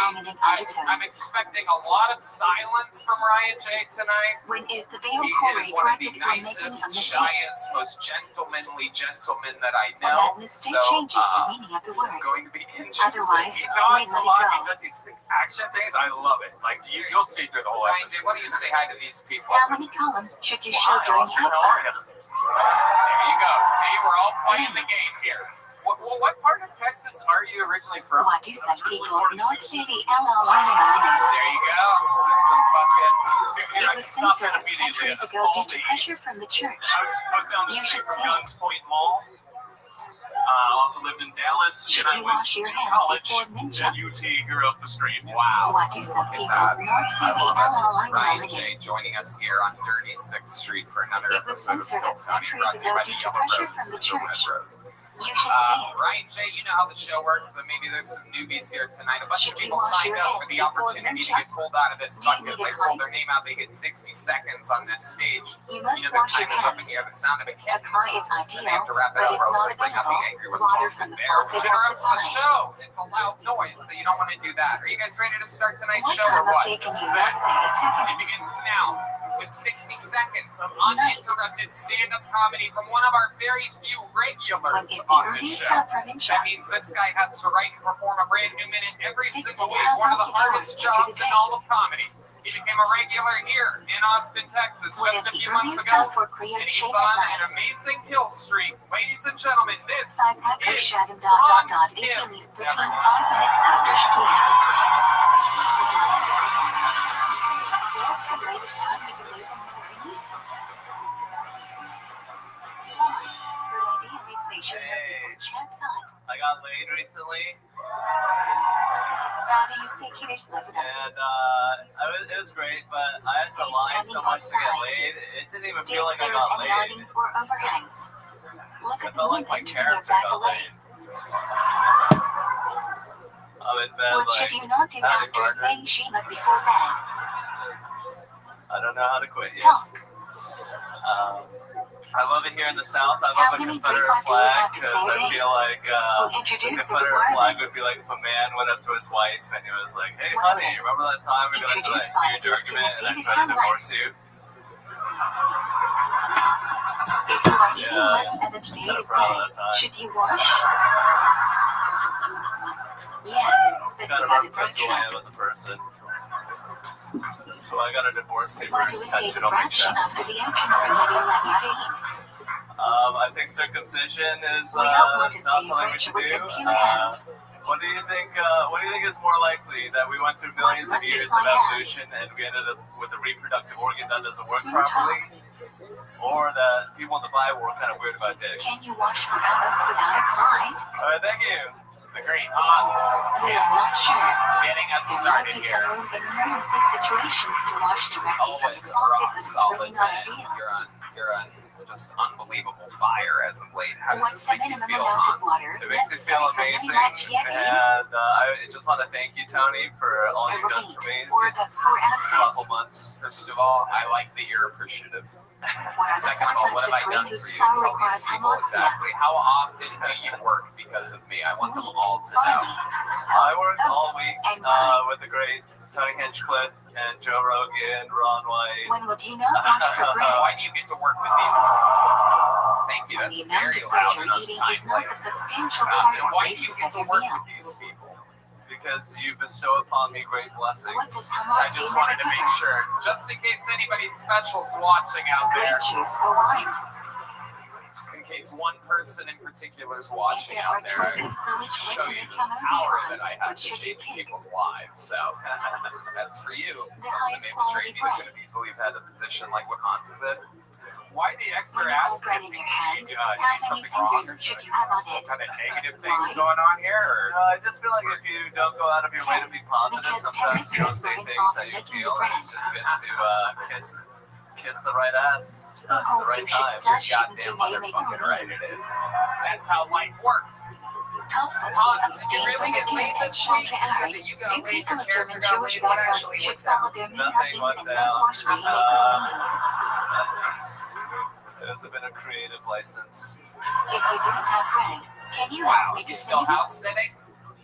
I'm expecting a lot of silence from Ryan J tonight. When is the veil He Corey is one of the granted for making nicest, a mistake? shyest, most gentlemanly gentlemen that I Well, know. that mistake changes the meaning of the This is word. going to be interesting. Otherwise, He we nods let a it lot. go. He does these action things. I love it. Like you'll see through the whole Ryan episode. J, what do you say hi to these people? How many columns should you show Hi, during Austin. How are alpha? you? There you go. See, we're all playing the game here. What part of Texas are you originally from? What do some people not say the LLI? There you go. Some fucking. It was censored centuries ago due to pressure from the church. I was down the You street should from say it. Guns Point Mall. Also lived in Dallas. Should and I you went wash your to hands college before ninja? at UT here up the street. Wow. What do some people not say the Ryan J LLI? joining us here on Dirty 6th Street for another It was episode of censored Cold County, centuries brought to you ago by due the to Yellow pressure Rose, from the the Red church. Rose. You should say it. Ryan J, you know how the show works, but maybe there's some newbies here tonight. A bunch of Should you people wash signed your up for hands the before opportunity to ninja? get pulled out of this Do you bucket. need If a they pull clay? their name out, they get 60 seconds on this stage. You must Their wash your time is up and hands. you have the sound of a A kitten. clay is And they have to ideal, wrap it but up if or else not they bring out the available, angry with water salt from and the bear, which faucet or interrupts the supplies. show. It's a loud noise, so you don't want to do that. Are you guys ready to start tonight's What show or time of what? day can This you is not it. say a It technique? begins now with 60 seconds of uninterrupted stand-up comedy from one of our very few When regulars is the on this earliest show. time for ninja? That means this guy has to write and perform a brand new minute every 6 single week. and a half One of the hardest hours into the jobs in day. all of comedy. He became a regular here in Austin, Texas When just is a the few months earliest ago. time for And creative he's shape on at an night? amazing kill streak. Ladies and gentlemen, this Size hacker is Shadam ... Hans 18 Kim. is 13 5 minutes after Shkia. What's the latest time you believe in movie? Thomas, the idealization of the chat thought. I got laid recently, How do you say Kiddish love it up? and it was great, but I had to lie so much to get laid. It didn't even Stay feel like I clear of got any laid. linings or overhangs. Look I at the felt moon like my and turn your character back got away. laid. I'm in bed, What should like, you not do howdy, after partner. saying Shima before bed? I don't know how to quit yet. Talk. I love it here in the South. I How love the many Confederate Greek do you flag have to because say I today? feel like Who the introduced the Confederate flag requirement? would be like if a man went up to his wife and he was like, "Hey, What honey, is remember that time we got into introduced that by huge the Eastern argument and I David tried to Hamlet? divorce you?" If you are eating Yeah, less enunciated kinda proud of bread, that time. should you wash? Yes, but Kind of without a represents who I am as a person. So I got a divorce Why do papers we say tattooed the on my fraction chest. after the action from Lady Lagavine? I think circumcision is We don't want to not say something we virtue should with do. empty hands. What do you think? What do you think is more likely that we went through millions of mustard years of my hand? evolution and we ended up with a reproductive organ that doesn't work Smooth properly, talk. or that people in the Bible were kind of weird about dicks? Can you wash for elements without a cry? All right, thank you. The great Hans We are not sure. getting us There might started be here. some room in emergency situations to wash directly from Always the a faucet, rock but it's solid really not 10. ideal. You're on just unbelievable fire as of late. How does What's this the make you minimum feel, amount of Hans? water It makes me necessary feel for mini amazing, match and I just want to thank you, Tony, for all you've done for me or these the 4 couple ounces? months. First of all, I like that you're appreciative. What are the Second 4 of all, what types have I of grain done for whose you? flour Tell these requires people hamartia? exactly. How often do you work because of me? I want them all to know. Barley, I stout, work all oats, week and wine. with the great Tony Hinchcliffe and Joe Rogan, Ron White. When would you not wash for bread? Why do you get to work with me? Thank you. When That's the amount very of loud bread and you're eating is not untimely. the substantial And part or why do you basis get of to your work meal. with these people? Because you bestow upon me great blessings. What does I hamartia just wanted to cover? make sure, just in case anybody special's watching out there, Grape juice or wine? just in case one person in particular is If watching there out are there, choices for which way show to you make the hamartia power on, that I have what to should you change pick? people's lives. So that's for you. The Someone highest maybe quality trained you bread. could have easily had a position like what Hans is in. Why the extra When you hold ass bread in kissing? your hand, Did you how do many something wrong or fingers should you have on it? kind of negative Why? thing going on here? Or? I just feel like if you don't go out of your way to be positive, Because sometimes you don't say temperatures were things involved that in you making feel, the and bread. it's just good to kiss the right ass at the holds right you should time. flush You're into goddamn name motherfucking right it is. That's how life works. Toast it, Hans, did you abstain really from get laid the this week? You said Children that you Do got laid, people your of German character got Jewish laid. What backgrounds actually should went down? follow their main Nothing nothings went and down. not wash me make meaning? It was a bit of creative license. If you didn't have bread, can you Wow, make you a still sandwich? house sitting?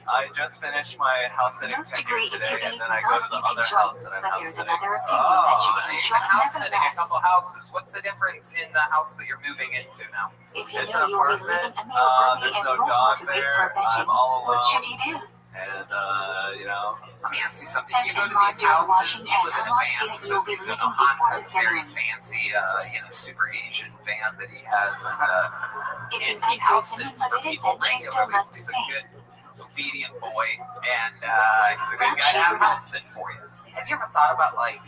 I just finished my house sitting Most tenure agree if today, you and eat then I go to the lasagna, you other can house and I'm but house there's sitting. another opinion that you Oh, can you've try been house sitting a nevertheless. couple houses. What's the difference in the house that you're moving into now? If you It's know an you'll be apartment. leaving a meal early There's and no won't dog want to wait there. for veggie, I'm all what alone. should you do? And, you know, Let me ask you something. Send You go in to these laundry and houses, washing you and live in a unlock van. that For you'll those be of you who don't leaving know, Hans before the has a very ceremony. fancy, super Asian van that he has, If and you he enter house opinion sits for but it people then you still regularly. must He's say. a good, obedient boy, and he's a good guy to have house sit for you. Have you ever thought about, like,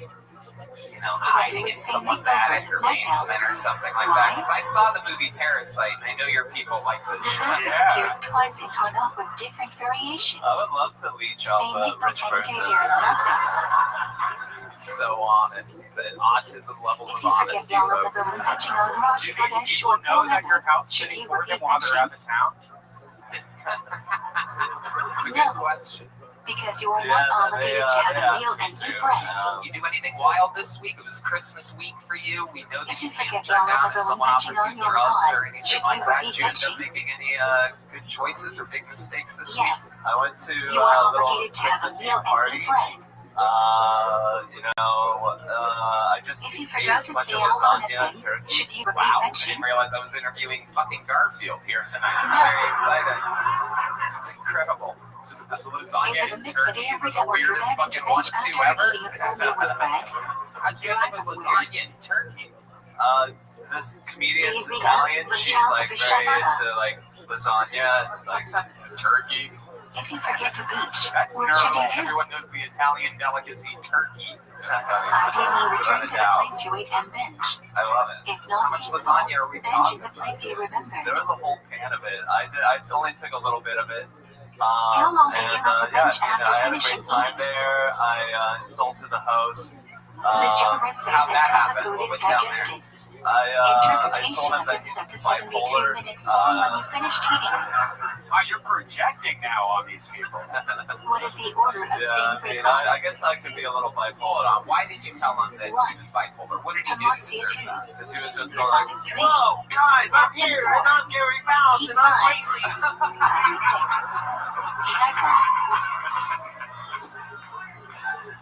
you know, hiding in someone's attic or basement or something like that? Because I saw the movie Parasite, and I know your people like to The person Yeah. appears twice into an off with different variations. I would love to leech Say off a Nico rich any day person. there is nothing. so honest. He's at an autism level If of you forget honesty, the olive folks. of benching on Rosh Do these Chodesh people or know that you're house should sitting you for repeat them while they're benching? Uh, out of town? It's a good question. Because you are Yeah, not obligated to have they a meal asked and me eat to. bread. You do anything wild this week? It was Christmas week for you. We know that If you you can't forget the turn down olive if oil someone offers benching on you your drugs pie, or anything should like you that. repeat Did you end up benching? making any good choices or big mistakes this Yes, I went to you a are little obligated to have a Christmas meal Eve and party. eat bread. I just If you ate forgot a to bunch say of Alpha lasagna, Missing, turkey. should you repeat Wow, I benching? didn't realize I was interviewing fucking Garfield here tonight. I'm very excited. It's incredible. Just lasagna Is it a and mix turkey that is the every weirdest that fucking bench one of after two ever. eating a full meal with bread? How'd you end up with lasagna and turkey? This comedian's Easy, Italian. the She's shout like of the very Shabbat. into like lasagna, like Turkey. If you forget to beach, That's what should normal. you do? Everyone knows the Italian delicacy turkey. Ideally, return to the doubt. place you ate and binge. I love it. If How not much feasible, lasagna are we binge talking? in the place you remember. there was a whole pan of it. I only took a little bit of it. How long do you And have to yeah, bench I after had a finishing great time eating? there. I insulted the host. The Jabber says how'd that until the happen? food What is went down there? digested. I Interpretation told him of that this is he's up to 72 bipolar. minutes long when you finished eating. You're projecting now on these people. What is the order of Yeah, saying you know, I guess I could be a little Hold bipolar. on. Why did you tell him that he was bipolar? What did he do to deserve that? Because he was just You're like, on 3, whoa, guys, I'm here, and I'm Gary Mouse, He's and I'm fine. crazy. 6. Shaka.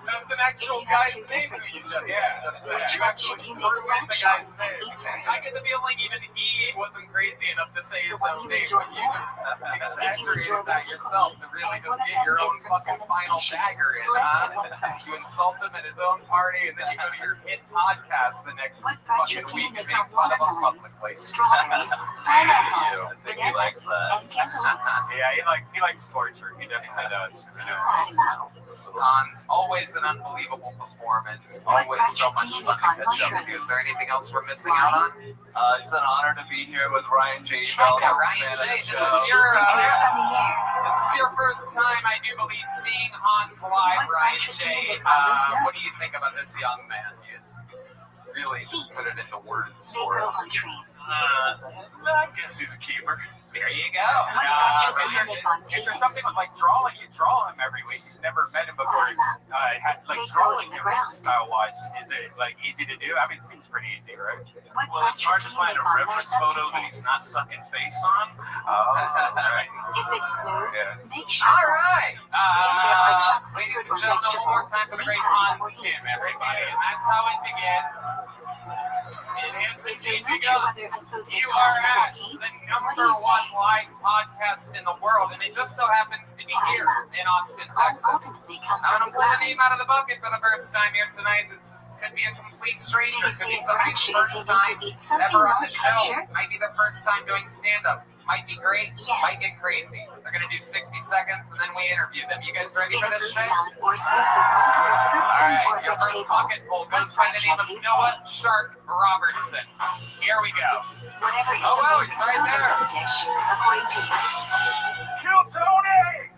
That's an If actual you have guy's 2 name. different teeth, Yeah. which You one actually should you make a proven the lunch guy's on name. and eat I first? get the feeling even he wasn't crazy enough to say his The one own you name, enjoy but you more. just If you enjoy exaggerated them that yourself to equally, really and just one of get your them own is from fucking 7 final stations, dagger in, let's huh? get one first. You insult him at his own party, and then you go to your hit podcast the next What fucking budget do week you and make make on fun of him watermelons, publicly. strawberries, You. pineapples, I think he likes bananas, that. and cantaloupes? Yeah, he likes torture. He definitely does. You know? Wow. Hans, always an unbelievable performance. What Always so budget much do you fun make to on catch up with you. Is there anything else we're missing out on? It's an honor to be here with Ryan J. Yeah, Bell, Ryan fan of J, the this show. is your Reports from the air. this is your first time, I do believe, seeing Hans live, What Ryan budget do J. you make on this What do you list? think about this young man? He is really just put it into words They for grow him. on trees. I guess he's a keeper. There you go. What budget do you make on Is there peanuts? something with like drawing? You draw him every week. You've never met him before. Like They grow drawing in the him ground. style wise, is it like easy to do? I mean, it seems pretty easy, right? What Well, it's budget hard do to you find make a on their reference photo that substances? he's not sucking face on. Right. If it's smooth, Yeah. make All sure. right. Ladies and Fruit or gentlemen, one more vegetable, time for the great medium Hans or Kim, heat. everybody. And that's how it begins. Enhancing If you're Team not sure goes. whether a food is You hot are or at heat, the what do number you one say? live podcast in the world, and it just so happens to be here in Austin, I'll Texas. ultimately come I'm from gonna the pull the name out of glass. the bucket for the first time here tonight. This could be a complete Do stranger. you Could say be it's somebody's ratchet if first you time need to eat something ever on the show. non-kosher? Might be the first time doing stand-up. Might be great. Yes. Might get crazy. They're gonna do 60 seconds, and then we interview them. You guys ready In for a this fruit shit? salad or soup with multiple fruits All and right, or your first vegetables. bucket full goes by the name of Noah Shark Robertson. Here we go. Whatever is Oh, the wow, main he's right component there. of the dish, according to you. Kill Tony!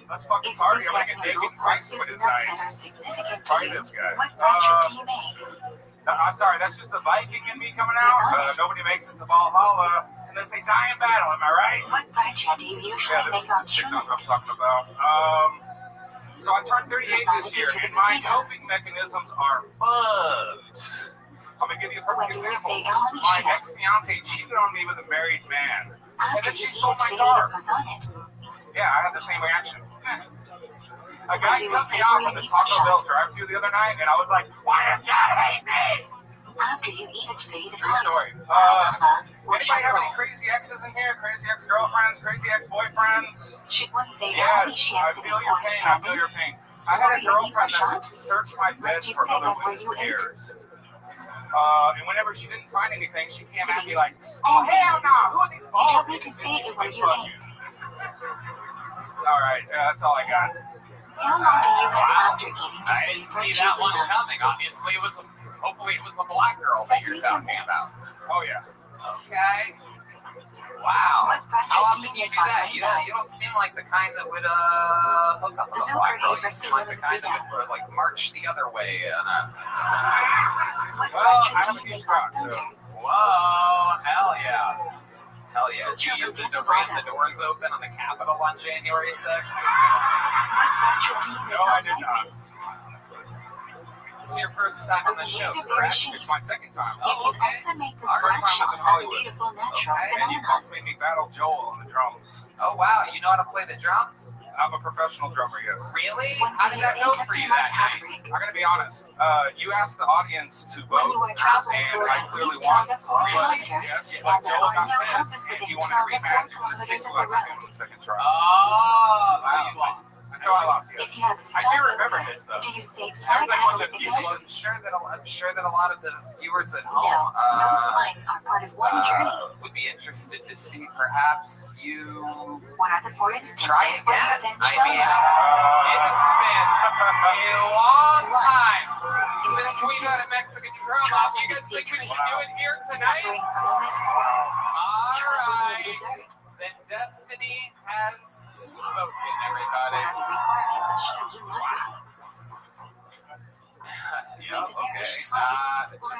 Let's fucking If party. soup I'm has like a no naked milk or Christ soup with his nuts eye. that are significant to Party you, this guy. what budget do you make? I'm sorry, that's just the Viking in me coming out. Nobody makes it to Valhalla unless they die in battle, am I right? What budget do you usually Yeah, this make on is the chick I'm shrimp? talking about. So I turned 38 this year, and my coping mechanisms are bugged. I'm gonna give you a perfect When do you example. say Elmi My Shep? ex-fiance cheated on me with a married man. And After then she you stole eat, my say car. that was on it. Yeah, I had the same reaction. A guy do you cut say me off when on the you eat Taco the Bell drive-thru the other night, and I was like, why does God hate me? After you eat it, say the True point. story. Or Anybody have any Shep? crazy exes in here? Crazy ex-girlfriends? Crazy ex-boyfriends? Should one say Elmi Yes, Shep I sitting feel your or pain. I standing? feel your pain. I had a girlfriend that would shot? search my bed Must you for say other that for women's you ate? hairs. And whenever she didn't find anything, she came at me Sitting, like, oh, standing. hell no, who are these You balls? don't need to say it where you ate. All right, that's all I got. How long do you have after eating to I say didn't for see that one chewing up? coming. Obviously, hopefully it was a black girl that you're 72 talking minutes. about. Oh, yeah. Okay. Wow. What How budget often do do you you do have that? right You now? don't seem like the kind that would hook up with a Super black girl. You Haver seem like the kind that 11 would like march the other way. What Well, budget I do have a you huge make cock, on so. Thunder? Whoa, hell yeah. Hell yeah. Did Switch you over use it get to the ram water. the doors open on the Capitol on January 6th? What budget do you make No, I on did not. Lightning? This is your first time on the show, correct? It's my second time. You Oh, can okay. also make this Our first time fraction was in of a Hollywood. beautiful natural Okay. And you phenomenon. folks made me battle Joel on the drums. Oh, wow. You know how to play the drums? I'm a professional drummer, yes. Really? When How do did you that say go to for you feel that like night? Hadrick? I'm gonna be honest. You asked the audience to When vote, you were traveling and for I at clearly least won. 12 to 4 Really? kilometers, Yes, and but there Joel are got no pissed, houses and within he 12 wanted a to 4 rematch for the kilometers state of the last road. the second try. Oh, so you lost. So I lost, yes. If you have a I do remember stopover, this, though. do you say That flag was like one of Hadrick the few again? I'm sure that a lot of the viewers at No, home those flags are part of one journey. would be interested to see perhaps you What are the 4 try instances where you again. avenge I mean, Donna? it has been a long time since we Imprison got a Mexican drum off. You guys think we should do it here 2, tonight? suffering from illness 4, All traveling right. with dessert. Then destiny has spoken, What everybody. are the requirements of Shaggy Muslim? Yeah, okay.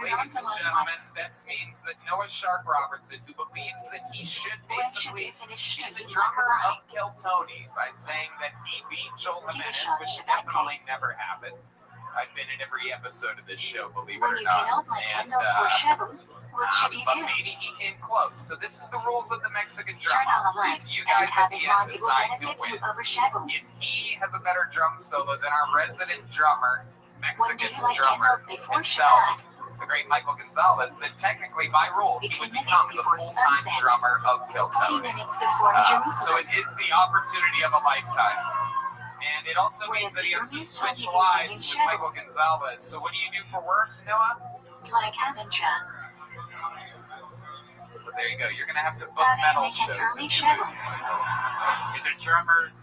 Ladies and gentlemen, this means that Noah Shark Robertson, who believes that he should When should basically you finish be the Shaggy drummer Muslim? of Kill Tony by saying that he beat Joel Give a Jimenez, shot, which Shabbat definitely never happened. I've been in every episode of this show, believe it When or you cannot not. light And, candles for Shabbos, what should you but do? maybe he came close. So this is the rules of the Mexican drum Turn on the off. light, You and guys at having the one end will decide who benefit you wins. over Shabbos. If he has a better drum solo than our resident drummer, When do Mexican you light drummer candles before himself, Shabbat? the great Michael Gonzalez, then technically by rule he 18 would become minutes the before full-time sunset. drummer of Kill 40 Tony. minutes before So Jerusalem. it is the opportunity of a lifetime. And it also What means is that he the has to earliest switch time you can sing lives in with Michael Shabbos? Gonzalez. So what do you do for work, Noah? Like Hamancha. But there you go. You're going to have to book Saturday metal make an shows. early Shabbos. Is it drummer?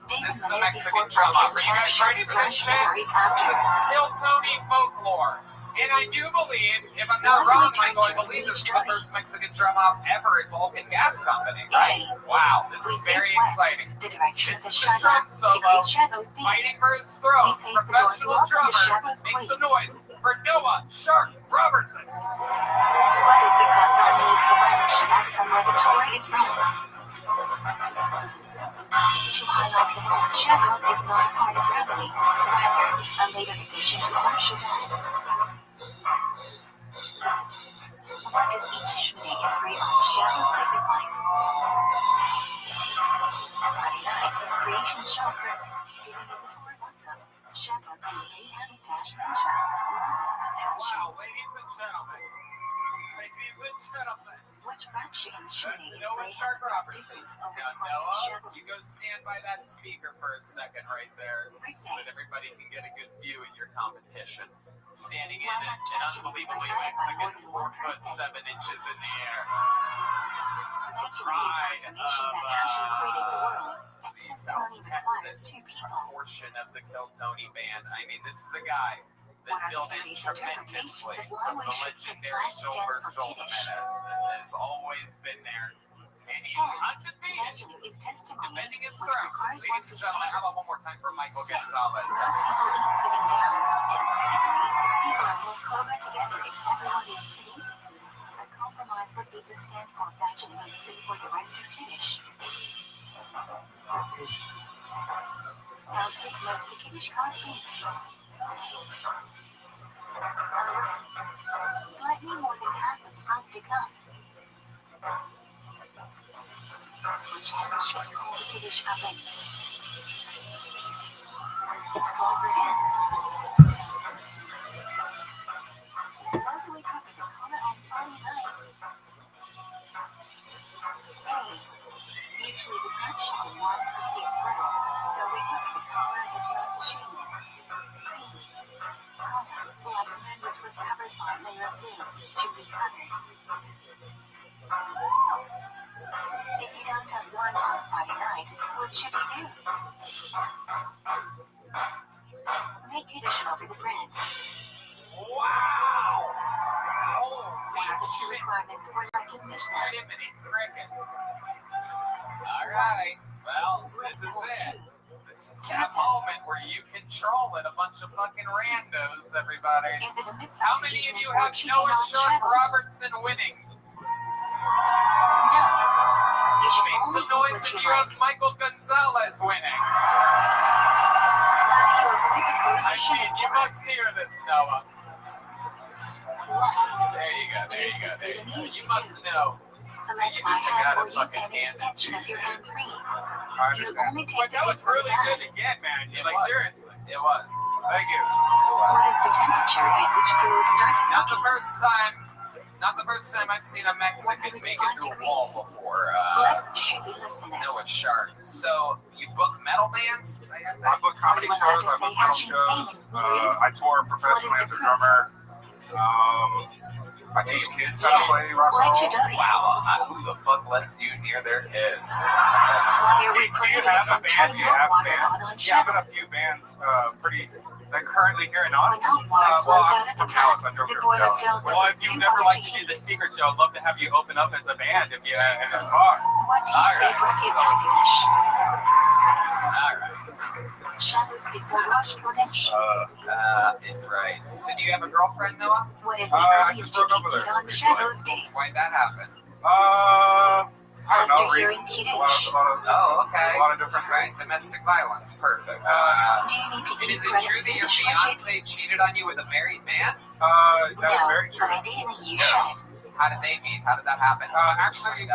David This is a Mayer Mexican before drum off. Are Pumpkin you guys Church ready for this shit? Married This is after. Kill Tony folklore. And I do believe, if I'm not wrong, Michael, I believe this is the first Mexican drum off ever at Vulcan Gas Company, right? Wow, this is We very face west, exciting. the direction of This the is the drum Shabbat, to solo, greet Shabbos being. fighting for his throne. We face the door to Professional welcome the drummer. Shabbos Make queen. some noise for Noah Shark Robertson. What is the cause on need for violent Shabbat from where the Torah is read? To highlight that most Shabbos is not a part of Rabbi, rather, a later addition to our Shabbat. What does each Shmini Israel on Shabbos signify? Friday night, creation chakras, giving of the Torah Musaf, Shabbos and Raham Dash Mincha, Mamas of Hashem. Wow, ladies and gentlemen. Ladies and gentlemen. Which fraction in Shmini That's Noah Israel Shark has a Robertson. difference over Now, the course of Noah, Shabbos? you go stand by that speaker for a second right there so that everybody can get a good view at your competition. Standing in an unbelievably Mexican 4'7" in the air. Legend is confirmation that Hashem created the world, and The testimony South requires Texas 2 people. portion of the Kill Tony band. I mean, this is a guy What that are filled the in various interpretations tremendously of why from we the should say legendary / stand for Joel Kiddush? Jimenez, and has always been there. And he's Stand, undefeated, Evangelu is testimony, defending his which throne. requires one Ladies to and gentlemen, how stand. about one more time for Michael Sit, Gonzalez? most people eat sitting down, and secondly, people are more clover together if everyone is sitting. A compromise would be to stand for Evangelu and sit for the rest of Kiddush. Now pick most the Kiddush card please. Okay. Kiddush oven. Scroll ahead. How do we cover the color on Friday night? A. Usually the punch on one perceived brown, so we cover the color that's not streamed. B. Color, like men which was covered by a layer of dew, should be covered. If you don't have one on Friday night, what should you do? Make Kiddush over the bread. Wow! What are the two requirements for liking Mishnah? Chimney crickets. Alright, well, this is it. This is that moment where you control it. A bunch of fucking randos, everybody. Is it a mitzvah How to many eat of you meat or have chicken Noah on Sharp Shabbos? Robertson winning? No. You should Make only some eat noise what if you you have like. Michael Gonzalez winning. Why do you avoid the I prohibition mean, of you pork? must hear this, Noah. 1. There you go, there you go, there you go. You must know. Select You my just hand got a or use fucking any hand. extension of your hand free. I You understand. only take But the that was hits on the really back. good again, man. It Like, was. seriously. It was. Thank you. What is the temperature at which food starts Not the cooking? first time I've seen a Mexican make it through a wall before. Flex should be less than this. Noah Sharp. So you book metal bands? Say that I book comedy shows, I book metal shows. I tour professionally as a drummer. I teach kids how to play rock and Why'd you roll. do it? Wow, who the fuck lets you near their kids? Why are we Do you prohibited have a from band? turning Do you have a water band? on Yeah, I've got a Shabbos? few bands they're currently here in When Austin. hot water Well, flows I'm out at the from Dallas. top, I drove the here from boiler Dallas. fills Well, up if with you've new never water liked to to do heat. the secret show, I'd love to have you open up as a band if you in a car. What do you say, bracket package? Alright. Shabbos before Rosh Chodesh. It's right. So do you have a girlfriend, Noah? What is the I earliest just you broke can up with see her on recently. Shabbos Day? Why'd that happen? I don't know. After hearing A Kiddush. Oh, okay. lot of different Right, domestic violence. Perfect. Do you need to And eat is it bread true that your Kiddush with it? fiance cheated on you with a married man? That is No, very true. but ideally you Yes. should. How did they meet? How did that happen? Actually,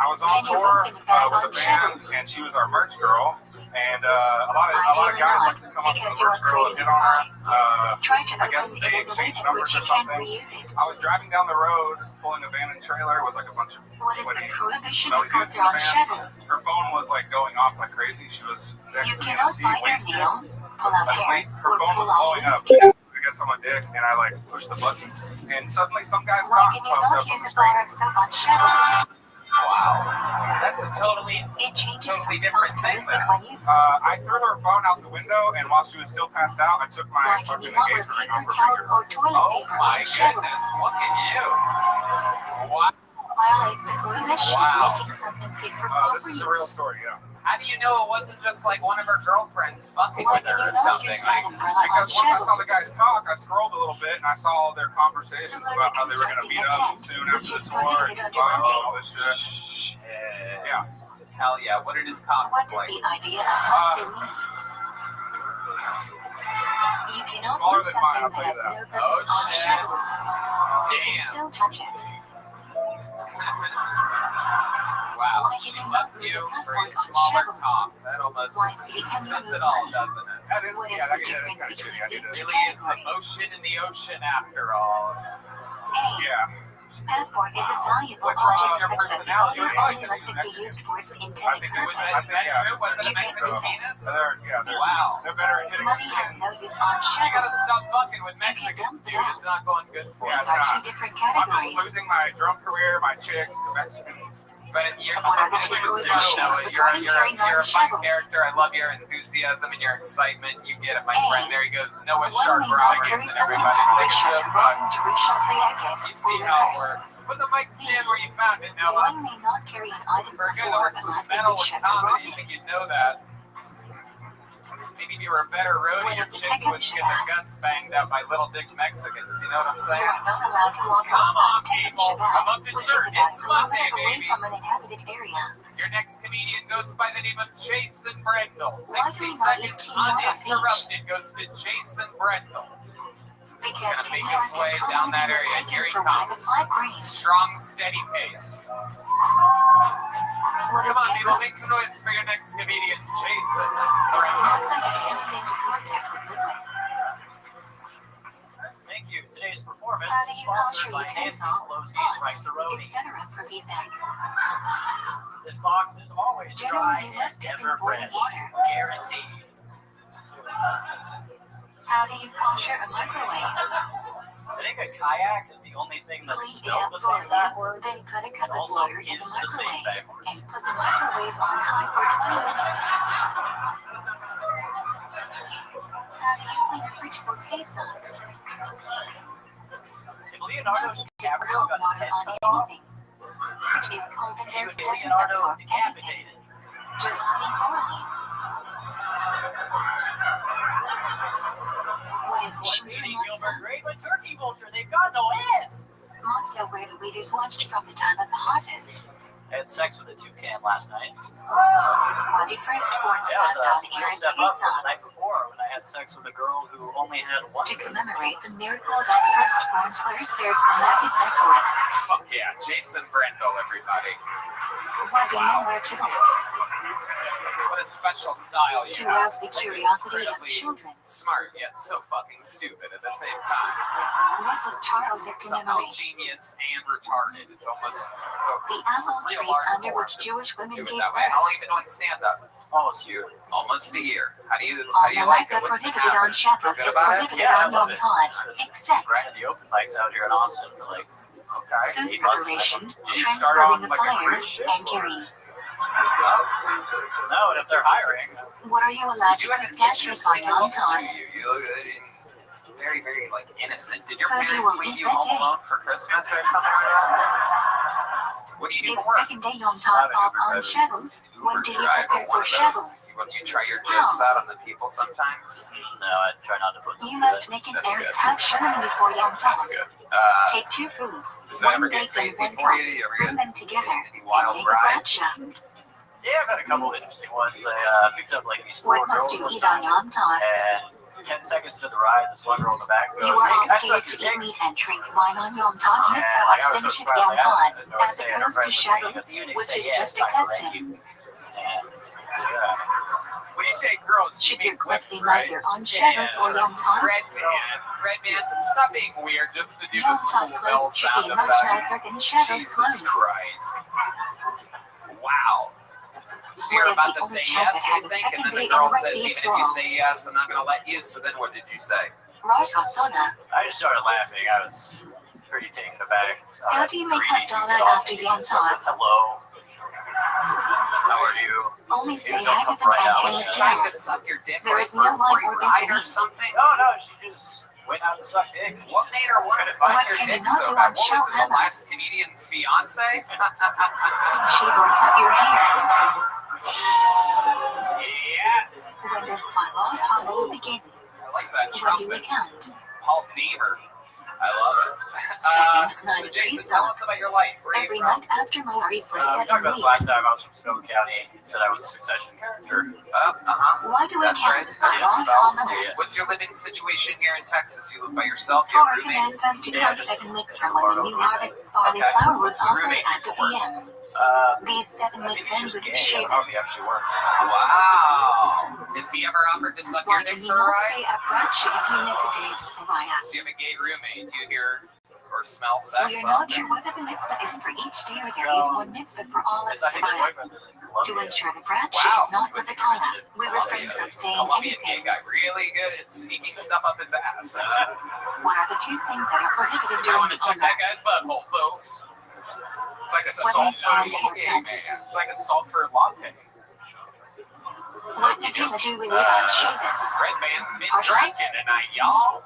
I was on Can you tour open the bag with on a band, Shabbos? and she was our merch girl. And a lot of Ideally guys not, like to come up to because the you merch are girl and creating get on her. Try to I guess open they it in a way exchanged in numbers which or you can something. reuse it. I was driving down the road, pulling a abandoned trailer with like a bunch of What is the sweaty, prohibition smelly of dudes culture in the on van. Shabbos? Her phone was like going off like crazy. She was You next to me in the cannot seat, bite your wasted, nails, pull out hair, asleep. Her or phone pull was off blowing your up. skin. I guess I'm a dick, and I like pushed the button, and suddenly some guy's Why cock can you popped not up on use the a bar screen. of soap on Shabbos? Wow. That's a totally It changes Totally from different solid to thing, liquid then. when used. I threw her phone out the window, and while she was still passed out, I took my Why can fucking you not wear engagement ring paper off her towels finger. or toilet Oh paper my on Shabbos? goodness, look at you. Wow. Violates the prohibition Wow. of making something fit for proper This is a real use. story, yeah. How do you know it wasn't just like one of her girlfriends fucking Why with her can you or not something? use Like, an umbrella on Because once I saw the Shabbos? guy's cock, I scrolled a little bit, and I saw all their conversations Similar about to how they were going to constructing meet a up tent, soon which after the is tour, prohibited and under fun, Rabbi. all this shit. shit. Yeah. Hell yeah. What did his cock What look does like? the idea of Matzah mean? You cannot Smaller put than mine, I'll something tell that you has that. no purpose Oh, on shit. Shabbos. You can Damn. still touch it. Wow. Why She can you left not you use a for a passport on smaller Shabbos? cock. That almost Why see it can says you it all, move? doesn't it? That is, What is yeah, the that's difference kind of shitty. between I did these it. two Really is the categories? motion in the ocean after all. A. Yeah. Passport is a valuable What's wrong object with your such that the personality? owner It's probably only because lets he's it be Mexican. used for its I intended think it was, purpose. Was that true? Was it a You can Mexican move it. penis? Wow. They're better at hitting Money the has no skins. use on You gotta Shabbos. stop fucking with You can Mexicans, dump it dude. out. It's not going good for Yeah, you. These are it's two not. different I'm just categories. losing my drum career, my chicks to Mexicans. But you're, What are the this two was prohibitions Noah. regarding carrying You're on a fun Shabbos? character. I love your enthusiasm and your excitement. You get it, my A. friend. There he goes. Noah One Sharp may not Roberts carry and something everybody. from Take a Rishon sip, Rabban to Rishon Le'akeh You or see how it reverse. works. Put the mic stand where you found it, Noah. One may not carry an item For a guy that before works but with not in metal with Rishon comedy, you Rabban. think you'd know that. Maybe if you were a better roadie, What your is the chicks ticket wouldn't to get their that? guts banged out by little dick Mexicans. You know what I'm You saying? are not allowed to walk Come outside on, the Tikkun people. I Shabbat, love this which shirt. is about It's a Monday, kilometer away baby. from an inhabited area. Your next comedian goes by the name of Jason Brendel. Why 60 do we not use seconds quinoa fish? uninterrupted goes to Jason Brendel. Because Gonna make quinoa his way can down commonly that be area. mistaken Here he for one of the comes. 5 grains. Strong, steady pace. What Come is on, people, different make Make some noise for your next comedian, Jason. Once I had comes into contact with liquid. Thank you. Today's performance How do is you polish sponsored your by Nancy utensils, Pelosi's pots, Rice-A-Roni. etc. for VSAC? This box is always dry Generally, you and must dip in never boiling fresh. water. Guaranteed. How do you kosher a microwave? I think a kayak is the only thing that's Clean it spelled up the same thoroughly, backwards. then put a cup and of also water in is the the same microwave backwards. and put the microwave on high for 20 minutes. How do you clean your fridge for queso? If You Leonardo must need to pour DiCaprio hot got his water head on cut off, anything, which is cold and he would therefore be doesn't Leonardo absorb anything. decapitated. Just clean thoroughly. What is What's shrew eating matzah? Gilbert Grape? A turkey vulture. They've got no heads. Matzah where the wheat is watched from the time of the harvest. I had sex with a toucan last night. Body firstborn's Yeah, it was fast on a real Aaron step up from the Pesach night before when I had sex with a girl who only had one. to commemorate the miracle that firstborns were spared from naked backward. Fuck yeah, Jason Brendel, everybody. Why do men wear kittles? What a special style you To have. rouse the curiosity of Incredibly children. smart, yet so fucking stupid at the same time. What does Charles Somehow commemorate? genius and retarded. It's almost The apple real trees art under form. which Jewish women Do gave it that way. How birth. long have you been doing stand-up? Almost here. Almost a year. How do you All like the it? lights are What's the prohibited on average? Shabbos Feel good is about it? prohibited Yeah, I on love Yom it. Tov, except Grinding the open mics out here in Austin for like Okay. food 8 months. preparation, Did you start on transporting a like a fire, cruise ship? and carrying. No, and if they're hiring, What are you allowed You to have cook an flash on interesting Yom look to Tov? you. You look at it. It's very, very like innocent. Did your Food you parents will leave eat you that home day. alone for Christmas or something like that? What do you do If for work? second day Yom Tov falls on Shabbos, what do you Drive prepare or for one of Shabbos? those. When you try your jokes out on the people sometimes. no, I try not to put them You through must that. make an That's good. airtight showing before Yom That's Tov. good. Take two foods, Does that ever one get baked and crazy one for you? cooked, You ever bring get them together, any and wild make a flat rides? shop. Yeah, I've had a couple interesting ones. I picked up like these 4 What must girls you one eat on time, Yom Tov? and 10 seconds into the ride, this one girl in the back goes, You are "Hey, can I suck obligated your to eat dick?" meat and drink wine on Yom Tov And mitzvah like, of I was so Simchat surprised Yom I Tov, had no as say in her opposed to presence. Shabbos, Even if which say is yes, just a I can let custom. you. And, When you say girls, you Should your mean clip women, be right? nicer on Shabbos or Yom Tov? Red man, stop being weird just to do the Yom school Tov bell clothes should sound be much effect. nicer than Shabbos Jesus clothes. Christ. Wow. So you're What if about the to only say child yes, that you has a think, and second then the date girl and says, right even face if you wrong? say yes, I'm not going to let you. So then what did you say? Rosh Hashanah. I just started laughing. I was pretty taken aback. It's not How do you make greedy hot at dog all. after Yom It's just like, Tov? hello. How are you? Only say You don't Hagavan come right and out. Hey Was she trying Joe. to suck your dick There like is for no a one free organ ride to or eat. something? No, she just went out to suck dick. What made her want to What suck your can you dick not so do bad? on What was Show it, the Emma? last comedian's fiance? Shave or cut your hair. Yes. When does Spiral Hollow begin? I like that When do we trumpet. count? Paul Beamer. I love it. Second night So of Jason, tell Pesach. us about your life. Where are Every you from? night after Mori for We talked 7 about this last weeks. time. I was from Sonoma County. Said I was a Succession character. Why do we That's count right. Spiral Hollow? Yeah. What's your living situation here in Texas? You live by yourself? You Torah have roommates? commands us to count 7 weeks from when the new harvest barley flour was What's the offered roommate at the for? PM. These 7 I think weeks he's end just with gay. I don't know if he Shabbos. actually works. Wow. Has he ever offered to suck your Why dick can you for a not ride? say Abrachi if you miss a day of Sariah? So you have a gay roommate. Do you hear or smell sex We are not often? sure whether the mitzvah is for each day or there is one mitzvah for all of I think his Sariah. boyfriend lives in Colombia. To ensure the Brachi Wow. is not with the Torah, we refrain from saying Colombian gay anything. guy, really good at sneaking stuff up his ass. What are the 2 things that are prohibited I during want the to check Omer? that guy's butthole, folks. It's like a What is sulfur and gay man. haircuts? It's like a sulfur latte. What Nagila do we read on Shabbos? Red man's been drinking tonight, y'all.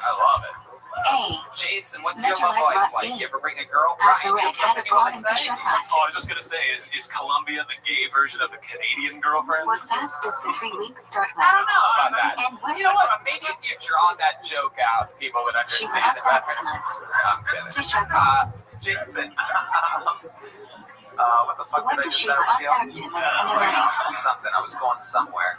I love it. A. Jason, what's your Metal love life like like? me. You ever bring a girl? As the Brian, red you have something had you want according to to say? Shabbat. Oh, I was just gonna say, is Colombia the gay version of the Canadian girlfriend? What fast does the 3 weeks start I with? don't know about that. And where's You know what? Maybe if you draw that joke out, people would she understand was it better. Optimus? I'm kidding. To Shabbat. Jason. What the fuck What did I does just she was ask you? Optimus commemorate? Something. I was going somewhere.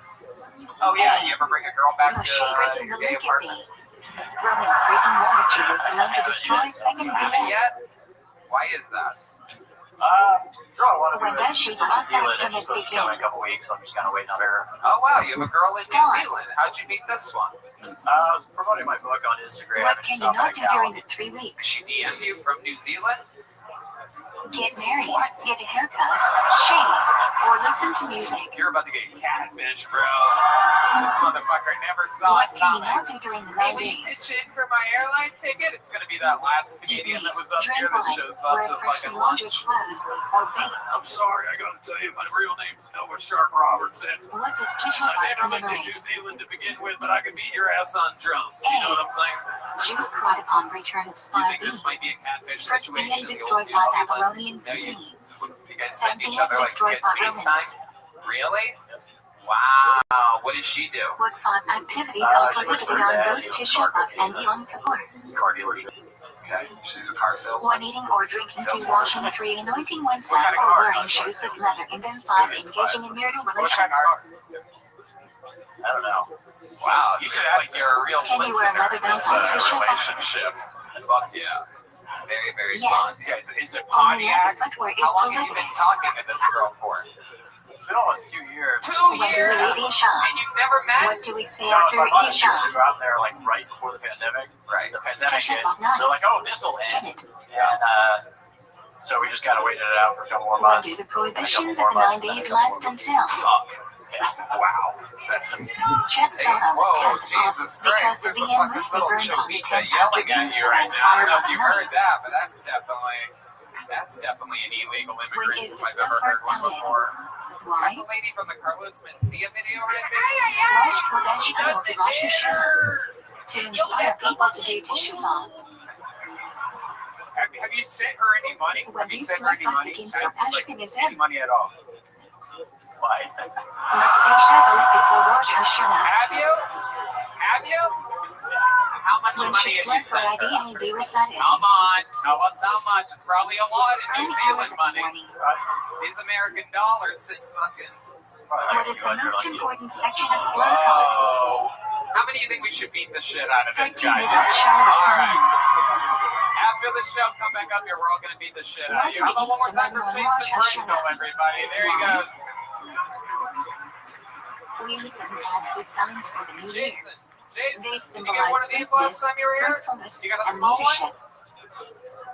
Oh yeah, you ever bring a girl back Moshe to breaking your the gay Lincoln apartment? Bee. Romans breaking wall at Jerusalem to destroy second Haven't being. yet? Why is that? Girl, I want to When does she New pass Zealand. out to She's the supposed to come in a begin? couple weeks, so I'm just kind of waiting on her. Oh wow, you have a girl in New Zealand. How'd you meet this one? I was promoting my book on Instagram. What can you not do during the 3 weeks? She DM'd you from New Zealand? Get married, get a haircut, shave, or listen to music. You're about to get catfish, bro. This motherfucker never saw What it can you coming. not do during the Hey, 9 will you days? pitch in for my airline ticket? It's gonna be that last comedian that was up Drink here that wine, shows wear up to freshly fucking laundered lunch. clothes, or bake. I'm sorry, I gotta tell you, my real name's Noah Sharp Robertson. What does Tissue I Bot never went to commemorate? New Zealand to begin with, but I could beat your ass on drums. You know what I'm saying? Jews caught upon return of You Spy think B. this might be a catfish First situation? being in the destroyed old by New Zealand? Babylonian No, you disease. guys send each other like you Destroyed guys by FaceTime? Romans. Really? Wow. What does she do? What 5 activities are prohibited on both Tissue Bot and Yom Kippur? Car dealership. Okay, she's a car salesman. 1 eating or drinking, 2 washing, 3 anointing, 1 sack or wearing shoes with leather, and then 5 engaging in marital What relations. kind of car? I don't know. Wow, you seem like you're a real Can you wear listener leather in belts this on Tissue Bot? relationship. Fuck yeah. Very, very Yes. fun. Yeah, is it Only leather Pontiac? footwear is How long have you prohibited. been talking to this girl for? It's been almost 2 years. 2 When do we years? eat Isha? And you've never met? What do we say No, so after I bought a Isha? ticket to go out there like right before the pandemic. Right. The pandemic Tissue hit. Bot 9. They're like, oh, this'll Get end. it. And so we just kind of waited it out for a couple more When months. do the prohibitions of the 9 days last until? Fuck. Yeah. Wow. That's Chet Hey, Soto whoa, with Jesus because Christ, the there's a VM fucking must be little burned on the Chovita 10th after yelling being at you set right on now. I fire don't know if you overnight. heard that, but that's definitely an illegal immigrant is if the I've ever stuff heard one first before. Why? Is the lady from the Carlos Mencia video right Rosh Kodesh Adol to Rosh Hashanah. To inspire people to do Teshuvah. have you sent her any money? When Have you these sent her any money? begins from Like, Ashkenazim. any money at all? Why? Let's say Shabbos before Rosh Hashanah. Have you? Have you? How much When money she have you slept for sent her? ID and be recited. Come on, tell us how much. It's probably a lot in New Early hours Zealand of the money. morning. These American dollars, it's fucking. What is the most important section of slow code? Whoa. How many do you think we should beat the shit out of this 13 guy? without shower All coming. right. After the show, come back up here. We're all gonna beat the shit out of you. How about one more time for Jason Ringo, everybody? There he goes. We use them as good signs for the new year. Jason, They did you get one symbolize of these last sweetness, time you were here? fruitfulness, You got a and small one? leadership.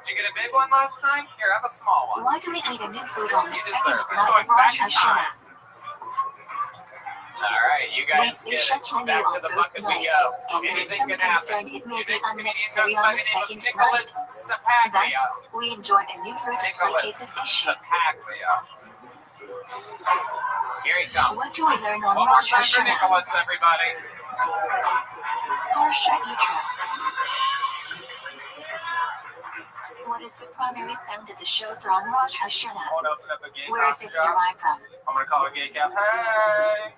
Did you get a big one last time? Here, have a small one. Why do we eat a new food on the You second deserve it. night of Rosh Hashanah? All right, you guys We get shut it. the Back new to the on bucket both we nights, go. and there is Anything some can concern happen. it may Your be next comedian unnecessary goes on by the the name of second night. Nicholas Sapaglia. Thus, we enjoy a new fruit to placate this issue. Sapaglia. Here he comes. What do we learn on One more Rosh time for Hashanah? Nicholas, everybody. Parsha Yitro. What is the primary sound of the shofar on Rosh Hashanah? Hold up again. Where is this derived from? I'm gonna call a gay cat. Hey!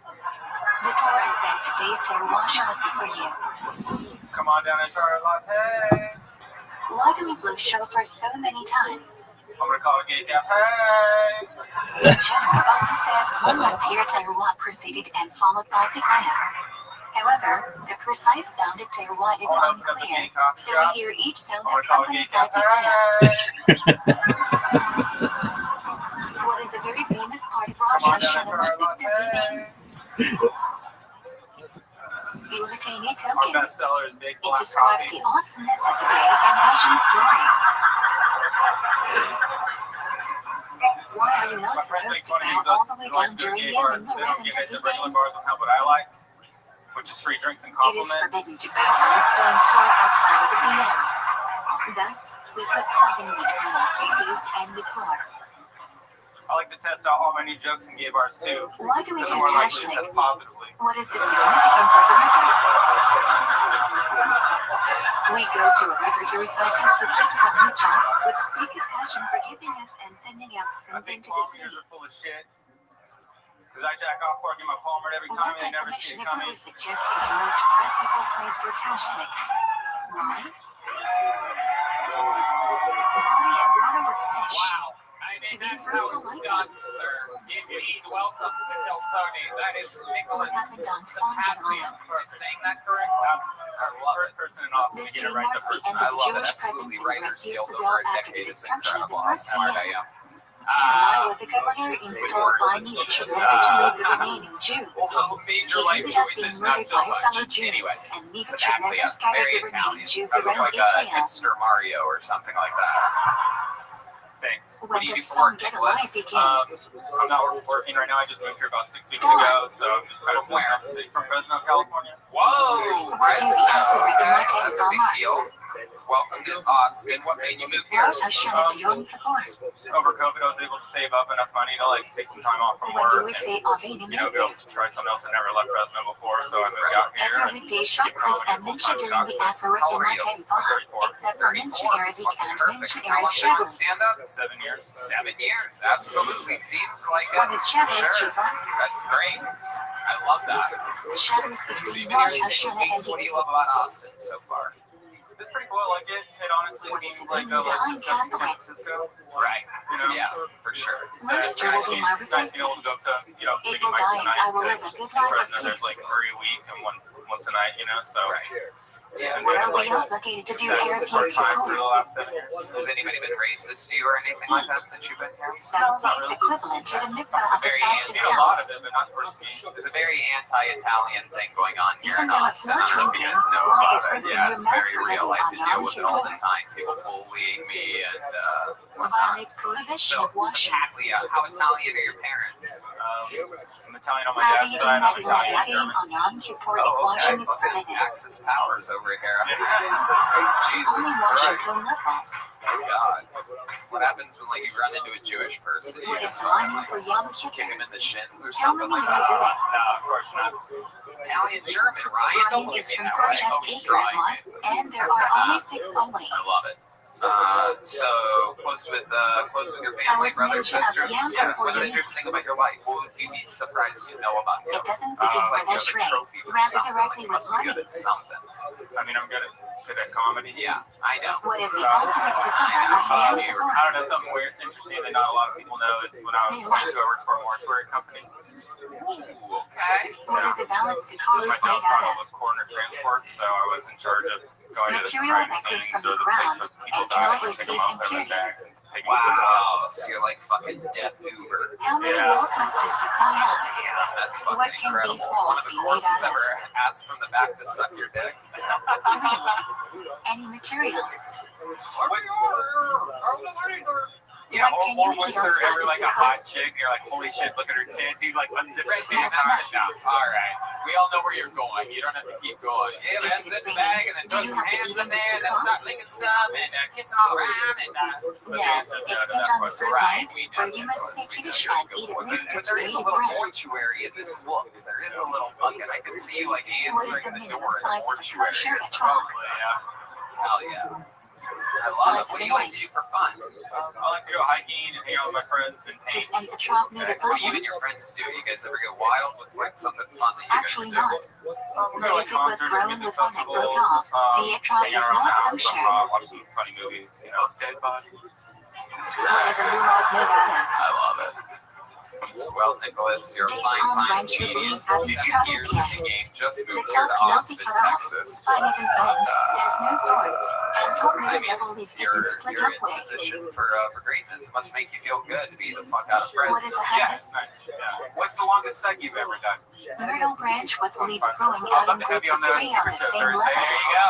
The Torah says a day of Teruah shall be for you. Come on down and try a latte. Why do we blow shofar so many times? I'm gonna call a gay cat. Hey! The Gemara only says one must hear Teruah preceded and followed by Tekayah. However, the precise sound of Teruah is unclear, so we hear each sound I'm gonna call a gay accompanied by cat. Tekayah. Hey! What is a very famous part of Rosh Come on down and Hashanah try a Masik latte. You obtain a Our token. bestseller is Big It Black describes Coffee. the awesomeness of the day and nation's glory. Why are you not My friends supposed make to fun of bow these all the way like down the during gay the bars. end They of don't the give it the ribbon regular to bars on how what I like, which is free drinks and It is compliments. forbidden to bow on the stone floor outside of the VM. Thus, we put something between our faces and the floor. I like to test out all my new jokes in gay bars too. Why do we Because do I'm more likely to tashlings? test positively. What is the significance of the river? We go to a river to recite the Sukkim from Mitchell, which speak of Hashem forgiving us and sending out I sins think into the sea. Palmers are full of shit. Because I jack off before I get my Palmer every time What and they does the never see it Mishnah coming. Berurah suggest is the most preferable place for tashlik? Why? Body and water with fish. Wow. I To mean, be that's how fruitful it's like done, sir. Indeed. Welcome to Kill Tony. That is Nicholas happened on Sapaglia. Sunday? Am I saying that correctly? I love First it. person in Austin This to get it day right the marks the first end time. I of love it. Jewish Absolutely. presence in Writers Great Guild Israel over a after the decade. It's destruction of the incredible how first smart I VM. am. Kenai was a governor installed by Nebuchadnezzar to lead the remaining Jews. Well, major He life ended up being choices, murdered not so by a fellow much. Jew, Anyway, and it's exactly Nebuchadnezzar scattered very the remaining Italian. Jews That was around like a Israel. hipster Mario or something like that. Thanks. When do you does do for work, some get alive Nicholas? begin? I'm not working right now. I just moved here about 6 weeks ago, so I'm just kind of From where? from Fresno, California. Whoa! What do the answer is the Okay, Martin that's a big Rama? deal. Welcome to Austin. What made you move here? Rosh Hashanah Yom Kippur. Over COVID, I was able to save up enough money to like take some time off from When do work we say and Avinu go try something else. I never left Fresno before, so I moved out here. Every weekday shop Chris and Mincha during the Azareth How in old are you? Matarifa, except for Mincha Arabic and Mincha Arab How long Shabbos. stand up? 7 years. 7 years. Absolutely. Seems like What it. is Shabbos, Sure. Shiva? That's great. I love that. Shabbos So between you've been here Rosh 6 Hashanah weeks. and What do you Yom love about Austin so far? It's pretty cool. I like it. It honestly seems like less discussing San Francisco. Right. You know? Yeah, for sure. Lester will be my It's nice being able to go up to, It maybe will Mike's die. tonight. I will live a Because good in life of Fresno, there's like peace. 3 a week and once a night, so. Right. Yeah, What are we obligated to do Arab for Yom time for the Kippur? last 7 years. Has anybody been racist to you or anything like that since you've been here? Some say it's equivalent to the mitzvah of the Very fast I've seen a lot itself. of it, but not towards me. There's a very anti-Italian thing going on here Even in though it's Austin. not I don't know if you drinking, guys know why about is it. rinsing Yeah, your it's mouth very for real. living I have on to deal Yom with it all the Kippur? time. People bullying me and Violates prohibition so of washing. exactly. How Italian are your parents? I'm Italian on my Rabbi dad's side. I'm Italian Rabbi and German. on Yom Kippur if Oh, okay. washing is Look at forbidden. Axis powers over here. Only Jesus wash Christ. until knuckles. My God. What happens when like you run into a Jewish person? You What is just fucking wine for like Yom kick Kippur? him in the shins or How something many like days that. is it? No, of course not. Italian German, Ryan. Don't Ryan look is at me from that way. Persia Oh, Acre trying Mod, it. and there are only 6 only. I love it. So close with your family, brothers, sisters. What's interesting about your life? What would you be surprised to know about you? It doesn't It's begin like you with a have a shrine, trophy for rather something. directly You with must be good running. at something. I mean, I'm good at comedy. Yeah, I know. What is the ultimate tefillah of Yom I don't Kippur? know, something weird, interesting that not a lot of people know is when I was 22, I worked for a mortuary company. Ooh, okay. What is a valid sukkah My made job title out of? was coroner transport, so I was in charge of going to the Material crime that grew scenes from or the the place ground where people and died cannot and pick receive them up, their impurity. bags, and take them to the Wow. hospital. So you're like fucking death Uber. How many Yeah. walls must a sukkah have? Damn, that's fucking What can incredible. these One walls of the be made corpses out of? ever asked from the back to suck your dick. 3. Any material. Yeah, What can you or was eat on there ever like a Sunday? hot chick and you're like, holy shit, look at her tits, you like unzip her Right, tits man. out. All right. We all know where you're going. You don't have to keep going. Yeah, man, zip the bag and then throw some hands in there and then start licking stuff and kissing all around and No, except on the first night, where you must say Kiddush and eat at least But 2 there is days a of little bread. mortuary in this look. There is a little fucking. I can see like What is answering the the door minimum in the size of a mortuary. kosher It's etrog? probably, hell yeah. I love it. What do you like to do for fun? I like to go hiking and hang out with my friends and paint. Does an etrog need a What do you oven? and your friends do? You guys ever get wild? What's like something fun that you Actually guys do? not. We'll go to like If it was concerts, thrown music with one that broke festivals, off, the etrog hang does around not the come house, shared. watch some funny movies, dead bodies. What is a lulav made out of? I love it. Well, Nicholas, you're a Dates fine, on fine branch was comedian. released as a 2 straddle years in pin. the game, just The moved tail here to cannot be Austin, cut off, Texas. spine isn't bent, has no thorns, and told me I the mean, devil leaves you're visits slip in halfway. position for greatness. Must make you feel good to be the fuck out of What is Fresno. a Yeah, hadis? nice. Yeah. What's the longest set you've ever done? Myrtle branch with leaves growing I'd out love in to have groups you of on the 3 on Secret the Show same Thursday. level. There you go.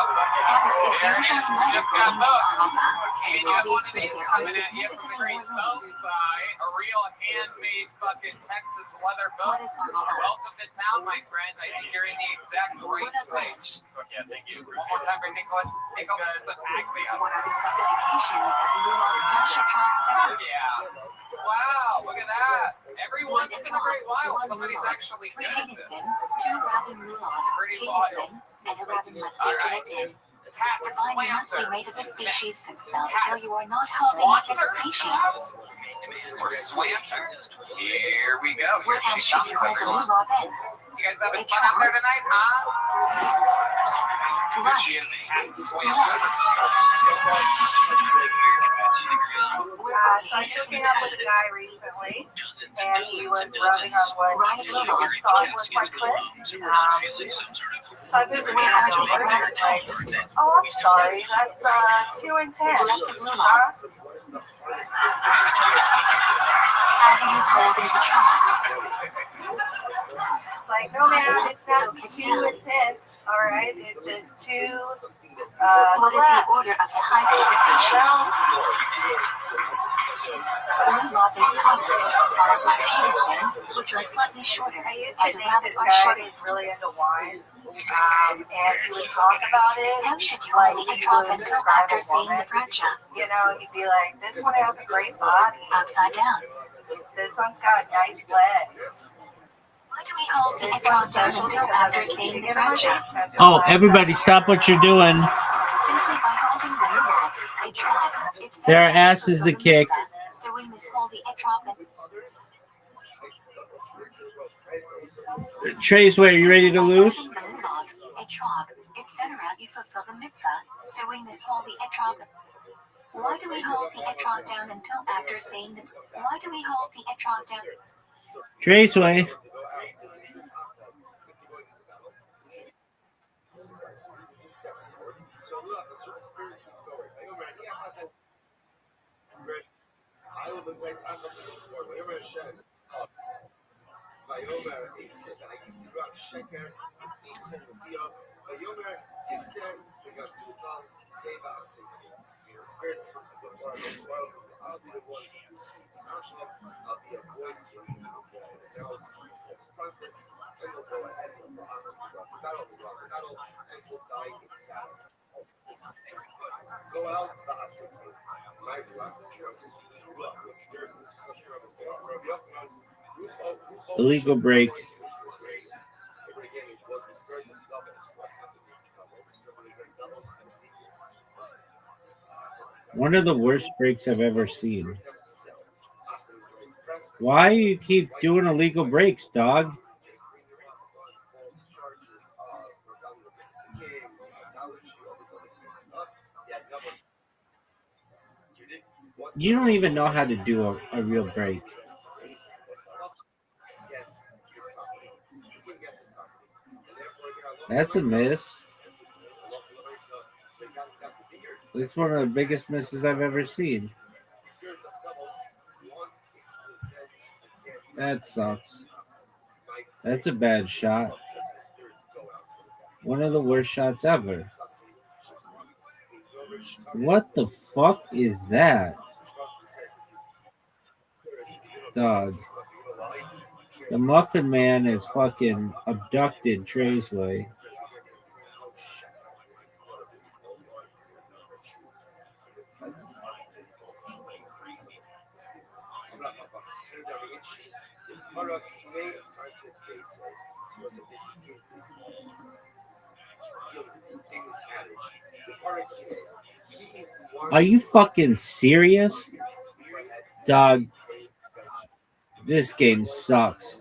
Hadis is There it usually is. lighter Just than got booked. Arava, And and you have one of obviously these there are coming at you from the significantly great more boat lilies. side, a real handmade fucking Texas leather boat. What is Arava? Welcome to town, my friend. I think you're in the exact right What a place. Okay, thank you. One more time for Nicholas. Nicholas Aglia. What are the specifications of the lulav's cash etrog Oh, setup? yeah. Wow, look at that. Every One once in a great while, one somebody's lulav, actually 3 good at this. Hadison, 2 rabbin lulavs, Pretty Hadison, and a rabbin must be Alright. connected. Cat The binding must be slanter. made of the species Next. themselves, Cat so you are not helping with the swanter. species. Or swanter. Here we go. Here What else she should comes, you hold the everyone. lulav in? You guys having fun out there tonight, huh? Right. She is the cat swanter. So I was hooking up with a guy recently, and he was rubbing on what he thought was my clit. So I moved the camera over and was like, oh, I'm sorry, that's too intense. Left of lulav. How do you hold in the trunk? It's like, no man, it's not too intense, all right? It's just too What is the order of the height of the station? Olaf is tallest, followed by Peterson, which are slightly shorter, I used as to think Rabbit this are guy was shortest. really into wine, and he would talk about it. How should you Like hold the he trunk would until describe after a seeing the woman. bracha? You know, he'd be like, "This one has a great body. Upside down. This one's got nice legs. Why do we hold the This trunk one's down special until because after it's seeing the in my bracha? basement." Oh, everybody, stop what you're doing. Simply by holding the lulav, etrog, it's There are very asses to difficult kick. mitzvah, so we must hold the etrog and Traceway, are you ready to lose? holding the lulav, etrog, etc. You fulfill the mitzvah, so we must hold the etrog. Why do we hold the etrog down until after saying the? Why do we hold the etrog down? Traceway. Illegal break. One of the worst breaks I've ever seen. Why you keep doing illegal breaks, dog? You don't even know how to do a real break. That's a miss. It's one of the biggest misses I've ever seen. That sucks. That's a bad shot. One of the worst shots ever. What the fuck is that? Dog. The Muffin Man is fucking abducted Traceway. Are you fucking serious? Dog, this game sucks.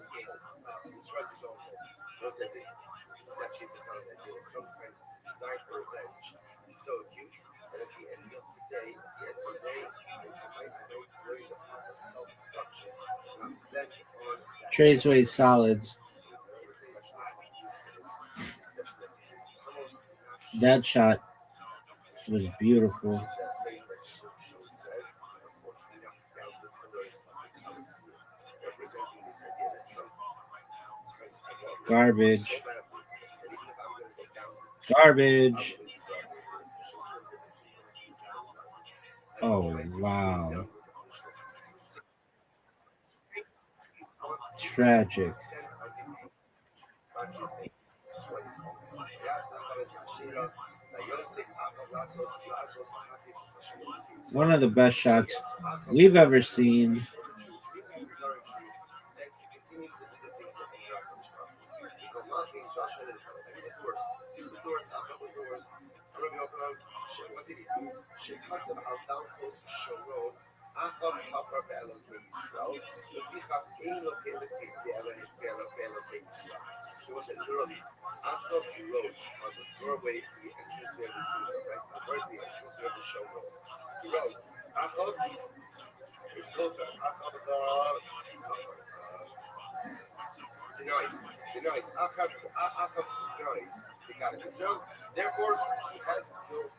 Traceway solids. That shot was beautiful. Garbage. Garbage. Oh, wow. Tragic. One of the best shots we've ever seen.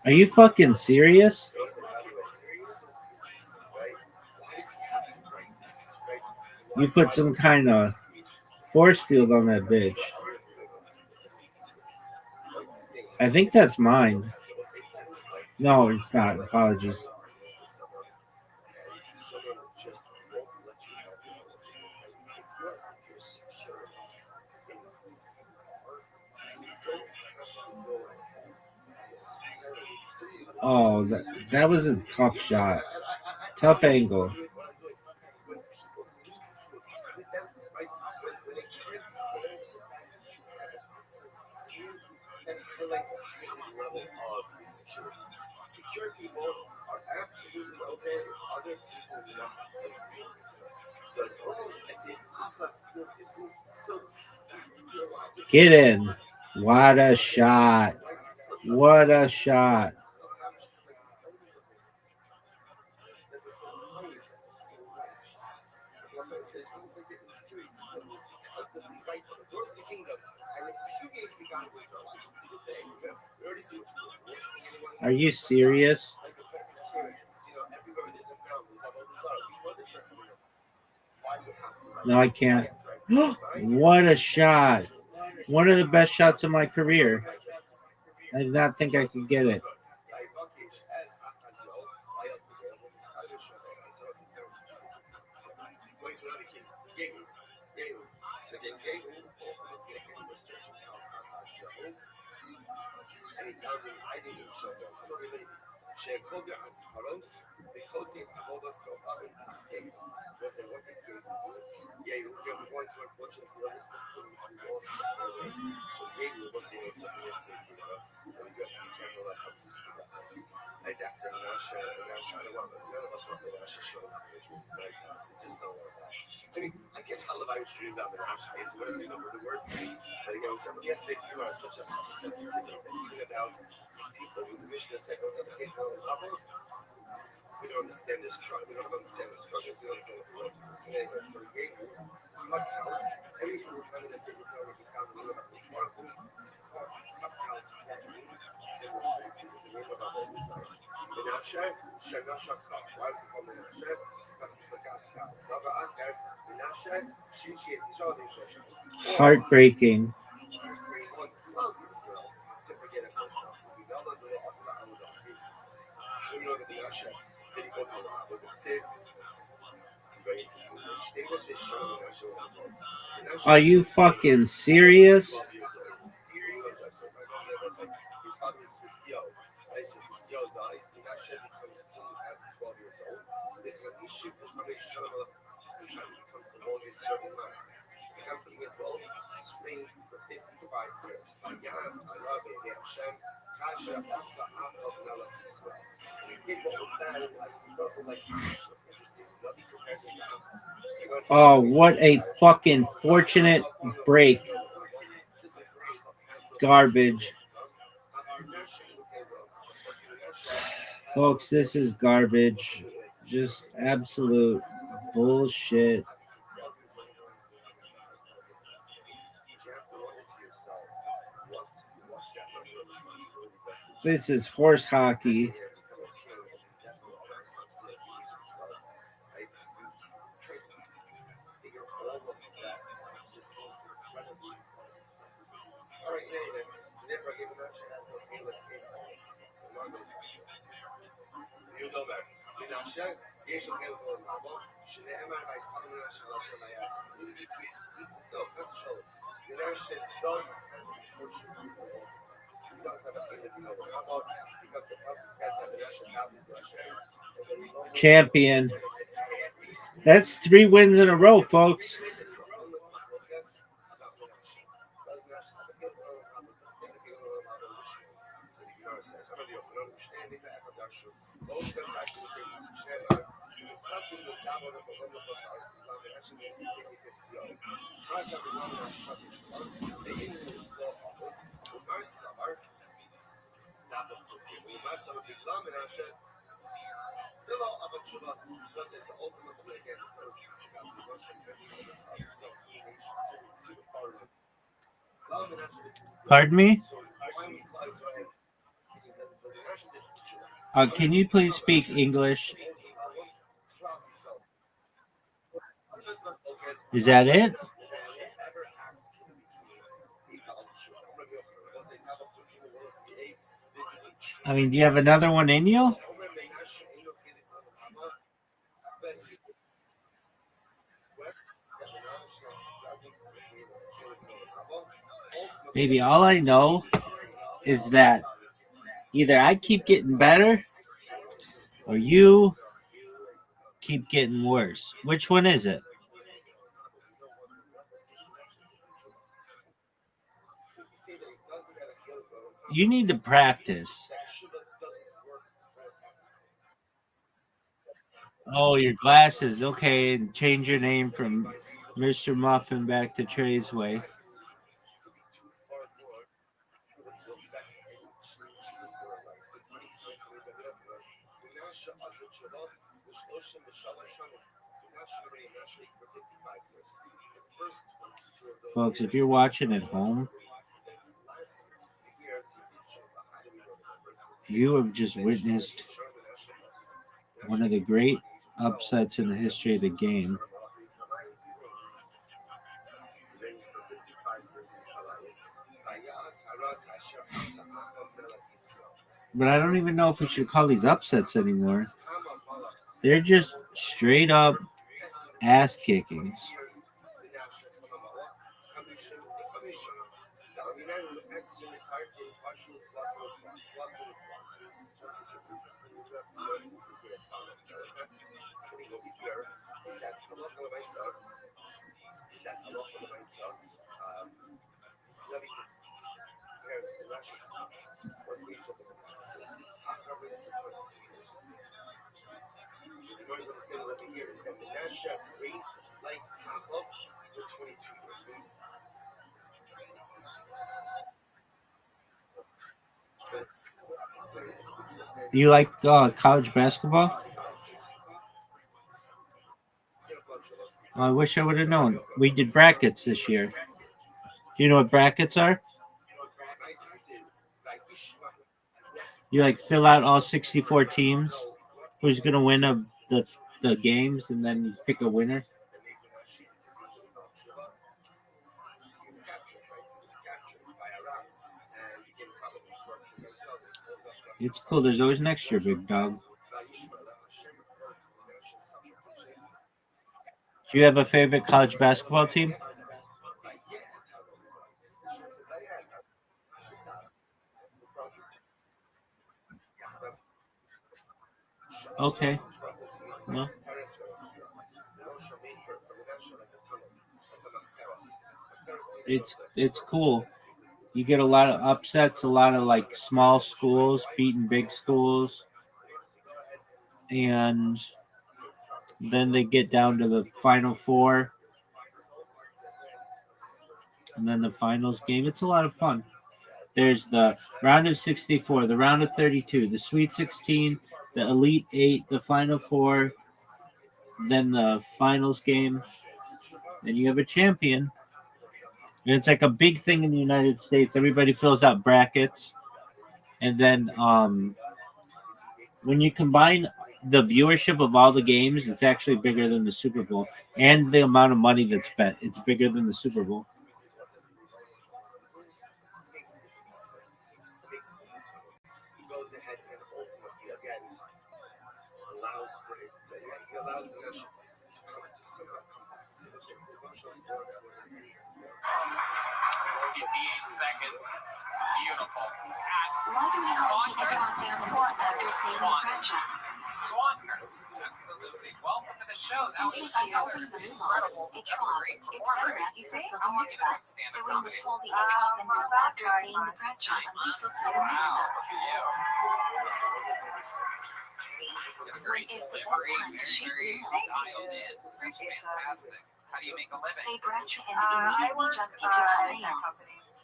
Are you fucking serious? You put some kind of force field on that bitch. I think that's mine. No, it's not. Apologies. Oh, that was a tough shot. Tough angle. Secure people are absolutely okay, other people not. So it's almost as if so Get in. What a shot. What a shot. Says almost like the insecurity constantly right on the doors of the kingdom. I repudiate to be God of Israel. I just do the thing. We already see what you do. Are you serious? No, I can't. What a shot. One of the best shots of my career. I did not think I could get it. Like after Nasha, I don't want none of us want the Nasha show. Right? So just don't want that. I mean, I guess Halavai was dreamed up in Nasha. I guess whatever the worst thing. But again, so yesterday's Gemara is such a sensitive thing that even about these people who the Mishnah said, "Oh, the people we don't understand this struggle. We don't understand the struggles. We don't understand what the Lord is saying." So he gave you cut out everything we're trying to say. We're trying to become a little bit of struggle. Cut out that meaning. Then we're going to see the name of our design. Menashe, Shenasha Kaf. Why is it called Menashe? Because he forgot God. Rabbi Acher, Menashe, Shinshi, and Sisha, they show. Heartbreaking. To forget about stuff. We know that the law also not only does it. So you know that Menashe didn't go to a book of Siv. Very interesting. Are you fucking serious? His father is Hiskiel. Hiskiel dies. Menashe becomes king at 12 years old. This Menashe becomes the longest serving man. Becomes king at 12, reigns for 55 years. Vayas Arabe Hashem Kasha Asa Achab Melech Israel. He did what was bad in life. Like, what's interesting, nothing compares him to Oh, what a fucking fortunate break. Garbage. Folks, this is garbage. Just absolute bullshit. This is horse hockey. Champion. That's 3 wins in a row, folks. Pardon me? Can you please speak English? Is that it? I mean, do you have another one in you? Maybe all I know is that either I keep getting better or you keep getting worse. Which one is it? You need to practice. Oh, your glasses. Okay, change your name from Mr. Muffin back to Trey's Way. Folks, if you're watching at home, you have just witnessed one of the great upsets in the history of the game. But I don't even know if we should call these upsets anymore. They're just straight up ass kickings. Do you like college basketball? I wish I would have known. We did brackets this year. Do you know what brackets are? You like fill out all 64 teams. Who's going to win of the games, and then you pick a winner. It's cool. There's always next year, big dog. Do you have a favorite college basketball team? Okay. Well, it's cool. You get a lot of upsets, a lot of like small schools beating big schools, and then they get down to the Final Four, and then the finals game. It's a lot of fun. There's the round of 64, the round of 32, the Sweet 16, the Elite 8, the Final Four, then the finals game. Then you have a champion. And it's like a big thing in the United States. Everybody fills out brackets. And then when you combine the viewership of all the games, it's actually bigger than the Super Bowl. And the amount of money that's bet, it's bigger than the Super Bowl. Seconds. Beautiful. Why do we hold the drop down until after saying the Bradshaw? Swanner. Absolutely. Welcome to the show. That was another incredible, great performance. So we must hold the drop until after saying the Bradshaw and we fulfill the mitzvah. When is the best time to shoot reels? It's fantastic. How do you make a living? Say Bradshaw and immediately jump into Halal.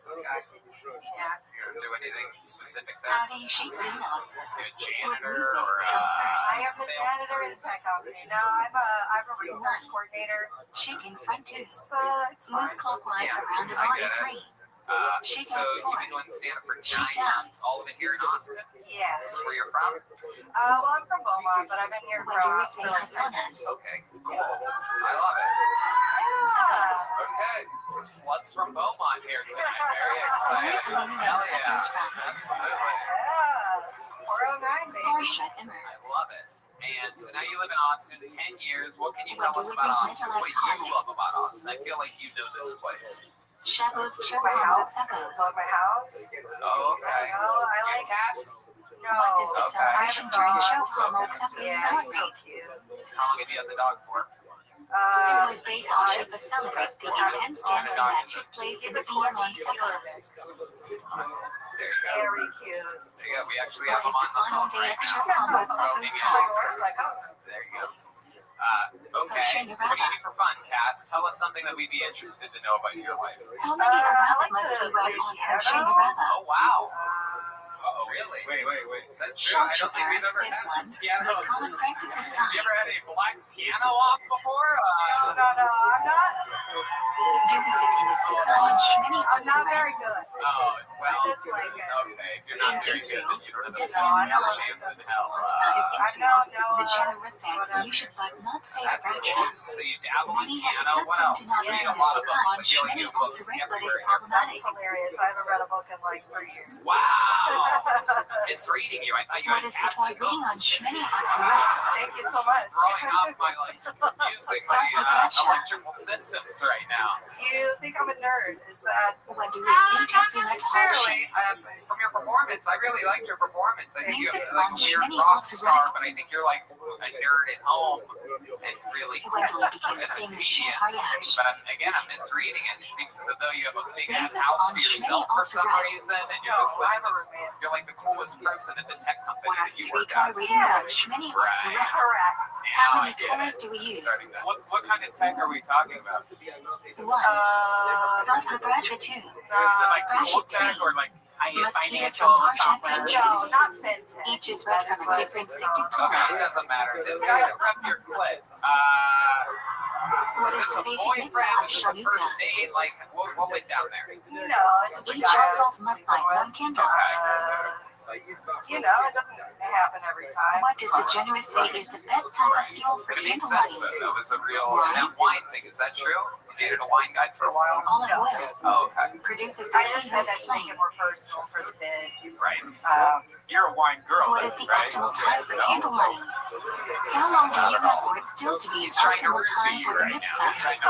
Okay. Do anything specific How there? do you shoot reels? You're a janitor or I am the sales janitor in tech company. No, I'm a research coordinator. Shake in front two. It's Move fine. clockwise Yeah, around the I body get it. three. So you've been doing stand-up for 9 months, all of it here in Austin? Yeah. This is where you're from? Well, I'm from Beaumont, but I've been here for When do we a say while. personas? Okay, cool. I love it. Yeah. Okay, some sluts from Beaumont here tonight. Very excited. Hell yeah. Absolutely. Yeah. 409, baby. Portia Emmer. I love it. And so now you live in Austin 10 years. What can you tell us about Austin? What do you love about Austin? I feel like you know this place. Shabos My Chevron house. Sacos. Love my house. Oh, okay. Oh, I Do you like have cats? No. What does the Okay. celebration during show Homo Sacos Yeah, he's so celebrate? cute. How long have you had the dog for? Symbols based on Shiva celebrates the intense dancing that took place in the PM on Sacos. There you go. Very cute. There you go. We actually What have is him the on the phone final day right of show now. Homo Sacos called? There you go. Okay, so what do you do for fun, Kat? Tell us something that we'd be interested to know about your life. How many Arabic must we write on Hershey Rabbi? Oh, wow. Oh, really? Wait. Is that true? I don't think we've ever is had one, piano. but common practice is Have you ever not. had a black piano off before? No, I'm not. Do we sit in the Sikha on Shmini I'm not Osirah? very good. Oh, well, It's just like a, okay. If you're not very good, then you don't have the This is smallest not chance in hell. outside of Israel. The generous said you should but not say That's about cool. Shem. So you dabble in Many have the piano. What custom else? to not You read read a the lot of Sikha books. on I feel like Shmini you have books Osirah, but everywhere. it's problematic. that's hilarious. I haven't read a book in like 3 years. Wow. It's reading you. I thought you What had is the cats point and reading on books. Shmini Osirah? Thank you so much. Throwing off my using my electrical systems right now. You think I'm a nerd? Is that? What do we see to Not feel like necessarily. hardship? From your performance, I really liked your performance. I think you have Music like a on weird Shmini rock Osirah. star, but I think you're like a nerd at home and really cool. When do we begin as a singing Shir comedian. Hayash? But again, I'm misreading it. It seems as though you have a big ass Music house on to yourself Shmini for some Osirah. reason, and you're No, just like I'm a roommate. you're like the coolest person at the tech company What are that you three work car at. readings of Shmini Right. Osirah? Correct. How Now many I get tours it. do we use? Starting to- What kind of tech are we talking about? 1. Zot HaBraja 2. Is it like cool tech or like financial software? No, not fintech. Each is read from a different sector Okay, Torah. it doesn't matter. This guy that rubbed your clit. What Was is this the a basic boyfriend? mitzvah of Was this a Shanuka? first date? Like, what went down there? No, it's just a Each guy. household must light one candle. You know, it doesn't happen every time. What does the generous say is the best type of fuel for But it makes candle sense, lighting? though. That was a real... And that wine thing, is that true? You dated a wine guy for a while? Olive oil Oh, okay. produces the I just said that cleanest to make flame. it more personal for the bid. Right. You're a wine girl, What is the right? optimal time for candle lighting? How long do you report still to be He's the trying to optimal root time you for the right now. He's mitzvah? trying to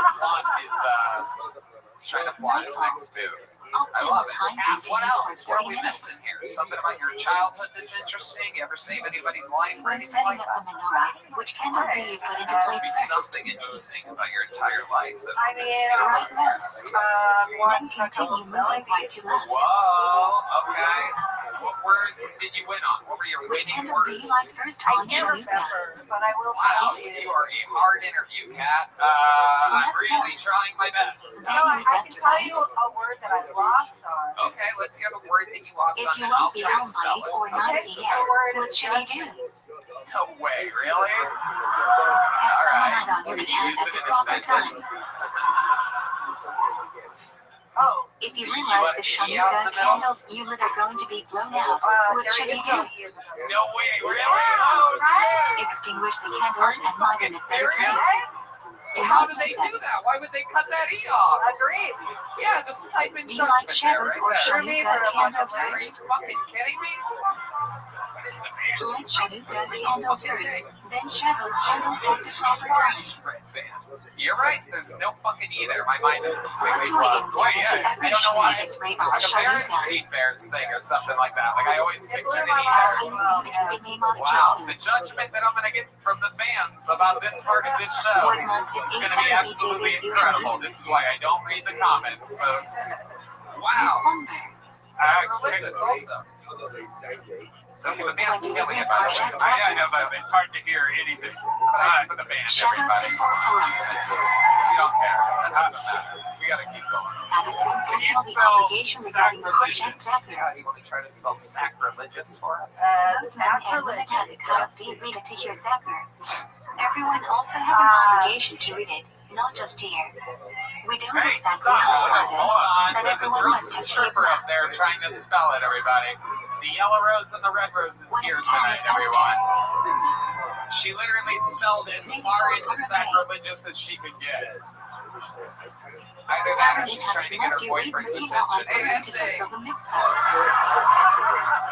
flaunt his next move. I love Optimal it. time Kat, what continues else? for What are 30 we minutes. missing here? Something about your childhood that's interesting? You ever save anybody's life or When anything setting like up that? the menorah, which candle do you put into There place must be first? something interesting about your entire life. That I mean, Rightmost. one Then continue moving right to left. Whoa, okay. What words did you win on? What were your Which winning candle do words? you like first I on can't Shanuka? remember, but I will Wow, tell you. you are a hard interview, Kat. I'm really trying my best. No, I can tell you a word that I lost on. Okay, let's hear the word that you lost If on, you and I'll won't be try to home spell by 8 it. or 9 Okay, p.m., the word what is should he do? No way, really? Have someone light on your behalf Use at it the in a proper time. sentence. Oh, If you So you realize let the it see out Shanuka the middle? candles you lit are going to be blown out, what there should he is do? no E in the middle. No way, really? Oh, right? Extinguish the Are candles you and light fucking in a better serious? place. Do How not do they let do that. that? Why would they cut that E off? Agreed. Yeah, just type in Do you like judgment there, Shavuot right or there. Sure, me for Shanuka a candles fucking Are first? you fucking kidding me? What is the Light band? Shanuka candles first, then Shavuot candles at the proper time. You're right, there's no fucking E there. My mind is What completely do we blown. insert Wait, into yeah, every I don't know why. Shmini Esrei It's on like a Shanuka? Berenstain Bears thing or something like that. Like I always It pictured blew an my E mind. there. How you see the name on the Wow, the Justin? judgment that I'm gonna get from the fans about this part of this show What month is is East gonna be Enemy absolutely Davis incredible. usually? This is why I don't read the comments, folks. Wow. December. Sacrilegious also. Okay, the band's killing it, by the way. I know, but it's hard to hear anything. For the band, Shadows everybody. before Purim. You don't care. That doesn't matter. We gotta keep going. That is when Can you fulfill the spell obligation regarding Kosh and sacrilegious? Zephyr. Yeah, you want to try to spell sacrilegious for us? Sacrilegious. Read it to hear Zephyr. Everyone also has an obligation to read it, not just to hear. We don't Hey, exactly stop. know what it is, Hold on. but there's a drunk stripper up there trying to spell it, everybody. The yellow rose and the red rose is here tonight, everyone. She literally spelled as far into sacrilegious as she could get. Either that or she's trying to get her boyfriend's attention. Hey, that's it.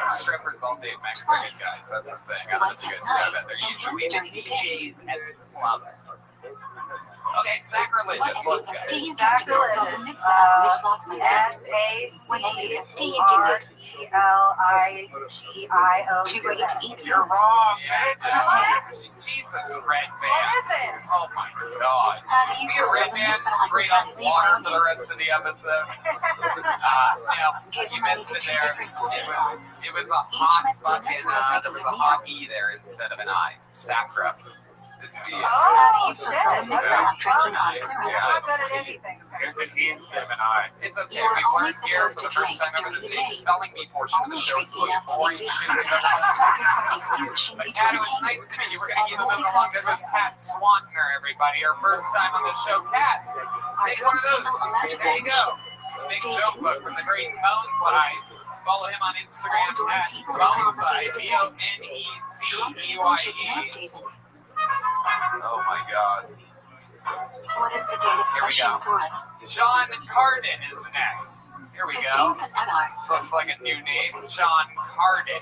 Strippers all day Mexican, guys. That's the thing. I don't know if you guys know that. They're usually the DJs at the club. Okay, sacrilegious. Let's go. Sacrilegious. S-A-C-R-E-L-I-G-I-O. You're wrong. Yeah, Jesus, Red Band. What is it? Oh my God. Be a Red Band straight up water for the rest of the episode. You missed it there. It was a hot fucking, there was a hot E there instead of an I. Sacra. It's the, Oh, shit. I'm not good at anything. there's an E instead of an I. It's okay. We learned here for the first time ever that the spelling bee portion of the show is the most boring shit I've ever seen. But Kat, it was nice to meet you. We're going to keep moving along. There was Kat Swantner, everybody. Our first time on the show. Kat, take one of those. There you go. The big joke book from the great Bones Live. Follow him on Instagram at Boneseye, B-O-N-E-Z-E-Y-E. Oh my God. What is the date of session one? John Carden is next. Here we go. 15th of Adar. This looks like a new name. John Carden.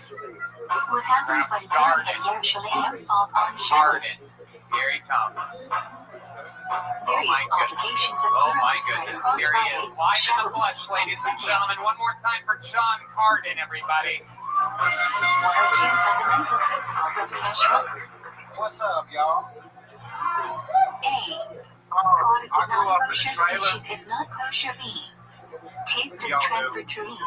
What happens when Baron and Yerushalayim falls on Carden. Shabbos? Here he comes. Various obligations of Oh my Yerushalayim goodness. cross Here he is. Live in the Shabbos. flesh, ladies and gentlemen. One more time for John Carden, everybody. What are two fundamental principles of kashrut? What's up, y'all? A. I Product of grew up in a non-kosher trailer. species is not kosher. B. Taste is Y'all transferred through eat.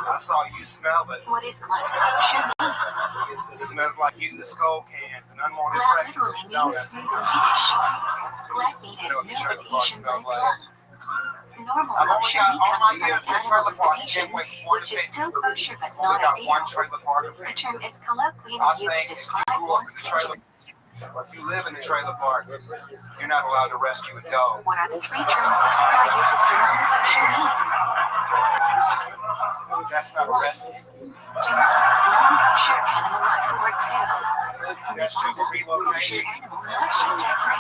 I saw you smell it. What is glad kosher? B. It smells like used skull cans and unwanted Glad pregnancies, literally don't means it? smooth and Yiddish. Glad meat has no adhesions on its lungs. Normal I've only kosher got meat all comes my years from in animal trailer with park adhesions, with one which is thing. still kosher but Only not got ideal. one trailer park. The term is colloquially I used to think describe you grew up one's in the trailer. kitchen. If you live in the trailer park, you're not allowed to rescue a dog. What are the three terms that Torah uses for non-kosher meat? That's not a rescue. Tuma, non-kosher animal life, or two. That's just a Kosher relocation. animal not shipped at three.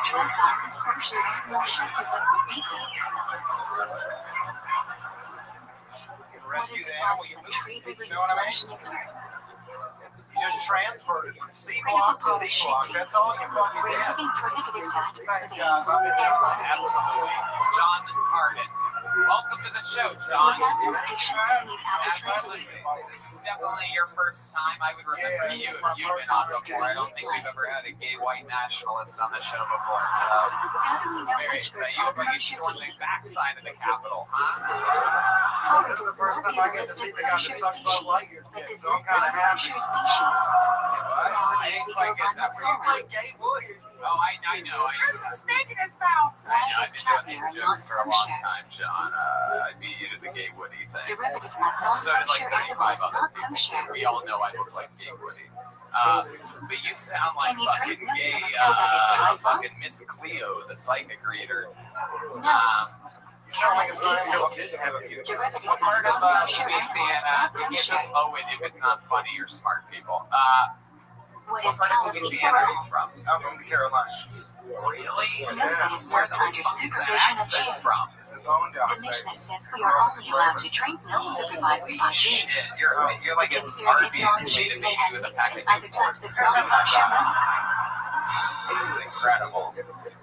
Trust kosher animal shipped at deeply. You can What is rescue the the animal process you of lose. tree You release know what I mean? slash nickler? You just transfer it from C block to D block. That's all you fucking get. Removing prohibited fat, Thanks, base, guys. I've been and trying. water base. Absolutely. John Carden. Welcome to the show, What John. happens station to meet after tree Absolutely. release? This is definitely your first time. I would remember you if you've been on before. I don't think we've ever had a gay white nationalist on the show before. So How do this we is know very which exciting. groups You are look like you kosher stormed to the eat? backside of the Capitol, huh? Torah does First not time give I a get to list see of the guy kosher that sucks Bud Light species, is but dead, does so I'm not kind of list happy. kosher species. What? I Nowadays, didn't we quite go get on that. Torah. Like gay wood. Oh, I know. There's a snake in his mouth. I know. Why I've is been doing these caviar jokes not for a long kosher? time, John. I beat you to the gay Woody thing. Derivative of So did like non-kosher 35 animals other not people. kosher. We all know I look like gay Woody. But you sound like Can you fucking drink milk gay, from a cow that is trifle? fucking Miss Cleo, the psychic reader. No. You sound like a sign dog didn't have a future. Derivative What of part of non-kosher animals Louisiana? not You can't kosher. just owe it if it's not funny. You're smart people. What What is part of Louisiana are you California? from? I'm from the Carolinas. Really? Milk is Where milk the under fuck is that supervision of accent Jews. from? It's a bone dog. The Mishnah says we are only allowed to drink milk supervised by Holy Jews. shit, you're like an Skim syrup is Arby's non-Jews made may have with a 6 packet to other of types of Newports. non-kosher milk. This is incredible.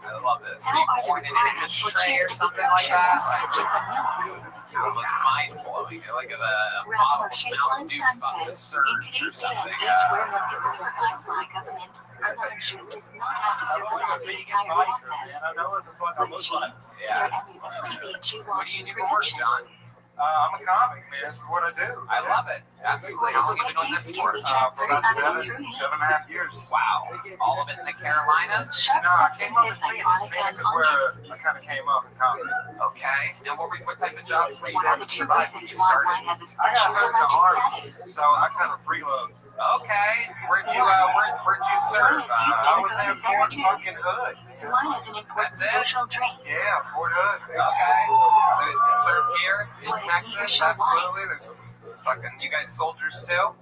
I love this. How are the Born in an requirements for industry or Jews to be something like kosher that. more stringent than milk? It's almost mind blowing. Like a bottle Rabbi of Rothschild Mountain Dew Einstein fucked a says, in surge or today's day and something. age where milk is supervised by government, a non-Jew does not have to circumvent the entire process. I know what the fuck I look like. Their Yeah. every TV and Jew What do you watching do for work, production. John? I'm a comic, man. That's what I do. I love it. Absolutely. How long have you been doing this for? For about 7.5 years. Wow. All of it in the Carolinas? Sharp No, I came up substances in like Phoenix. garlic Phoenix and is where onions. I kind of came up in comedy. Okay. Now, what type of jobs were you What are doing the to two survive when reasons you why started? wine has a I special got hurt in the allergic arm, status? so I kind of freeload. Okay. Where'd you serve? Wine is used I in was in cookies as a Fort too. fucking Hood. Wine is an important That's it? social drink. Yeah, Fort Hood. Okay. So it's served here in What is Texas? neither Absolutely. There's some fucking, you guys soldiers too?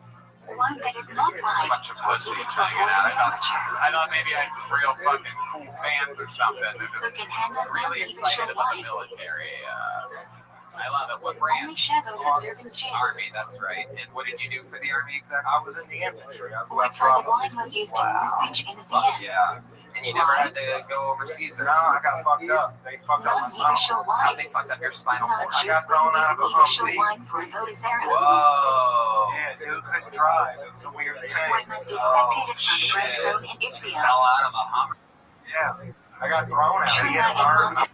Wine that is not A wine bunch of pussies needs hanging out. temperature. I thought maybe I had some real fucking cool fans or something. They're Who just can handle really unusual excited about the wine? military. I love it. What Only branch? shadows observing Army, chance. that's right. And what did you do for the Army exactly? I was in the infantry. I was Where left private from. wine was used in this speech in the Fuck end. yeah. And you never had to go overseas or No, I got fucked up. They fucked up my Non-neither shall spine. How wine. they fucked up your spinal cord? Non-Jews got thrown wouldn't out of a use neither shall Humvee. wine for a votive era. Whoa. Yeah, dude couldn't drive. It was a weird thing. Wine must be Oh, spectated from the shit. Great Road in Israel. Fell out of a Hummer. Yeah, I got thrown out. He hit a berm.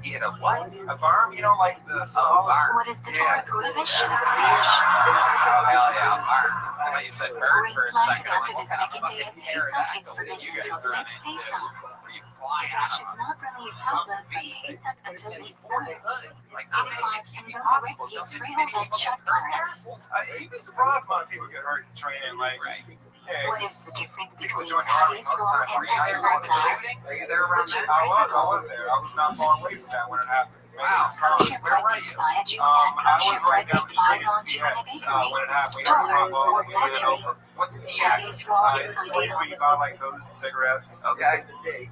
He had a what? A berm, you know, like the Oh, solid. barn. What is the Yeah. Torah prohibition of Kadesh? Oh, hell yeah, barn. I thought you said bird Grain for a planted second. I'm after like, the what kind of second day fucking of Pesach is pterodactyl did forbidden you guys until run next into? Pesach. Were you flying out Kadesh of is not really a problem from Pesach until It's late Fort summer. Hood. Like, It nothing flies can in be both possible. Red Sea Don't trails many and people shut get hurt there? cars. You'd be surprised a lot of people get hurt in training. Like, Right. yeah, What is the difference people between join the army Eddie's most role times. and Were you there Ezra's on the role? shooting? Were you there around Which is that? I was there. I was not far away from that when it happened. Wow. Kosher Where were bread you? baked by a Jew I and was kosher right bread down the baked by street a at non-Jew PX in a when it bakery, happened. We store, got or we went factory. over. What's Eddie's PX? role It's is the place where ideal. you buy like booze and cigarettes. Okay.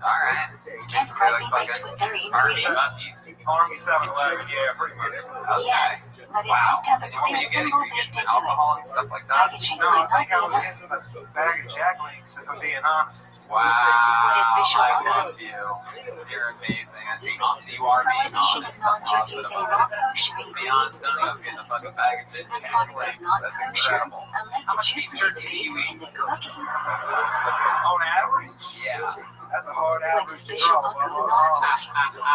All right. It's Ken basically like Bradley makes fucking with dairy Army ingredients. Buppies. Army 7-Eleven, yeah, pretty much. Okay. Yes, but it Wow. must have a And what were clear you getting? symbol Were you baked getting into alcohol it. and stuff like that? Packaging No, is I not think I good was enough. getting a bag of Jack Links, if I'm being honest. Wow. Bishop I Owen? love you. You're amazing. I think you are being Prohibition of honest. I'm non-Jews positive using about raw it. kosher To be ingredients honest, to I was cook getting a them. fucking bag of The Jack product is Links. not That's kosher incredible. unless How the much Jew beef jerky do participates you in eat? the cooking. On average, Yeah. that's a hard What average does to Bishop draw. Owen know?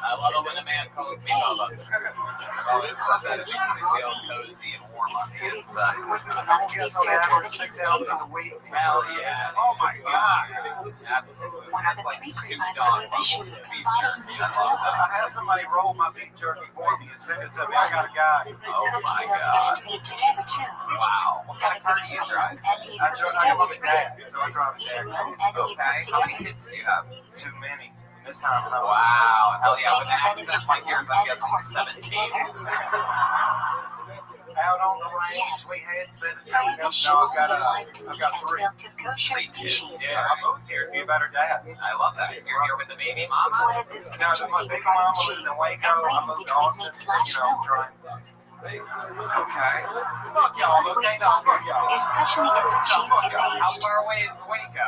I love it when a man calls me Bubba. I've always said that. It makes me feel cozy and warm on the Food is inside. important enough to be Yes, on served at a average, 6 king's ounces table. a week. Hell yeah. Oh my God. Absolutely. What are That's the like three Snoop precise Dogg prohibitions bubbles and beef embodied jerky. in I the love that. I had somebody roll my beef jerky for me and send it to me. I got a guy. Oh Cooking my and God. eat together too. Wow. What kind of car do you drive? And eat I cook got together my three. dad, so I drive a Eat dad. alone and eat Okay. cook How many together. kids do you have? Too many. This time, so Wow. Hell yeah. With an Dinner and accent eat like alone yours, I'm and guessing pork mixed 17. together. out on the range, Yes. we had 17. Prohibition No, only applies to I've meat got and 3. milk of kosher species. Yeah, I moved here to be a better dad. I love that. You're here with the baby mama? What is Now that my discrepancy big regarding mama lives cheese in Waco, and I weight moved to between Austin, meat/milk? trying. Okay. Fuck You y'all, must okay? wait No, longer, fuck y'all. especially if the cheese is How aged. far away is Waco?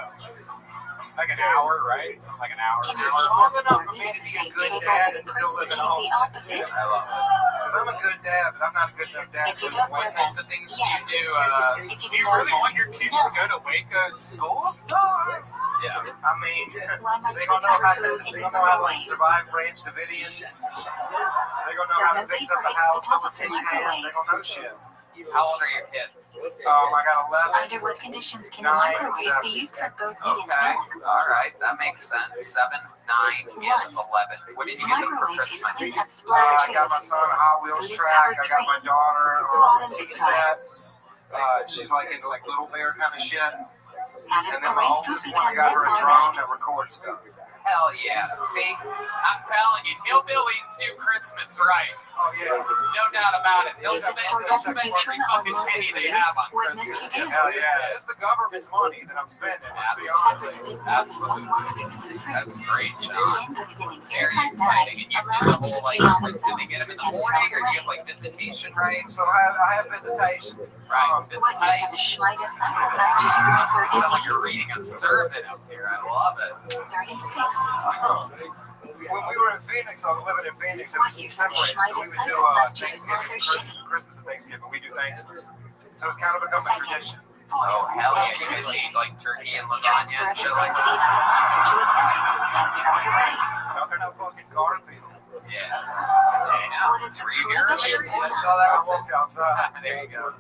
Like an hour, right? Something like an hour. Can you Long eat enough or for me meat to at the be a same good table dad with and a still person live in that is the Austin. opposite? I love it. Because I'm a good dad, but I'm not a good enough dad If you to don't live know What that, types of things do yes. you do? If you Do you know really want that, your kids no. to go to Waco schools? No. Yeah. I mean, One must they gonna know how prepare to, food in they the gonna know how to microwave. survive Branch Davidians. They gonna know how to fix up the house on the tin can. They gonna know shit. How old are your kids? I got 11. Under what conditions can the 9 and microwave 7. be used for both meat and Okay. milk? All right. That makes sense. 7, 9, and 11. What did The you get them for microwave is Christmas? clean up I splatter got my too. son a Hot Wheels track. I got my daughter The on bottom a is set. She's like into like Little Bear kind of shit. How does And then my parade food oldest one, I become got her a red drone or that records stuff. Hell yeah. See? I'm telling you, hillbillies do Christmas right. Oh yeah. No doubt about it. They'll If it's spend, for they'll spend destitute every or fucking most penny they overseas, have on what Christmas. must you do? Hell yeah. It's the government's money that I'm spending. Let's be honest. Absolutely. That's great, John. Then put it in a Very airtight exciting. bag, And you do allow the it to whole like, defeat on do its own, they get them in the and morning, throw or it do you have away. like visitation rights? So I have visitation. Right, What use of the visitation. Schmiede cycle must you do for Sound like you're reading a sermon up here. I love it. 36? When we were in Phoenix, I was living in Phoenix. It was separated, so we would do Thanksgiving, Christmas and Thanksgiving. We do Thanksgiving. So it's kind of become a tradition. Oh, hell yeah. You guys eat like turkey and lasagna and shit like Transfer that? of the monster to a bag and throw it away. No, they're not fucking Garfield. Yeah. now. What is the You were here prohibition earlier? of I saw that on walk outside. There you go.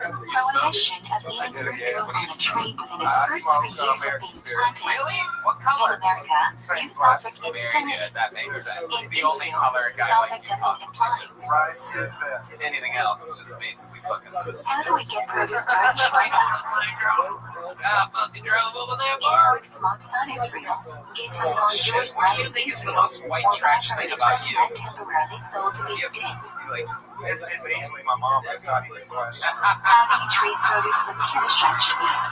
prohibition of being fruit grown on a tree within its first 3 years of being planted? Really? What In color? America, use Celtic Very Senate. good. That makes sense. In It's the only Israel, color a guy Celtic like you doesn't possibly apply. uses. Right, it's Anything else is just basically fucking pussy. How do we get produce during Shmita? Fancy drove over there, Imports from outside Israel, get from non-Jewish What do you land think is the Israel, most white or buy trash from thing about you? Israel temporarily sold to be steamed. Like, it's easily my mom. That's not even a question. How do you treat produce with Kiddush on Shmita?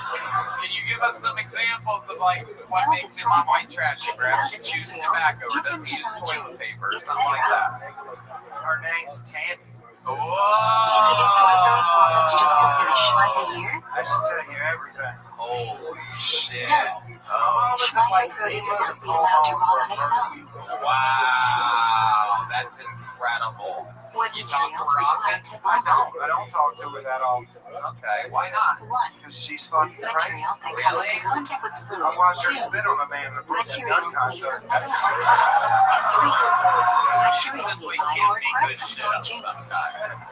can you give us some examples of like what Don't makes your mom destroy white trash? Take them Perhaps out she of chews Israel, tobacco or give them doesn't to use toilet non-Jews, paper or something like that. Her name's Tammy. Can we destroy fruit or vegetables in a Shmita year? I should tell you everything. Holy shit. No. Oh, Shmita produce must be allowed to rot on its own. wow. That's incredible. Wood You talk to materials her often? required to I buy. don't talk to her that often. Okay, why not? 1. Because she's fucking crazy. Material that comes in contact with food. I watched her 2. spit on a man in a Brooklyn gun Materials made concert. from metal objects. And 3. You Materials simply made by can't or make acquired good from shit up non-Jews. sometimes.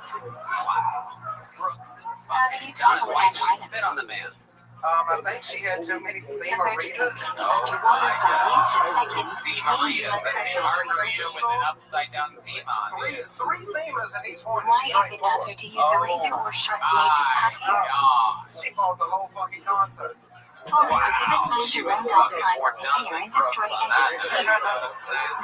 Wow. Brooks and How do fucking you John, tackle why that did she item? spit on the man? I think she had too many Submerge a margaritas. cookie under water for at least a second. See, Then Maria, you must that's cut a the margarita with an control. upside down zima on it. Three Zimas in each one. Why is it better to use a razor or sharp blade to cut hair? She fought the whole fucking concert. 4. Prohibits men to rend off sides of his hair and destroy edges of hair.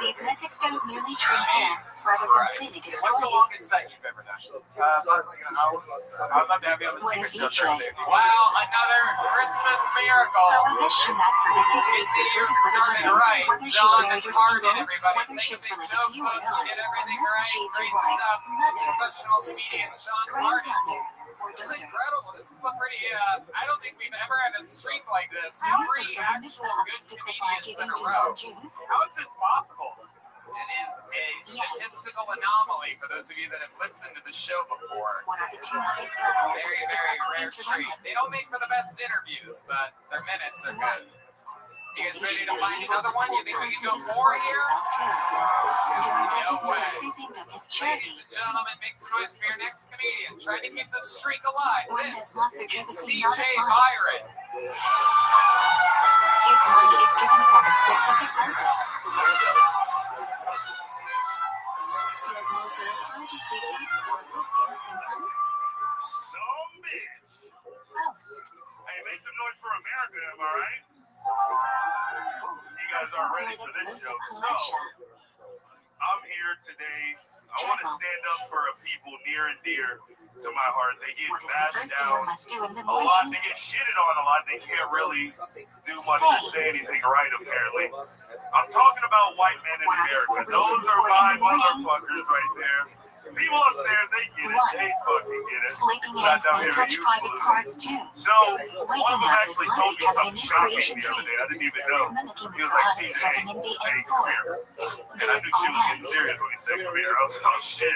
These methods don't merely trim hair, rather completely destroy What's the it. longest set you've ever done? About like an hour. I'd love to have you on the What secret is show each Thursday. Wow, another Christmas miracle. Prohibition that permits you to be Good to hear secretive with a started woman, right. whether she's John married or Harden, single, everybody. whether Make she's a big related joke to you or book. not, Get everything unless right. she's your Great wife, stuff. mother, Professional sister, comedian John Harden. grandmother, or This is daughter. incredible. This is a pretty, I don't think we've ever had a streak like this. How is Three it for the actual Muslims good to provide comedians in giving a to row. non-Jews? How is this possible? It is a statistical anomaly for those of you that have listened to the show before. What are the 2 highest levels Very, of very rare to treat. run? They don't make for the best interviews, but their minutes are good. You guys ready to find Donation another one? You think we can go person to more support here? himself, too. During No designated way. receiving of his Ladies charity, and gentlemen, make some noise for your next comedian. Trying to keep the streak alive. one This does not is certificate CJ not apply. Byron. If money is given for a specific purpose. Does no third party critique or post income? Some bitch. Post. Hey, make some noise for America, am I right? You guys aren't ready for this joke. So, I'm here today. I want to stand up for a people near and dear to my heart. They get What is the bashed first thing down one must do in the a lot. They mornings? get shitted on a lot. They can't really do much to say anything right, apparently. I'm talking about white men in America. Those are my motherfuckers right there. People upstairs, they get it. They fucking get it. Sleeping Not ants down may here touch in private Houston. parts too. So, one of them actually told me something shocking the other day. I didn't even know. Mimicking He the was like, crowd and CJ, serving in the hey, M4. come here. And I knew she was getting serious when he said come here. I was like, oh shit.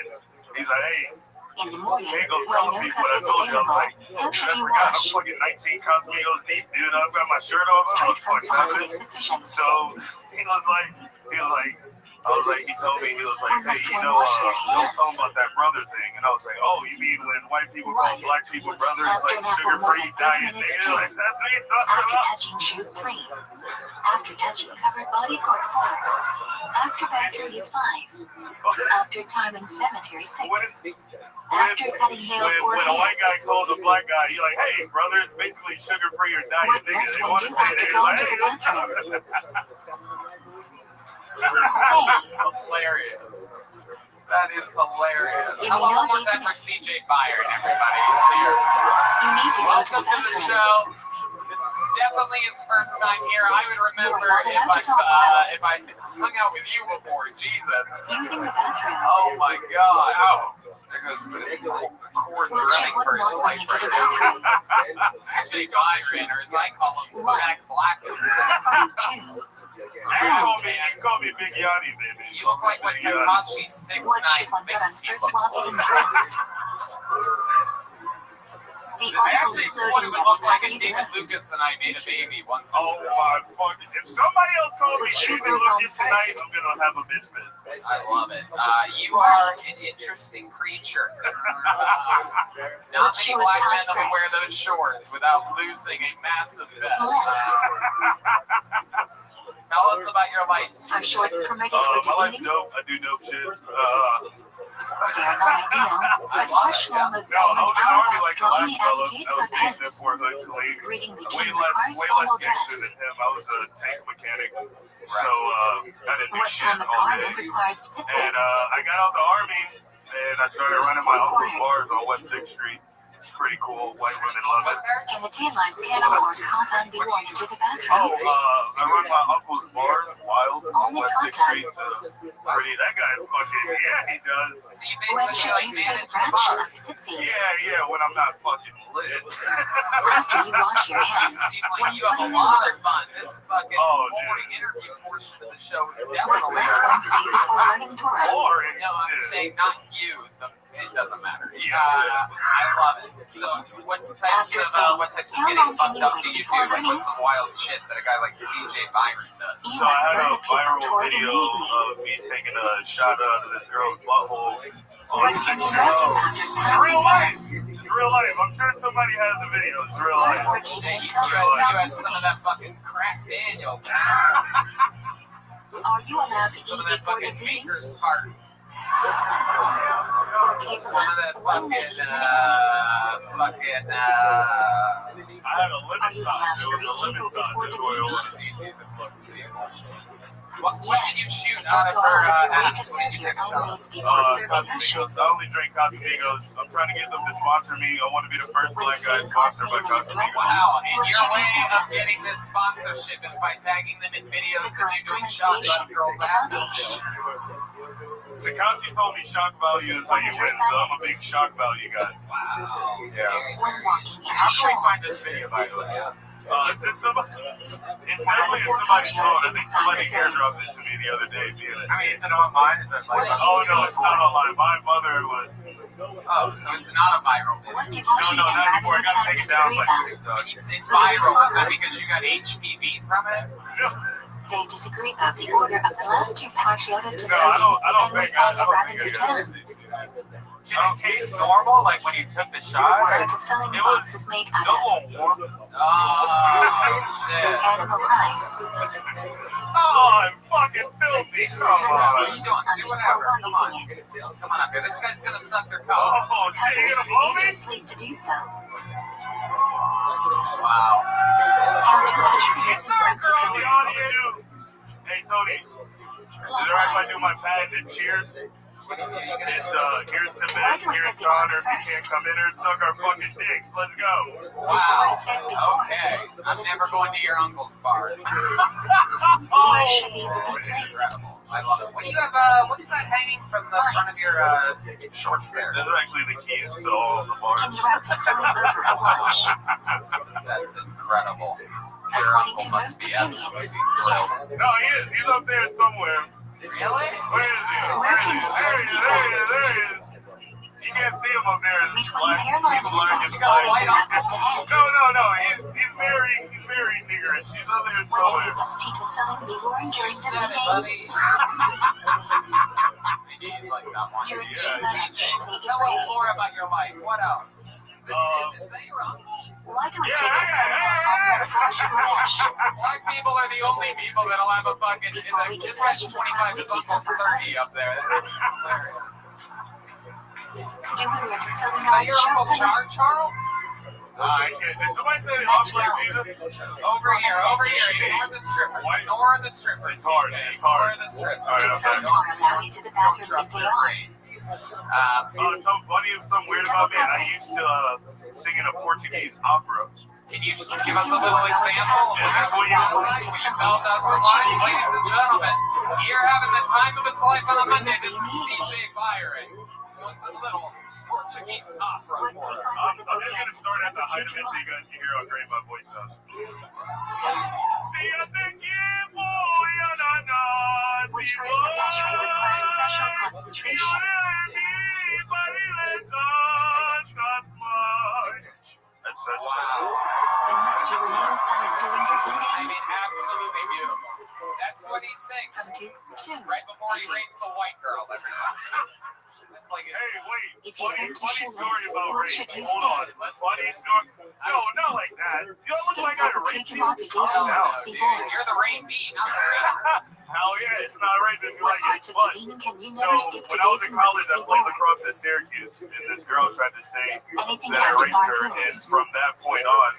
He's like, hey, In the morning, can't go when tell no people cup what I is told you. I was available, like, how dude, should I you forgot I'm wash? fucking 19 Cosmigos deep, dude. I've got my shirt off. I'm Straight from fucking father is nothing. sufficient. So he told me, he was like, hey, you know, don't tell him about that brother thing. And I was like, oh, you mean when white people call black people brothers, like sugar-free diet nigga? Like, that's what you're talking After about? touching shoe 3. After touching covered body part 4. After batteries 5. After time in cemetery 6. After cutting hair for When a white guy calls a black guy, you're like, hey, brother, it's basically sugar-free or diet What nigga. must They one want do to say after it. going Like, to the bathroom? Hilarious. That is hilarious. If Hello, you one don't more time even- for CJ Byron, everybody. It's here. You need to go to the Welcome to the bathroom. show. This is definitely his first time here. I would remember You are not allowed to talk loud. if I hung out with you before. Jesus. Using the bathroom. Oh my God. Oh, there goes the cords What should running for one his not life going to the right now. bathroom? CJ Byron, or as I call him, Black Blackens. Part 2. you call me Big Yachty, baby. You look like what Takashi 6ix9ine What should one put on thinks you first look while like. getting dressed? The This article actually is sort loading of looked like a heavily David addressed. Lucas and I made a baby once. Oh my fucking! If somebody else calls me Which she David goes on Lucas tonight, first. I'm gonna have a bitch fit. I love it. You are an interesting creature. Not Which she many was black men taught that will wear first. those shorts without losing a massive bet. Tell us about your life. Are shorts permitted for My life's debating? dope. I do dope shit. They are not ideal, but Marshall was No, I someone was in the army out like the strongly last fella. advocated I for was stationed at pens, Fort Hood, Kuwait. greeting the Way king less requires gangster formal than dress. him. I was a tank mechanic, so I didn't do What shit time of all armor day. requires discipline? And I got out the army, and I started running my uncle's bars on West 6th Street. It's pretty cool. White women love it. Can the tan lines candle or cotton be worn into the bathroom? I run my uncle's bars, Wild, on Only West 6th cotton. Street. Pretty. That guy fucking, yeah, he does. So you When basically should you like say manage the branch bar. of cities? Yeah, when I'm not fucking lit. After you wash your You hands, seem like when you have a putting in lot of words, fun. This fucking Oh, boring dude. interview portion of the show is what definitely must one see before learning to write? Boring. No, I'm Yeah. saying not you. It doesn't matter. Yeah. I love it. So, what types of getting fucked up do you do? Like, what's some wild shit that a guy like CJ Byron does? You So I must had learn a a piece of viral Tory video immediately. of me taking a shot out of this girl's butthole on What's in 6th your Street. writing after It's passing real life. this? It's real life. I'm sure somebody has the video. It's real Learn life. more Yeah, deeply you until had it's some of that fucking crack Daniels. Are you allowed to Some eat of that before the fucking meeting? maker's heart. Okay, Some of that one fucking, minute. I had a Are limit you time. allowed It to was a greet limit people time. before That's the what it meeting? was. What did you shoot Don't out of go her out of your way to ass when serve you your took own shots? needs before serving Casamigos. Russians. I only drink Casamigos. I'm trying to get them to sponsor me. I want to be the first black guy sponsored by Casamigos. Wow, and your way of getting this sponsorship is by tagging them in videos of you doing shots out of girls' asses. Takashi told me shock value is how you win, so I'm a big shock value guy. Wow. Yeah. When walking into How can we shore, find this video, by the way? It's definitely in somebody's phone. I think somebody airdropped it to me the other day. Is it online? Is that like? Oh no, it's not online. My mother was. Oh, so it's not a viral video. what No, debauchery not and anymore. I got rabbit taken down disagree by about? TikTok. When you say viral, is that because you got HPV from it? They disagree about the order of the last two patrioted to No, I don't and think I rabbit got Lieutenant. it. Did it taste normal, like when you took the shot? One of the filling It box was is made a out of little warm. Oh, shit. animal hide. Oh, it's fucking filthy. Come What are on. you doing? Do whatever. Come on. Come on up here. This guy's gonna suck your cock. Oh shit, you gonna blow Use me? your sleep to do so. Wow. How to treat Is there a girl in the audience? Hey Tony, is it alright if I do my patented cheers? It's here's to Ben, here's to Honor. If you can't come in here, suck our fucking dicks. Let's go. Wow. Okay. I'm never going to your uncle's bar. Where should be the place? Incredible. I love it. What do you have? What's that hanging from the front of your shorts there? This is actually the keys to all of the Can you bars. wrap the filling over a watch? That's incredible. Your According uncle to must most be opinions, absolutely yes. thrilled. No, he is. He's up there somewhere. Really? Where is he? There he is. There he is. You can't see him up there. It's Between black. hairline He's and black soft and skull black. and back of the head. No. He's very niggerish. He's up there When is somewhere. the mosquito filling be worn during the Said it, meeting? buddy. Maybe he's like that one. During Yeah, Shiva's CJ, ceremony is tell us raised. more about your life. What else? Is that your uncle? Why do we take the filling off on this fresh Kodesh? Black people are the only people that'll have a fucking. This guy's 25, his uncle's 30 up there. Do we let the filling Is that on your Uncle sharpen? Charles? I can't. Did somebody say the Uncle Jesus? Over here. Ignore the strippers. Ignore the strippers. It's hard. CJ. It's hard. Ignore the strippers. All right, okay. Those are allowed into the Don't bathroom if trust they their are. brains. Something funny and something weird about me. I used to sing in a Portuguese opera. Can you give us a little example of Yeah, what you felt like when you felt out some lines? Ladies and gentlemen, you're having the time of his life on a Monday. This is CJ Byron. What's a little Portuguese opera for us? I'm just going to start at the height of it so you guys can hear how great my voice sounds. Which verse of Restream requires special concentration? such Wow. And must you remain silent during I intervening? mean, absolutely beautiful. That's what he sings. Come to 2. Right before he rapes a white girl every time. That's like Hey, wait. If you come to Funny show story that, about what rape. should you Hold say? on. Funny story. No, not like that. You don't look like I raped you. Oh, Calm no, down. dude. You're the rapee, not the raper. Hell yeah, it's not right to be What like parts it. of But, Devine can you so, never skip when I was today in from what college, you I see played more? lacrosse at Syracuse, and this girl tried to say Anything that I happy raped her, bar and girls. from that point on,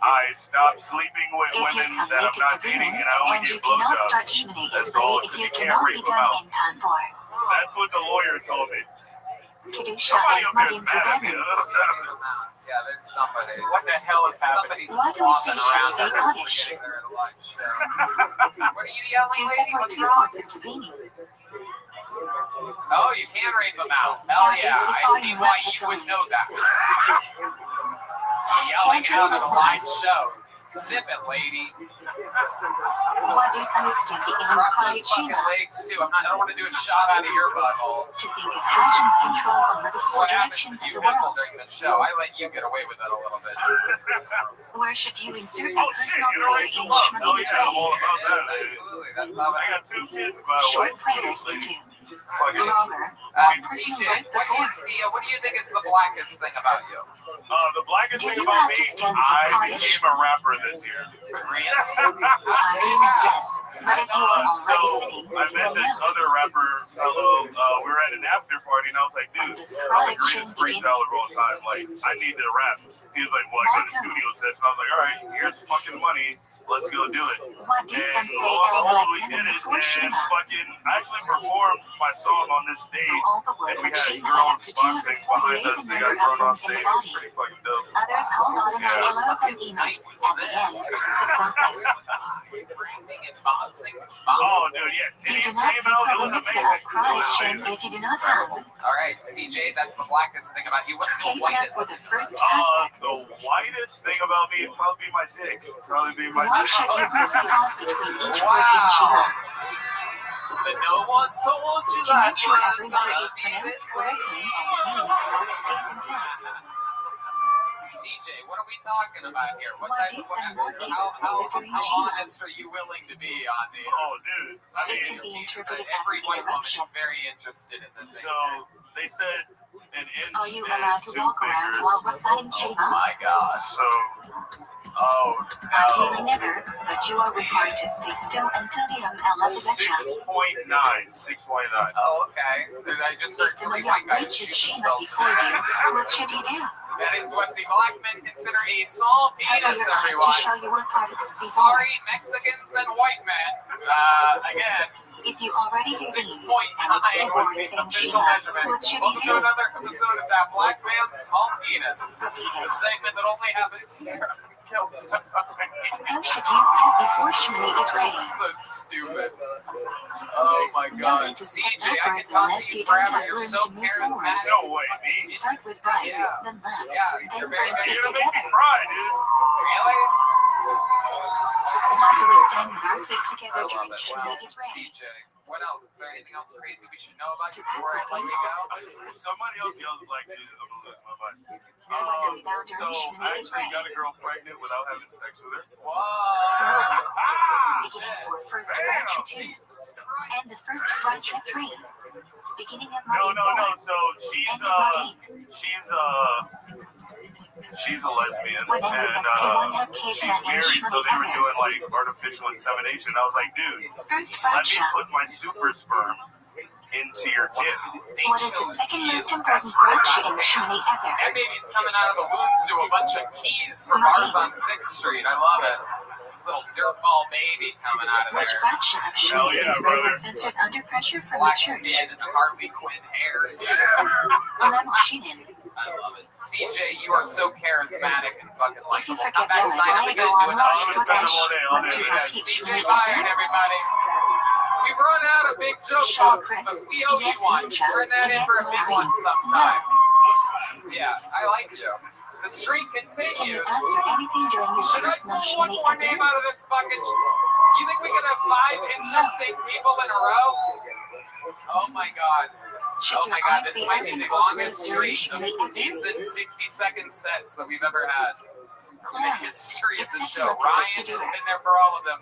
I stopped sleeping with If you women come that late I'm to not Devine, dating, and I only and you get cannot start blowjobs. Shmoney That's is way all, if 'cause you you can't cannot be rape them done out. in time for. That's what the lawyer told me. Kedusha Somebody and up there's Madin mad at me. Devine. Yeah, there's somebody. What the hell is happening? Somebody's Why do we say flopping around shit say after Oddish? getting there at a live show. What are you yelling, To lady? separate What's 2 wrong? parts of Devine. Oh, you can rape them out. Hell yeah. I see why you would know that. Yelling out at a live show. Zip it, lady. Why do some extend the inner Cross quiet those fucking Shima? legs too. I don't want to do a shot out of your butthole. To think of passion's control over the This is four what happens directions if of you the nipple world. during the show. I let you get away with it a little bit. Where should you insert a Oh shit, personal you prayer raised in them up. Hell Shmoney is yeah, I'm way? all about that. Absolutely. That's how I it got 2 kids, by the way. Short prayers into. Fucking Longer, more personal CJ, break the four. what do you think is the blackest thing about you? The blackest Do thing you about have me, to stand I Scottish? became a rapper this year. Really? Yes, but if you are So already sitting, I met then this no. other rapper fellow. We were at an after party, and I was like, dude, I'm the greatest freestyler of all time. Like, I need to rap. He was like, well, I got a studio session. I was like, all right, here's fucking money. Let's go do it. What did And them say lo and El behold, we Black did Men it. before And Shima? fucking, I actually performed my song on this stage. So all the And words we of had Shima add girls up to boxing behind 248 us. the They number got of thrown off hymns in stage. the It was body. pretty fucking dope. Others hold on and Yeah. I love them emote. At the end, the process. Rapping and boxing. Oh, dude, yeah. You do Titties not came think out. It of a was mixer amazing. of chronic shame if you do not have. All right, CJ, that's the blackest thing about you. What's the Take it up whitest? for the first aspect. The whitest thing about me would probably be my dick. Probably be my Why dick. should you put the pause between each word in Shima? So no one told you To that make sure every was letter gonna is be pronounced this correctly and the meaning of the word stays intact. CJ, what are we talking about here? What Why type do of some love cases how during Shima? honest are you willing to be on the? Oh, dude. I It mean, can be interpreted as Every white woman is interruptions. very interested in this. so they said an inch Are you allowed is to 2 walk around while fingers. reciting Oh Shima? my gosh. So, Oh Ideally no. never, but you are required to stay still until the Elazabetha. 6.9. 6.9. Oh, okay. I just heard If the 3 Maya white guys reaches shoot Shima themselves before in you, the what should you do? That is what the black men consider a small Cover penis, your eyes to everyone. show you are part of the people. Sorry, Mexicans and white men. Again, If you already do 6.9 and it's simple was as the saying official Shima, measurement. what should Welcome you to do? another episode of That Black Man's Small Penis. Repeat A it. segment that only happens here. Killed. How should you step before Shmoney is ready? So stupid. Oh my god. Nothing to step CJ, I backwards can talk unless to you you don't forever. have You're room so to move forward. charismatic. No way, me. Start with right, Yeah. then left, Yeah, then you're bring very feet You're gonna make me together. cry, dude. Really? Want to withstand both feet together I love during it. Shmoney Well, is ready. CJ, what else? Is there anything else crazy we should know about you To before I let you go? Somebody else yells like this. I'm gonna lose my mind. When the without So during Shmoney I is actually got ready. a girl pregnant without having sex with her. Whoa! Beginning for first Racha 2 Jesus Christ. and the first Racha 3. Beginning of No, Madin no, no. 4 So and Madin. she's a lesbian, When and NUST1 have she's Kevin and married, so they were Shmoney doing like artificial insemination. I was like, dude, First let me Racha. put my super sperm into your kid. What is the second most important Racha in Shmoney That Ezer? baby's coming out of the wounds to a bunch of keys from bars on 6th Street. I love it. Little dirtball baby coming out of Which there. Racha of Hell Shmoney yeah, Ezer brother. was censored under pressure from the Black church? skin and Harley Quinn hair. Olam Shinin. I love it. CJ, you are so charismatic and fucking If you likable. forget Come back, that, sign up I again, go do on another Rosh show. Chodesh. Must you Yeah, repeat CJ Shmoney fired, Ezer? everybody. We've run out of big joke Shaw books, Chris. but we owe you Yes, one. Ninja. Turn that in Yes, for a big one Larry. sometime. Yeah, I like you. The streak Can you continues. answer anything during your Should I personal pull one Shmoney more name Ezer? out of this bucket? You think we can have 5 interesting people in a row? Oh my god. Should Oh your my god, eyes this be might be open the or longest closed during streak of Shmoney Ezer? decent 60-second sets that we've ever had. the history of the show. Ryan's been there for all of them.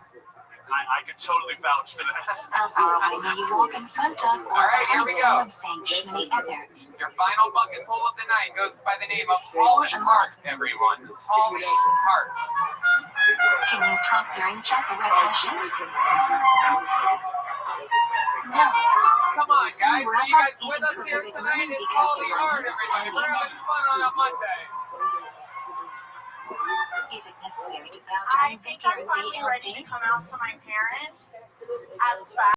I could totally vouch for that. All right, here we go. Your final bucket pull of the night goes by the name of Holly Hart, everyone. Holly Hart. Can you talk during chakra questions? No. Come on, guys. Are you guys with us here tonight? It's Holly Hart, everybody. We're having fun on a Monday. Is it necessary to bow I during think I'm finally ready to come out to my parents as fast